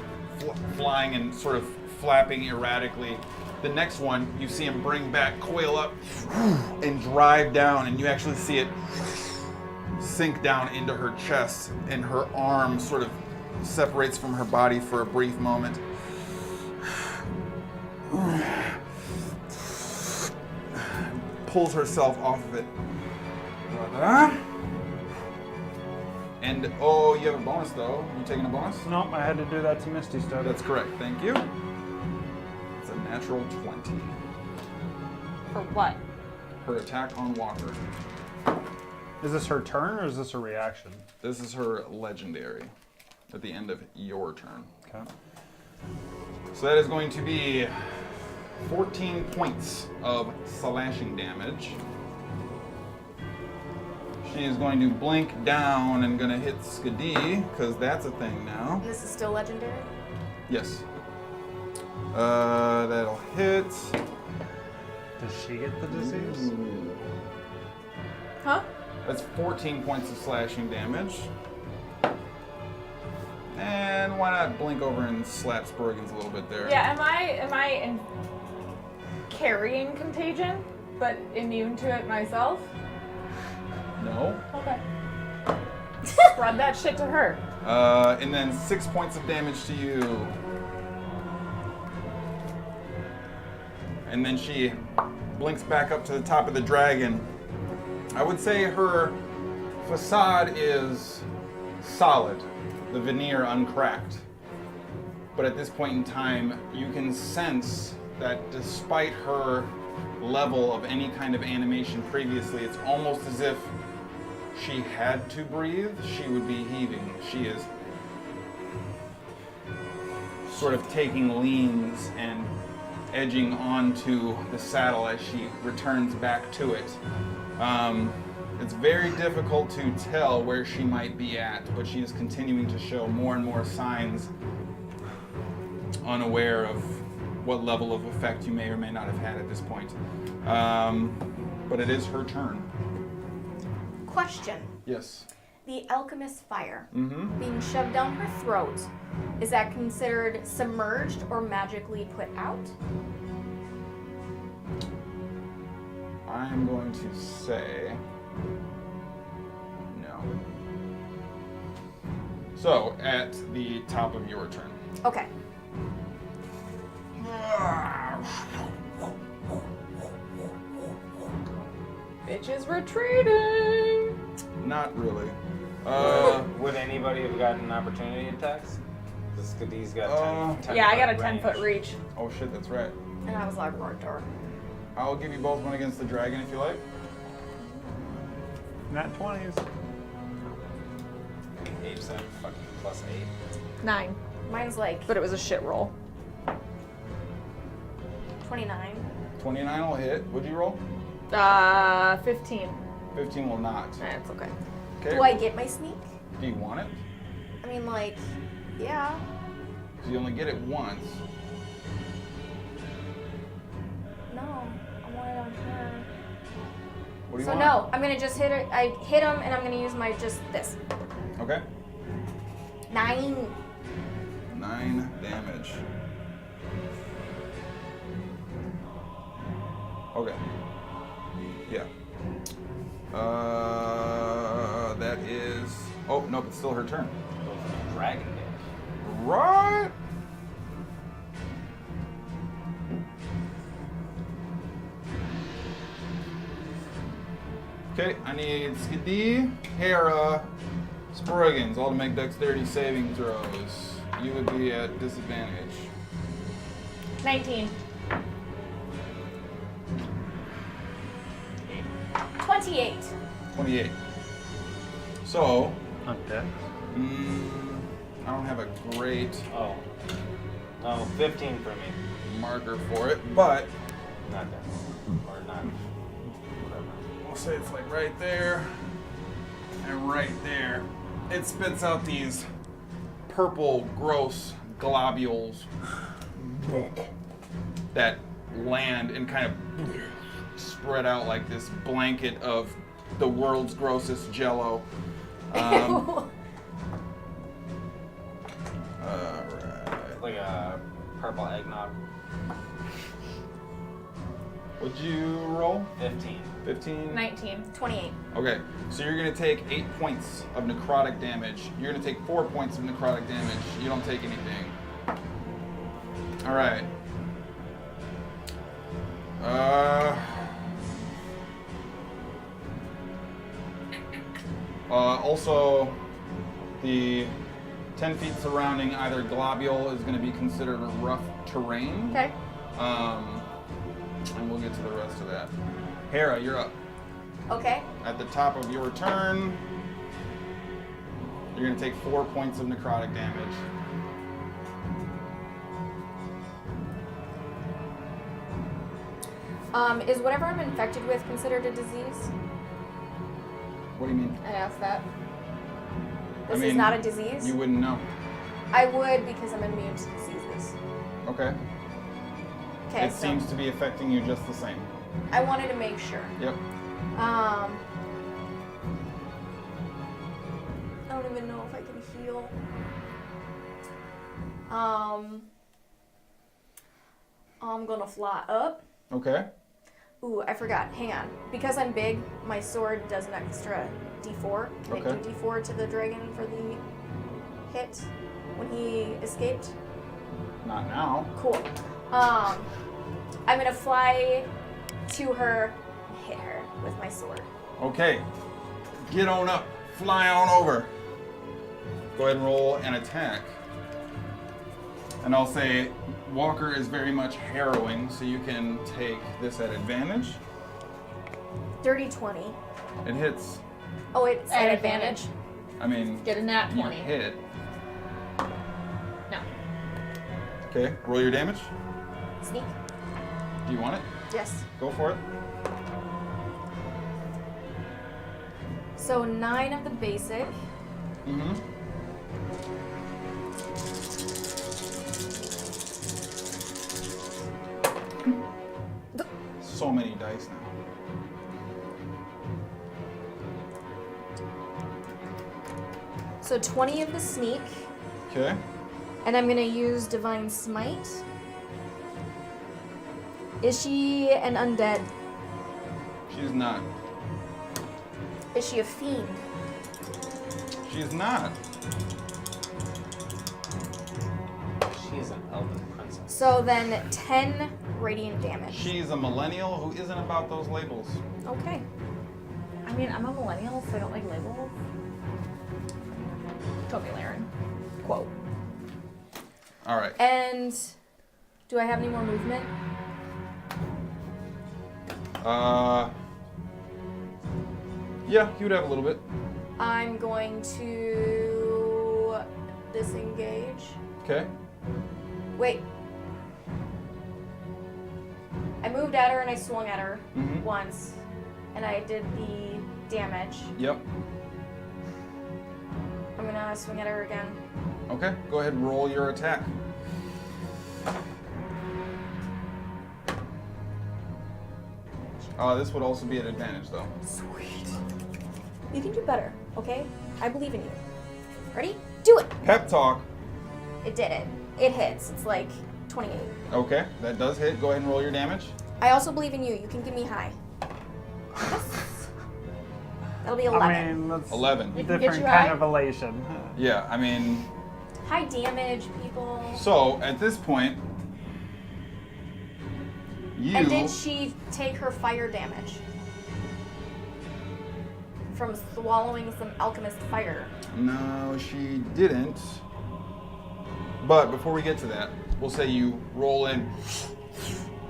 flying and sort of flapping erratically. The next one, you see him bring back, coil up, and drive down, and you actually see it sink down into her chest, and her arm sort of separates from her body for a brief moment. Pulls herself off of it. And oh, you have a bonus though. You taking a bonus? Nope, I had to do that to Misty stuff. That's correct. Thank you. It's a natural 20. For what? Her attack on Walker. Is this her turn or is this a reaction? This is her legendary at the end of your turn. Okay. So that is going to be 14 points of slashing damage. She is going to blink down and going to hit Skadi, because that's a thing now. This is still legendary? Yes. That'll hit. Does she get the disease? Huh? That's 14 points of slashing damage. And why not blink over and slap Sproigins a little bit there? Yeah, am I carrying contagion, but immune to it myself? No. Okay. Spread that shit to her. And then 6 points of damage to you. and then she blinks back up to the top of the dragon. I would say her facade is solid, the veneer uncracked. But at this point in time, you can sense that despite her level of any kind of animation previously, it's almost as if she had to breathe, she would be heaving. She is sort of taking leans and edging onto the saddle as she returns back to it. It's very difficult to tell where she might be at, but she is continuing to show more and more signs, unaware of what level of effect you may or may not have had at this point. But it is her turn. Question. Yes. The alchemist fire Mm-hmm. being shoved down her throat, is that considered submerged or magically put out? I'm going to say no. So, at the top of your turn. Okay. Bitch is retreating. Not really. Would anybody have gotten opportunity attacks? The Skadi's got 10 Yeah, I got a foot 10-foot range. reach. Oh shit, that's right. And I was like, Rotor. I'll give you both one against the dragon if you like. Nat 20s. Apes at fucking +8. 9. Mine's like But it was a shit roll. 29. 29 will hit. What'd you roll? 15. 15 will not. That's okay. Okay. Do I get my sneak? Do you want it? I mean, like, yeah. 'Cause you only get it once. No, I want it on her. What do you So want? no, I'm gonna just hit it. I hit him, and I'm gonna use my just this. Okay. 9. 9 damage. Okay. Yeah. That is. Oh nope, it's still her turn. Dragon damage. Right. Okay, I need Skadi, Hara, Sproigins, all to make dexterity saving throws. You would be at disadvantage. 19. 28. 28. So, On deck. I don't have a great Oh, 15 for me. marker for it, but Not that. Or not. Whatever. we'll say it's like right there and right there. It spits out these purple, gross globules that land and kind of spread out like this blanket of the world's grossest jello. Alright. Like a purple eggnog. What'd you roll? 15. 15? 19. 28. Okay, so you're gonna take 8 points of necrotic damage. You're gonna take 4 points of necrotic damage. You don't take anything. Alright. Also, the 10 feet surrounding either globule is going to be considered rough terrain. Okay. And we'll get to the rest of that. Hera, you're up. Okay. At the top of your turn, you're going to take 4 points of necrotic damage. Is whatever I'm infected with considered a disease? What do you mean? I asked that. This I mean, is not a disease? You wouldn't know. I would because I'm immune to diseases. Okay. Okay, It so seems to be affecting you just the same. I wanted to make sure. Yep. I don't even know if I can heal. I'm gonna fly up. Okay. Ooh, I forgot. Hang on. Because I'm big, my sword does an extra D4. Can I Okay. do D4 to the dragon for the hit when he escaped? Not now. Cool. I'm gonna fly to her and hit her with my sword. Okay. Get on up. Fly on over. Go ahead and roll an attack. And I'll say Walker is very much harrowing, so you can take this at advantage. Dirty 20. It hits. Oh, it's At an advantage. I mean, Get a nat you 20. hit. No. Okay, roll your damage. Sneak. Do you want it? Yes. Go for it. So 9 of the basic. Mm-hmm. So many dice now. So 20 of the sneak. Okay. And I'm gonna use Divine Smite. Is she an undead? She's not. Is she a fiend? She's not. She's an elven princess. So then 10 radiant damage. She's a millennial who isn't about those labels. Okay. I mean, I'm a millennial, so I don't like labels. Toby Laren. Quote. All right. And do I have any more movement? Yeah, you'd have a little bit. I'm going to disengage. Okay. Wait. I moved at her and I swung at her Mhm. once, and I did the damage. Yep. I'm gonna swing at her again. Okay. Go ahead and roll your attack. This would also be an advantage, though. Sweet. You can do better, okay? I believe in you. Ready? Do it! Pep talk. It did it. It hits. It's like 28. Okay, that does hit. Go ahead and roll your damage. I also believe in you. You can give me high. That'll be 11. I mean, that's 11. a can get different you kind high. of elation. Yeah, I mean, High damage, people. so at this point, you. And did she take her fire damage? From swallowing some alchemist fire. No, she didn't. But before we get to that, we'll say you roll in,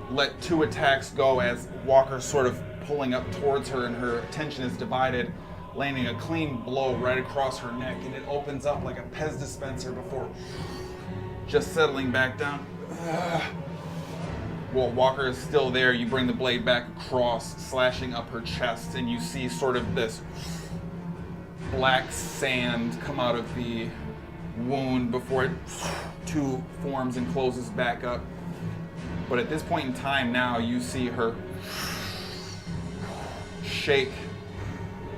let 2 attacks go as Walker's sort of pulling up towards her and her attention is divided, landing a clean blow right across her neck, and it opens up like a Pez dispenser before just settling back down. While Walker is still there, you bring the blade back across, slashing up her chest, and you see sort of this black sand come out of the wound before it too forms and closes back up. But at this point in time now, you see her shake,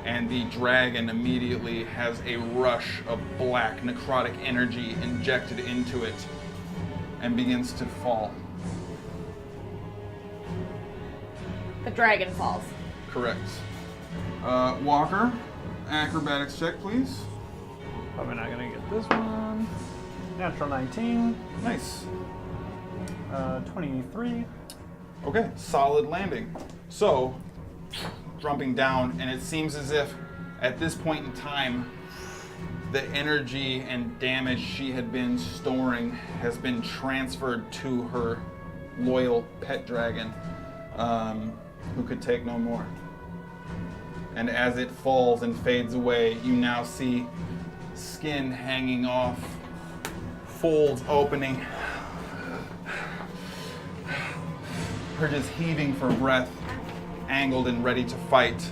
and the dragon immediately has a rush of black necrotic energy injected into it and begins to fall. The dragon falls. Correct. Walker, acrobatics check, please. Probably not gonna get this one. Natural 19, Nice. 23. Okay, solid landing. So, jumping down, and it seems as if at this point in time, the energy and damage she had been storing has been transferred to her loyal pet dragon, who could take no more. And as it falls and fades away, you now see skin hanging off, folds opening, her just heaving for breath, angled and ready to fight.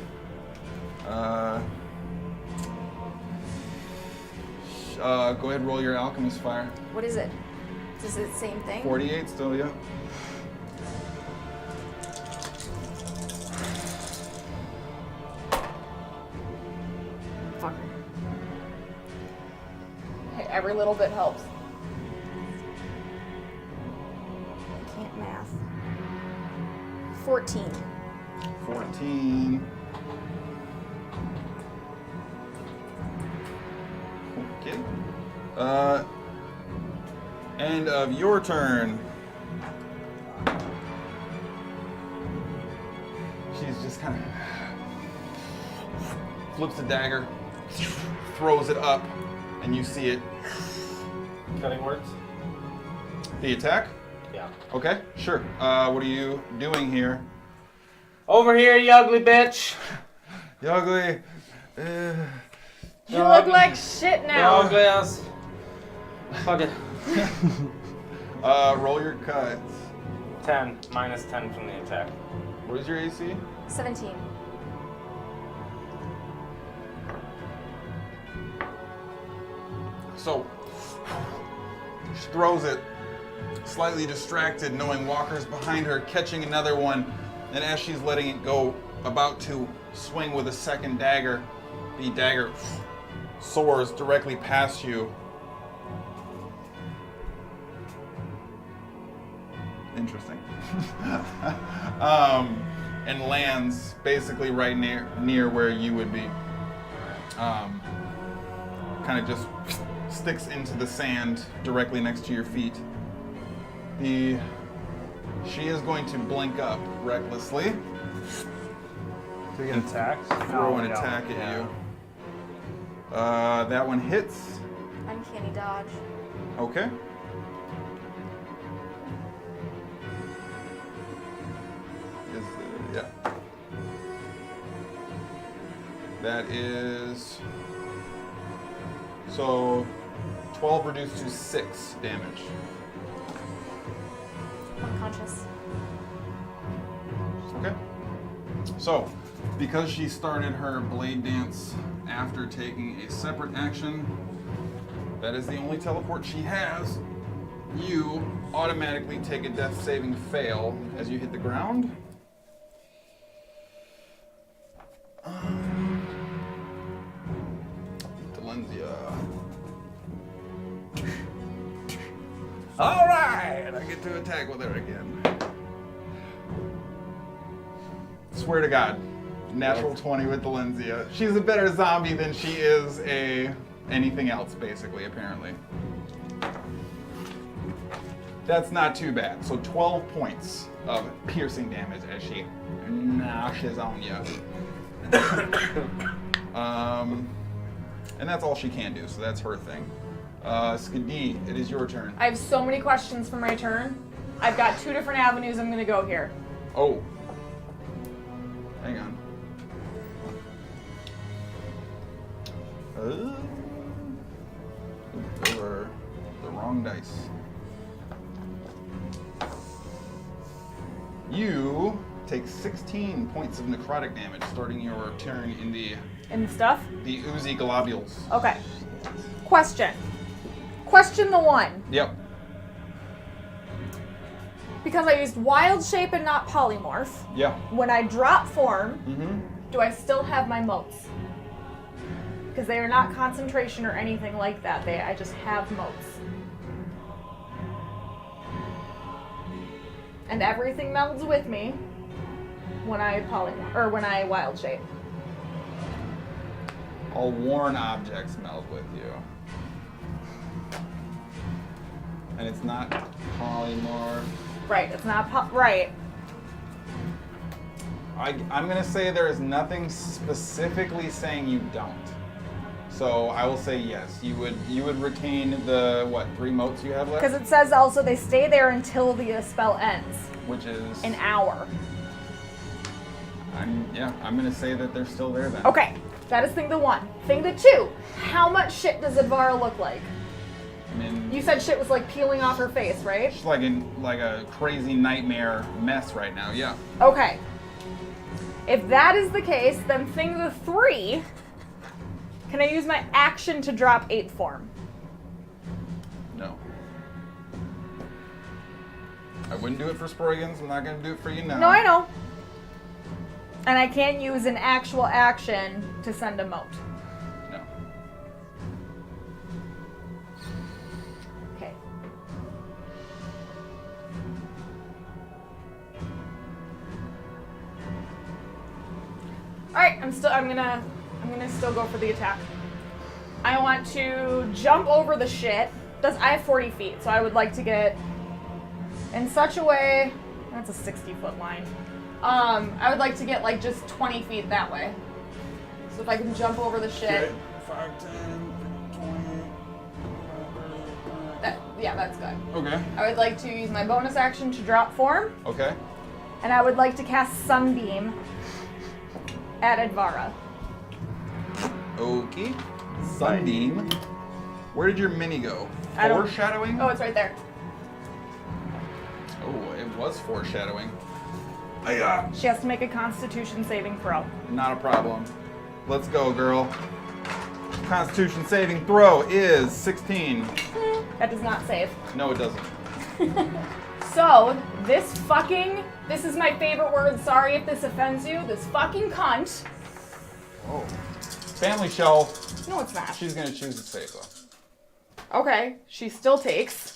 Go ahead and roll your alchemist fire. What is it? Is it the same thing? 48 still, yeah. Fucker. Hey, every little bit helps. I can't math. 14. 14. Okay. End of your turn. She's just kind of flips the dagger, throws it up, and you see it. Cutting words? The attack? Yeah. Okay, sure. What are you doing here? Over here, you ugly bitch! You ugly. You look like shit You now. ugly ass. Fuck it. Roll your cuts. 10. Minus 10 from the attack. What is your AC? 17. So, she throws it, slightly distracted, knowing Walker's behind her, catching another one, and as she's letting it go, about to swing with a second dagger, the dagger soars directly past you. Interesting. And lands basically right near where you would be. Kind of just sticks into the sand directly next to your feet. She is going to blink up recklessly. Do we get attacks? Throw No, an we don't. attack at Yeah. you. That one hits. Uncanny dodge. Okay. Yeah. That is so 12 reduced to 6 damage. Unconscious. Okay. So, because she started her blade dance after taking a separate action, that is the only teleport she has. You automatically take a death saving fail as you hit the ground. Delenzia. All right, I get to attack with her again. Swear to God, natural 20 with Delenzia. She's a better zombie than she is anything else, basically, apparently. That's not too bad. So 12 points of piercing damage as she noshes on you. And that's all she can do, so that's her thing. Skadi, it is your turn. I have so many questions for my turn. I've got 2 different avenues I'm gonna go here. Oh. Hang on. They were the wrong dice. You take 16 points of necrotic damage starting your turn in the And stuff? oozy globules. Okay. Question. Question the one. Yep. Because I used wild shape and not polymorph, Yeah. when I drop form, Mm-hmm. do I still have my motes? Because they are not concentration or anything like that. I just have motes. And everything melds with me when I when I wild shape. All worn objects meld with you. And it's not polymorph. Right, it's not right. I'm gonna say there is nothing specifically saying you don't. So I will say yes. You would retain the 3 motes you have left, Because it says also they stay there until the spell ends. which is An hour. I'm gonna say that they're still there then. Okay, that is thing the 1. Thing the 2, how much shit does Advara look like? I mean, You said shit was like peeling off her face, right? she's like a crazy nightmare mess right now. Yeah. Okay. If that is the case, then thing the 3, can I use my action to drop 8 form? No. I wouldn't do it for Sproigins. I'm not gonna do it for you now. No, I know. And I can't use an actual action to send a mote. No. Okay. Alright, I'm gonna still go for the attack. I want to jump over the shit. I have 40 feet, so I would like to get in such a way. That's a 60-foot line. I would like to get like just 20 feet that way. So if I can jump over the shit. Okay. 5, 10, 20. Yeah, that's good. Okay. I would like to use my bonus action to drop form, Okay. and I would like to cast Sunbeam at Advara. Okay. Sunbeam. Where did your mini go? I don't- Foreshadowing? Oh, it's right there. Oh, it was foreshadowing. She has to make a Constitution saving throw. Not a problem. Let's go, girl. Constitution saving throw is 16. That does not save. No, it doesn't. So, this is my favorite word, sorry if this offends you, this fucking cunt. Oh. Family shell. No, it's not. She's gonna choose to save though. Okay, she still takes.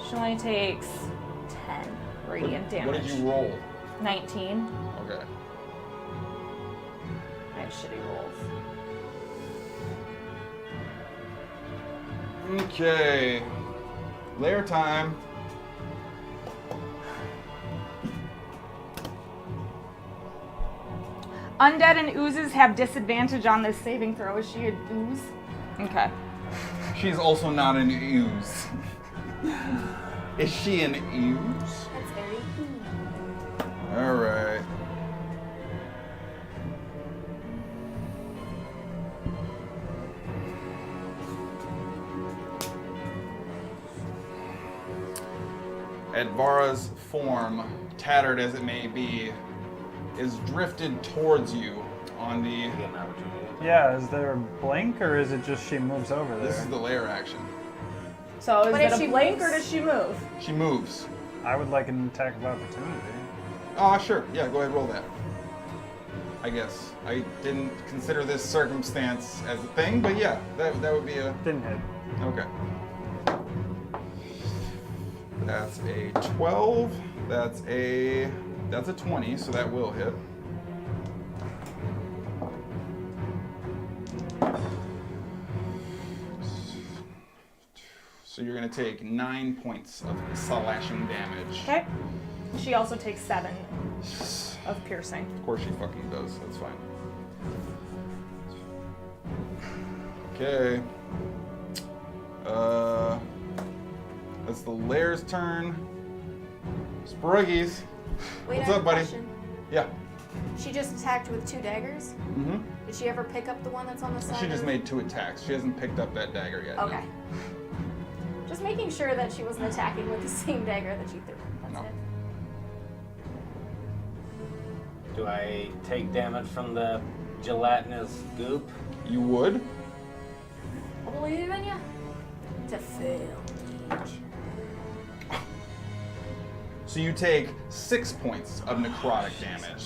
She only takes 10 radiant damage. What did you roll? 19. Okay. I have shitty rolls. Okay. Layer time. Undead and oozes have disadvantage on this saving throw. Is she an ooze? Okay. She's also not an ooze. Is she an ooze? That's very Alright. Advara's form, tattered as it may be, is drifted towards you on the... You get an opportunity. Yeah, is there a blink or is it just she moves over This there? is the layer action. So is But it if a she blink moves- or does she move? She moves. I would like an attack of opportunity. Sure. Yeah, go ahead, roll that. I guess. I didn't consider this circumstance as a thing, but yeah, that would be a... Didn't hit. Okay. That's a 12. That's a 20, so that will hit. So you're gonna take 9 points of slashing damage. Okay. She also takes 7 of piercing. Of course she fucking does, that's fine. Okay. That's the Lair's turn. Sproigins. Wait, What's I have up, buddy? a question. Yeah. She just attacked with 2 daggers. Mm-hmm. Did she ever pick up the one that's on the side? She just of- made 2 attacks. She hasn't picked up that dagger yet. no. Okay. Just making sure that she wasn't attacking with the same dagger that she threw. That's No. it. Do I take damage from the gelatinous goop? You would? I believe in you. To fail. So you take 6 points of necrotic damage.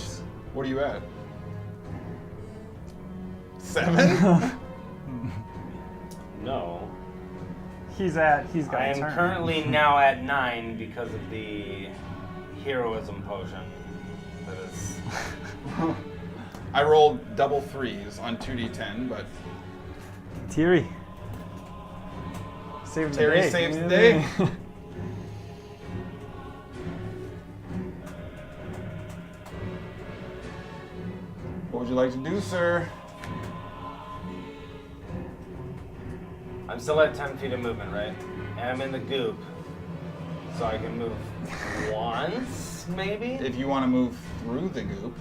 What are you at? 7? No. He's got I a am turn. currently now at 9 because of the heroism potion. That is. I rolled double 3s on 2d10, but Thierry. Saving the Terry day. saves the day. What would you like to do, sir? I'm still at 10 feet of movement, right? And I'm in the goop. So I can move once, maybe? If you want to move through the goop,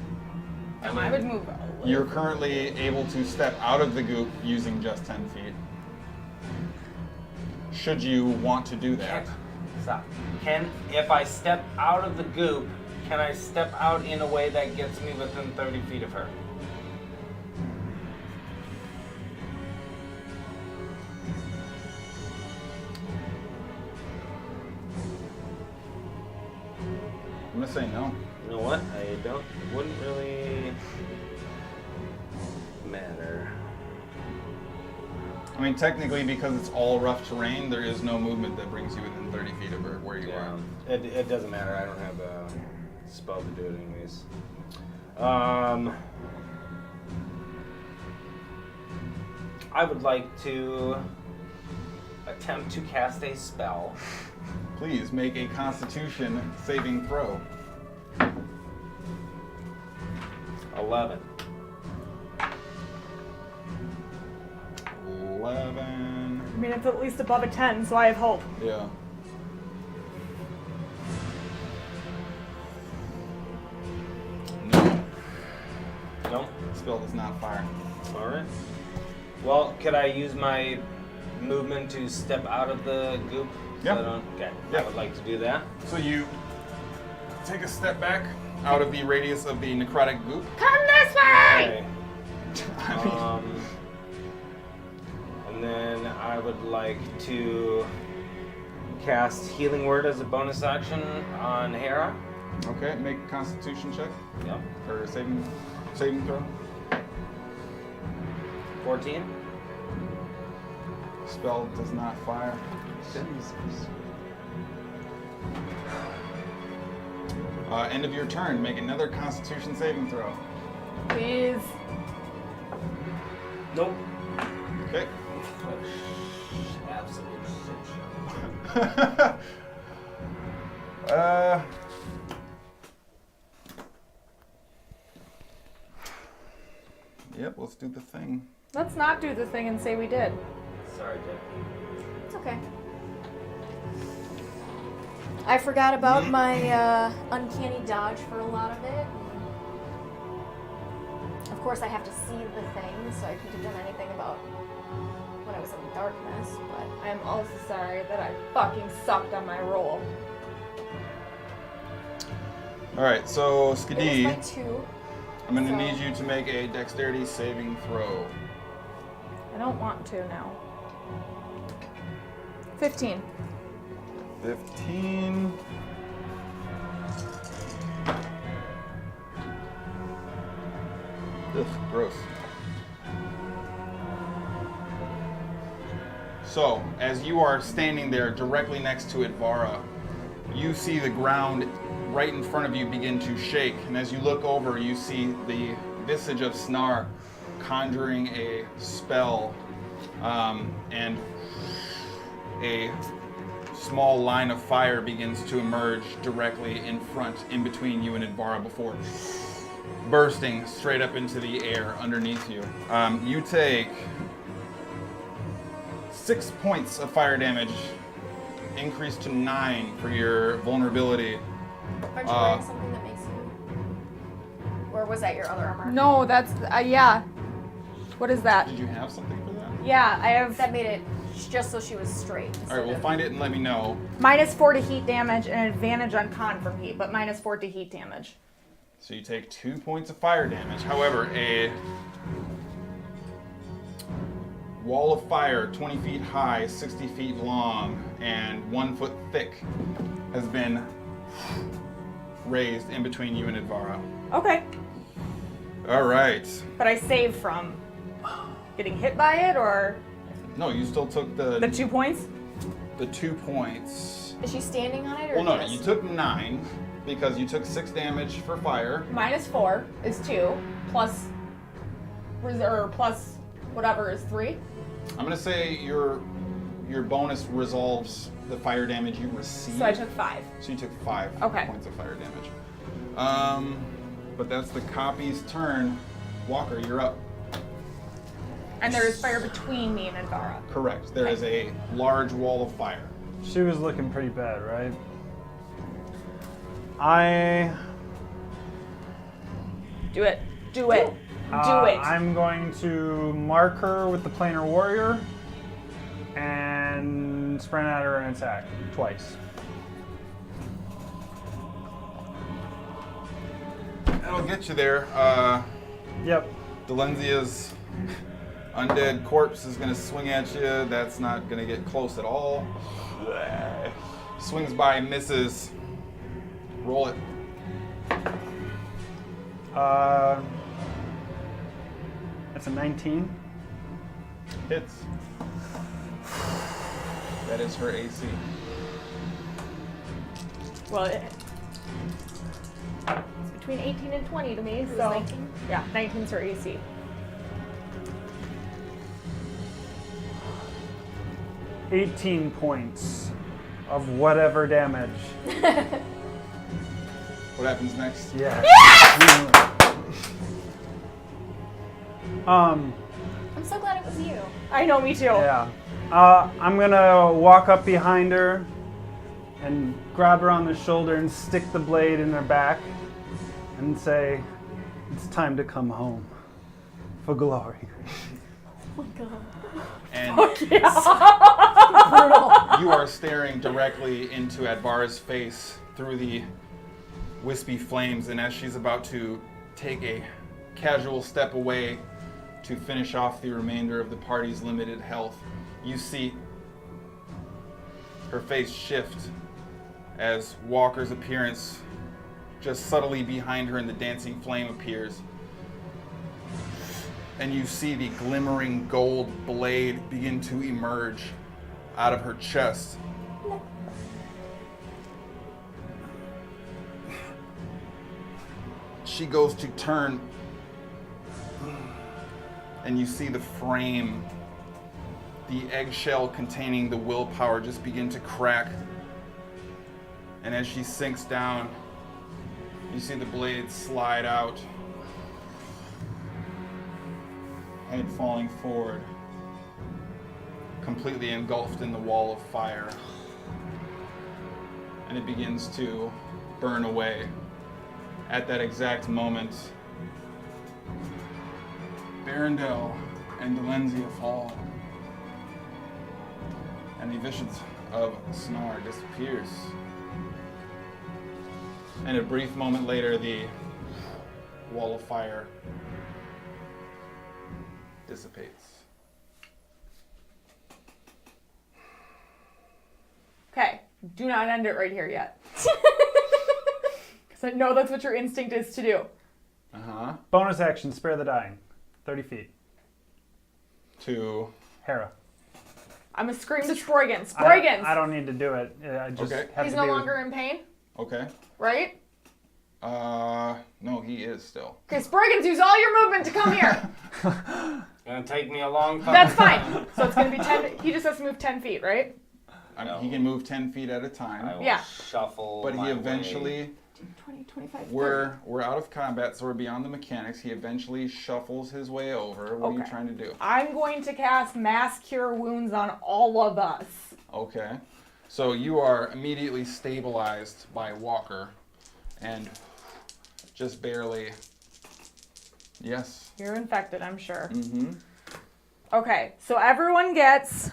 I would move a little. you're currently able to step out of the goop using just 10 feet. Should you want to do that? Stop. If I step out of the goop, can I step out in a way that gets me within 30 feet of her? I'm gonna say no. You know what? It wouldn't really matter. I mean, technically, because it's all rough terrain, there is no movement that brings you within 30 feet of where you are. It doesn't matter. I don't have a spell to do it anyways. I would like to attempt to cast a spell. Please make a Constitution saving throw. 11. 11. I mean, it's at least above a 10, so I have hope. Yeah. No. No? Spell does not fire. All right. Well, could I use my movement to step out of the goop? Yeah. So I don't, okay. Yeah. I would like to do that. So you take a step back out of the radius of the necrotic goop. Come this way! Okay. I mean, And then I would like to cast Healing Word as a bonus action on Hara. okay, make a Constitution check Yep. or a saving throw. 14. Spell does not fire. End of your turn. Make another Constitution saving throw. Please. Nope. Okay. Absolute shit show. Yep, let's do the thing. Let's not do the thing and say we did. Sorry, Jake. It's okay. I forgot about my uncanny dodge for a lot of it. Of course, I have to see the thing, so I couldn't have done anything about when I was in the darkness, but I am also sorry that I fucking sucked on my roll. Alright, so it was Skadi, by 2. I'm going to so- need you to make a dexterity saving throw. I don't want to now. 15. 15. Ugh, gross. So, as you are standing there directly next to Advara, you see the ground right in front of you begin to shake, and as you look over, you see the visage of Snar conjuring a spell, and a small line of fire begins to emerge directly in front, in between you and Advara, before bursting straight up into the air underneath you. You take 6 points of fire damage, increased to 9 for your vulnerability. Aren't you wearing something that makes you... Or was that your other armor? No, that's, yeah. What is that? Did you have something for that? Yeah, I have That made it just so she was straight. All right, we'll find it and let me know. -4 to heat damage and advantage on con from heat, but -4 to heat damage. So you take 2 points of fire damage. However, a wall of fire 20 feet high, 60 feet long, and 1 foot thick has been raised in between you and Advara. Okay. All right. But I save from getting hit by it, or No, you still took the 2 points? 2 points. Is she standing on it or Well, no, just... you took 9 because you took 6 damage for fire. -4 is 2, plus reserve, plus whatever is 3. I'm gonna say your bonus resolves the fire damage you received. So I took 5. So you took 5 Okay. points of fire damage. But that's the copy's turn. Walker, you're up. And there is fire between me and Advara. Correct. There is a large wall of fire. She was looking pretty bad, right? I Do it. Do it. Do it. I'm going to mark her with the planar warrior and sprint at her and attack twice. That'll get you there. Yep. Delencia's undead corpse is going to swing at you. That's not going to get close at all. Swings by, misses. Roll it. That's a 19. Hits. That is her AC. Well, it's between 18 and 20 to me. It was So 19. yeah, 19's her AC. 18 points of whatever damage. What happens next? Yeah. I'm so glad it was you. I know, me too. Yeah. I'm gonna walk up behind her and grab her on the shoulder and stick the blade in her back and say, "It's time to come home for glory." Oh my god. And Brutal. you are staring directly into Advara's face through the wispy flames, and as she's about to take a casual step away to finish off the remainder of the party's limited health, you see her face shift as Walker's appearance just subtly behind her and the dancing flame appears. And you see the glimmering gold blade begin to emerge out of her chest. She goes to turn, and you see the frame, the eggshell containing the willpower, just begin to crack. And as she sinks down, you see the blade slide out, head falling forward, completely engulfed in the wall of fire. And it begins to burn away. At that exact moment, Barondel and Delenzia fall, and the visions of Snar disappears. And a brief moment later, the wall of fire dissipates. Okay, do not end it right here yet. Because I know that's what your instinct is to do. Uh-huh. Bonus action, spare the dying. 30 feet. To... Hera. I'm gonna scream to Sproigins. Sproigins! I don't need to do it. I just Okay. have He's to no be longer in pain, Okay. right? No, he is still. Okay, Sproigins, use all your movement to come here. Gonna take me a long time. That's fine. So it's gonna be 10, he just has to move 10 feet, right? He can move 10 feet at a time. I will Yeah. shuffle. But he my eventually... way. 20, 25, We're out of combat, so we're beyond the mechanics. He eventually shuffles his way over. What are you Okay. trying to do? I'm going to cast Mass Cure Wounds on all of us. Okay. So you are immediately stabilized by Walker. And just barely... Yes. You're infected, I'm sure. Mm-hmm. Okay, so everyone gets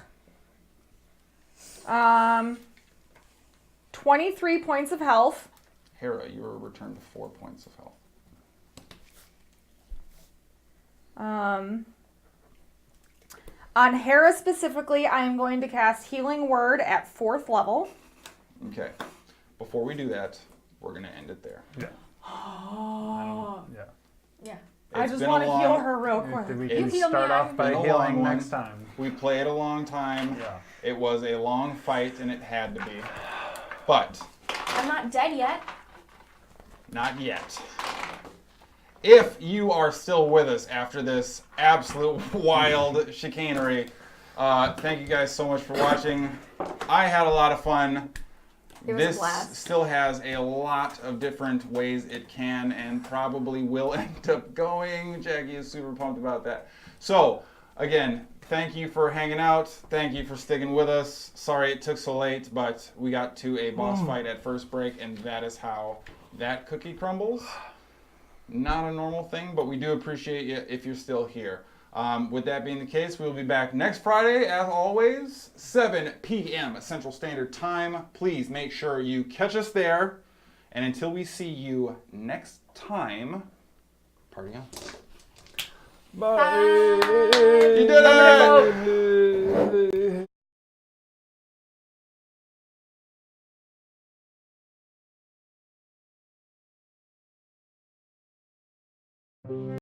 23 points of health. Hera, you are returned to 4 points of health. On Hera specifically, I am going to cast Healing Word at 4th level. Okay. Before we do that, we're going to end it there. Yeah. Oh. Yeah. Yeah. I It's just been want a to heal long- her real We quick. can heal start me, off I'm by been a long healing one. next time. We played a long time. Yeah. It was a long fight, and it had to be. But... I'm not dead yet. Not yet. If you are still with us after this absolute wild chicanery, thank you guys so much for watching. I had a lot of fun. It was a This blast. still has a lot of different ways it can and probably will end up going. Jackie is super pumped about that. So, again, thank you for hanging out. Thank you for sticking with us. Sorry it took so late, but we got to a boss fight at first break, and that is how that cookie crumbles. Not a normal thing, but we do appreciate you if you're still here. With that being the case, we'll be back next Friday, as always, 7 p.m. Central Standard Time. Please make sure you catch us there. And until we see you next time, party on. Bye. You did it!